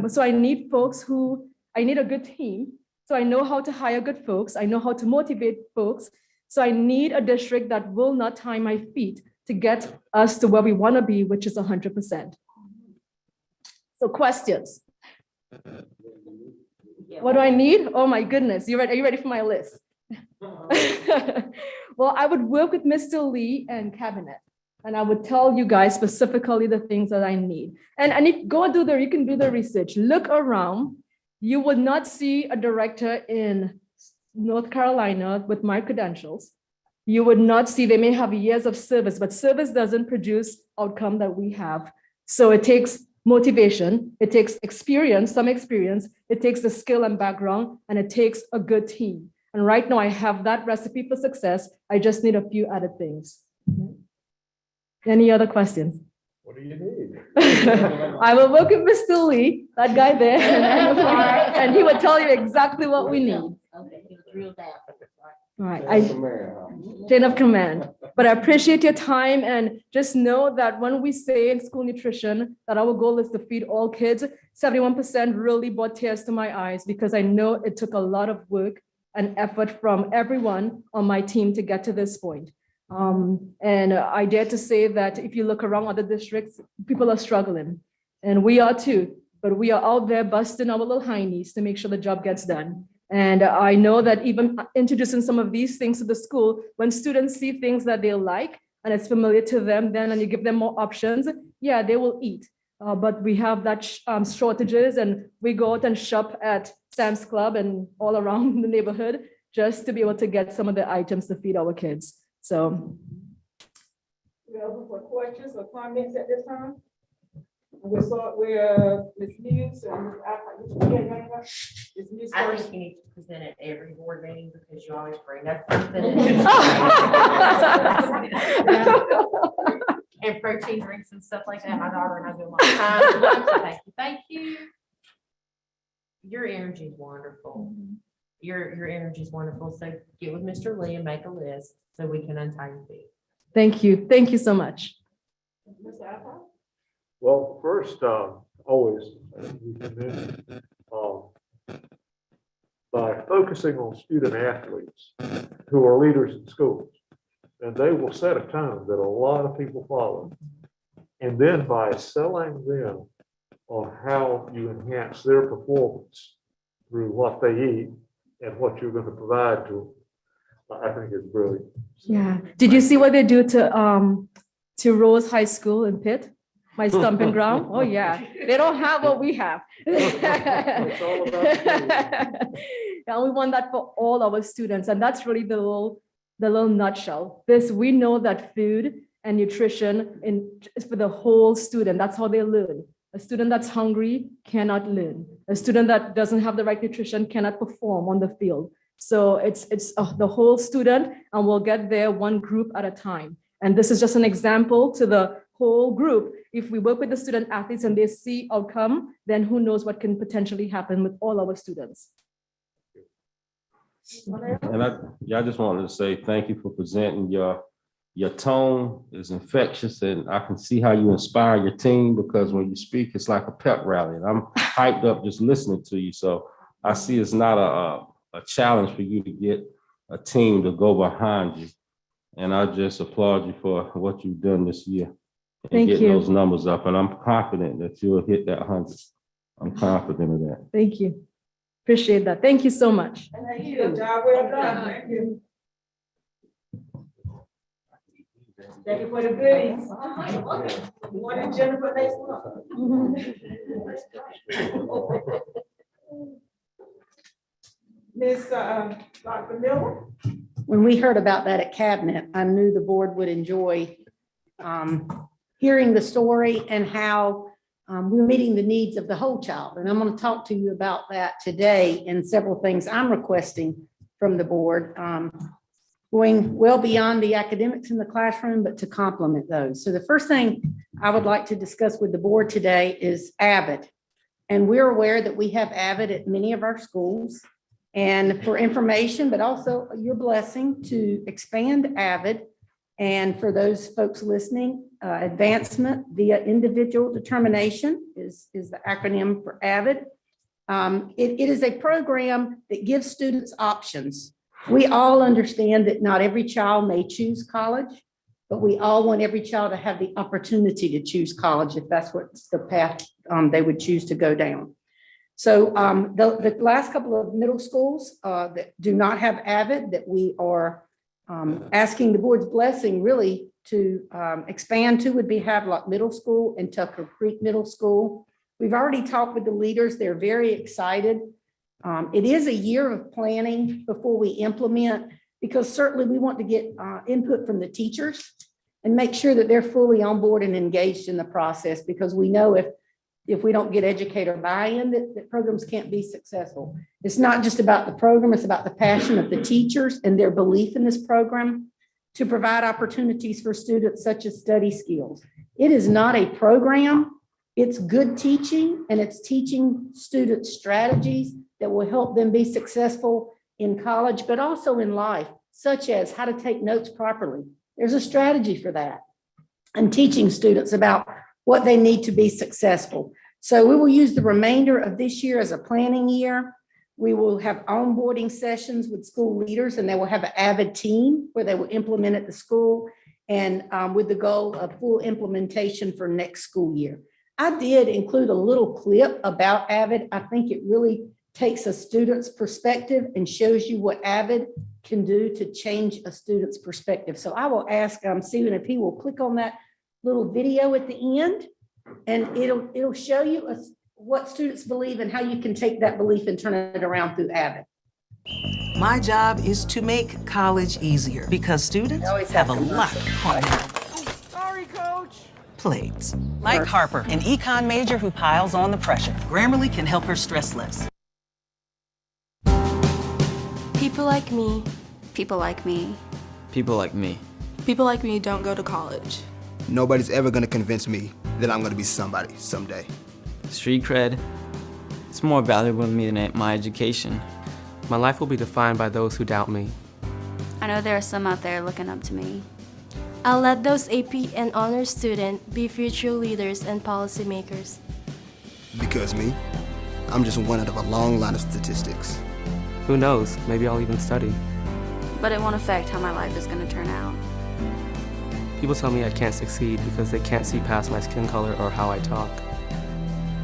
So I need I need a good team. So I know how to hire good folks. I know how to motivate folks. So I need a district that will not tie my feet to get us to where we want to be, which is 100%. So questions. What do I need? Oh my goodness. Are you ready for my list? Well, I would work with Mr. Lee and cabinet, and I would tell you guys specifically the things that I need. And if you can do the research, look around. You would not see a director in North Carolina with my credentials. You would not see, they may have years of service, but service doesn't produce outcome that we have. So it takes motivation, it takes experience, some experience, it takes the skill and background, and it takes a good team. And right now I have that recipe for success. I just need a few added things. Any other questions? What do you need? I will work with Mr. Lee, that guy there, and he would tell you exactly what we need. Okay, drill down. All right, chain of command. But I appreciate your time, and just know that when we say in school nutrition that our goal is to feed all kids, 71% really brought tears to my eyes because I know it took a lot of work and effort from everyone on my team to get to this point. And I dare to say that if you look around other districts, people are struggling, and we are too, but we are out there busting our little hindies to make sure the job gets done. And I know that even introducing some of these things to the school, when students see things that they like and it's familiar to them, then and you give them more options, yeah, they will eat. But we have that shortages, and we go out and shop at Sam's Club and all around the neighborhood just to be able to get some of the items to feed our kids. So. We're open for questions. questions or comments at this time? We'll start with Ms. Hughes and Ms. Alpert. Ms. Hughes I first. think you need to present at every board meeting because you always bring up something. And protein drinks and stuff like that. My daughter and I do them all the time. So thank you, thank you. Your energy is wonderful. Your energy is wonderful. So get with Mr. Lee and make a list so we can untie your feet. Thank you. Thank you so much. Mr. Alpert? Well, first, always, we commend, by focusing on student athletes who are leaders in schools, and they will set a tone that a lot of people follow. And then by selling them on how you enhance their performance through what they eat and what you're going to provide to them, I think is brilliant. Yeah. Did you see what they do to Rose High School in Pitt? My stomping ground? Oh, yeah. They don't have what we have. It's all about food. Yeah, we want that for all our students. And that's really the little nutshell. We know that food and nutrition is for the whole student. That's how they learn. A student that's hungry cannot learn. A student that doesn't have the right nutrition cannot perform on the field. So it's the whole student, and we'll get there one group at a time. And this is just an example to the whole group. If we work with the student athletes and they see outcome, then who knows what can potentially happen with all our students. And I just wanted to say thank you for presenting. Your tone is infectious, and I can see how you inspire your team, because when you speak, it's like a pep rally, and I'm hyped up just listening to you. So I see it's not a challenge for you to get a team to go behind you. And I just applaud you for what you've done this year. And Thank getting you. those numbers up, and I'm confident that you'll hit that 100. I'm confident of that. Thank you. Appreciate that. Thank you so much. Thank you. Job well done. Thank you. Thank you for the goodies. One in Jennifer next month. Miss Dr. Miller? When we heard about that at Cabinet, I knew the board would enjoy hearing the story and how we're meeting the needs of the whole child. And I'm going to talk to you about that today and several things I'm requesting from the board, going well beyond the academics in the classroom, but to complement those. So the first thing I would like to discuss with the board today is AVID. And we're aware that we have AVID at many of our schools. And for information, but also your blessing to expand AVID. And for those folks listening, advancement via individual determination is the acronym for AVID. It is a program that gives students options. We all understand that not every child may choose college, but we all want every child to have the opportunity to choose college if that's what the path they would choose to go down. So the last couple of middle schools that do not have AVID, that we are asking the board's blessing really to expand to, would be Havelock Middle School and Tucker Creek Middle School. We've already talked with the leaders. They're very excited. It is a year of planning before we implement, because certainly we want to get input from the teachers and make sure that they're fully on board and engaged in the process, because we know if we don't get educator buy-in, that programs can't be successful. It's not just about the program, it's about the passion of the teachers and their belief in this program to provide opportunities for students such as study skills. It is not a program, it's good teaching, and it's teaching students strategies that will help them be successful in college, but also in life, such as how to take notes properly. There's a strategy for that. And teaching students about what they need to be successful. So we will use the remainder of this year as a planning year. We will have onboarding sessions with school leaders, and they will have an AVID team where they will implement at the school, and with the goal of full implementation for next school year. I did include a little clip about AVID. I think it really takes a student's perspective and shows you what AVID can do to change a student's perspective. So I will ask Stephen if he will click on that little video at the end, and it'll show you what students believe and how you can take that belief and turn it around through AVID. My job is to make college easier because students have a lot on them. Sorry, Coach. Plates. Like Harper, an econ major who piles on the pressure. Grammarly can help her stress less. People like me. People like me. People like me. People like me don't go to college. Nobody's ever gonna convince me that I'm gonna be somebody someday. Street cred, it's more valuable to me than my education. My life will be defined by those who doubt me. I know there are some out there looking up to me. I'll let those AP and honors students be future leaders and policymakers. Because me, I'm just one out of a long line of statistics. Who knows, maybe I'll even study. But it won't affect how my life is going to turn out. People tell me I can't succeed because they can't see past my skin color or how I talk.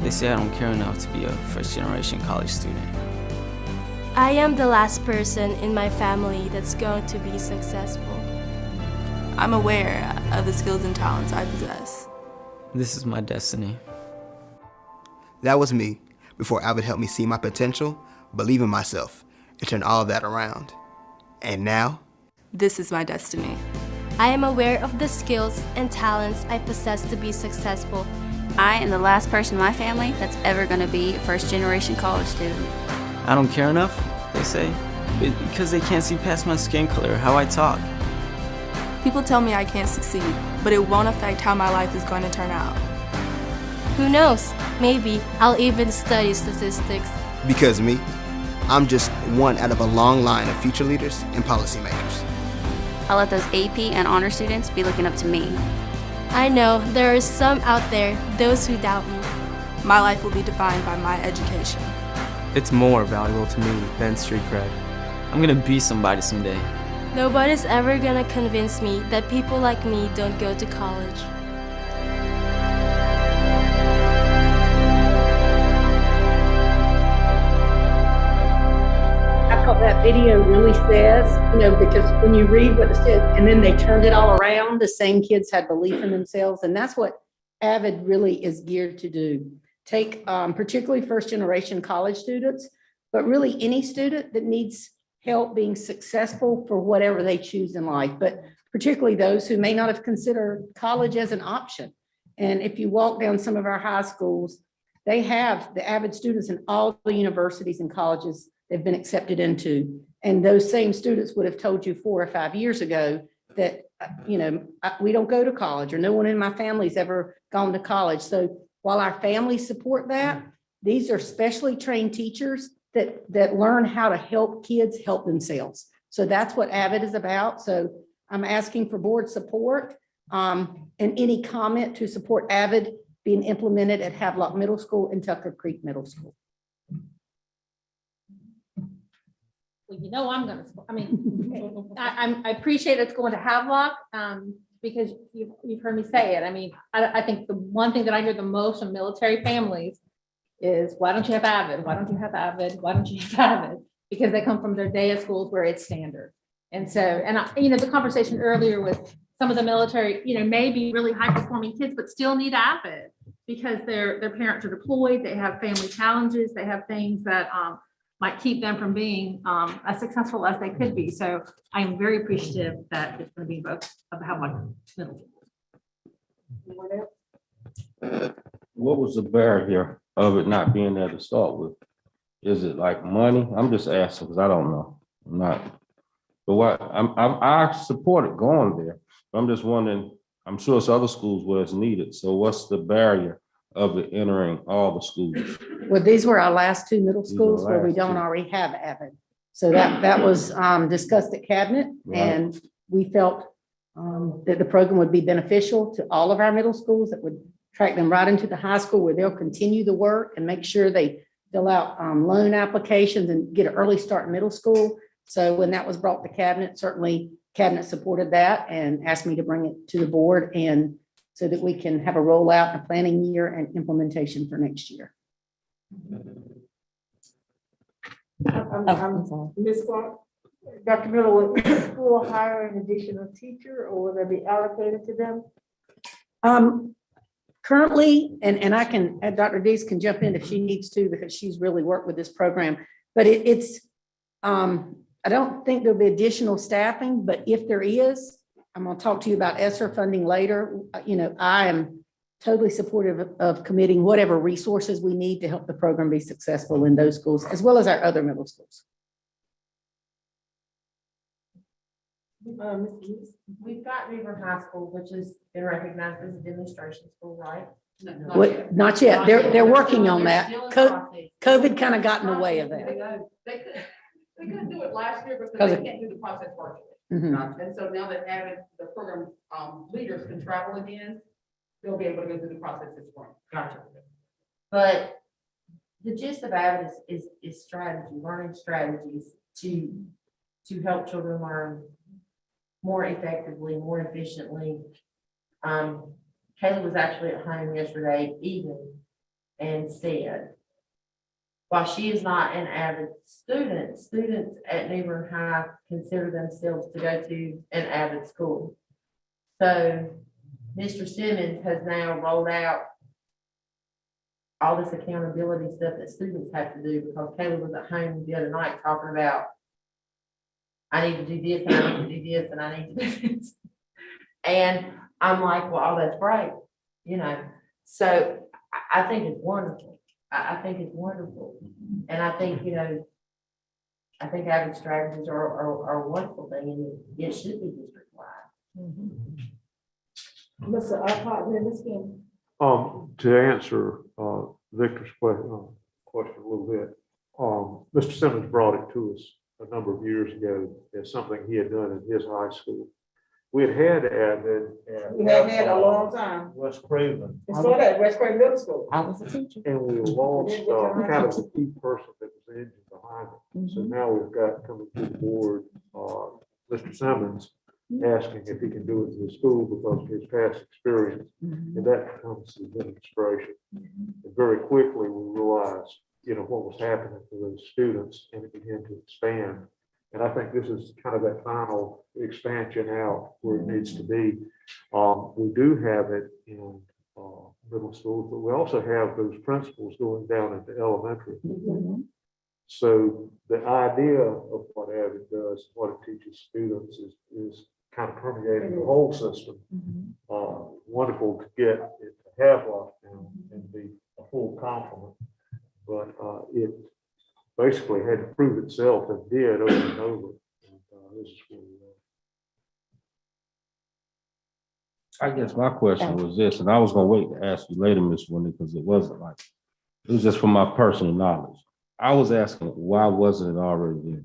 They say I don't care enough to be a first-generation college student. I am the last person in my family that's going to be successful. I'm aware of the skills and talents I possess. This is my destiny. That was me before Avid helped me see my potential, believe in myself, and turn all of that around. And now? This is my destiny. I am aware of the skills and talents I possess to be successful. I am the last person in my family that's ever going to be a first-generation college student. I don't care enough, they say, because they can't see past my skin color or how I talk. People tell me I can't succeed, but it won't affect how my life is going to turn out. Who knows? Maybe I'll even study statistics. Because me, I'm just one out of a long line of future leaders and policymakers. I'll let those AP and honor students be looking up to me. I know there are some out there, those who doubt me. My life will be defined by my education. It's more valuable to me than street cred. I'm gonna be somebody someday. Nobody's ever gonna convince me that people like me don't go to college. That's what that video really says, because when you read what it said, and then they turned it all around, the same kids had belief in themselves, and that's what AVID really is geared to do. Take particularly first-generation college students, but really any student that needs help being successful for whatever they choose in life, but particularly those who may not have considered college as an option. And if you walk down some of our high schools, they have the AVID students in all the universities and colleges they've been accepted into. And those same students would have told you 4 or 5 years ago that, we don't go to college, or no one in my family's ever gone to college. So while our families support that, these are specially trained teachers that learn how to help kids help themselves. So that's what AVID is about. So I'm asking for board support and any comment to support AVID being implemented at Havelock Middle School and Tucker Creek Middle School. Well, I'm gonna, I appreciate it's going to Havelock, because you've heard me say it. I think the one thing that I hear the most from military families is, why don't you have AVID? Why don't you have AVID? Why don't you have AVID? Because they come from their day of schools where it's standard. And so, the conversation earlier with some of the military, maybe really high performing kids, but still need AVID because their parents are deployed, they have family challenges, they have things that might keep them from being as successful as they could be. So I am very appreciative that it's going to be both of Havelock Middle. What was the barrier of it not being there to start with? Is it like money? I'm just asking because I don't know. I'm not. But I support it going there. But I'm just wondering. I'm sure it's other schools where it's needed. So what's the barrier of it entering all the schools? Well, these were our last 2 middle schools where we don't already have AVID. So that was discussed at cabinet, and we felt that the program would be beneficial to all of our middle schools. That would track them right into the high school where they'll continue the work and make sure they fill out loan applications and get an early start in middle school. So when that was brought to cabinet, certainly cabinet supported that and asked me to bring it to the board, and so that we can have a rollout, a planning year, and implementation for next year. Ms. Clark, Dr. Miller, will the school hire an additional teacher, or will they be allocated to them? Currently, and I can, Dr. Dees can jump in if she needs to, because she's really worked with this program, but it's, I don't think there'll be additional staffing, but if there is, I'm going to talk to you about ESSER funding later. You know, I am totally supportive of committing whatever resources we need to help the program be successful in those schools, as well as our other middle schools. We've got Beaver High School, which has been recognized as a demonstration school, right? What, not yet. They're working on that. COVID kind of got in the way of that. They couldn't do it last year because 'Cause they of- can't do the process virtually. Mhm. And so now that the program leaders can travel again, they'll be able to go through the process this spring. Gotcha. But the gist of Avid is strategy, learning strategies to help children learn more effectively, more efficiently. Kayla was actually at home yesterday evening and said, while she is not an avid student, students at Newbern High consider themselves to go to an avid school. So Mr. Simmons has now rolled out all this accountability stuff that students have to do, because Kayla was at home the other night talking about, I need to do this, and I need to do this, and I need to do this. And I'm like, well, that's great, you know, so I think it's wonderful. I think it's wonderful. And I think, you know, I think avid strategies are a wonderful thing, and it should be district-wide. Mr. Alcott, then Ms. King. To answer Victor's question a little bit, Mr. Simmons brought it to us a number of years ago as something he had done in his high school. We had Avid at. We had had a long time. West Craven. It started at West Craven Middle School. I was a teacher. And we lost kind of the key person that was the engine behind it. So now we've got coming to the board, Mr. Simmons asking if he can do it in the school because of his past experience. And that becomes the demonstration. And very quickly, we realized, you know, what was happening to those students, and it began to expand. And I think this is kind of that final expansion out where it needs to be. We do have it in middle schools, but we also have those principles going down into elementary. So the idea of what Avid does, what it teaches students is kind of permeating the whole system. Wonderful to get it to have lockdown and be a full complement, but it basically had to prove itself and did over and over. And this is where we are. I guess my question was this, and I was gonna wait to ask you later, Ms. Wendy, because it wasn't like, it was just from my personal knowledge. I was asking, why wasn't it already there?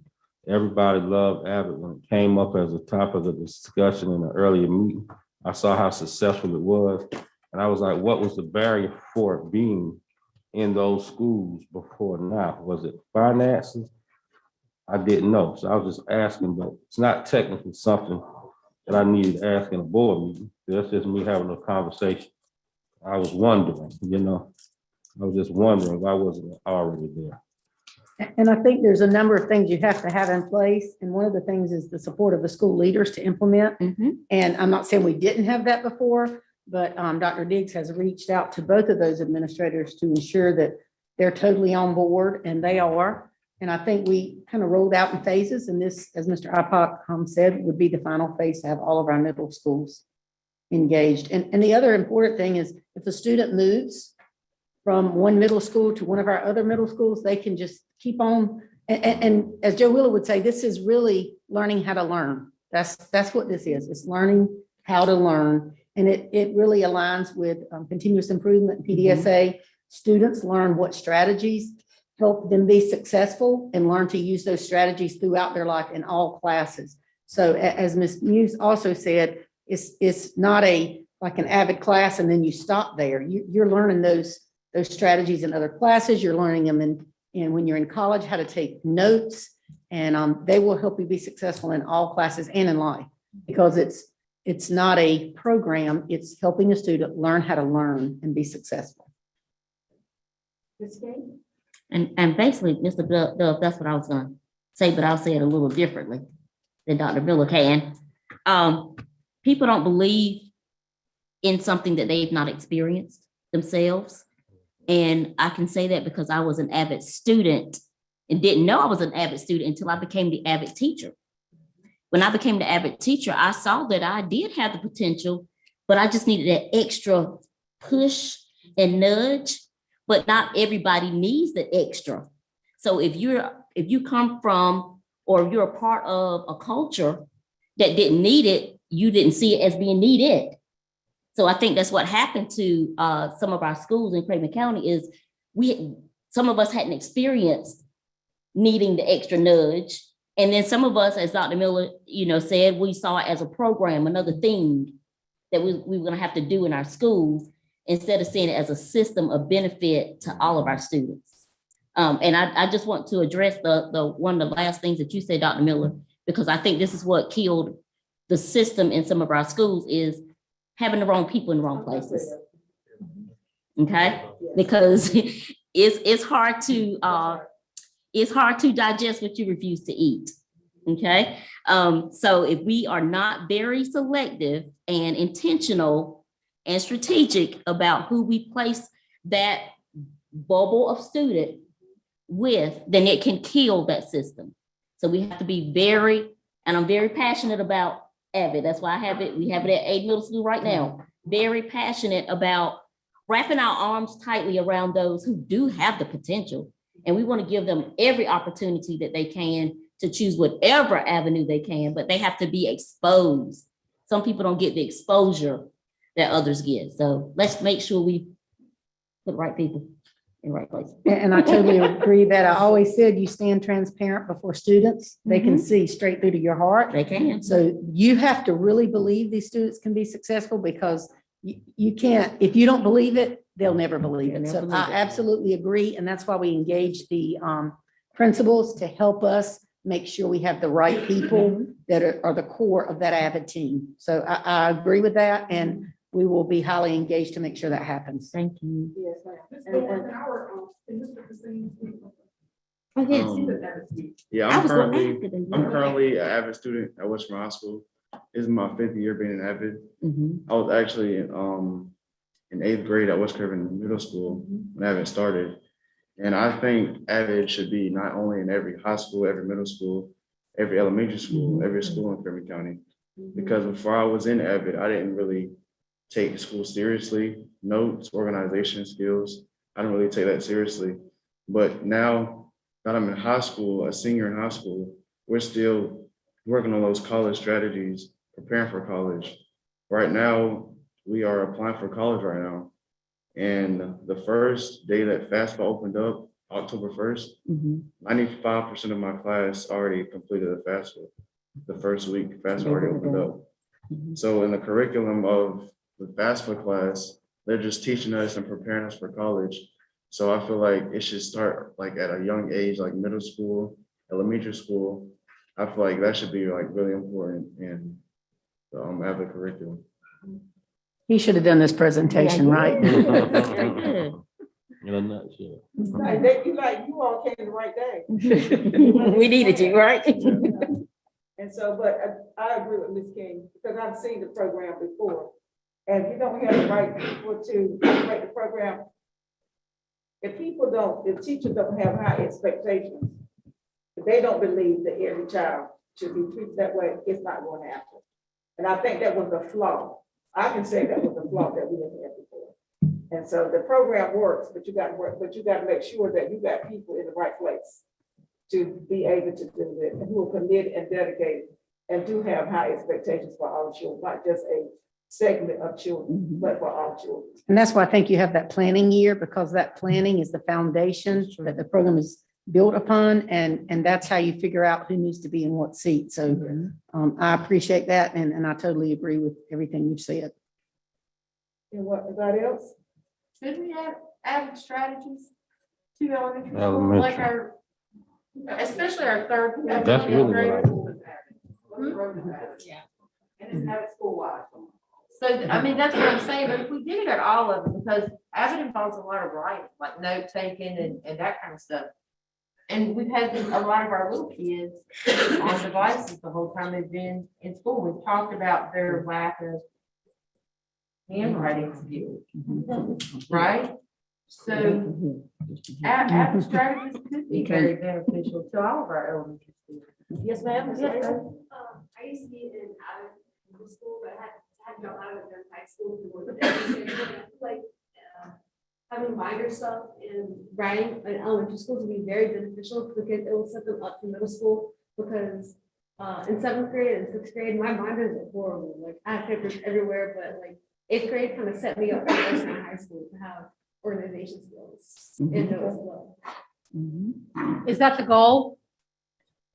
Everybody loved Avid when it came up as a topic of discussion in an earlier meeting. I saw how successful it was, and I was like, what was the barrier for it being in those schools before now? Was it finances? I didn't know, so I was just asking, but it's not technically something that I needed to ask in a board meeting. That's just me having a conversation. I was wondering, you know, I was just wondering why wasn't it already there? And I think there's a number of things you have to have in place. And one of the things is the support of the school leaders to implement. And I'm not saying we didn't have that before, but Dr. Diggs has reached out to both of those administrators to ensure that they're totally on board, and they are. And I think we kind of rolled out in phases, and this, as Mr. Ipock said, would be the final phase to have all of our middle schools engaged. And the other important thing is if a student moves from one middle school to one of our other middle schools, they can just keep on. And as Joe Wheeler would say, this is really learning how to learn. That's what this is. It's learning how to learn. And it really aligns with continuous improvement, PDSA. Students learn what strategies help them be successful and learn to use those strategies throughout their life in all classes. So as Ms. Muse also said, it's not like an Avid class and then you stop there. You're learning those strategies in other classes. You're learning them in when you're in college, how to take notes, and they will help you be successful in all classes and in life, because it's not a program, it's helping a student learn how to learn and be successful. And basically, Mr. Dove, that's what I was gonna say, but I'll say it a little differently than Dr. Miller can. People don't believe in something that they've not experienced themselves. And I can say that because I was an Avid student and didn't know I was an Avid student until I became the Avid teacher. when I became the Avid teacher, I saw that I did have the potential, but I just needed that extra push and nudge. But not everybody needs the extra. So if you come from, or you're a part of a culture that didn't need it, you didn't see it as being needed. So I think that's what happened to some of our schools in Craven County is some of us hadn't experienced needing the extra nudge. And then some of us, as Dr. Miller, said, we saw it as a program, another thing that we were gonna have to do in our schools, instead of seeing it as a system of benefit to all of our students. And I just want to address the one of the last things that you said, Dr. Miller, because I think this is what killed the system in some of our schools is having the wrong people in the wrong places. Okay, because it's hard to digest what you refuse to eat. Okay, so if we are not very selective and intentional and strategic about who we place that bubble of student with, then it can kill that system. So we have to be and I'm very passionate about Avid. That's why we have it at Ade Middle School right now. Very passionate about wrapping our arms tightly around those who do have the potential. And we want to give them every opportunity that they can to choose whatever avenue they can, but they have to be exposed. Some people don't get the exposure that others get. So let's make sure we put the right people in the right place. And I totally agree that I always said you stand transparent before students. They can see straight through to your heart. They can. So you have to really believe these students can be successful because you can't, if you don't believe it, they'll never believe it. So I absolutely agree. And that's why we engage the principals to help us make sure we have the right people that are the core of that Avid team. So I agree with that. And we will be highly engaged to make sure that happens. Thank you. Yes, ma'am. Yeah, I'm currently an Avid student at Western High School. This is my 5th year being an Avid. I was actually in 8th grade at West Craven Middle School when Avid started. And I think Avid should be not only in every high school, every middle school, every elementary school, every school in Craven County. Because before I was in Avid, I didn't really take school seriously, notes, organization skills. I didn't really take that seriously. But now that I'm in high school, a senior in high school, we're still working on those college strategies, preparing for college. Right now, we are applying for college right now. And the first day that FAFSA opened up, October 1st, 95% of my class already completed the FAFSA. The first week, FAFSA already opened up. So in the curriculum of the FAFSA class, they're just teaching us and preparing us for college. So I feel like it should start like at a young age, like middle school, elementary school. I feel like that should be like really important in the Avid curriculum. He should have done this presentation, right? In a nutshell. You all came the right day. We needed you, right? And so, but I agree with Ms. King, because I've seen the program before. And we have the right people to operate the program. If teachers don't have high expectations, if they don't believe that every child should be treated that way, it's not going to happen. And I think that was the flaw. I can say that was the flaw that we didn't have before. And so the program works, but you got to make sure that you got people in the right place to be able to do it, and who are committed and dedicated and do have high expectations for all children, not just a segment of children, but for all children. And that's why I think you have that planning year, because that planning is the foundation that the program is built upon. And that's how you figure out who needs to be in what seat. So I appreciate that. And I totally agree with everything you've said. And what, anybody else? Should we have Avid strategies to elementary school, like especially our third? That's really what Yeah. And it's Avid school-wide. So, I mean, that's what I'm saying, but if we did it at all of them, because Avid involves a lot of writing, like note taking and that kind of stuff. And we've had a lot of our little kids on devices the whole time they've been in school. We've talked about their lack of handwriting skills, right? So app strategies could be very beneficial to all of our elementary students. Yes, ma'am. Ms. Layla? I used to be in out of middle school, but I had dropped out of it in high school. Like having minor stuff in writing in elementary schools would be very beneficial because it will set them up for middle school. Because in 7th grade and 6th grade, my minders were horrible. Like I had papers everywhere, but like 8th grade kind of set me up for the rest of my high school to have organization skills and those as well. Is that the goal?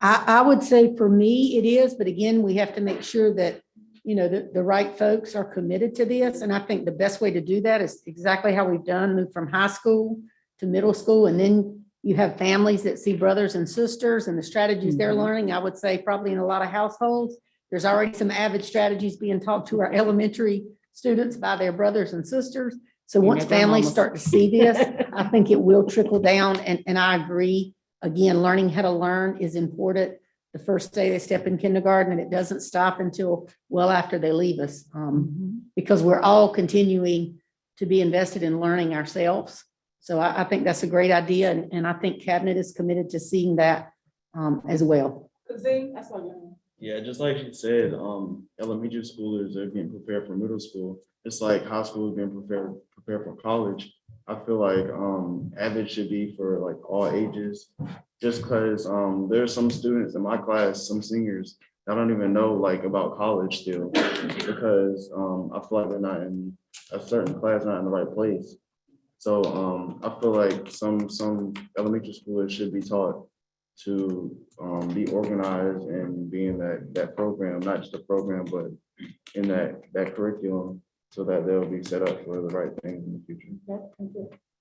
I would say for me, it is, but again, we have to make sure that, you know, the right folks are committed to this. And I think the best way to do that is exactly how we've done, move from high school to middle school. And then you have families that see brothers and sisters and the strategies they're learning. I would say probably in a lot of households, there's already some avid strategies being taught to our elementary students by their brothers and sisters. So once families start to see this, I think it will trickle down. And I agree. Again, learning how to learn is important the first day they step in kindergarten, and it doesn't stop until well after they leave us, because we're all continuing to be invested in learning ourselves. So I think that's a great idea, and I think Cabinet is committed to seeing that as well. Kazim, that's all you. Yeah, just like she said, elementary schoolers are getting prepared for middle school. It's like high school is being prepared for college. I feel like Avid should be for like all ages, just because there's some students in my class, some seniors, that don't even know like about college still, because I feel like they're not in a certain class, not in the right place. So I feel like some elementary schoolers should be taught to be organized and be in that program, not just a program, but in that curriculum, so that they'll be set up for the right things in the future.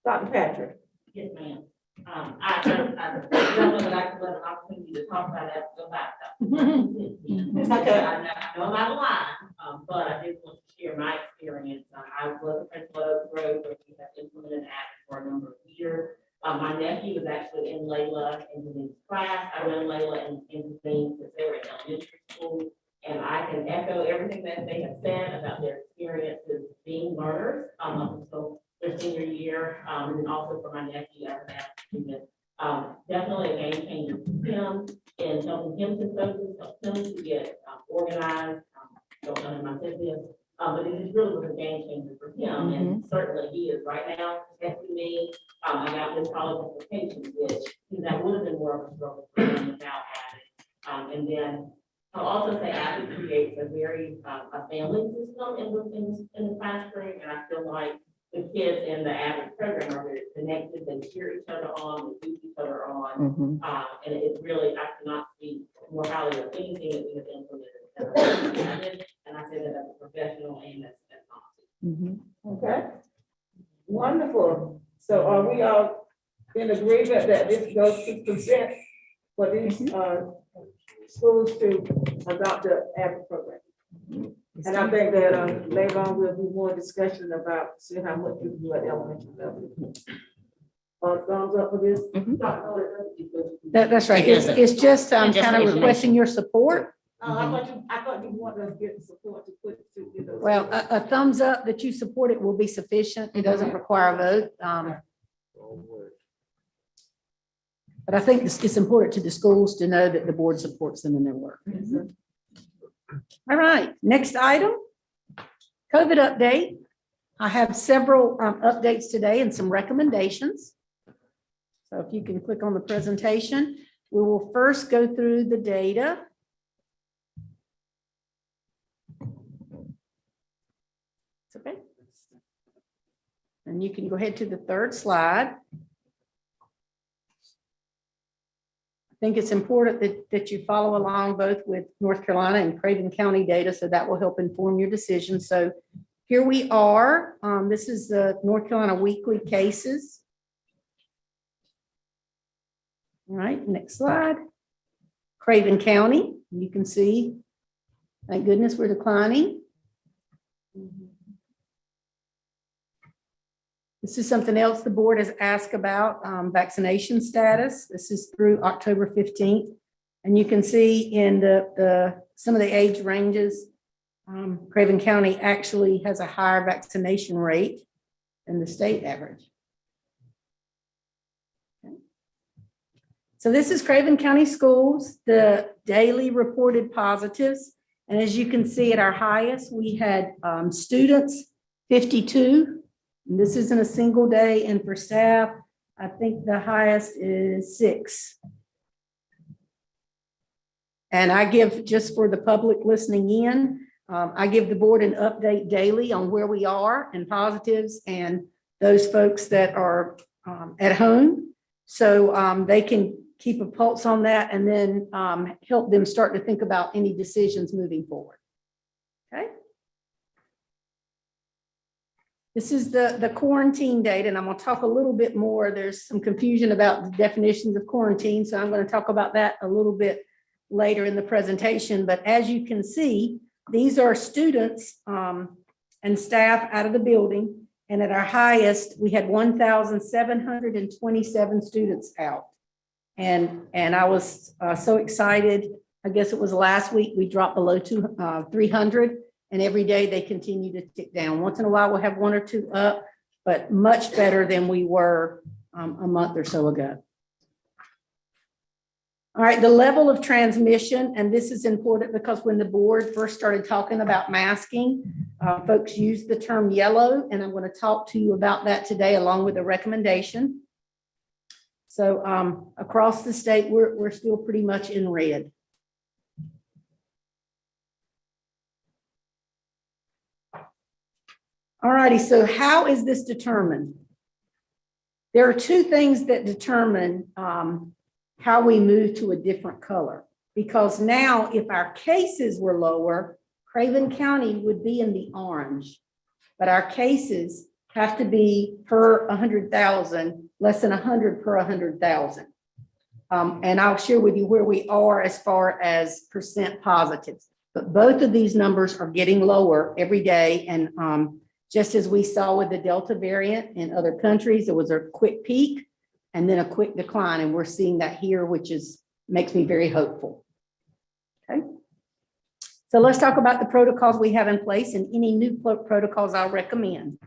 Dr. Patrick. Yes, ma'am. I don't know that I could let an opportunity to talk about that, go back. Okay. I know I'm out of line, but I did want to share my experience. I was a principal at Oak Grove, where we have implemented ACT for a number of years. My nephew was actually in Layla and Janine's class. I ran Layla and Janine because they were in elementary school. And I can echo everything that they have said about their experiences being learners up until their senior year. And then also for my nephew as an ACT student. Definitely a game changer for him and helping him to focus, help him to get organized. Don't know him, I said this, but it just really was a game changer for him. And certainly he is right now texting me. I got this college application, which that would have been more of a struggle for him without having. And then I'll also say AVID creates a very a family system in the classroom, and I feel like the kids in the AVID program are very connected. They cheer each other on, they keep each other on, and it's really, I cannot speak more highly of anything that we have implemented. And I say that as a professional and as an Okay. Wonderful. So are we all in agreement that this goes to consent for these schools to adopt the AVID program? And I think that later on we'll do more discussion about see how much we do at elementary level. Thumbs up for this? That's right. It's just kind of requesting your support. I thought you wanted to get the support to put to get those. Well, a thumbs up that you support it will be sufficient. It doesn't require a vote. But I think it's important to the schools to know that the board supports them in their work. All right, next item, COVID update. I have several updates today and some recommendations. So if you can click on the presentation, we will first go through the data. It's okay. And you can go ahead to the third slide. I think it's important that you follow along both with North Carolina and Craven County data, so that will help inform your decision. So here we are. This is the North Carolina weekly cases. All right, next slide. Craven County, you can see, thank goodness we're declining. This is something else the board has asked about, vaccination status. This is through October 15th. And you can see in some of the age ranges, Craven County actually has a higher vaccination rate than the state average. So this is Craven County Schools, the daily reported positives. And as you can see at our highest, we had students 52. And this isn't a single day. And for staff, I think the highest is 6. And I give, just for the public listening in, I give the board an update daily on where we are in positives and those folks that are at home. So they can keep a pulse on that and then help them start to think about any decisions moving forward. Okay. This is the quarantine date, and I'm going to talk a little bit more. There's some confusion about the definitions of quarantine, so I'm going to talk about that a little bit later in the presentation. But as you can see, these are students and staff out of the building. And at our highest, we had 1,727 students out. And I was so excited. I guess it was last week, we dropped below 300. And every day they continue to tick down. Once in a while, we'll have 1 or 2 up, but much better than we were a month or so ago. All right, the level of transmission, and this is important because when the board first started talking about masking, folks used the term yellow, and I'm going to talk to you about that today along with a recommendation. So across the state, we're still pretty much in red. All righty, so how is this determined? There are 2 things that determine how we move to a different color. Because now if our cases were lower, Craven County would be in the orange. But our cases have to be per 100,000, less than 100 per 100,000. And I'll share with you where we are as far as percent positives. But both of these numbers are getting lower every day. And just as we saw with the Delta variant in other countries, it was a quick peak and then a quick decline. And we're seeing that here, which makes me very hopeful. Okay. So let's talk about the protocols we have in place and any new protocols I'll recommend.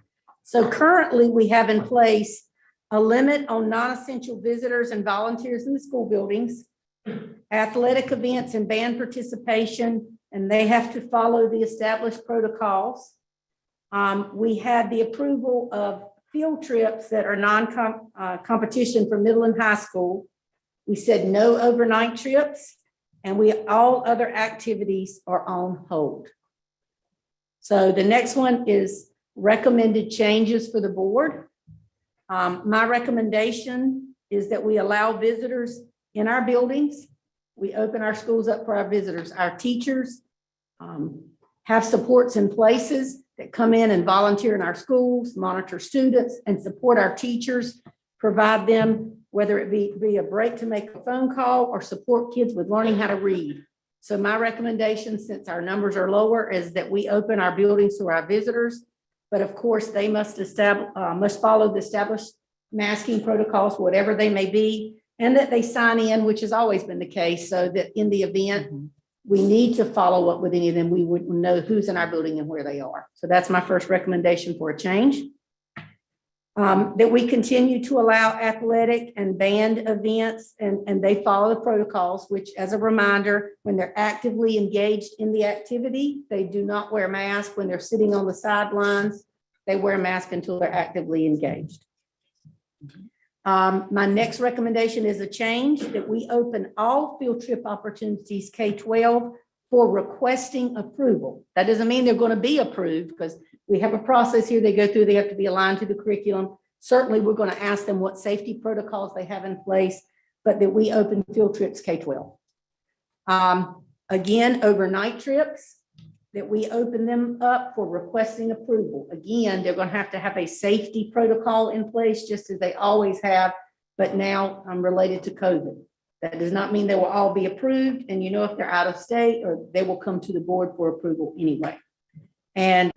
So currently we have in place a limit on non-essential visitors and volunteers in the school buildings, athletic events and band participation, and they have to follow the established protocols. We had the approval of field trips that are non-competition for middle and high school. We said no overnight trips, and all other activities are on hold. So the next one is recommended changes for the board. My recommendation is that we allow visitors in our buildings. We open our schools up for our visitors. Our teachers have supports in places that come in and volunteer in our schools, monitor students, and support our teachers, provide them, whether it be a break to make a phone call or support kids with learning how to read. So my recommendation, since our numbers are lower, is that we open our buildings to our visitors. But of course, they must follow the established masking protocols, whatever they may be, and that they sign in, which has always been the case, so that in the event we need to follow up with any of them, we would know who's in our building and where they are. So that's my first recommendation for a change. That we continue to allow athletic and band events, and they follow the protocols, which, as a reminder, when they're actively engaged in the activity, they do not wear masks. When they're sitting on the sidelines, they wear a mask until they're actively engaged. My next recommendation is a change that we open all field trip opportunities K-12 for requesting approval. That doesn't mean they're going to be approved, because we have a process here they go through. They have to be aligned to the curriculum. Certainly, we're going to ask them what safety protocols they have in place, but that we open field trips K-12. Again, overnight trips, that we open them up for requesting approval. Again, they're going to have a safety protocol in place, just as they always have, but now related to COVID. That does not mean they will all be approved. And if they're out of state, or they will come to the board for approval anyway. And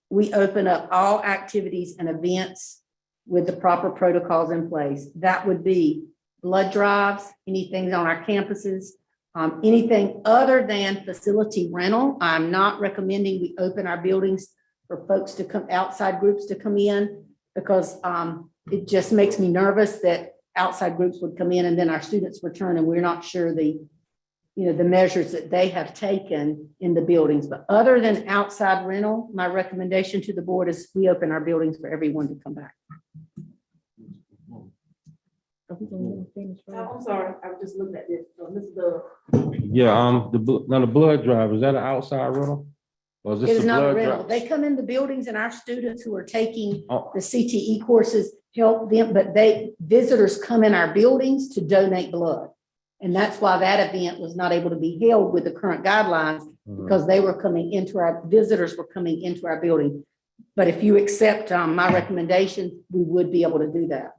we open up all activities and events with the proper protocols in place. That would be blood drives, anything on our campuses, anything other than facility rental. I'm not recommending we open our buildings for folks to come, outside groups to come in, because it just makes me nervous that outside groups would come in and then our students return, and we're not sure the measures that they have taken in the buildings. But other than outside rental, my recommendation to the board is we open our buildings for everyone to come back. I'm sorry, I was just looking at this, so Ms. Love. Yeah, the blood drive, is that an outside rental? Or is It this is a not a blood rental. drive? They come in the buildings and our students who are taking Oh. the CTE courses help them, but visitors come in our buildings to donate blood. And that's why that event was not able to be held with the current guidelines, because visitors were coming into our building. But if you accept my recommendation, we would be able to do that.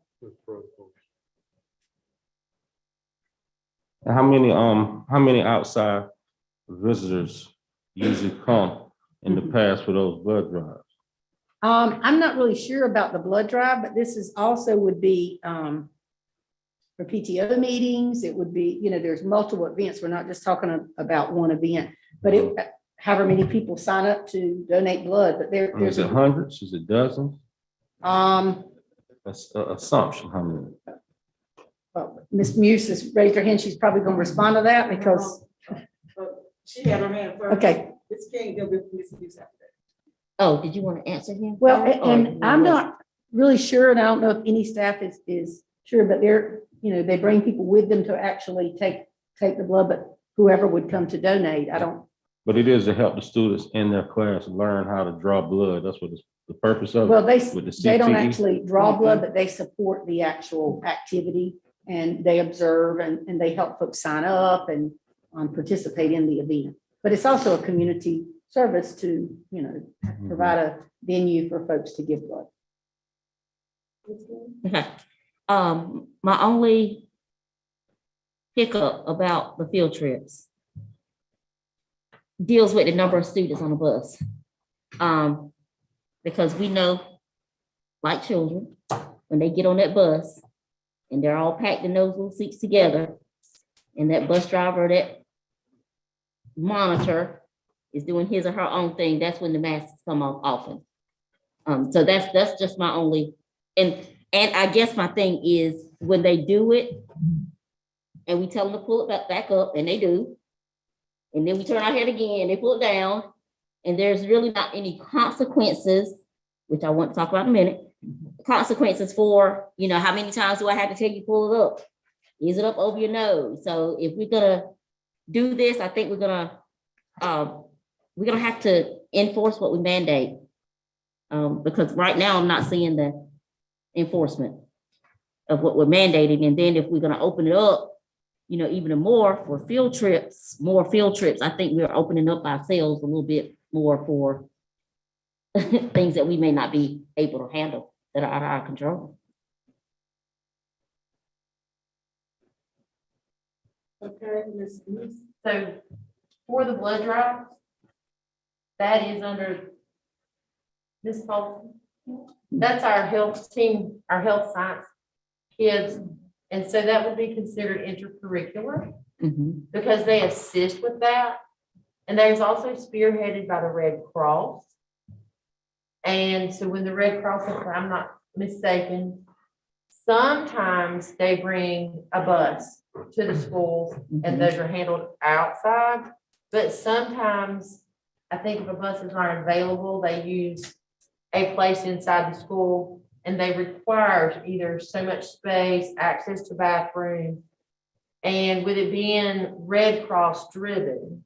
How many outside visitors usually come in the past for those blood drives? I'm not really sure about the blood drive, but this is also would be for PTO meetings. It would be, there's multiple events. We're not just talking about one event, but however many people sign up to donate blood, but Is it hundreds? Is it dozens? That's an assumption, how many? Ms. Muse has raised her hand. She's probably going to respond to that because, She had her hand first. okay. Ms. King, then Ms. Hughes after that. Oh, did you want to answer him? Well, Or- and I'm not really sure, and I don't know if any staff is sure, but they bring people with them to actually take the blood, but whoever would come to donate, I don't. But it is to help the students in their class learn how to draw blood. That's what the purpose of it. Well, with the they don't CTE. actually draw blood, but they support the actual activity and they observe and they help folks sign up and participate in the event. But it's also a community service to, provide a venue for folks to give blood. Okay. My only hiccup about the field trips deals with the number of students on the bus. Because we know, like children, when they get on that bus and they're all packed in those little seats together, and that bus driver, that monitor is doing his or her own thing, that's when the masks come off often. So that's just my only, and I guess my thing is when they do it and we tell them to pull it back up, and they do, and then we turn our head again, they pull it down, and there's really not any consequences, which I want to talk about in a minute, consequences for, how many times do I have to tell you pull it up? Is it up over your nose? So if we're gonna do this, I think we're gonna have to enforce what we mandate. Because right now I'm not seeing the enforcement of what we're mandating. And then if we're gonna open it up, even more for more field trips, I think we're opening up ourselves a little bit more for things that we may not be able to handle that are out of our control. Okay, Ms. So for the blood drive, that is under Ms. Paulson. That's our health team, our health science kids. And so that would be considered intercurricular because they assist with that. And there's also spearheaded by the Red Cross. And so when the Red Cross, if I'm not mistaken, sometimes they bring a bus to the schools and those are handled outside. But sometimes I think if a bus is not available, they use a place inside the school and they require either so much space, access to bathroom. And with it being Red Cross driven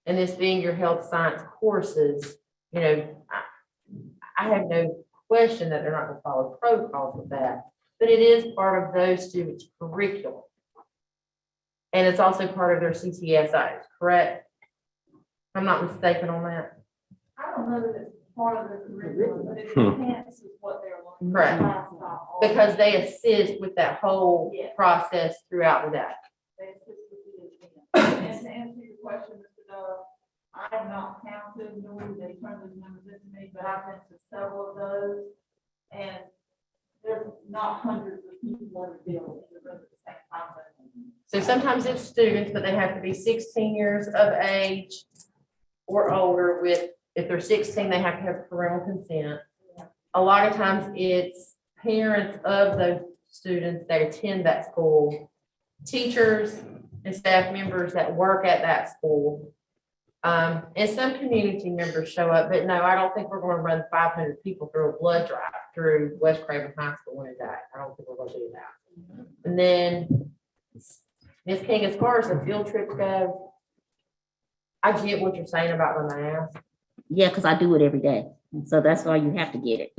and this being your health science courses, I have no question that they're not going to follow protocols with that, but it is part of those students' curriculum. And it's also part of their CTSIs, correct? I'm not mistaken on that. I don't know that it's part of the curriculum, but it enhances what they're learning. Correct. Because they assist with that whole process throughout the day. And to answer your question, Mr. Dove, I have not counted, nor do they turn those numbers into me, but I've been to several of those. And there's not hundreds of people in the building at the same time. So sometimes it's students, but they have to be 16 years of age or older with, if they're 16, they have to have parental consent. A lot of times it's parents of those students that attend that school, teachers and staff members that work at that school. And some community members show up, but no, I don't think we're gonna run 500 people through a blood drive through West Craven High School in a day. I don't think we're gonna do that. And then, Ms. King, as far as the field trips go, I get what you're saying about the mask. Yeah, because I do it every day. So that's why you have to get it.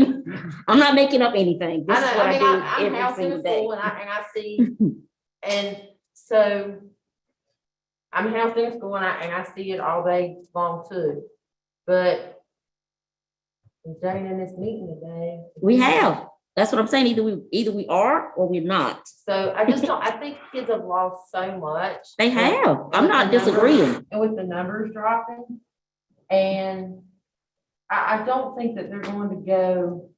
I'm not making up anything. This is what I do I'm every housing single the day. school and I see, and so I'm housing the school and I see it all day long too. But Jane in this meeting today. We have. That's what I'm saying. Either we are or we're not. So I just don't, I think kids have lost so much. They have. I'm not disagreeing. And with the numbers dropping, and I don't think that they're going to go,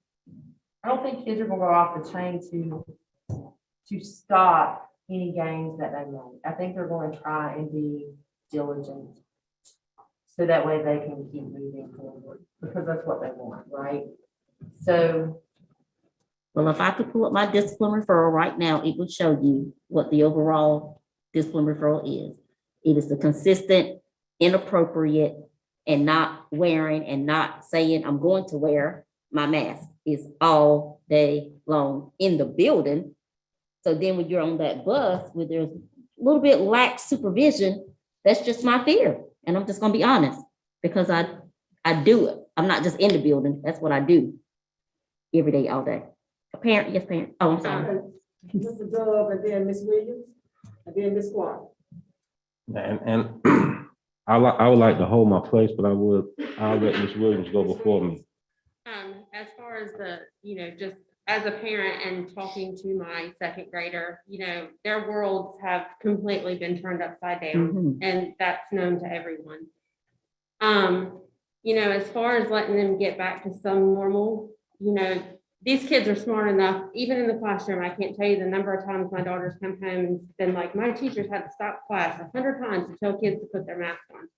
I don't think kids are gonna go off the chain to stop any games that they make. I think they're going to try and be diligent. So that way they can keep moving forward, because that's what they want, right? So. Well, if I could pull up my discipline referral right now, it would show you what the overall discipline referral is. It is the consistent, inappropriate, and not wearing and not saying I'm going to wear my mask. It's all day long in the building. So then when you're on that bus where there's a little bit lax supervision, that's just my fear. And I'm just gonna be honest, because I do it. I'm not just in the building. That's what I do every day, all day. A parent, yes, parent. Oh, I'm sorry. Mr. Dove, and then Ms. Williams, and then Ms. Swan. And I would like to hold my place, but I'll let Ms. Williams go before me. As far as the, just as a parent and talking to my second grader, their worlds have completely been turned upside down, and that's known to everyone. As far as letting them get back to some normal, these kids are smart enough, even in the classroom. I can't tell you the number of times my daughter's come home and been like, my teachers had to stop class 100 times to tell kids to put their mask on.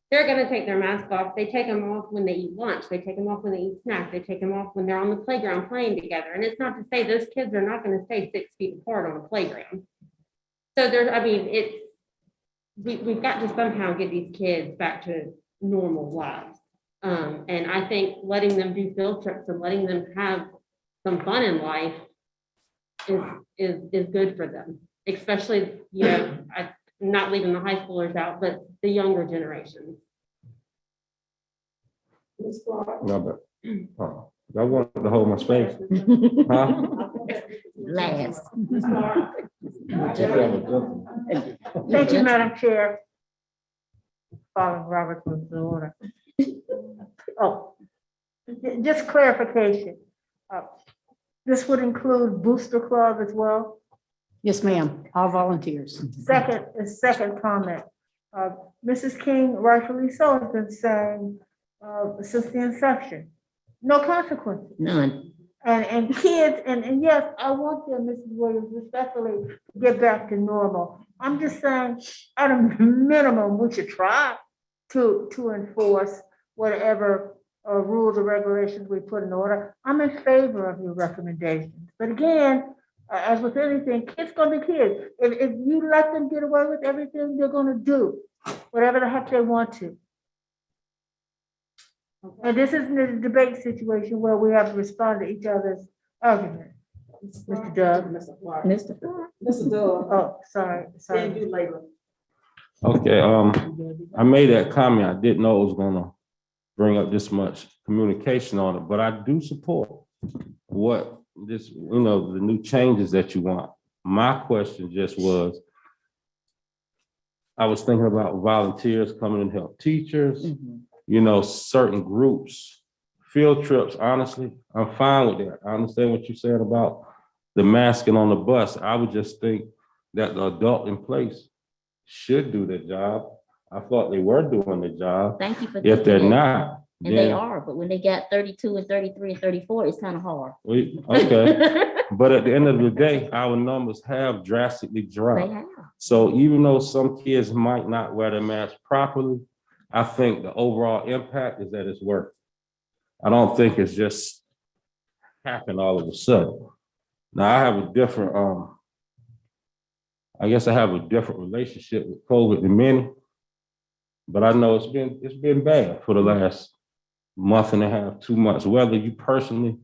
They're going to take their mask off. They take them off when they eat lunch. They take them off when they eat snacks. They take them off when they're on the playground playing together. And it's not to say those kids are not going to stay 6 feet apart on a playground. So we've got to somehow get these kids back to normal lives. And I think letting them do field trips and letting them have some fun in life is good for them, especially, I'm not leaving the high schoolers out, but the younger generations. No, but I wanted to hold my space. Huh? Last. Thank you, Madam Chair. Following Robert Rules of Order. Oh, just clarification. This would include Booster Club as well? Yes, ma'am. All volunteers. Second comment. Mrs. King rightfully so has been saying since the inception, no consequences. None. And kids, and yes, I want them, Mrs. Williams, respectfully, to get back to normal. I'm just saying, at a minimum, we should try to enforce whatever rules or regulations we put in order. I'm in favor of your recommendations. But again, as with anything, kids gonna be kids. If you let them get away with everything, they're gonna do whatever the heck they want to. And this isn't a debate situation where we have to respond to each other's arguments. Mr. Doug. Mr. Dove. Oh, sorry. Then you later. Okay, I made that comment. I didn't know it was gonna bring up this much communication on it, but I do support what this, the new changes that you want. My question just was, I was thinking about volunteers coming and help teachers, certain groups, field trips, honestly, I'm fine with that. I understand what you said about the masking on the bus. I would just think that the adult in place should do the job. I thought they were doing the job. Thank you for If they're thinking that. not, And they are, but when they got 32 and 33 and 34, it's kind of hard. Okay. But at the end of the day, our numbers have drastically dropped. They have. So even though some kids might not wear their mask properly, I think the overall impact is that it's working. I don't think it's just happened all of a sudden. Now I have a different, I guess I have a different relationship with COVID than many. But I know it's been bad for the last month and a half, 2 months, whether you personally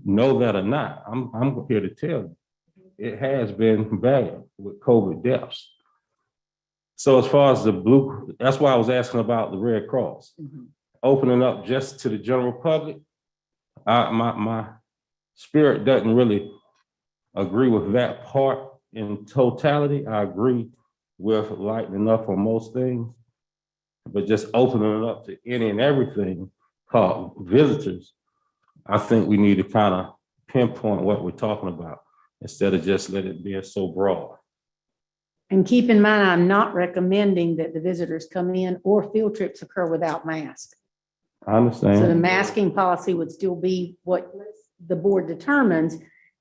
know that or not. I'm here to tell you, it has been bad with COVID deaths. So as far as that's why I was asking about the Red Cross. Opening up just to the general public, my spirit doesn't really agree with that part in totality. I agree with lightening up on most things, but just opening it up to any and everything called visitors, I think we need to kind of pinpoint what we're talking about instead of just let it be so broad. And keep in mind, I'm not recommending that the visitors come in or field trips occur without masks. I understand. So the masking policy would still be what the board determines.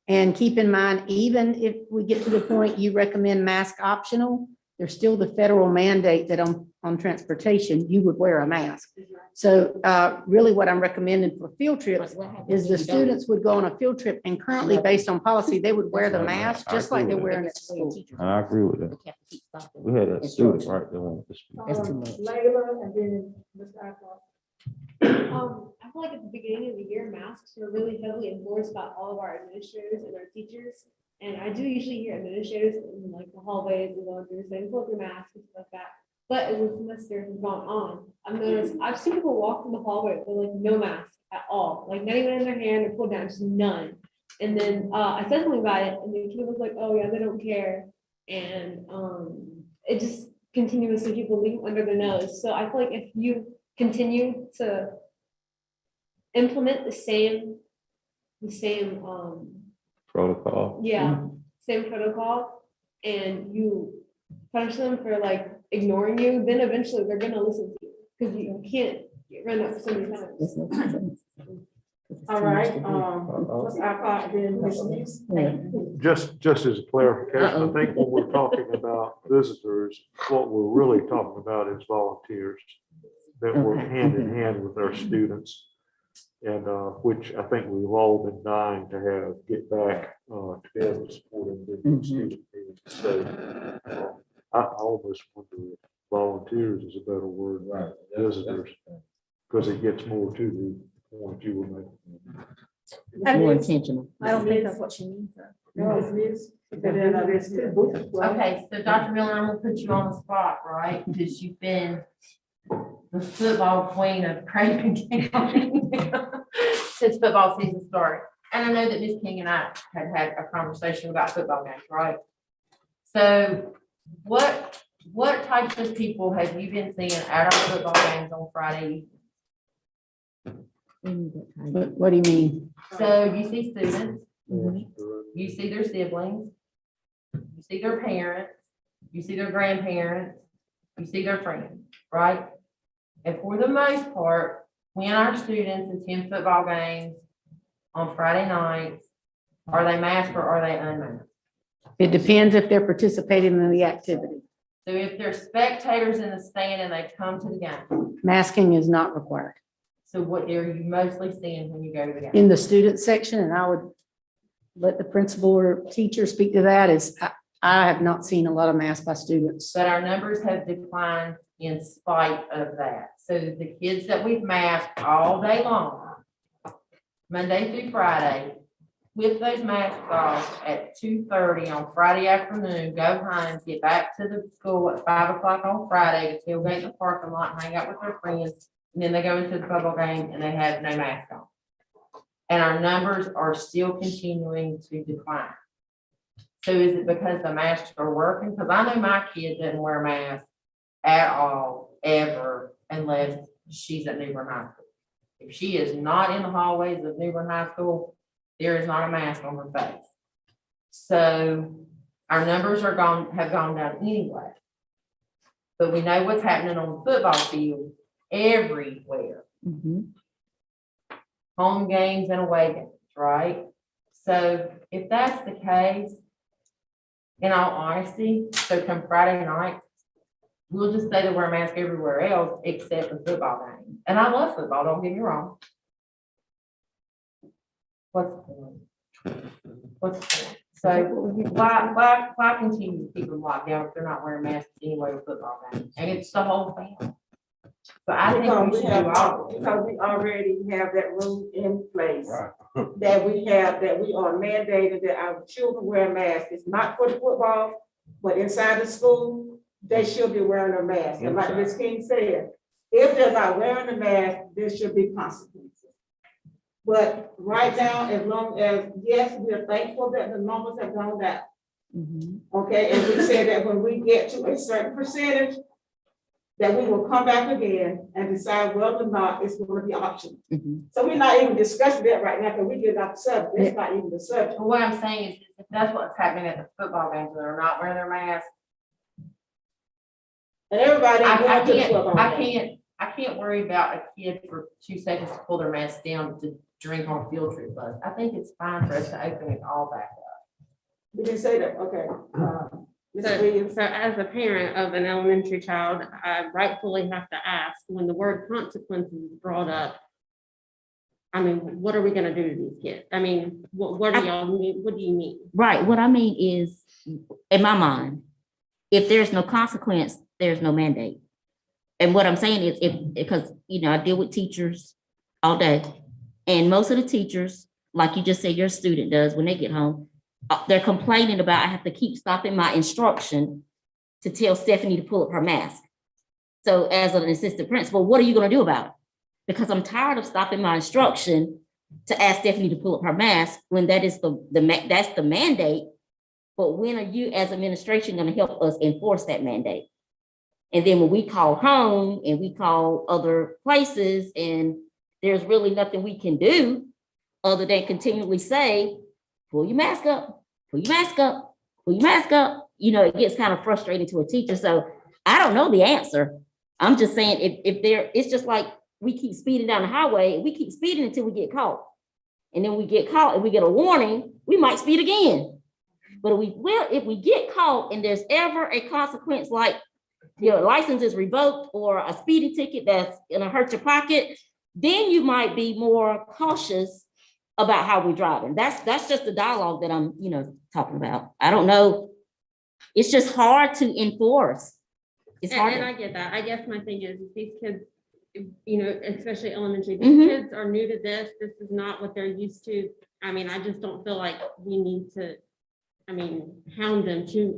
And keep in mind, even if we get to the point you recommend mask optional, there's still the federal mandate that on transportation, you would wear a mask. So really what I'm recommending for field trips is the students would go on a field trip, and currently based on policy, they would wear the mask just like they're wearing it at school. I agree with that. We had a student right there. Layla and then Ms. Adcock. I feel like at the beginning of the year, masks were really heavily enforced by all of our administrators and our teachers. And I do usually hear administrators in like the hallways and going through saying, pull up your mask and stuff like that. But as the semester has gone on, I've seen people walk in the hallway with like no mask at all, like not even in their hand or pulled down, just none. And then I said something about it, and the kid was like, oh yeah, they don't care. And it just continuously people leave under their nose. So I feel like if you continue to implement the same protocol. Yeah, same protocol, and you punish them for like ignoring you, then eventually they're gonna listen to you, because you can't run that for so many times. All right, what's our, then Ms. News? Just as a clarification, I think when we're talking about visitors, what we're really talking about is volunteers that work hand in hand with our students. And which I think we've all been dying to get back to be able to support individual student needs. So I almost wonder if volunteers is a better word, right? Visitors, because it gets more to the point you were making. More intentional. I don't think that's what she means. Okay, so Dr. Miller, I'm gonna put you on the spot, right? Because you've been the football queen of Craven County since football season started. And I know that Ms. King and I had a conversation about football games, right? So what types of people have you been seeing at our football games on Friday? What do you mean? So you see students, you see their siblings, you see their parents, you see their grandparents, you see their friends, right? And for the most part, when our students attend football games on Friday nights, are they masked or are they unmasked? It depends if they're participating in the activity. So if they're spectators in the stand and they come to the game, Masking is not required. so what are you mostly seeing when you go to the game? In the student section, and I would let the principal or teacher speak to that, I have not seen a lot of masks by students. But our numbers have declined in spite of that. So the kids that we've masked all day long, Monday through Friday, with those masks off at 2:30 on Friday afternoon, go home, get back to the school at 5 o'clock on Friday to tailgate in the parking lot and hang out with their friends. And then they go into the football game and they have no mask on. And our numbers are still continuing to decline. So is it because the masks are working? Because I know my kid doesn't wear a mask at all, ever, unless she's at New Bern High School. If she is not in the hallways of New Bern High School, there is not a mask on her face. So our numbers have gone down anyway. But we know what's happening on the football field everywhere. Home games and away games, right? So if that's the case, in all honesty, so come Friday night, we'll just say to wear a mask everywhere else except the football game. And I love football, don't get me wrong. What's the point? So why continue to keep them locked down if they're not wearing masks anyway with football games? And it's the whole family. So I think we should do all. Because we already have that rule in place. That we are mandated that our children wear masks. It's not for the football, but inside the school, they should be wearing a mask. And like Ms. King said, if they're not wearing a mask, there should be consequences. But right now, as long as, yes, we're thankful that the numbers have gone down. Okay, and we said that when we get to a certain percentage, that we will come back again and decide whether or not it's going to be optional. So we're not even discussing that right now, because we get off the subject. It's not even the subject. But what I'm saying is, if that's what's happening at the football games, they're not wearing their masks. And everybody. I can't worry about a kid for 2 seconds to pull their mask down to drink on a field trip bus. I think it's fine for us to open it all back up. We didn't say that, okay. So as a parent of an elementary child, I rightfully have to ask, when the word consequences is brought up, I mean, what are we gonna do to these kids? I mean, what do y'all mean? What do you mean? Right, what I mean is, in my mind, if there's no consequence, there's no mandate. And what I'm saying is, because, you know, I deal with teachers all day, and most of the teachers, like you just said, your student does when they get home, they're complaining about, I have to keep stopping my instruction to tell Stephanie to pull up her mask. So as an assistant principal, what are you gonna do about it? Because I'm tired of stopping my instruction to ask Stephanie to pull up her mask when that is that's the mandate. But when are you as administration gonna help us enforce that mandate? And then when we call home and we call other places and there's really nothing we can do other than continually say, pull your mask up, pull your mask up, pull your mask up. You know, it gets kind of frustrating to a teacher. So I don't know the answer. I'm just saying it's just like we keep speeding down the highway, we keep speeding until we get caught. And then we get caught and we get a warning, we might speed again. But if we get caught and there's ever a consequence, like your license is revoked or a speeding ticket that's gonna hurt your pocket, then you might be more cautious about how we're driving. That's just the dialogue that I'm, talking about. I don't know. It's just hard to enforce. It's hard. And I get that. I guess my thing is these kids, especially elementary, these kids are new to this. This is not what they're used to. I mean, I just don't feel like we need to, hound them to,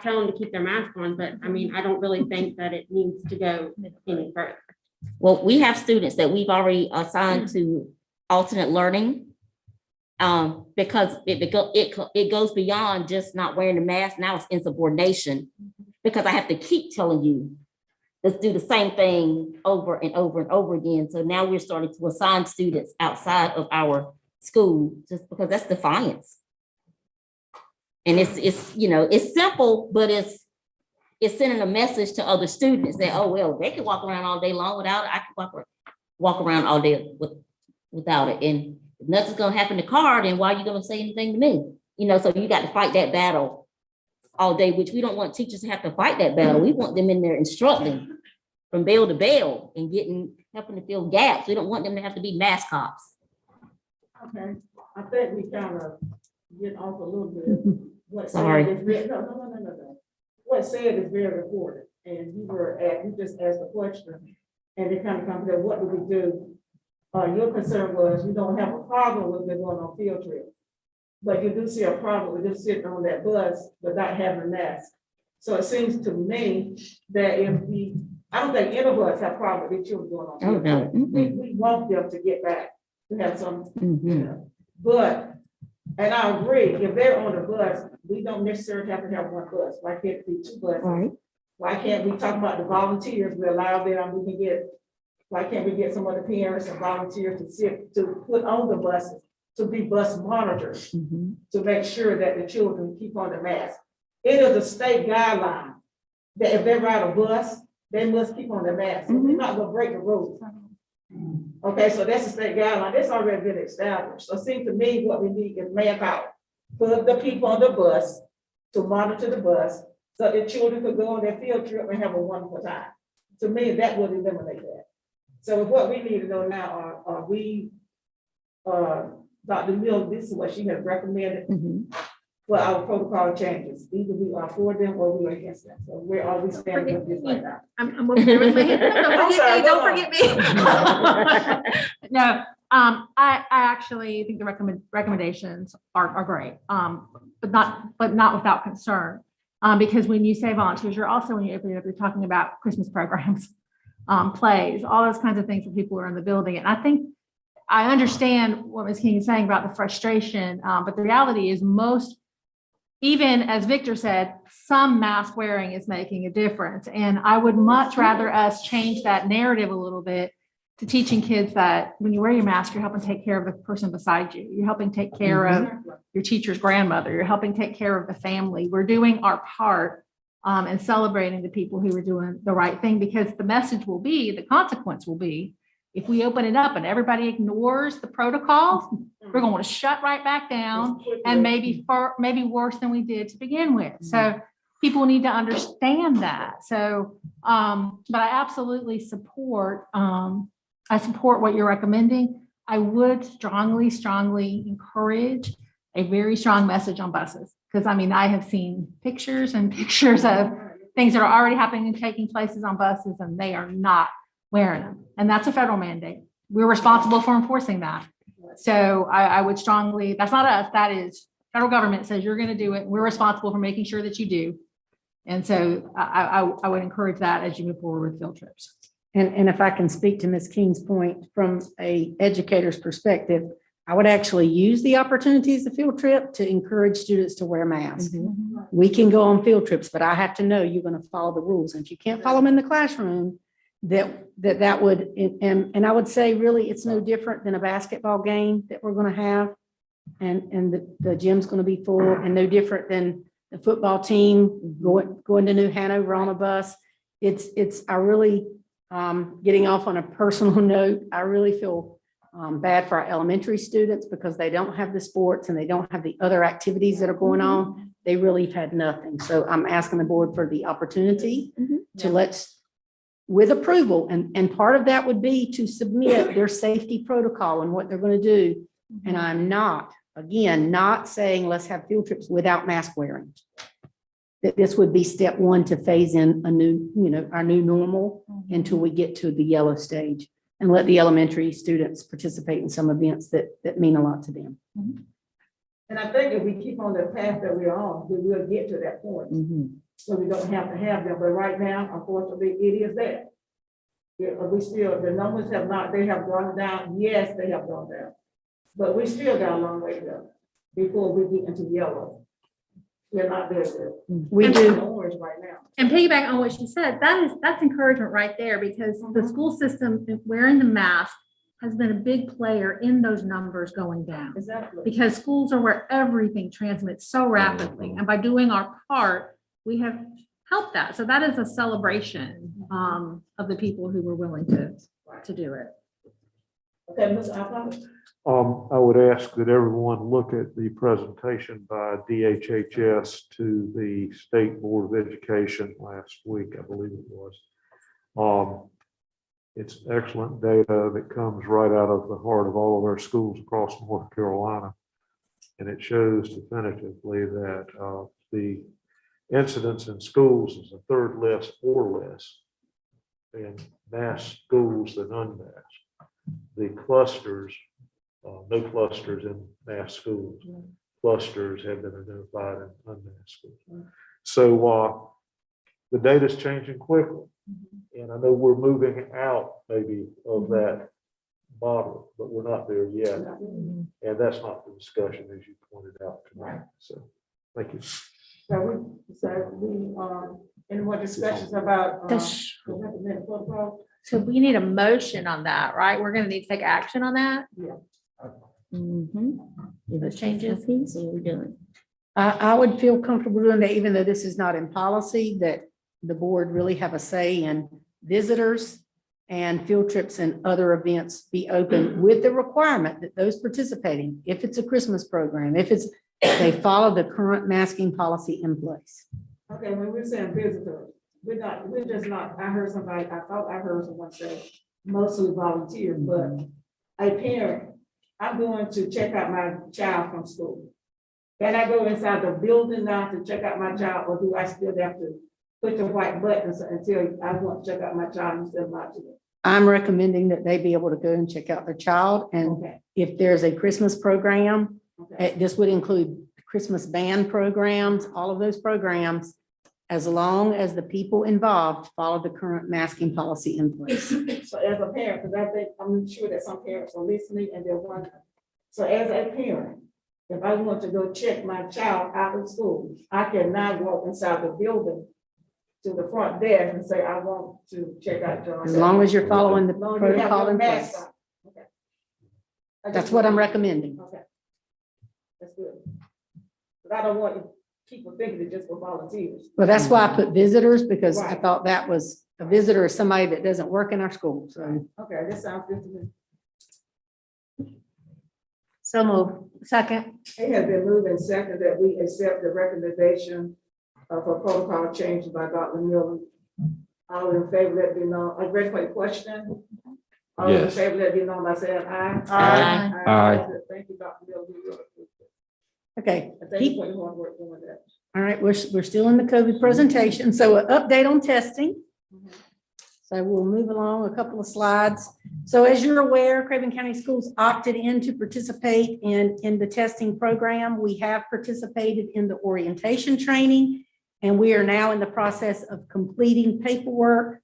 tell them to keep their mask on, but I don't really think that it needs to go any further. Well, we have students that we've already assigned to alternate learning, because it goes beyond just not wearing the mask. Now it's insubordination, because I have to keep telling you, let's do the same thing over and over and over again. So now we're starting to assign students outside of our school just because that's defiance. And it's simple, but it's sending a message to other students that, oh, well, they can walk around all day long without it. I can walk around all day without it. And if nothing's gonna happen to Car, then why are you gonna say anything to me? So you got to fight that battle all day, which we don't want teachers to have to fight that battle. We want them in there instructing from bell to bell and helping to fill gaps. We don't want them to have to be mask cops. Okay, I think we kind of get off a little bit. What Sorry. No. What said is very important, and you just asked a question, and it kind of comes to what do we do? Your concern was you don't have a problem with them going on field trips, but you do see a problem with them sitting on that bus without having a mask. So it seems to me that I don't think any of us have a problem with children going on field trips. We want them to get back to have some, but. And I agree, if they're on the bus, we don't necessarily have to have one bus. Why can't it be two buses? Right. Why can't we talk about the volunteers? We allow them, why can't we get some of the parents and volunteers to put on the buses, to be bus monitors, to make sure that the children keep on the mask. It is a state guideline that if they ride a bus, they must keep on their mask. So we're not gonna break the rules. Okay, so that's a state guideline. That's already been established. So it seems to me what we need is manpower. Put the people on the bus to monitor the bus so the children could go on their field trip and have a wonderful time. To me, that would eliminate that. So what we need to know now are we Dr. Mill, this is what she has recommended Mm-hmm. for our protocol changes. Either we are for them or we are against them. So where are we standing with this right now? I'm over here with my hand. I'm sorry, Don't go on. forget me. No, I actually think the recommendations are great, but not without concern. Because when you say volunteers, you're also, when you're talking about Christmas programs, plays, all those kinds of things for people who are in the building. And I think I understand what Ms. King is saying about the frustration, but the reality is even as Victor said, some mask wearing is making a difference. And I would much rather us change that narrative a little bit to teaching kids that when you wear your mask, you're helping take care of the person beside you. You're helping take care of your teacher's grandmother. You're helping take care of the family. We're doing our part and celebrating the people who are doing the right thing, because the message will be, the consequence will be, if we open it up and everybody ignores the protocols, we're going to shut right back down, and maybe worse than we did to begin with. So people need to understand that. So, but I absolutely support, what you're recommending. I would strongly encourage a very strong message on buses. Because I mean, I have seen pictures and pictures of things that are already happening and taking places on buses, and they are not wearing them. And that's a federal mandate. We're responsible for enforcing that. So I would strongly, that's not us, that is federal government says you're going to do it. We're responsible for making sure that you do. And so I would encourage that as you move forward with field trips. And if I can speak to Ms. King's point from a educator's perspective, I would actually use the opportunities of field trip to encourage students to wear masks. We can go on field trips, but I have to know you're going to follow the rules. And if you can't follow them in the classroom, that would, and I would say really it's no different than a basketball game that we're going to have. And the gym's going to be full, and no different than the football team going to New Hanover on a bus. I really, getting off on a personal note, I really feel bad for our elementary students because they don't have the sports and they don't have the other activities that are going on. They really have had nothing. So I'm asking the board for the opportunity to with approval. And part of that would be to submit their safety protocol and what they're going to do. And I'm not saying let's have field trips without mask wearing. That this would be step one to phase in our new normal until we get to the yellow stage, and let the elementary students participate in some events that mean a lot to them. And I think if we keep on the path that we're on, we will get to that point. So we don't have to have them, but right now, unfortunately, it is there. Yeah, we still, the numbers have gone down. Yes, they have gone down. But we still got a long way to go before we get into yellow. We're not there yet. We do. Orange right now. And piggyback on what she said, that's encouragement right there, because the school system wearing the mask has been a big player in those numbers going down. Exactly. Because schools are where everything transmits so rapidly. And by doing our part, we have helped that. So that is a celebration of the people who were willing to do it. Okay, Ms. Alpha. I would ask that everyone look at the presentation by DHHS to the State Board of Education last week, I believe it was. It's excellent data that comes right out of the heart of all of our schools across North Carolina. And it shows definitively that the incidence in schools is a third less or less in masked schools than unmasked. The clusters, no clusters in masked schools. Clusters have been identified in unmasked schools. So the data is changing quickly. And I know we're moving out maybe of that model, but we're not there yet. And that's not the discussion, as you pointed out tonight. So thank you. Any more discussions about So we need a motion on that, right? We're gonna need to take action on that? Those changes. I would feel comfortable doing that, even though this is not in policy, that the board really have a say in visitors and field trips and other events be open with the requirement that those participating, if it's a Christmas program, they follow the current masking policy in place. Okay, when we're saying visitors, we're just not, I thought I heard someone say mostly volunteer, but a parent I'm going to check out my child from school. Can I go inside the building now to check out my child, or do I still have to push the white buttons until I want to check out my child instead of my children? I'm recommending that they be able to go and check out their child. And Okay. if there's a Christmas program, Okay. this would include Christmas band programs, all of those programs, as long as the people involved follow the current masking policy in place. So as a parent, because I think, I'm sure that some parents are listening and they're wondering. So as a parent, if I want to go check my child out of school, I cannot walk inside the building to the front desk and say, I want to check out John. As long as you're following the As long as you have protocol your in mask place. on. Okay. I That's just what I'm want- recommending. Okay. That's good. But I don't want people thinking it's just for volunteers. Well, that's why I put visitors, because I Right. thought that was, a visitor is somebody that doesn't work in our school, so. Okay, that sounds good to me. So move. Second. It has been moved and seconded that we accept the recommendation of a protocol change by Dr. Miller. All in favor, let it be known. Are you ready for a question? All in Yes. favor, let it be known by saying aye. Aye. Aye. Thank you, Dr. Miller. We really appreciate it. Okay, And thank you for your hard work doing that. all right, we're still in the COVID presentation, so an update on testing. So we'll move along a couple of slides. So as you're aware, Craven County Schools opted in to participate in the testing program. We have participated in the orientation training, and we are now in the process of completing paperwork.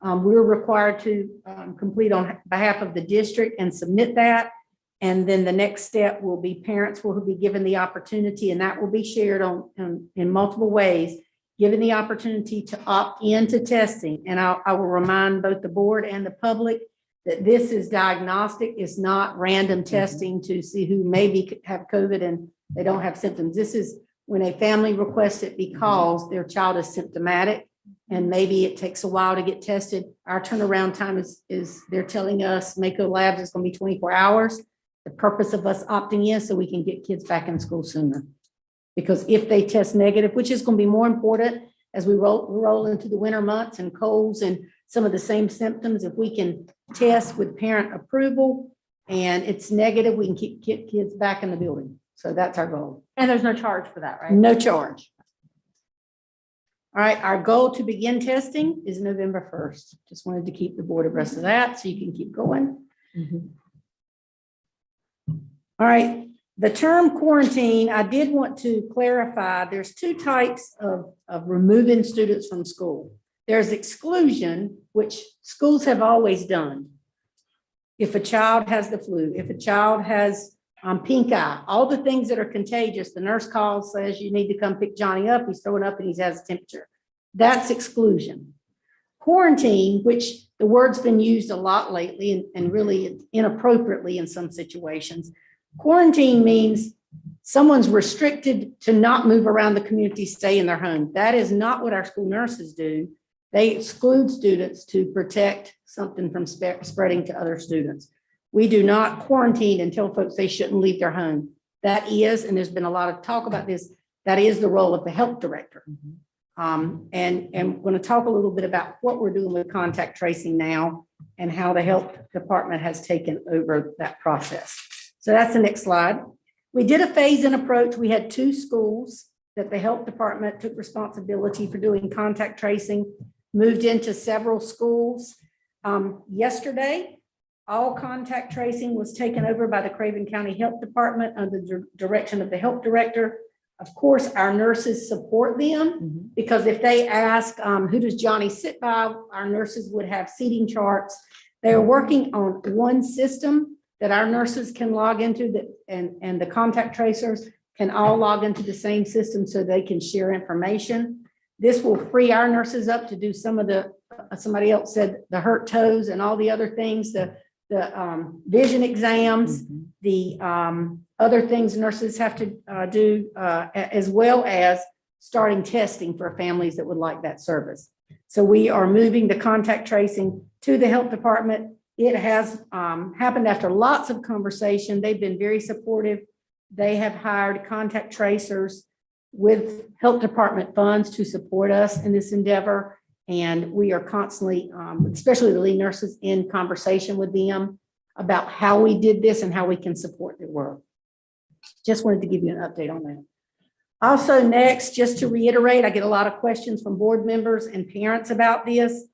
We're required to complete on behalf of the district and submit that. And then the next step will be parents will be given the opportunity, and that will be shared in multiple ways, given the opportunity to opt into testing. And I will remind both the board and the public that this is diagnostic. It's not random testing to see who maybe have COVID and they don't have symptoms. This is when a family requests it because their child is symptomatic and maybe it takes a while to get tested. Our turnaround time is they're telling us Mako Labs is going to be 24 hours. The purpose of us opting in so we can get kids back in school sooner. Because if they test negative, which is going to be more important as we roll into the winter months and colds and some of the same symptoms, if we can test with parent approval and it's negative, we can keep kids back in the building. So that's our goal. And there's no charge for that, right? No charge. All right, our goal to begin testing is November 1st. Just wanted to keep the board abreast of that so you can keep going. All right, the term quarantine, I did want to clarify, there's two types of removing students from school. There's exclusion, which schools have always done. If a child has the flu, if a child has pink eye, all the things that are contagious, the nurse calls, says you need to come pick Johnny up, he's throwing up and he has a temperature. That's exclusion. Quarantine, which the word's been used a lot lately and really inappropriately in some situations. Quarantine means someone's restricted to not move around the community, stay in their home. That is not what our school nurses do. They exclude students to protect something from spreading to other students. We do not quarantine and tell folks they shouldn't leave their home. That is, and there's been a lot of talk about this, that is the role of the health director. And we're going to talk a little bit about what we're doing with contact tracing now and how the health department has taken over that process. So that's the next slide. We did a phase-in approach. We had 2 schools that the health department took responsibility for doing contact tracing, moved into several schools. Yesterday, all contact tracing was taken over by the Craven County Health Department under the direction of the health director. Of course, our nurses support them because if they ask, who does Johnny sit by, our nurses would have seating charts. They are working on one system that our nurses can log into that, and the contact tracers can all log into the same system so they can share information. This will free our nurses up to do some of the, somebody else said, the hurt toes and all the other things, the vision exams, the other things nurses have to do, as well as starting testing for families that would like that service. So we are moving the contact tracing to the health department. It has happened after lots of conversation. They've been very supportive. They have hired contact tracers with health department funds to support us in this endeavor. And we are constantly, especially the lead nurses, in conversation with them about how we did this and how we can support their work. Just wanted to give you an update on that. Also next, just to reiterate, I get a lot of questions from board members and parents about this.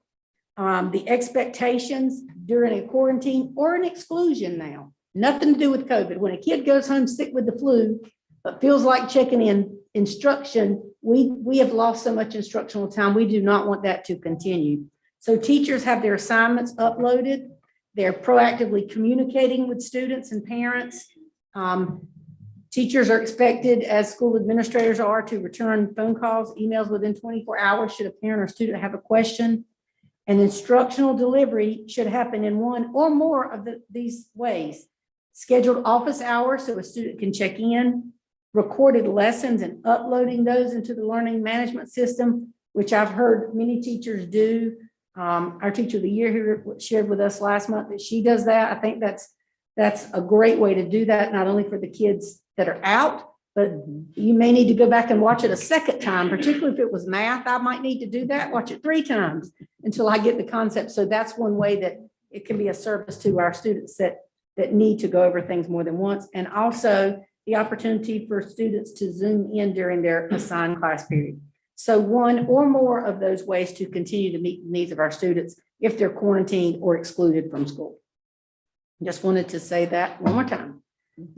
The expectations during a quarantine or an exclusion now, nothing to do with COVID. When a kid goes home sick with the flu, but feels like checking in instruction, we have lost so much instructional time. We do not want that to continue. So teachers have their assignments uploaded. They're proactively communicating with students and parents. Teachers are expected, as school administrators are, to return phone calls, emails within 24 hours should a parent or student have a question. And instructional delivery should happen in one or more of these ways. Scheduled office hours so a student can check in, recorded lessons and uploading those into the learning management system, which I've heard many teachers do. Our teacher of the year here shared with us last month that she does that. I think that's a great way to do that, not only for the kids that are out, but you may need to go back and watch it a second time, particularly if it was math. I might need to do that, watch it 3 times until I get the concept. So that's one way that it can be a service to our students that need to go over things more than once. And also the opportunity for students to Zoom in during their assigned class period. So one or more of those ways to continue to meet the needs of our students if they're quarantined or excluded from school. Just wanted to say that one more time.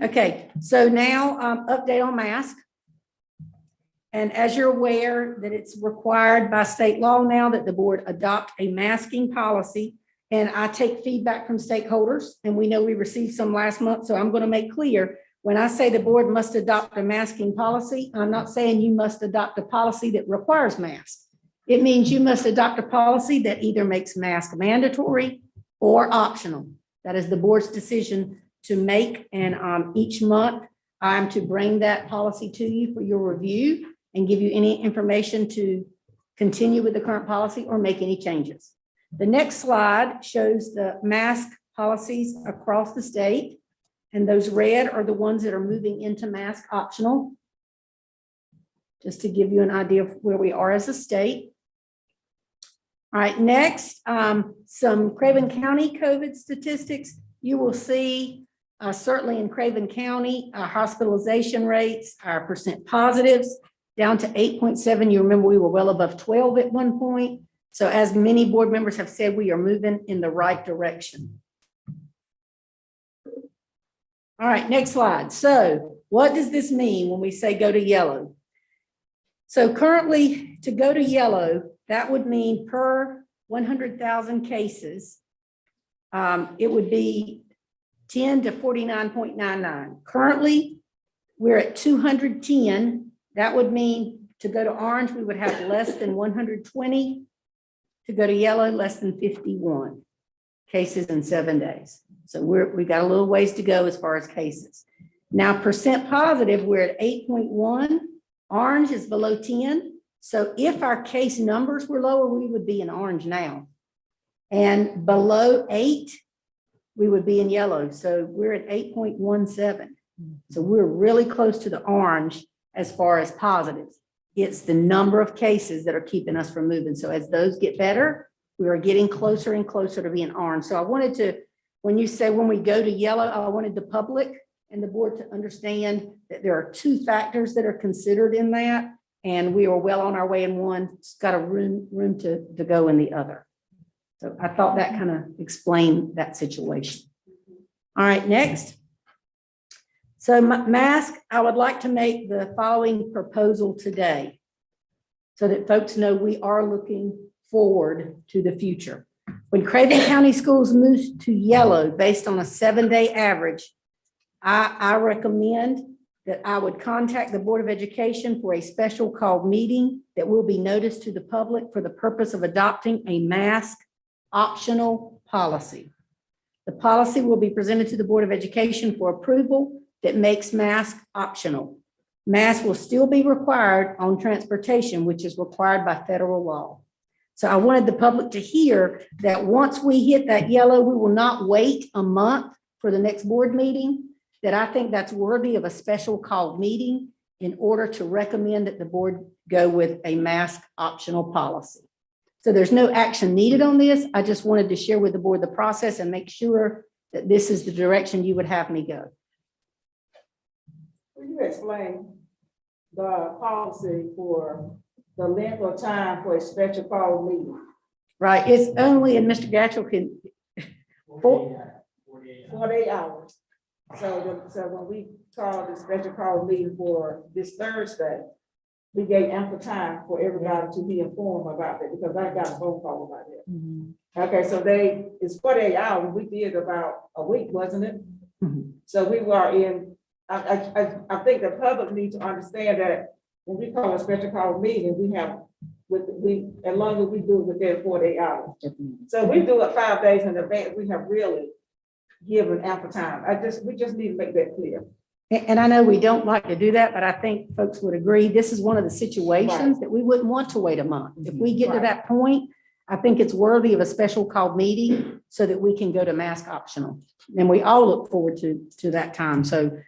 Okay, so now update on mask. And as you're aware that it's required by state law now that the board adopt a masking policy. And I take feedback from stakeholders, and we know we received some last month. So I'm going to make clear, when I say the board must adopt a masking policy, I'm not saying you must adopt a policy that requires masks. It means you must adopt a policy that either makes mask mandatory or optional. That is the board's decision to make. And each month I'm to bring that policy to you for your review and give you any information to continue with the current policy or make any changes. The next slide shows the mask policies across the state. And those red are the ones that are moving into mask optional. Just to give you an idea of where we are as a state. All right, next, some Craven County COVID statistics. You will see certainly in Craven County, hospitalization rates, our percent positives down to 8.7. You remember we were well above 12 at one point. So as many board members have said, we are moving in the right direction. All right, next slide. So what does this mean when we say go to yellow? So currently to go to yellow, that would mean per 100,000 cases, it would be 10 to 49.99. Currently, we're at 210. That would mean to go to orange, we would have less than 120. To go to yellow, less than 51 cases in 7 days. So we got a little ways to go as far as cases. Now, percent positive, we're at 8.1. Orange is below 10. So if our case numbers were lower, we would be in orange now. And below 8, we would be in yellow. So we're at 8.17. So we're really close to the orange as far as positives. It's the number of cases that are keeping us from moving. So as those get better, we are getting closer and closer to being orange. So I wanted to, when you say when we go to yellow, I wanted the public and the board to understand that there are 2 factors that are considered in that. And we are well on our way in one. It's got a room to go in the other. So I thought that kind of explained that situation. All right, next. So mask, I would like to make the following proposal today so that folks know we are looking forward to the future. When Craven County Schools moves to yellow based on a 7-day average, I recommend that I would contact the Board of Education for a special called meeting that will be noticed to the public for the purpose of adopting a mask optional policy. The policy will be presented to the Board of Education for approval that makes mask optional. Mask will still be required on transportation, which is required by federal law. So I wanted the public to hear that once we hit that yellow, we will not wait a month for the next board meeting, that I think that's worthy of a special called meeting in order to recommend that the board go with a mask optional policy. So there's no action needed on this. I just wanted to share with the board the process and make sure that this is the direction you would have me go. Will you explain the policy for the length of time for a special call meeting? Right, it's only, and Mr. Gatchell can, 48 hours. So when we called the special call meeting for this Thursday, we gave ample time for everybody to be informed about that, because I got a phone call about that. Okay, so it's 48 hours, we did about a week, wasn't it? So we were in, I think the public needs to understand that when we call a special call meeting, we have, as long as we do it within 48 hours. So we do it 5 days in advance, we have really given ample time. We just need to make that clear. and I know we don't like to do that, but I think folks would agree, this is one of the situations that we wouldn't want to wait a month. If we get to that point, I think it's worthy of a special call meeting so that we can go to mask optional. And we all look forward to that time. So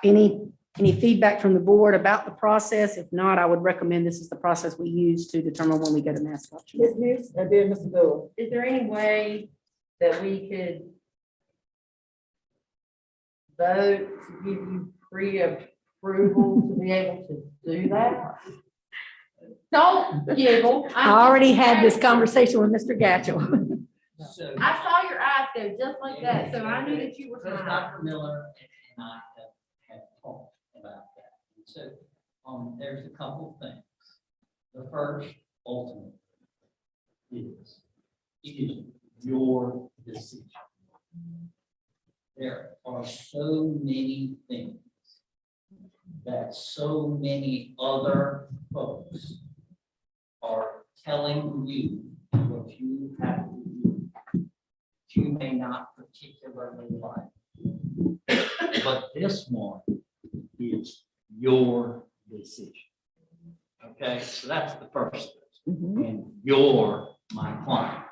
any feedback from the board about the process? If not, I would recommend this is the process we use to determine when we go to mask optional. Ms. Nice, and then Mr. Dole. Is there any way that we could vote to give you pre-approval to be able to do that? Don't giggle. I already had this conversation with Mr. Gatchell. I saw your eyes go just like that, so I knew that you were Both trying. Dr. Miller and I have talked about that. And so, there's a couple things. The first, ultimately, it is your decision. There are so many things that so many other folks are telling you what you have to do. You may not particularly like. But this one is your decision. Okay, so that's the first thing. And you're my client.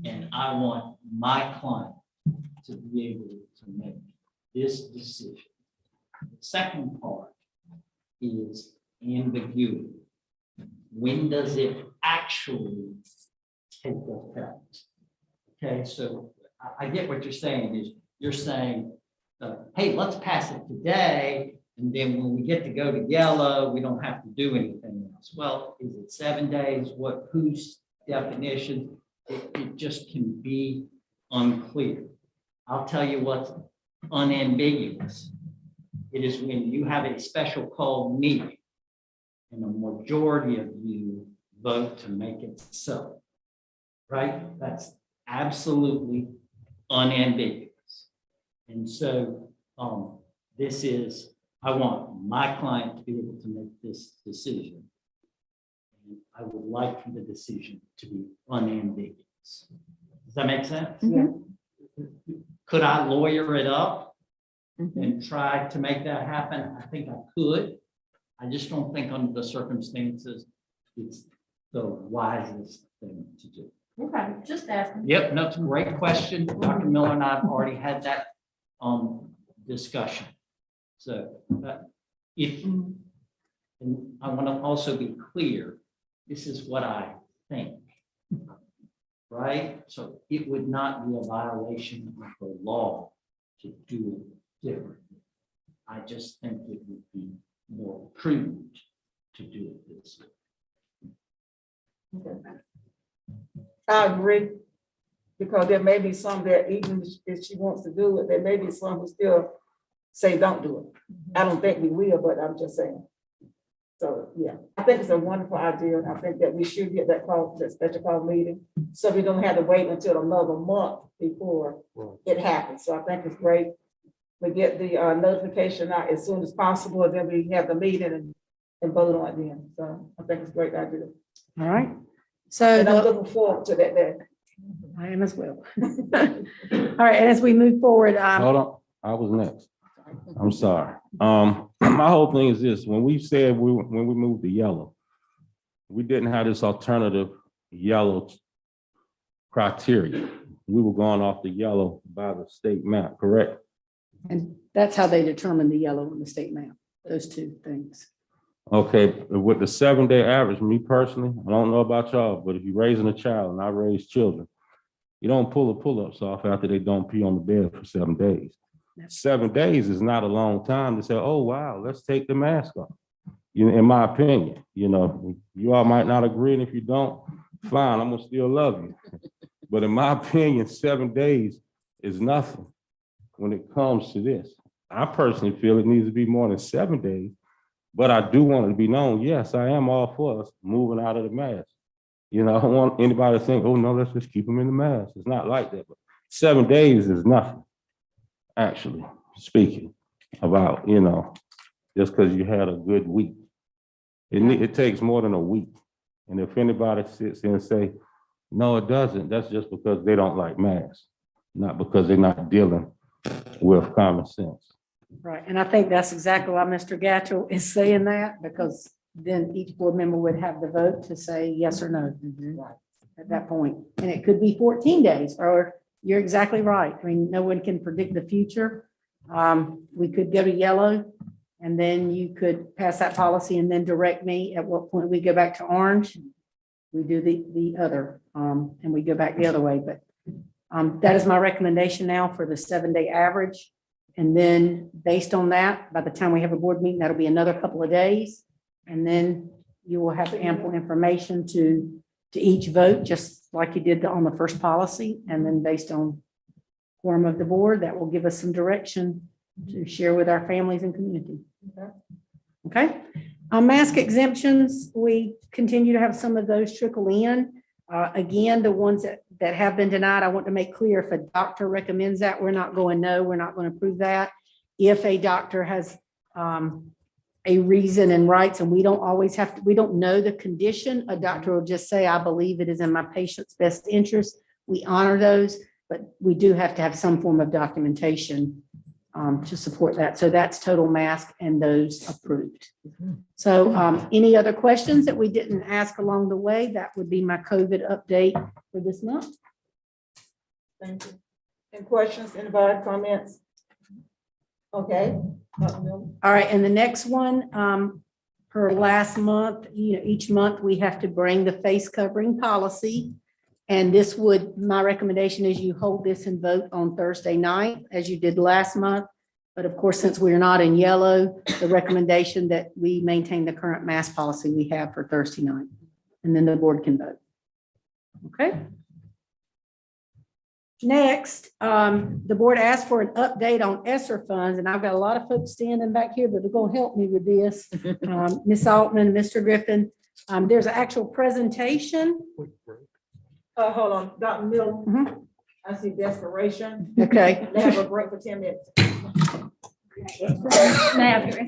And I want my client to be able to make this decision. The second part is ambiguity. When does it actually take effect? Okay, so I get what you're saying is you're saying, hey, let's pass it today. And then when we get to go to yellow, we don't have to do anything else. Well, is it 7 days? Whose definition? It just can be unclear. I'll tell you what's unambiguous. It is when you have a special call meeting and a majority of you vote to make it so, right? That's absolutely unambiguous. And so this is, I want my client to be able to make this decision. And I would like for the decision to be unambiguous. Does that make sense? Yeah. Could I lawyer it up and try to make that happen? I think I could. I just don't think under the circumstances, it's the wisest thing to do. Okay, just asking. Yep, no, it's a great question. Dr. Miller and I have already had that discussion. So and I want to also be clear, this is what I think, right? So it would not be a violation of the law to do it differently. I just think it would be more prudent to do it this way. I agree, because there may be some that even if she wants to do it, there may be some who still say don't do it. I don't think we will, but I'm just saying. So, yeah, I think it's a wonderful idea, and I think that we should get that call, that special call meeting, so we don't have to wait until another month before it happens. So I think it's great. We get the notification out as soon as possible, and then we have the meeting and vote on it then. So I think it's a great idea. All right. So And I'm looking forward to that day. I am as well. All right, and as we move forward, Hold on, I was next. I'm sorry. My whole thing is this, when we said when we moved to yellow, we didn't have this alternative yellow criteria. We were going off the yellow by the state map, correct? and that's how they determine the yellow on the state map, those two things. Okay, with the 7-day average, me personally, I don't know about y'all, but if you're raising a child, and I raise children, You don't pull the pull-ups off after they don't pee on the bed for 7 days. 7 days is not a long time to say, oh, wow, let's take the mask off. You know, in my opinion, you know, you all might not agree, and if you don't, fine, I'm gonna still love you. But in my opinion, 7 days is nothing when it comes to this. I personally feel it needs to be more than 7 days, but I do want it to be known, yes, I am all for us moving out of the mask. You know, I don't want anybody to think, oh, no, let's just keep them in the mask. It's not like that, but 7 days is nothing, actually, speaking about, you know, just because you had a good week. It takes more than a week. And if anybody sits there and say, no, it doesn't, that's just because they don't like masks, not because they're not dealing with common sense. Right, and I think that's exactly why Mr. Gatchell is saying that, because then each board member would have the vote to say yes or no at that point. And it could be 14 days, or you're exactly right. I mean, no one can predict the future. We could go to yellow, and then you could pass that policy and then direct me at what point we go back to orange. We do the other, and we go back the other way. But that is my recommendation now for the 7-day average. And then based on that, by the time we have a board meeting, that'll be another couple of days. And then you will have ample information to each vote, just like you did on the first policy. And then based on quorum of the board, that will give us some direction to share with our families and community. Okay. Mask exemptions, we continue to have some of those trickle in. Again, the ones that have been denied, I want to make clear, if a doctor recommends that, we're not going, no, we're not going to approve that. If a doctor has a reason and rights, and we don't always have to, we don't know the condition, a doctor will just say, I believe it is in my patient's best interest. We honor those, but we do have to have some form of documentation to support that. So that's total mask and those approved. So any other questions that we didn't ask along the way? That would be my COVID update for this month. Thank you. Any questions, anybody, comments? Okay. All right, and the next one, per last month, you know, each month we have to bring the face covering policy. And this would, my recommendation is you hold this and vote on Thursday night, as you did last month. But of course, since we're not in yellow, the recommendation that we maintain the current mask policy we have for Thursday night. And then the board can vote. Okay. Next, the board asked for an update on ESSER funds, and I've got a lot of folks standing back here that are going to help me with this. Ms. Altman, Mr. Griffin, there's an actual presentation. Hold on, Dr. Miller. I see desperation. Okay. They have a break for 10 minutes. May I have your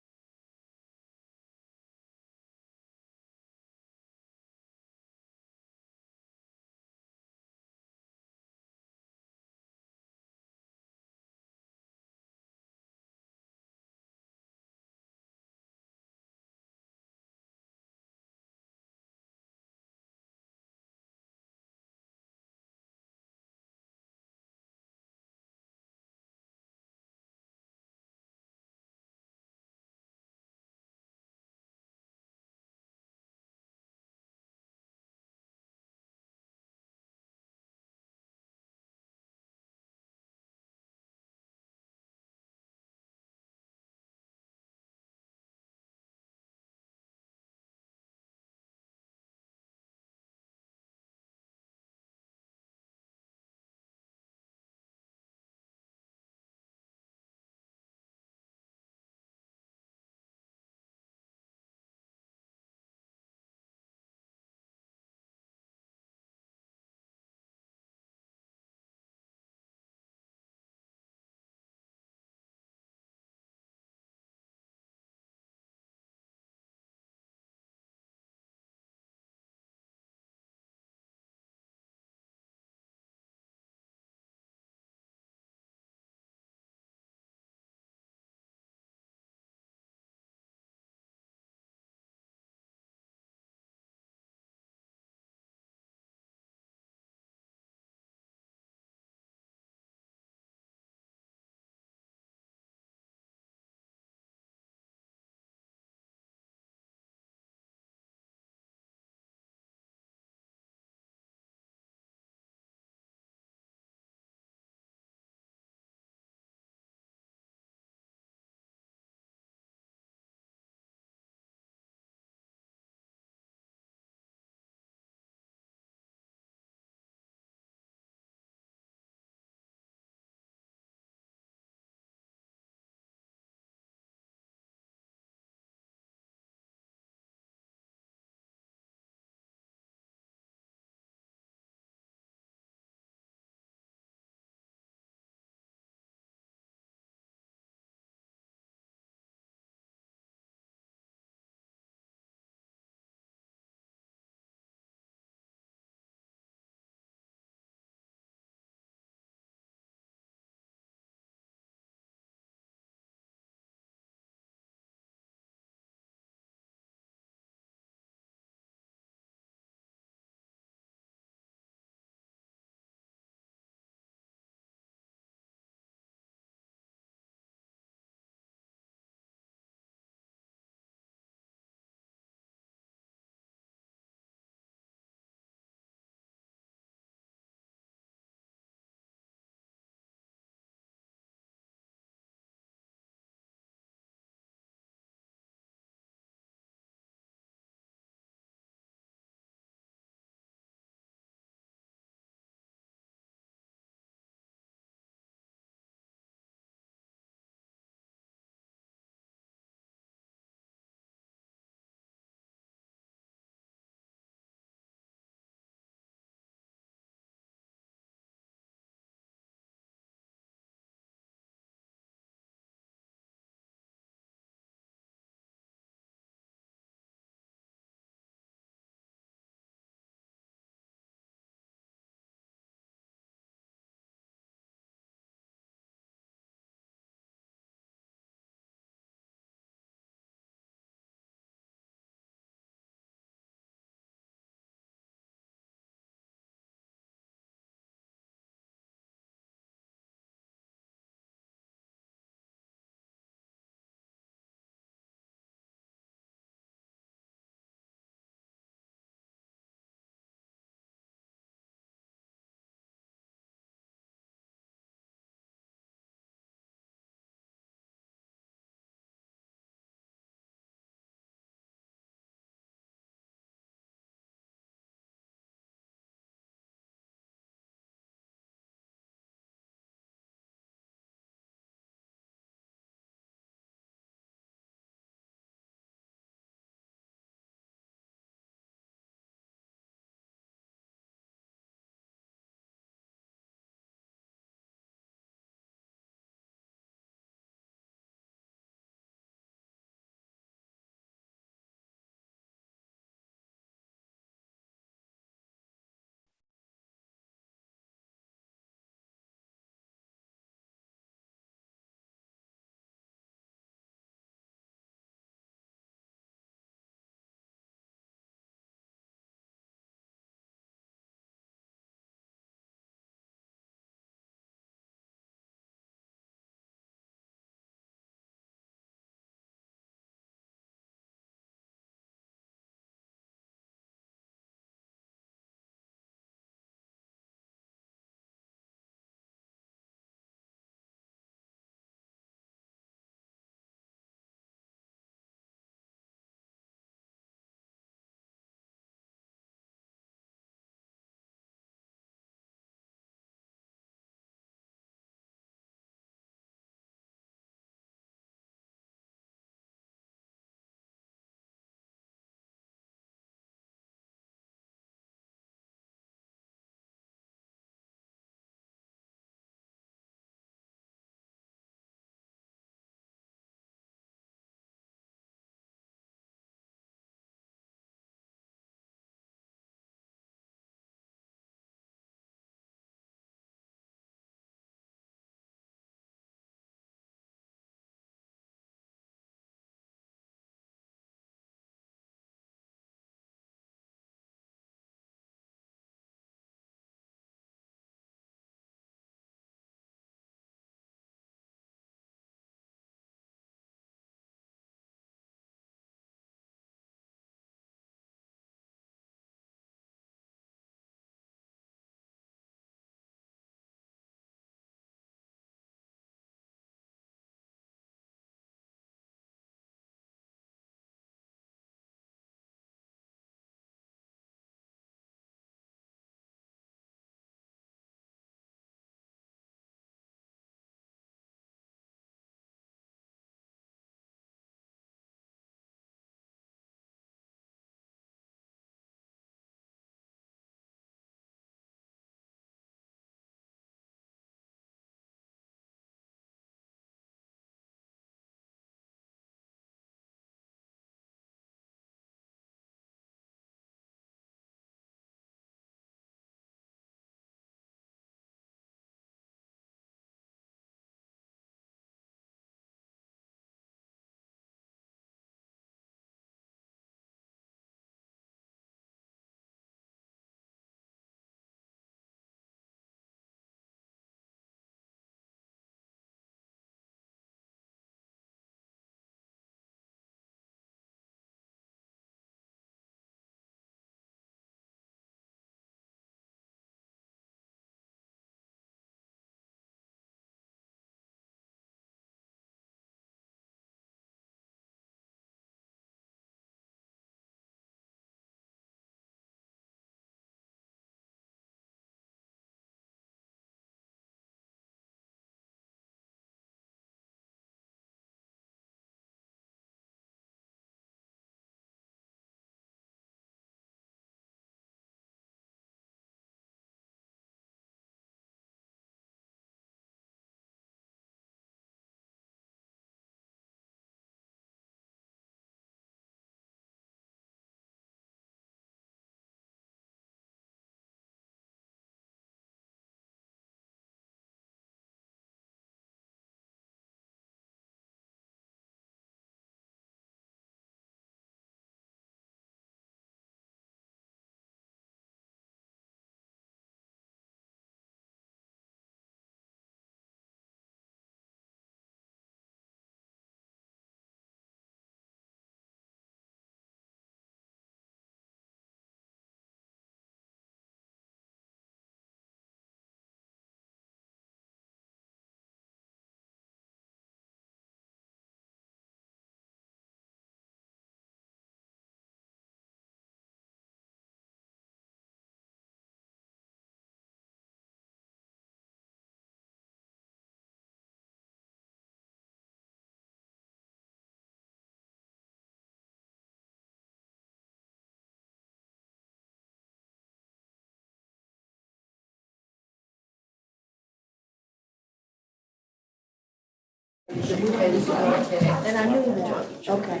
And I knew the, okay.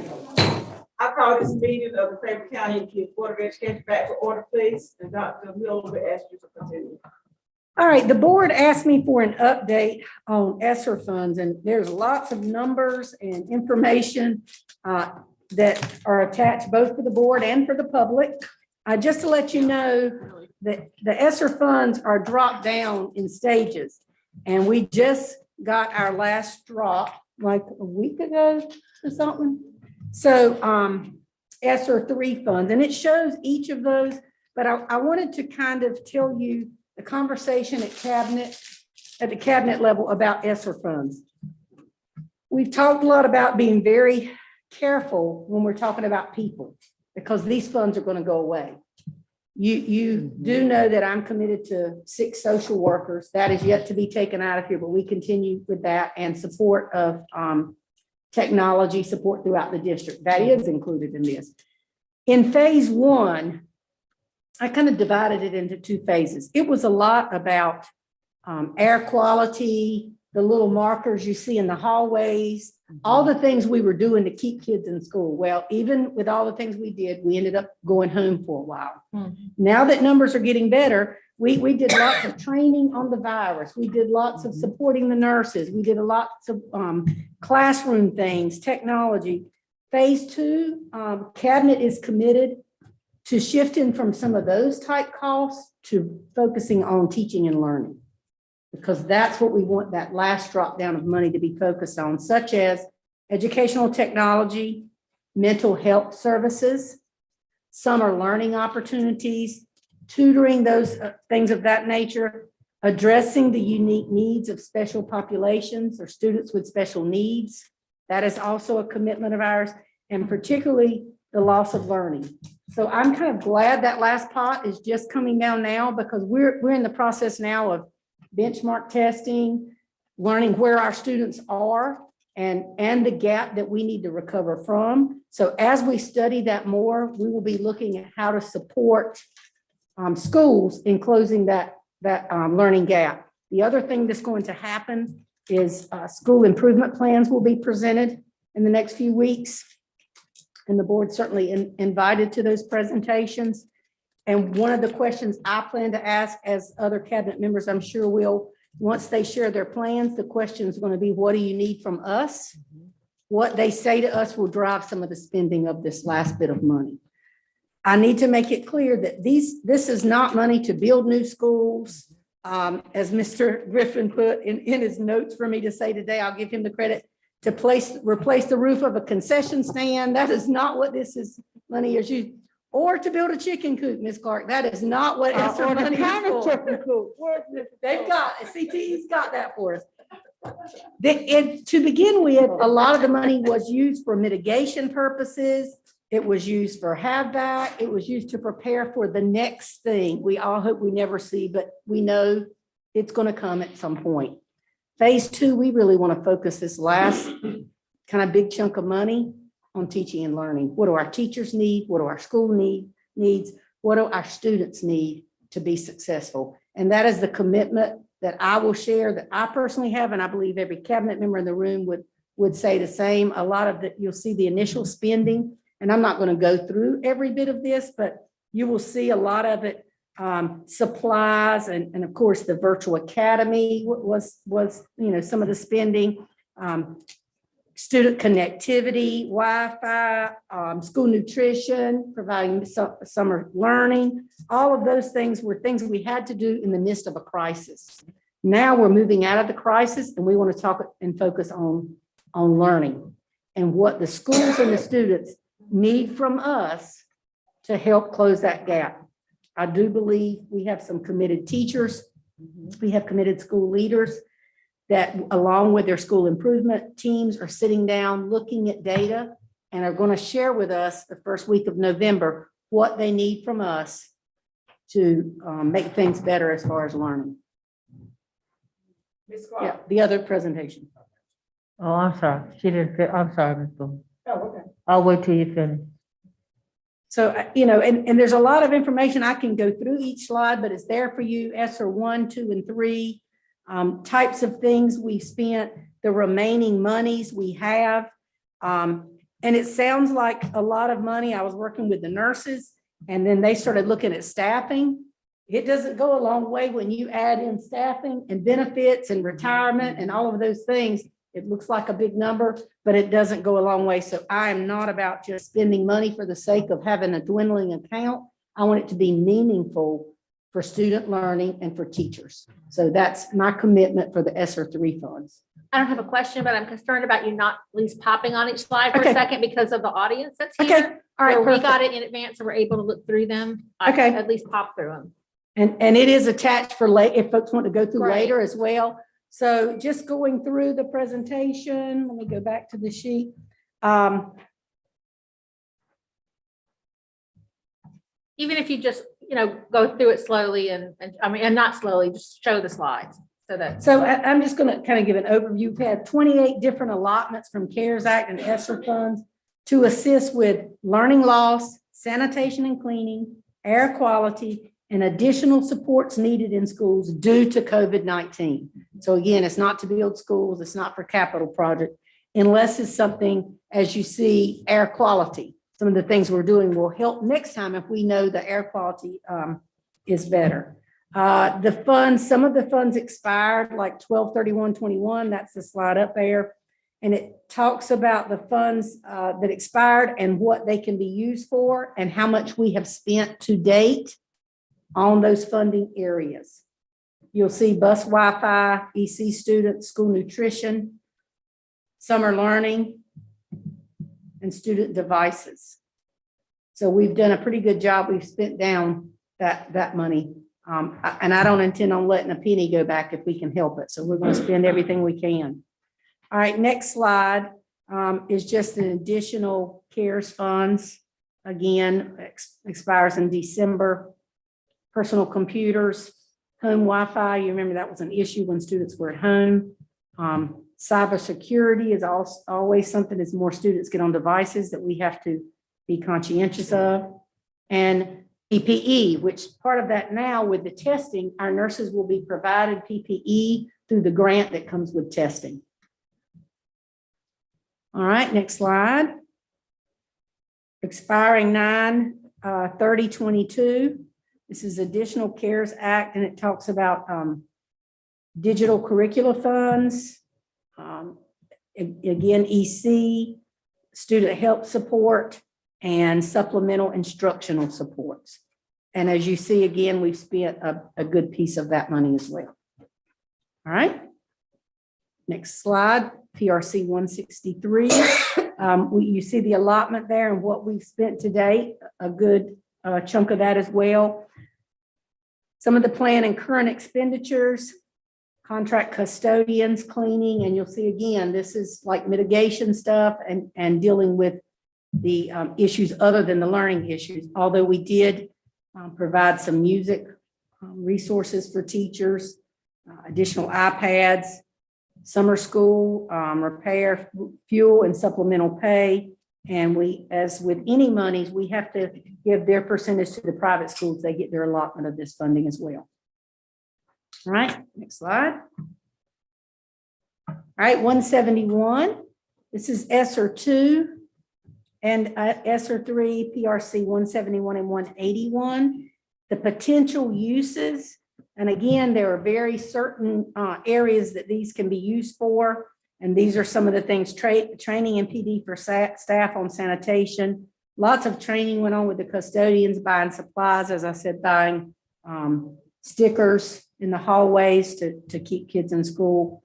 I call this meeting of the Craven County Board of Education back to order, please, and Dr. Miller will ask you to continue. All right, the board asked me for an update on ESSER funds, and there's lots of numbers and information that are attached both for the board and for the public. Just to let you know that the ESSER funds are dropped down in stages, and we just got our last drop like a week ago or something. So ESSER 3 funds, and it shows each of those, but I wanted to kind of tell you the conversation at the cabinet level about ESSER funds. We've talked a lot about being very careful when we're talking about people, because these funds are going to go away. You do know that I'm committed to 6 social workers. That is yet to be taken out of here, but we continue with that, and support of technology support throughout the district. That is included in this. In phase 1, I kind of divided it into 2 phases. It was a lot about air quality, the little markers you see in the hallways, all the things we were doing to keep kids in school. Well, even with all the things we did, we ended up going home for a while. Now that numbers are getting better, we did lots of training on the virus. We did lots of supporting the nurses. We did lots of classroom things, technology. Phase 2, cabinet is committed to shifting from some of those type costs to focusing on teaching and learning, because that's what we want that last drop down of money to be focused on, such as educational technology, mental health services, summer learning opportunities, tutoring, those things of that nature, addressing the unique needs of special populations or students with special needs. That is also a commitment of ours, and particularly the loss of learning. So I'm kind of glad that last pot is just coming down now, because we're in the process now of benchmark testing, learning where our students are and the gap that we need to recover from. So as we study that more, we will be looking at how to support schools in closing that learning gap. The other thing that's going to happen is school improvement plans will be presented in the next few weeks. And the board certainly invited to those presentations. And one of the questions I plan to ask, as other cabinet members I'm sure will, once they share their plans, the question is going to be, what do you need from us? What they say to us will drive some of the spending of this last bit of money. I need to make it clear that this is not money to build new schools. As Mr. Griffin put in his notes for me to say today, I'll give him the credit, to replace the roof of a concession stand. That is not what this is money is used, or to build a chicken coop, Ms. Clark. That is not what ESSER money is for. They've got, CTE's got that for us. To begin with, a lot of the money was used for mitigation purposes. It was used for HAVVAC. It was used to prepare for the next thing we all hope we never see, but we know it's going to come at some point. Phase 2, we really want to focus this last kind of big chunk of money on teaching and learning. What do our teachers need? What do our school needs? What do our students need to be successful? And that is the commitment that I will share, that I personally have, and I believe every cabinet member in the room would say the same. A lot of the, you'll see the initial spending, and I'm not going to go through every bit of this, but you will see a lot of it. Supplies and of course the virtual academy was some of the spending, student connectivity, Wi-Fi, school nutrition, providing summer learning. All of those things were things we had to do in the midst of a crisis. Now we're moving out of the crisis, and we want to talk and focus on learning and what the schools and the students need from us to help close that gap. I do believe we have some committed teachers. We have committed school leaders that, along with their school improvement teams, are sitting down, looking at data, and are going to share with us the first week of November what they need from us to make things better as far as learning. Yeah, the other presentation. Oh, I'm sorry. She didn't, I'm sorry, Ms. Boone. Oh, okay. I'll wait till you finish. So, and there's a lot of information. I can go through each slide, but it's there for you, ESSER 1, 2, and 3. types of things we spent, the remaining monies we have. And it sounds like a lot of money. I was working with the nurses and then they started looking at staffing. It doesn't go a long way when you add in staffing and benefits and retirement and all of those things. It looks like a big number, but it doesn't go a long way. So I am not about just spending money for the sake of having a dwindling account. I want it to be meaningful for student learning and for teachers. So that's my commitment for the ESSER III funds. I don't have a question, but I'm concerned about you not at least popping on each slide for Okay. a second because of the audience that's Okay, here. all right, Where we perfect. got it in advance and we're able to look through them. Okay. At least pop through them. And it is attached for late, if folks want to go through Right. later as well. So just going through the presentation, let me go back to the sheet. Even if you just, go through it slowly and not slowly, just show the slides so that. So I'm just going to kind of give an overview. We've had 28 different allotments from CARES Act and ESSER funds to assist with learning loss, sanitation and cleaning, air quality, and additional supports needed in schools due to COVID-19. So again, it's not to build schools, it's not for capital project, unless it's something, as you see, air quality. Some of the things we're doing will help next time if we know the air quality is better. The funds, some of the funds expired like 12/31/21, that's the slide up there. And it talks about the funds that expired and what they can be used for and how much we have spent to date on those funding areas. You'll see bus Wi-Fi, EC students, school nutrition, summer learning, and student devices. So we've done a pretty good job. We've spent down that money. And I don't intend on letting a penny go back if we can help it. So we're going to spend everything we can. All right, next slide is just an additional CARES funds. Again, expires in December. Personal computers, home Wi-Fi. You remember that was an issue when students were at home. Cybersecurity is always something as more students get on devices that we have to be conscientious of. And PPE, which part of that now with the testing, our nurses will be provided PPE through the grant that comes with testing. All right, next slide. Expiring 9/30/22. This is additional CARES Act, and it talks about digital curricula funds. Again, EC, student help support, and supplemental instructional supports. And as you see, again, we've spent a good piece of that money as well. All right. Next slide, PRC 163. You see the allotment there and what we've spent to date, a good chunk of that as well. Some of the plan and current expenditures, contract custodians, cleaning, and you'll see again, this is like mitigation stuff and dealing with the issues other than the learning issues. Although we did provide some music resources for teachers, additional iPads, summer school, repair, fuel and supplemental pay. And we, as with any monies, we have to give their percentage to the private schools. They get their allotment of this funding as well. All right, next slide. All right, 171. This is ESSER 2 and ESSER 3, PRC 171 and 181. The potential uses, and again, there are very certain areas that these can be used for. And these are some of the things, training and PD for staff on sanitation. Lots of training went on with the custodians, buying supplies, as I said, buying stickers in the hallways to keep kids in school.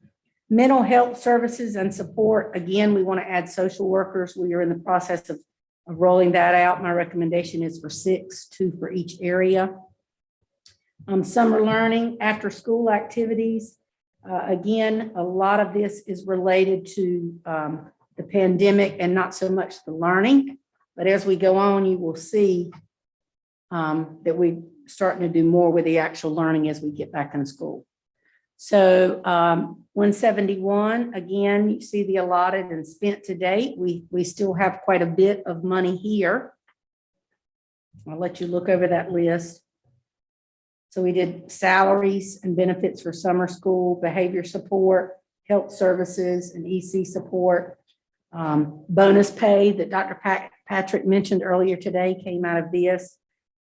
Mental health services and support. Again, we want to add social workers. We are in the process of rolling that out. My recommendation is for 6, 2 for each area. Summer learning, after school activities. Again, a lot of this is related to the pandemic and not so much the learning. But as we go on, you will see that we're starting to do more with the actual learning as we get back in school. So 171, again, you see the allotted and spent to date. We still have quite a bit of money here. I'll let you look over that list. So we did salaries and benefits for summer school, behavior support, health services, and EC support. Bonus pay that Dr. Patrick mentioned earlier today came out of this.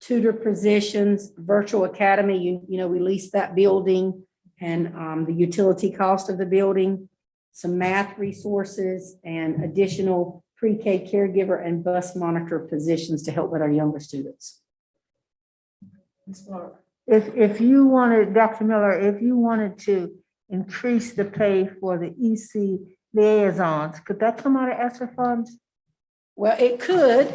Tutor positions, virtual academy, you know, we leased that building and the utility cost of the building, some math resources and additional pre-K caregiver and bus monitor positions to help with our younger students. If you wanted, Dr. Miller, if you wanted to increase the pay for the EC liaisons, could that come out of ESSER funds? Well, it could.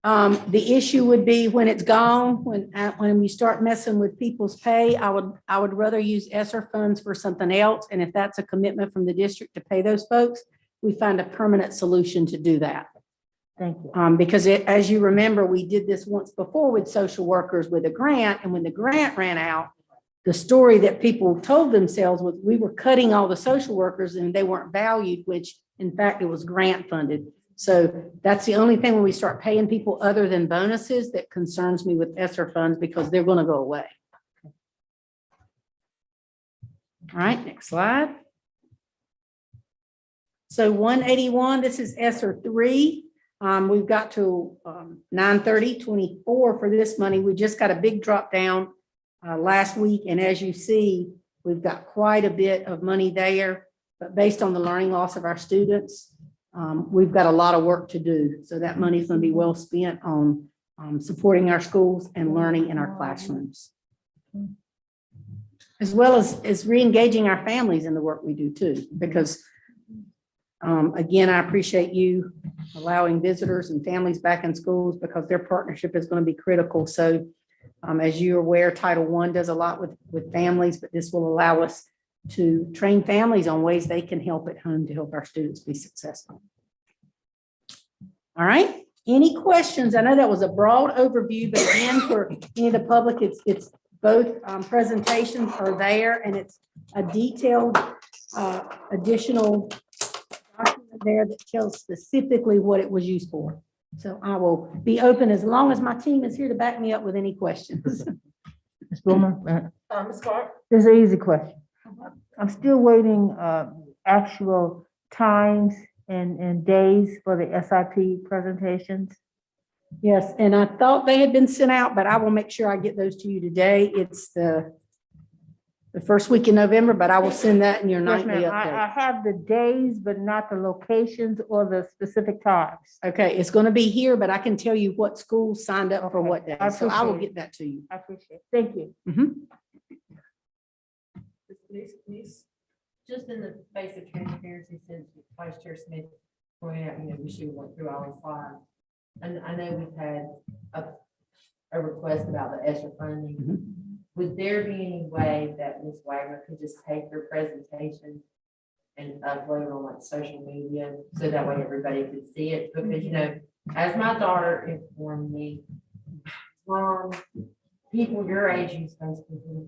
The issue would be when it's gone, when we start messing with people's pay, I would rather use ESSER funds for something else. And if that's a commitment from the district to pay those folks, we find a permanent solution to do that. Thank you. Because as you remember, we did this once before with social workers with a grant, and when the grant ran out, the story that people told themselves was we were cutting all the social workers and they weren't valued, which in fact it was grant funded. So that's the only thing when we start paying people other than bonuses that concerns me with ESSER funds, because they're going to go away. All right, next slide. So 181, this is ESSER 3. We've got to 9/30/24 for this money. We just got a big drop down last week. And as you see, we've got quite a bit of money there, but based on the learning loss of our students, we've got a lot of work to do. So that money is going to be well spent on supporting our schools and learning in our classrooms, as well as re-engaging our families in the work we do too, because again, I appreciate you allowing visitors and families back in schools, because their partnership is going to be critical. So as you're aware, Title I does a lot with families, but this will allow us to train families on ways they can help at home to help our students be successful. All right, any questions? I know that was a broad overview, but again, for any of the public, it's both presentations are there, and it's a detailed additional document there that tells specifically what it was used for. So I will be open as long as my team is here to back me up with any questions. Ms. Bowman? Ms. Clark? This is an easy question. I'm still waiting actual times and days for the SIP presentations. Yes, and I thought they had been sent out, but I will make sure I get those to you today. It's the first week in November, but I will send that in your Yes, nightly ma'am. update. I have the days, but not the locations or the specific times. Okay, it's going to be here, but I can tell you what schools signed up for what day. I So I will appreciate get that to you. I appreciate it. Thank you. Please. Just in the basic transparency, since Vice Chair Smith pointed out, we should have went through all the slides. And I know we've had a request about the ESSER funding. Would there be any way that Ms. Wagner could just take her presentation and upload it on like social media, so that way everybody could see it? Because, as my daughter informed me, people your age use Facebook.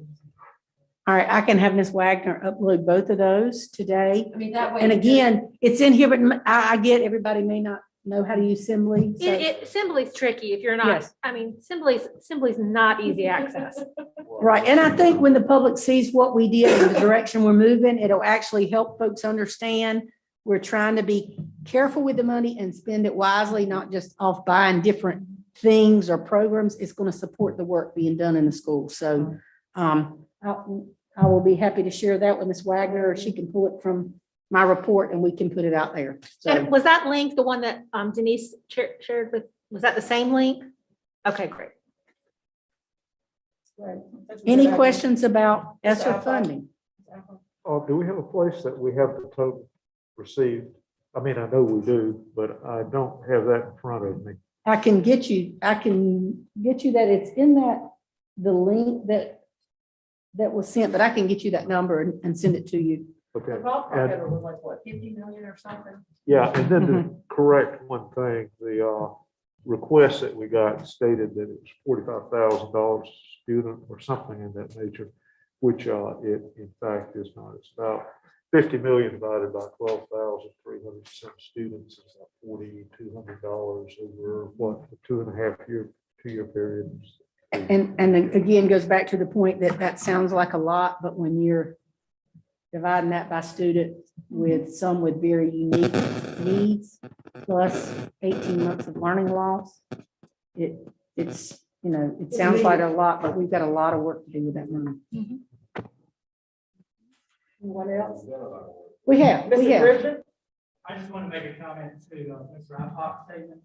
All right, I can have Ms. Wagner upload both of those today. I mean, that way. And again, it's in here, but I get everybody may not know how to use Assembly. So Assembly's tricky if you're not, Yes. I mean, Assembly's not easy access. right, and I think when the public sees what we did and the direction we're moving, it'll actually help folks understand we're trying to be careful with the money and spend it wisely, not just off buying different things or programs. It's going to support the work being done in the school. So I will be happy to share that with Ms. Wagner, or she can pull it from my report and we can put it out there. And So was that link the one that Denise shared with, was that the same link? Okay, great. any questions about ESSER funding? Do we have a place that we have the total received? I mean, I know we do, but I don't have that in front of me. I can get you that it's in the link that was sent, but I can get you that number and send it to you. Okay. The ballpark And- of it was like, what, 50 million or something? Yeah, and then to correct one thing, the request that we got stated that it was $45,000 student or something in that nature, which it in fact is not. It's about 50 million divided by 12,300 students, is about $4,200 over what, a 2.5 year period. And then again, goes back to the point that that sounds like a lot, but when you're dividing that by student with some with very unique needs, plus 18 months of learning loss, it's, you know, it sounds like a lot, but we've got a lot of work to do with that money. Anyone else? We have. Mr. Griffin? I just want to make a comment to Mr. Ipock's statement.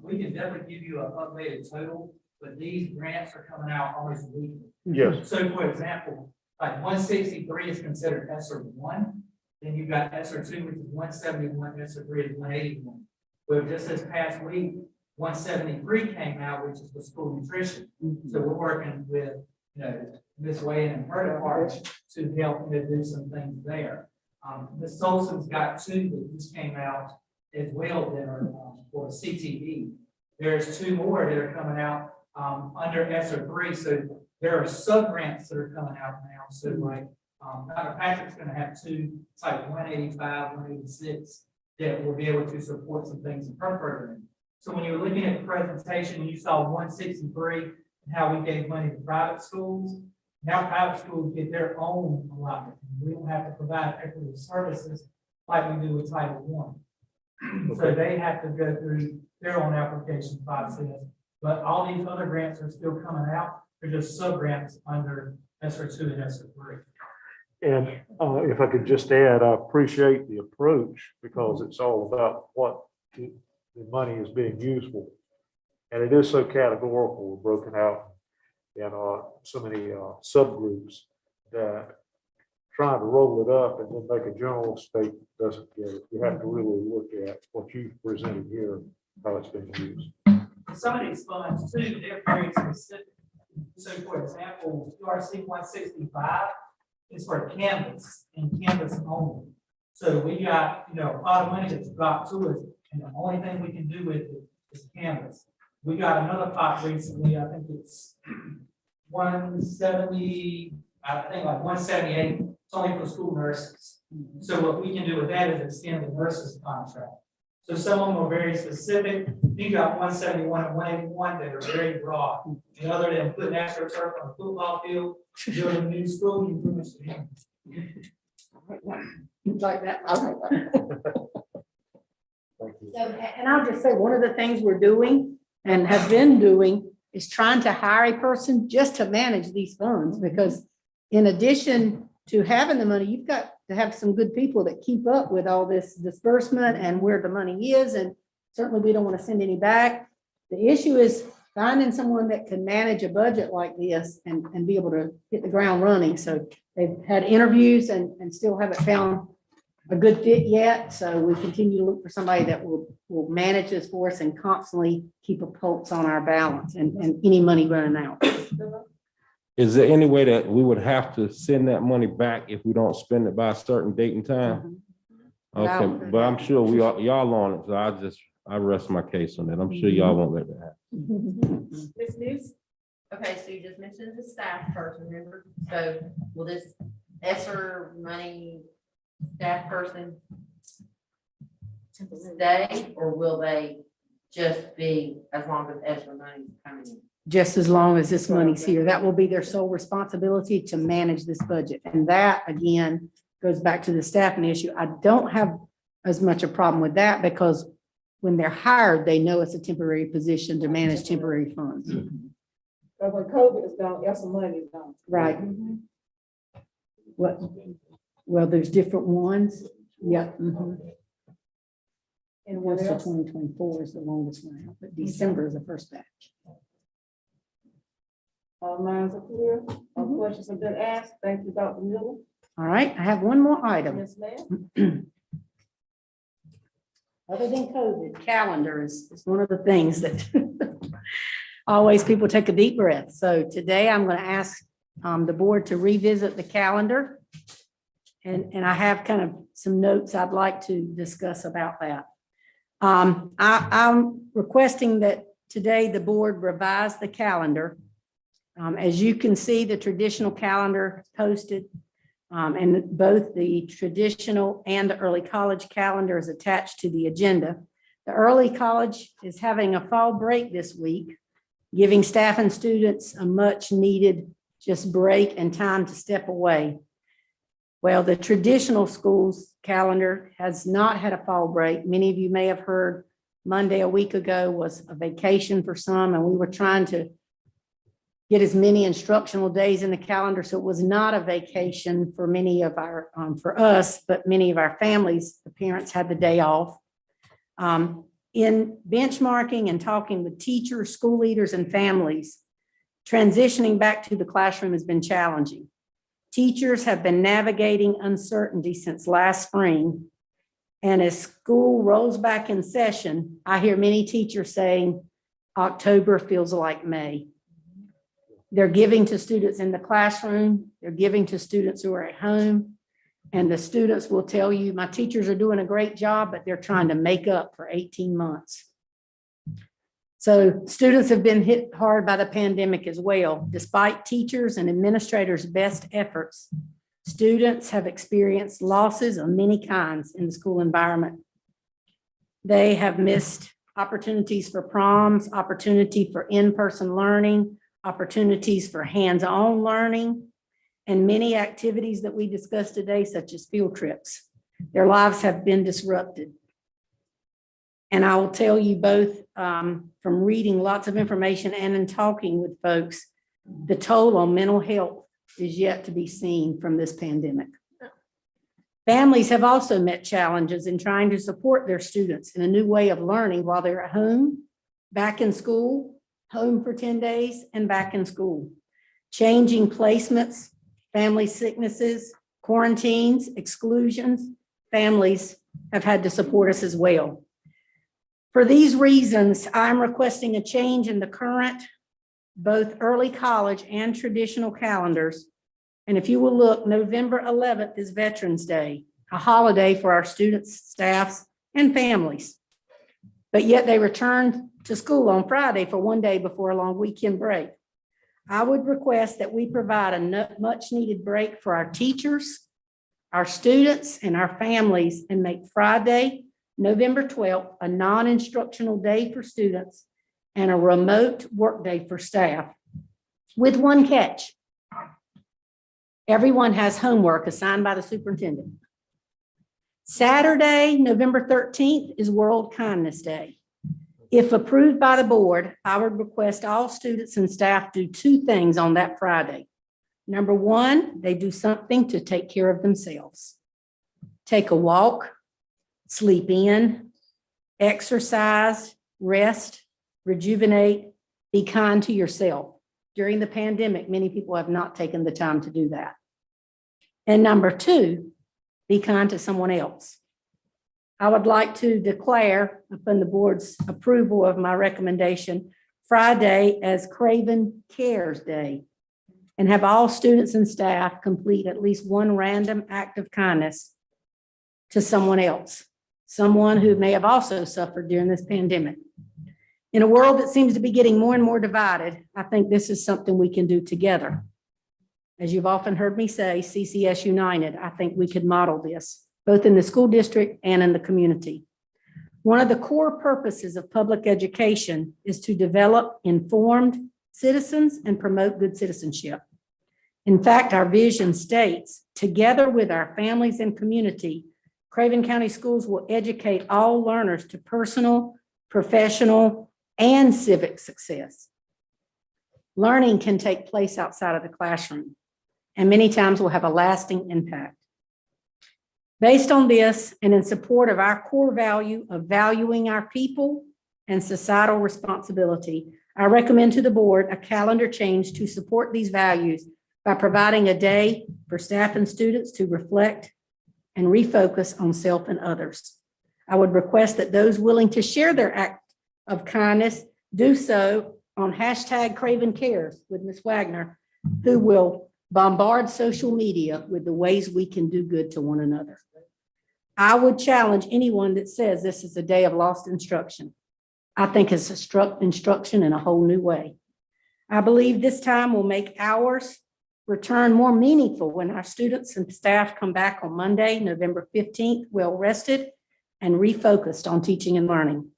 We can definitely give you an updated total, but these grants are coming out almost weekly. Yes. So for example, like 163 is considered ESSER 1, then you've got ESSER 2, which is 171, ESSER 3 is 181. But just this past week, 173 came out, which is the school nutrition. So we're working with, you know, Ms. Wayne and her department to help do some things there. Ms. Solson's got 2 that just came out as well that are for CTE. There's 2 more that are coming out under ESSER 3. So there are sub-grants that are coming out now. So like Dr. Patrick's going to have 2 type 185, 186 that will be able to support some things in her program. So when you're looking at the presentation, you saw 163 and how we gave money to private schools. Now private schools get their own allotment. We don't have to provide equitable services like we do with Title I. So they have to go through their own application process. But all these other grants are still coming out. They're just sub-grants under ESSER 2 and ESSER 3. And if I could just add, I appreciate the approach because it's all about what the money is being used for. And it is so categorical, broken out in so many subgroups that trying to roll it up and then make a general statement doesn't get it. You have to really look at what you've presented here, how it's being used. Some of these funds too, they're very specific. So for example, URC 165 is for Canvas and Canvas only. So we got, you know, a lot of money that's dropped to us, and the only thing we can do with it is Canvas. We got another pot recently, I think it's 170, I think like 178, it's only for school nurses. So what we can do with that is extend the nurses contract. So some of them are very specific. You got 171 and 181 that are very broad. And other than putting extra turf on a football field, building a new school, you pretty much Like that. I like that. So, and I'll just say, one of the things we're doing and have been doing is trying to hire a person just to manage these funds, because in addition to having the money, you've got to have some good people that keep up with all this disbursement and where the money is. And certainly we don't want to send any back. The issue is finding someone that can manage a budget like this and be able to hit the ground running. So they've had interviews and still haven't found a good fit yet. So we continue to look for somebody that will manage this for us and constantly keep a pulse on our balance and any money running out. Is there any way that we would have to send that money back if we don't spend it by a certain date and time? Okay, but I'm sure y'all on it, so I rest my case on that. I'm sure y'all won't let that happen. Ms. News? Okay, so you just mentioned the staff person, remember? So will this ESSER money staff person stay, or will they just be as long as ESSER money is coming in? Just as long as this money's here. That will be their sole responsibility to manage this budget. And that, again, goes back to the staffing issue. I don't have as much a problem with that because when they're hired, they know it's a temporary position to manage temporary funds. But when COVID is gone, ESSER money is gone. Right. What? Well, there's different ones. Yeah. And what ESSER else? 2024 is the longest one out, but December is the first batch. All minds are clear. All questions have been asked. Thank you, Dr. Miller. All right, I have one more item. Yes, ma'am. Other than COVID, calendar is one of the things that always people take a deep breath. So today I'm going to ask the board to revisit the calendar. And I have kind of some notes I'd like to discuss about that. I'm requesting that today the board revise the calendar. As you can see, the traditional calendar posted, and both the traditional and the early college calendar is attached to the agenda. The early college is having a fall break this week, giving staff and students a much needed just break and time to step away. Well, the traditional schools calendar has not had a fall break. Many of you may have heard Monday a week ago was a vacation for some, and we were trying to get as many instructional days in the calendar. So it was not a vacation for many of our, for us, but many of our families, the parents had the day off. In benchmarking and talking with teachers, school leaders, and families, transitioning back to the classroom has been challenging. Teachers have been navigating uncertainty since last spring. And as school rolls back in session, I hear many teachers saying October feels like May. They're giving to students in the classroom, they're giving to students who are at home. And the students will tell you, my teachers are doing a great job, but they're trying to make up for 18 months. So students have been hit hard by the pandemic as well. Despite teachers and administrators' best efforts, students have experienced losses of many kinds in the school environment. They have missed opportunities for proms, opportunity for in-person learning, opportunities for hands-on learning, and many activities that we discussed today, such as field trips. Their lives have been disrupted. And I will tell you both from reading lots of information and in talking with folks, the toll on mental health is yet to be seen from this pandemic. Families have also met challenges in trying to support their students in a new way of learning while they're at home, back in school, home for 10 days, and back in school. Changing placements, family sicknesses, quarantines, exclusions, families have had to support us as well. For these reasons, I'm requesting a change in the current, both early college and traditional calendars. And if you will look, November 11th is Veterans Day, a holiday for our students, staffs, and families. But yet they return to school on Friday for one day before a long weekend break. I would request that we provide a much needed break for our teachers, our students, and our families, and make Friday, November 12th, a non-instructional day for students and a remote workday for staff, with one catch. Everyone has homework assigned by the superintendent. Saturday, November 13th is World Kindness Day. If approved by the board, I would request all students and staff do two things on that Friday. Number one, they do something to take care of themselves. Take a walk, sleep in, exercise, rest, rejuvenate, be kind to yourself. During the pandemic, many people have not taken the time to do that. And number two, be kind to someone else. I would like to declare, upon the board's approval of my recommendation, Friday as Craven Cares Day, and have all students and staff complete at least one random act of kindness to someone else, someone who may have also suffered during this pandemic. In a world that seems to be getting more and more divided, I think this is something we can do together. As you've often heard me say, CCS United, I think we could model this, both in the school district and in the community. One of the core purposes of public education is to develop informed citizens and promote good citizenship. In fact, our vision states, together with our families and community, Craven County Schools will educate all learners to personal, professional, and civic success. Learning can take place outside of the classroom, and many times will have a lasting impact. Based on this, and in support of our core value of valuing our people and societal responsibility, I recommend to the board a calendar change to support these values by providing a day for staff and students to reflect and refocus on self and others. I would request that those willing to share their act of kindness do so on hashtag Craven Cares with Ms. Wagner, who will bombard social media with the ways we can do good to one another. I would challenge anyone that says this is a day of lost instruction. I think it's instruction in a whole new way. I believe this time will make ours return more meaningful when our students and staff come back on Monday, November 15th, well rested and refocused on teaching and learning.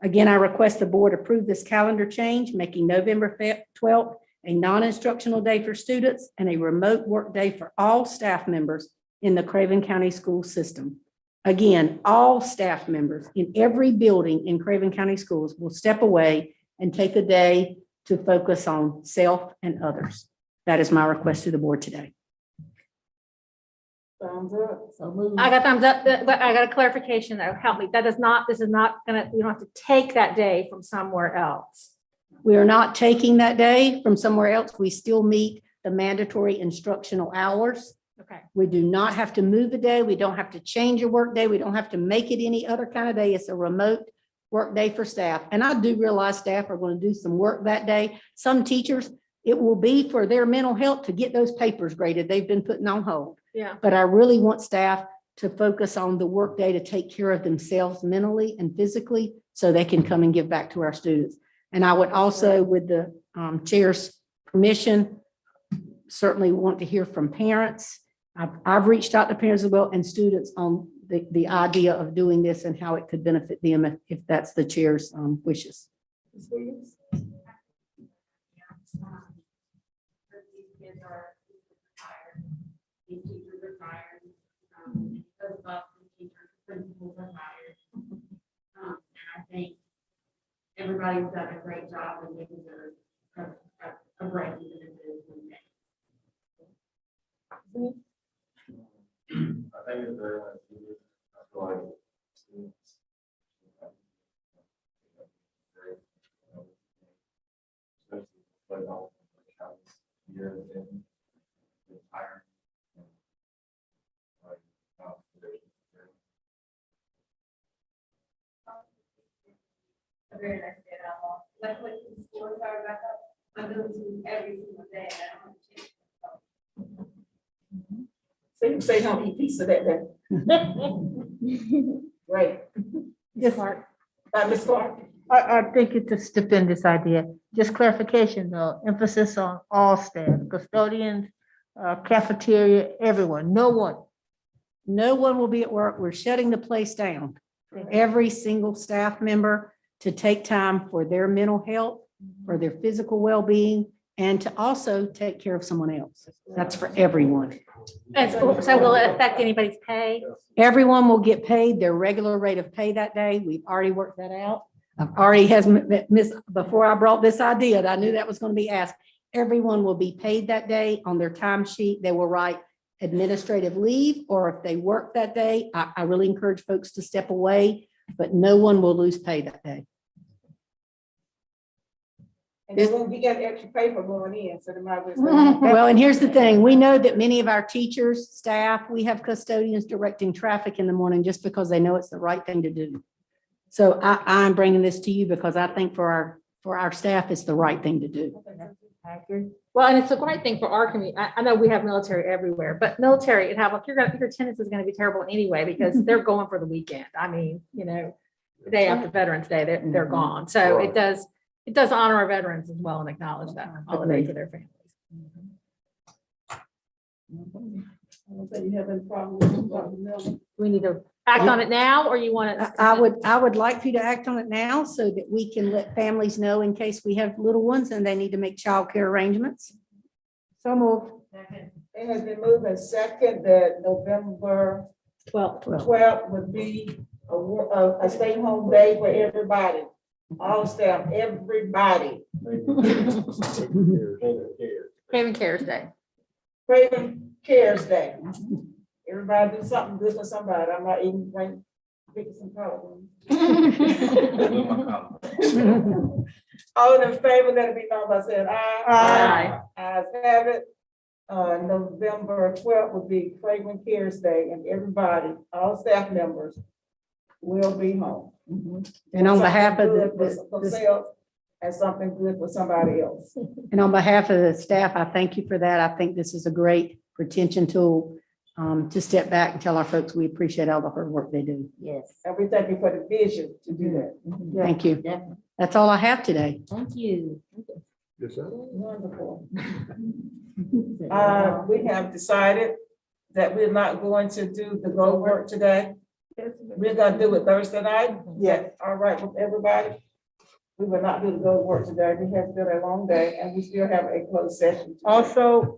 Again, I request the board approve this calendar change, making November 12th a non-instructional day for students and a remote work day for all staff members in the Craven County School System. Again, all staff members in every building in Craven County Schools will step away and take a day to focus on self and others. That is my request to the board today. Thumbs up. So move. I got thumbs up, but I got a clarification though. Help me. This is not gonna, you don't have to take that day from somewhere else. We are not taking that day from somewhere else. We still meet the mandatory instructional hours. Okay. We do not have to move a day. We don't have to change a work day. We don't have to make it any other kind of day. It's a remote work day for staff. And I do realize staff are going to do some work that day. Some teachers, it will be for their mental health to get those papers graded. They've been putting on hold. Yeah. But I really want staff to focus on the work day to take care of themselves mentally and physically so they can come and give back to our students. And I would also, with the chair's permission, certainly want to hear from parents. I've reached out to parents as well and students on the idea of doing this and how it could benefit them if that's the chair's wishes. These kids are tired. These teachers are tired. Those buses, teachers, principals are tired. And I think everybody's done a great job and they deserve a break even if it is one day. I think it's very much needed. I feel like students. Especially like all years in retiring. A very nice day at all. Like when the school started back up, I'm going to every single day. And I don't have to change. So you say don't eat pizza that day. Right. Yes, Ms. Clark. I think it's a stupendous idea. Just clarification though, emphasis on all staff, custodians, cafeteria, everyone, no one. No one will be at work. We're shutting the place down for every single staff member to take time for their mental health, for their physical well-being, and to also take care of someone else. That's for everyone. And so will it affect anybody's pay? Everyone will get paid their regular rate of pay that day. We've already worked that out. I've already before I brought this idea, I knew that was going to be asked. Everyone will be paid that day on their timesheet. They will write administrative leave, or if they work that day, I really encourage folks to step away, but no one will lose pay that day. And then we got extra paper going in, so the might as well. Well, and here's the thing, we know that many of our teachers, staff, we have custodians directing traffic in the morning just because they know it's the right thing to do. So I'm bringing this to you because I think for our staff, it's the right thing to do. Well, and it's a great thing for our community. I know we have military everywhere, but military, your attendance is going to be terrible anyway, because they're going for the weekend. I mean, the day after Veterans Day, they're gone. So it does honor our veterans as well and acknowledge that holiday to their families. I don't think you have any problem with Dr. Miller. We need to act on it now, or you want to? I would like for you to act on it now so that we can let families know in case we have little ones and they need to make childcare arrangements. So moved. It has been moved and second that November 12th would be a stay-home day for everybody. All staff, everybody. Craven Cares Day. Craven Cares Day. Everybody do something good for somebody. I'm not even picking some color. All in favor, let it be known by saying aye. Aye. Ayes have it. November 12th will be Craven Cares Day, and everybody, all staff members will be home. And on behalf of Something good for themselves and something good for somebody else. And on behalf of the staff, I thank you for that. I think this is a great retention tool to step back and tell our folks we appreciate all the hard work they do. Yes. And we thank you for the vision to do that. Thank you. That's all I have today. Thank you. Yes, sir. Wonderful. We have decided that we're not going to do the go work today. We're gonna do it Thursday night? Yes. All right with everybody? We will not do the go to work today. It has been a long day and we still have a closed session. today. Also,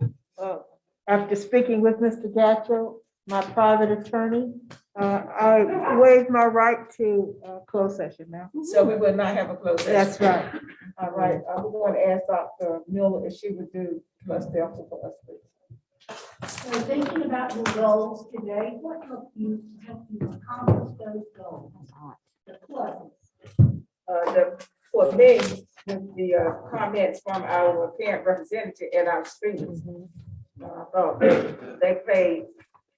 after speaking with Mr. Gatchell, my private attorney, I waive my right to closed session now. So we will not have a closed session. That's right. All right, we're going to ask Dr. Miller if she would do plus delta for us, please. So thinking about your goals today, what helped you accomplish those goals? The pluses. For me, with the comments from our parent representative and our students, I thought they played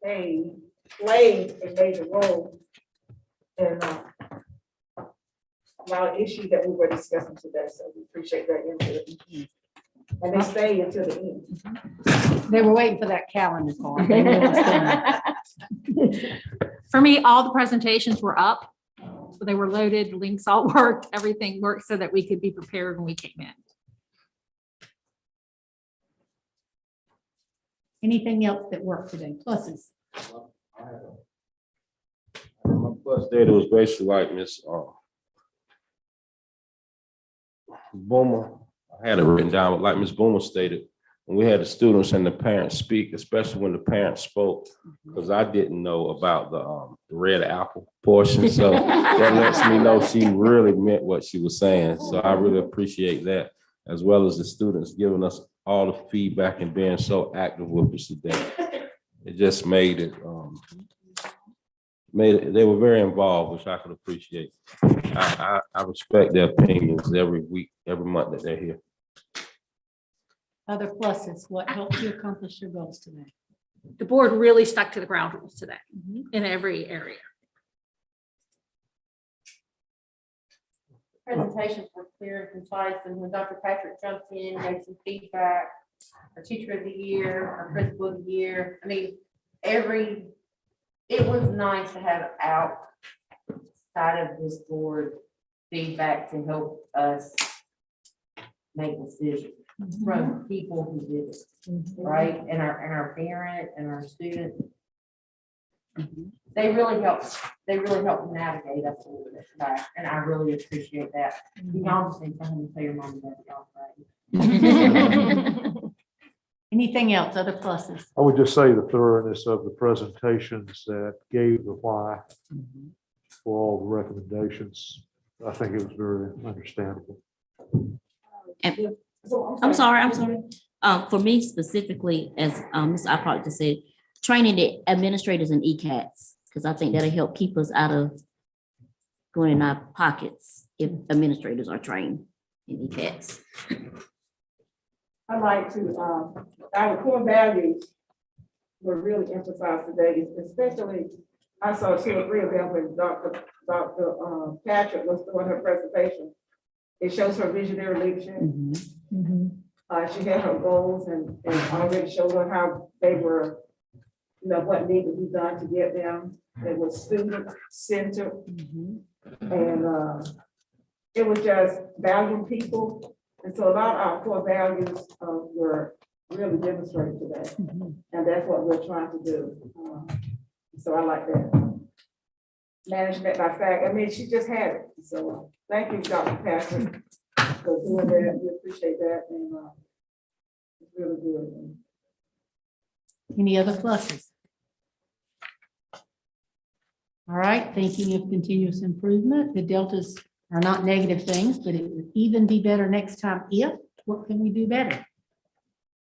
a major role in a lot of issues that we were discussing today. So we appreciate that input. And they stay until the end. They were waiting for that calendar card. They knew it was coming. For me, all the presentations were up. So they were loaded, links all worked, everything worked so that we could be prepared when we came in. Anything else that worked today? Pluses. My plus data was basically like Miss Boomer. I had it written down, but like Miss Boomer stated, when we had the students and the parents speak, especially when the parents spoke, because I didn't know about the red apple portion. So that lets me know she really meant what she was saying. So I really appreciate that, as well as the students giving us all the feedback and being so active with us today. It just made it, they were very involved, which I could appreciate. I respect their opinions every week, every month that they're here. Other pluses, what helped you accomplish your goals today? The board really stuck to the ground rules today in every area. Presentations were clear and concise, and when Dr. Patrick jumped in, gave some feedback, our teacher of the year, our principal of the year, I mean, it was nice to have outside of this board feedback to help us make decisions from people who did it, right? And our parent and our student. They really helped navigate us a little bit back, and I really appreciate that. Y'all just need to come and tell your mom that y'all right. Anything else, other pluses? I would just say the thoroughness of the presentations that gave the why for all the recommendations. I think it was very understandable. And- I'm sorry. For me specifically, as Ms. Alcott just said, training the administrators and ECATs, because I think that'll help keep us out of going in our pockets if administrators are trained in ECATs. I like to, our core values were really emphasized today, especially I saw 2 or 3 of them when Dr. Patrick was doing her presentation. It shows her visionary leadership. She had her goals and already showed her how they were, what needed to be done to get them. It was student-centered. And it was just valuing people. And so a lot of our core values were really demonstrated today. And that's what we're trying to do. So I like that. Management by fact, I mean, she just had it. So thank you, Dr. Patrick, for doing that. We appreciate that. And it's really good. Any other pluses? All right, thinking of continuous improvement, the deltas are not negative things, but it would even be better next time if, what can we do better?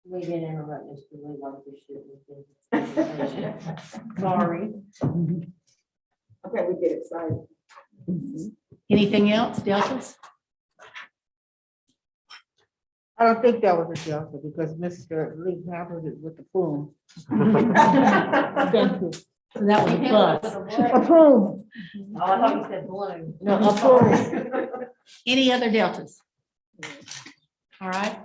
We didn't interrupt Mr. Lee like we should. Sorry. Okay, we get excited. Anything else, deltas? I don't think that was a delta because Mr. Lee handled it with the plume. Thank you. So that was a plus. A plume. Oh, I thought you said balloon. No, a plume. Any other deltas? All right.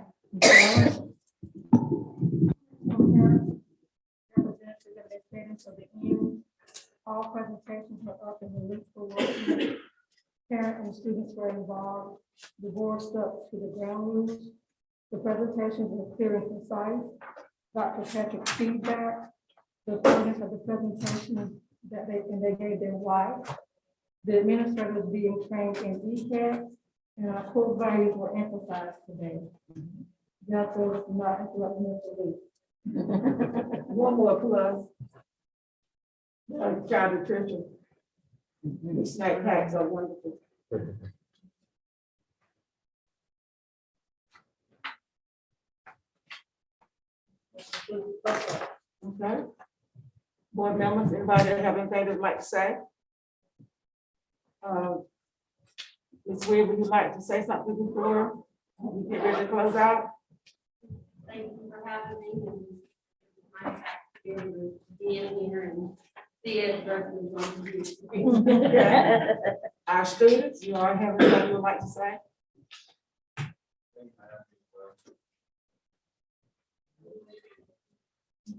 All presentations were up in the link for working. Parent and students were involved. The board stuck to the ground rules. The presentations were clear and concise. Dr. Patrick's feedback, the focus of the presentation that they gave their why. The administrators being trained in ECAT, and our core values were emphasized today. Y'all told us to not interrupt me to leave. One more plus. Child nutrition. The snack packs are wonderful. Okay. Board members, anybody that have anything they'd like to say? Ms. Weir, would you like to say something before we get ready to close out? Thank you for having me and my being here and see it. Okay. Our students, you all have anything you would like to say?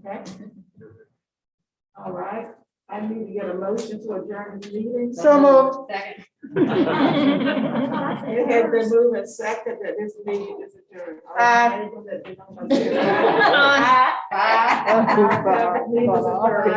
Okay. All right, I need to get a motion to adjourn the meeting. So moved. Second. It has been moved and seconded that this meeting is adjourned. All in favor, let me know by saying aye. Aye. Meeting is adjourned.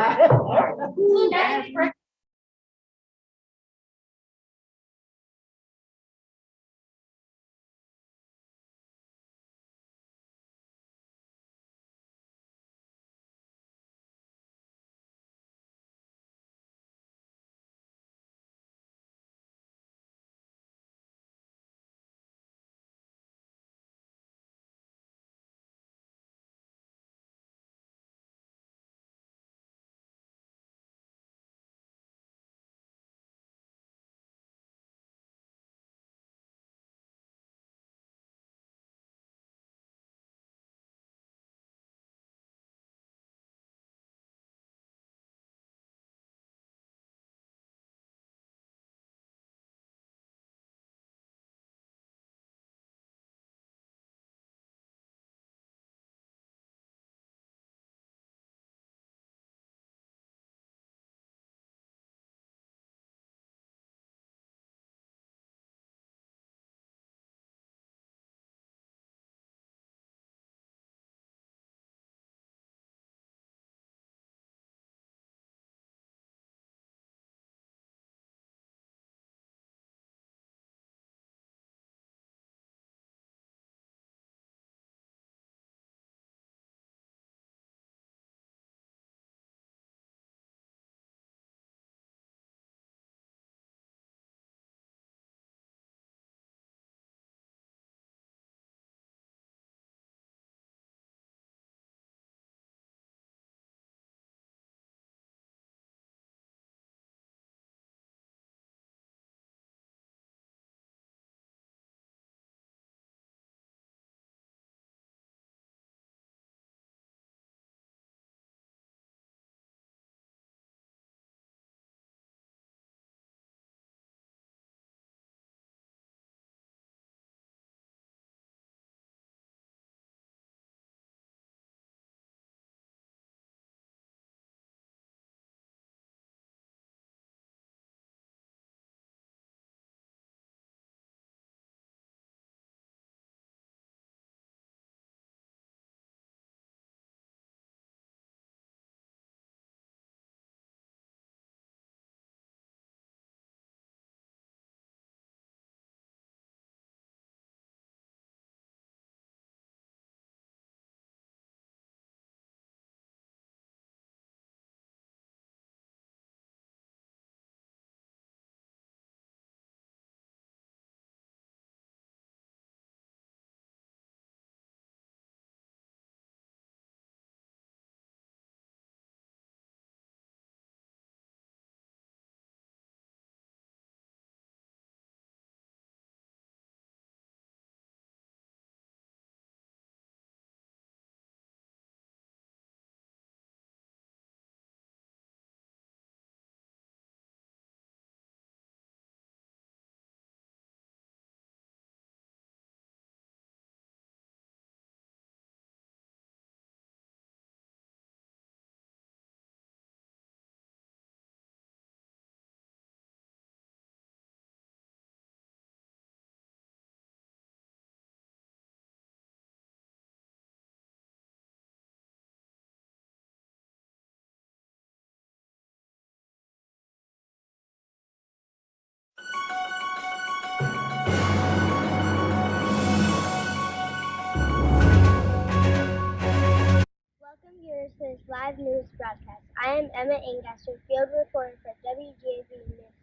this live news broadcast. I am Emma Angaster, field reporter for WGAV News.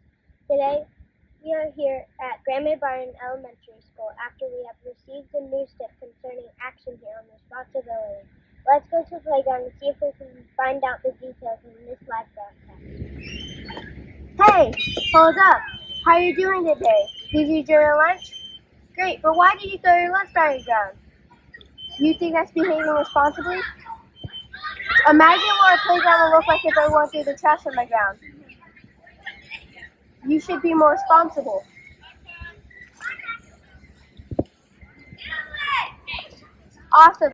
Today, we are here at Grandma Barton Elementary School after we have received a news tip concerning action here on responsibility. Let's go to the playground and see if we can find out the details in this live broadcast. Hey, hold up. How are you doing today? Did you enjoy your lunch? Great, but why did you throw your lunch on the ground? You think that's behaving responsibly? Imagine what a playground would look like if everyone threw the trash on the ground. You should be more responsible. Awesome.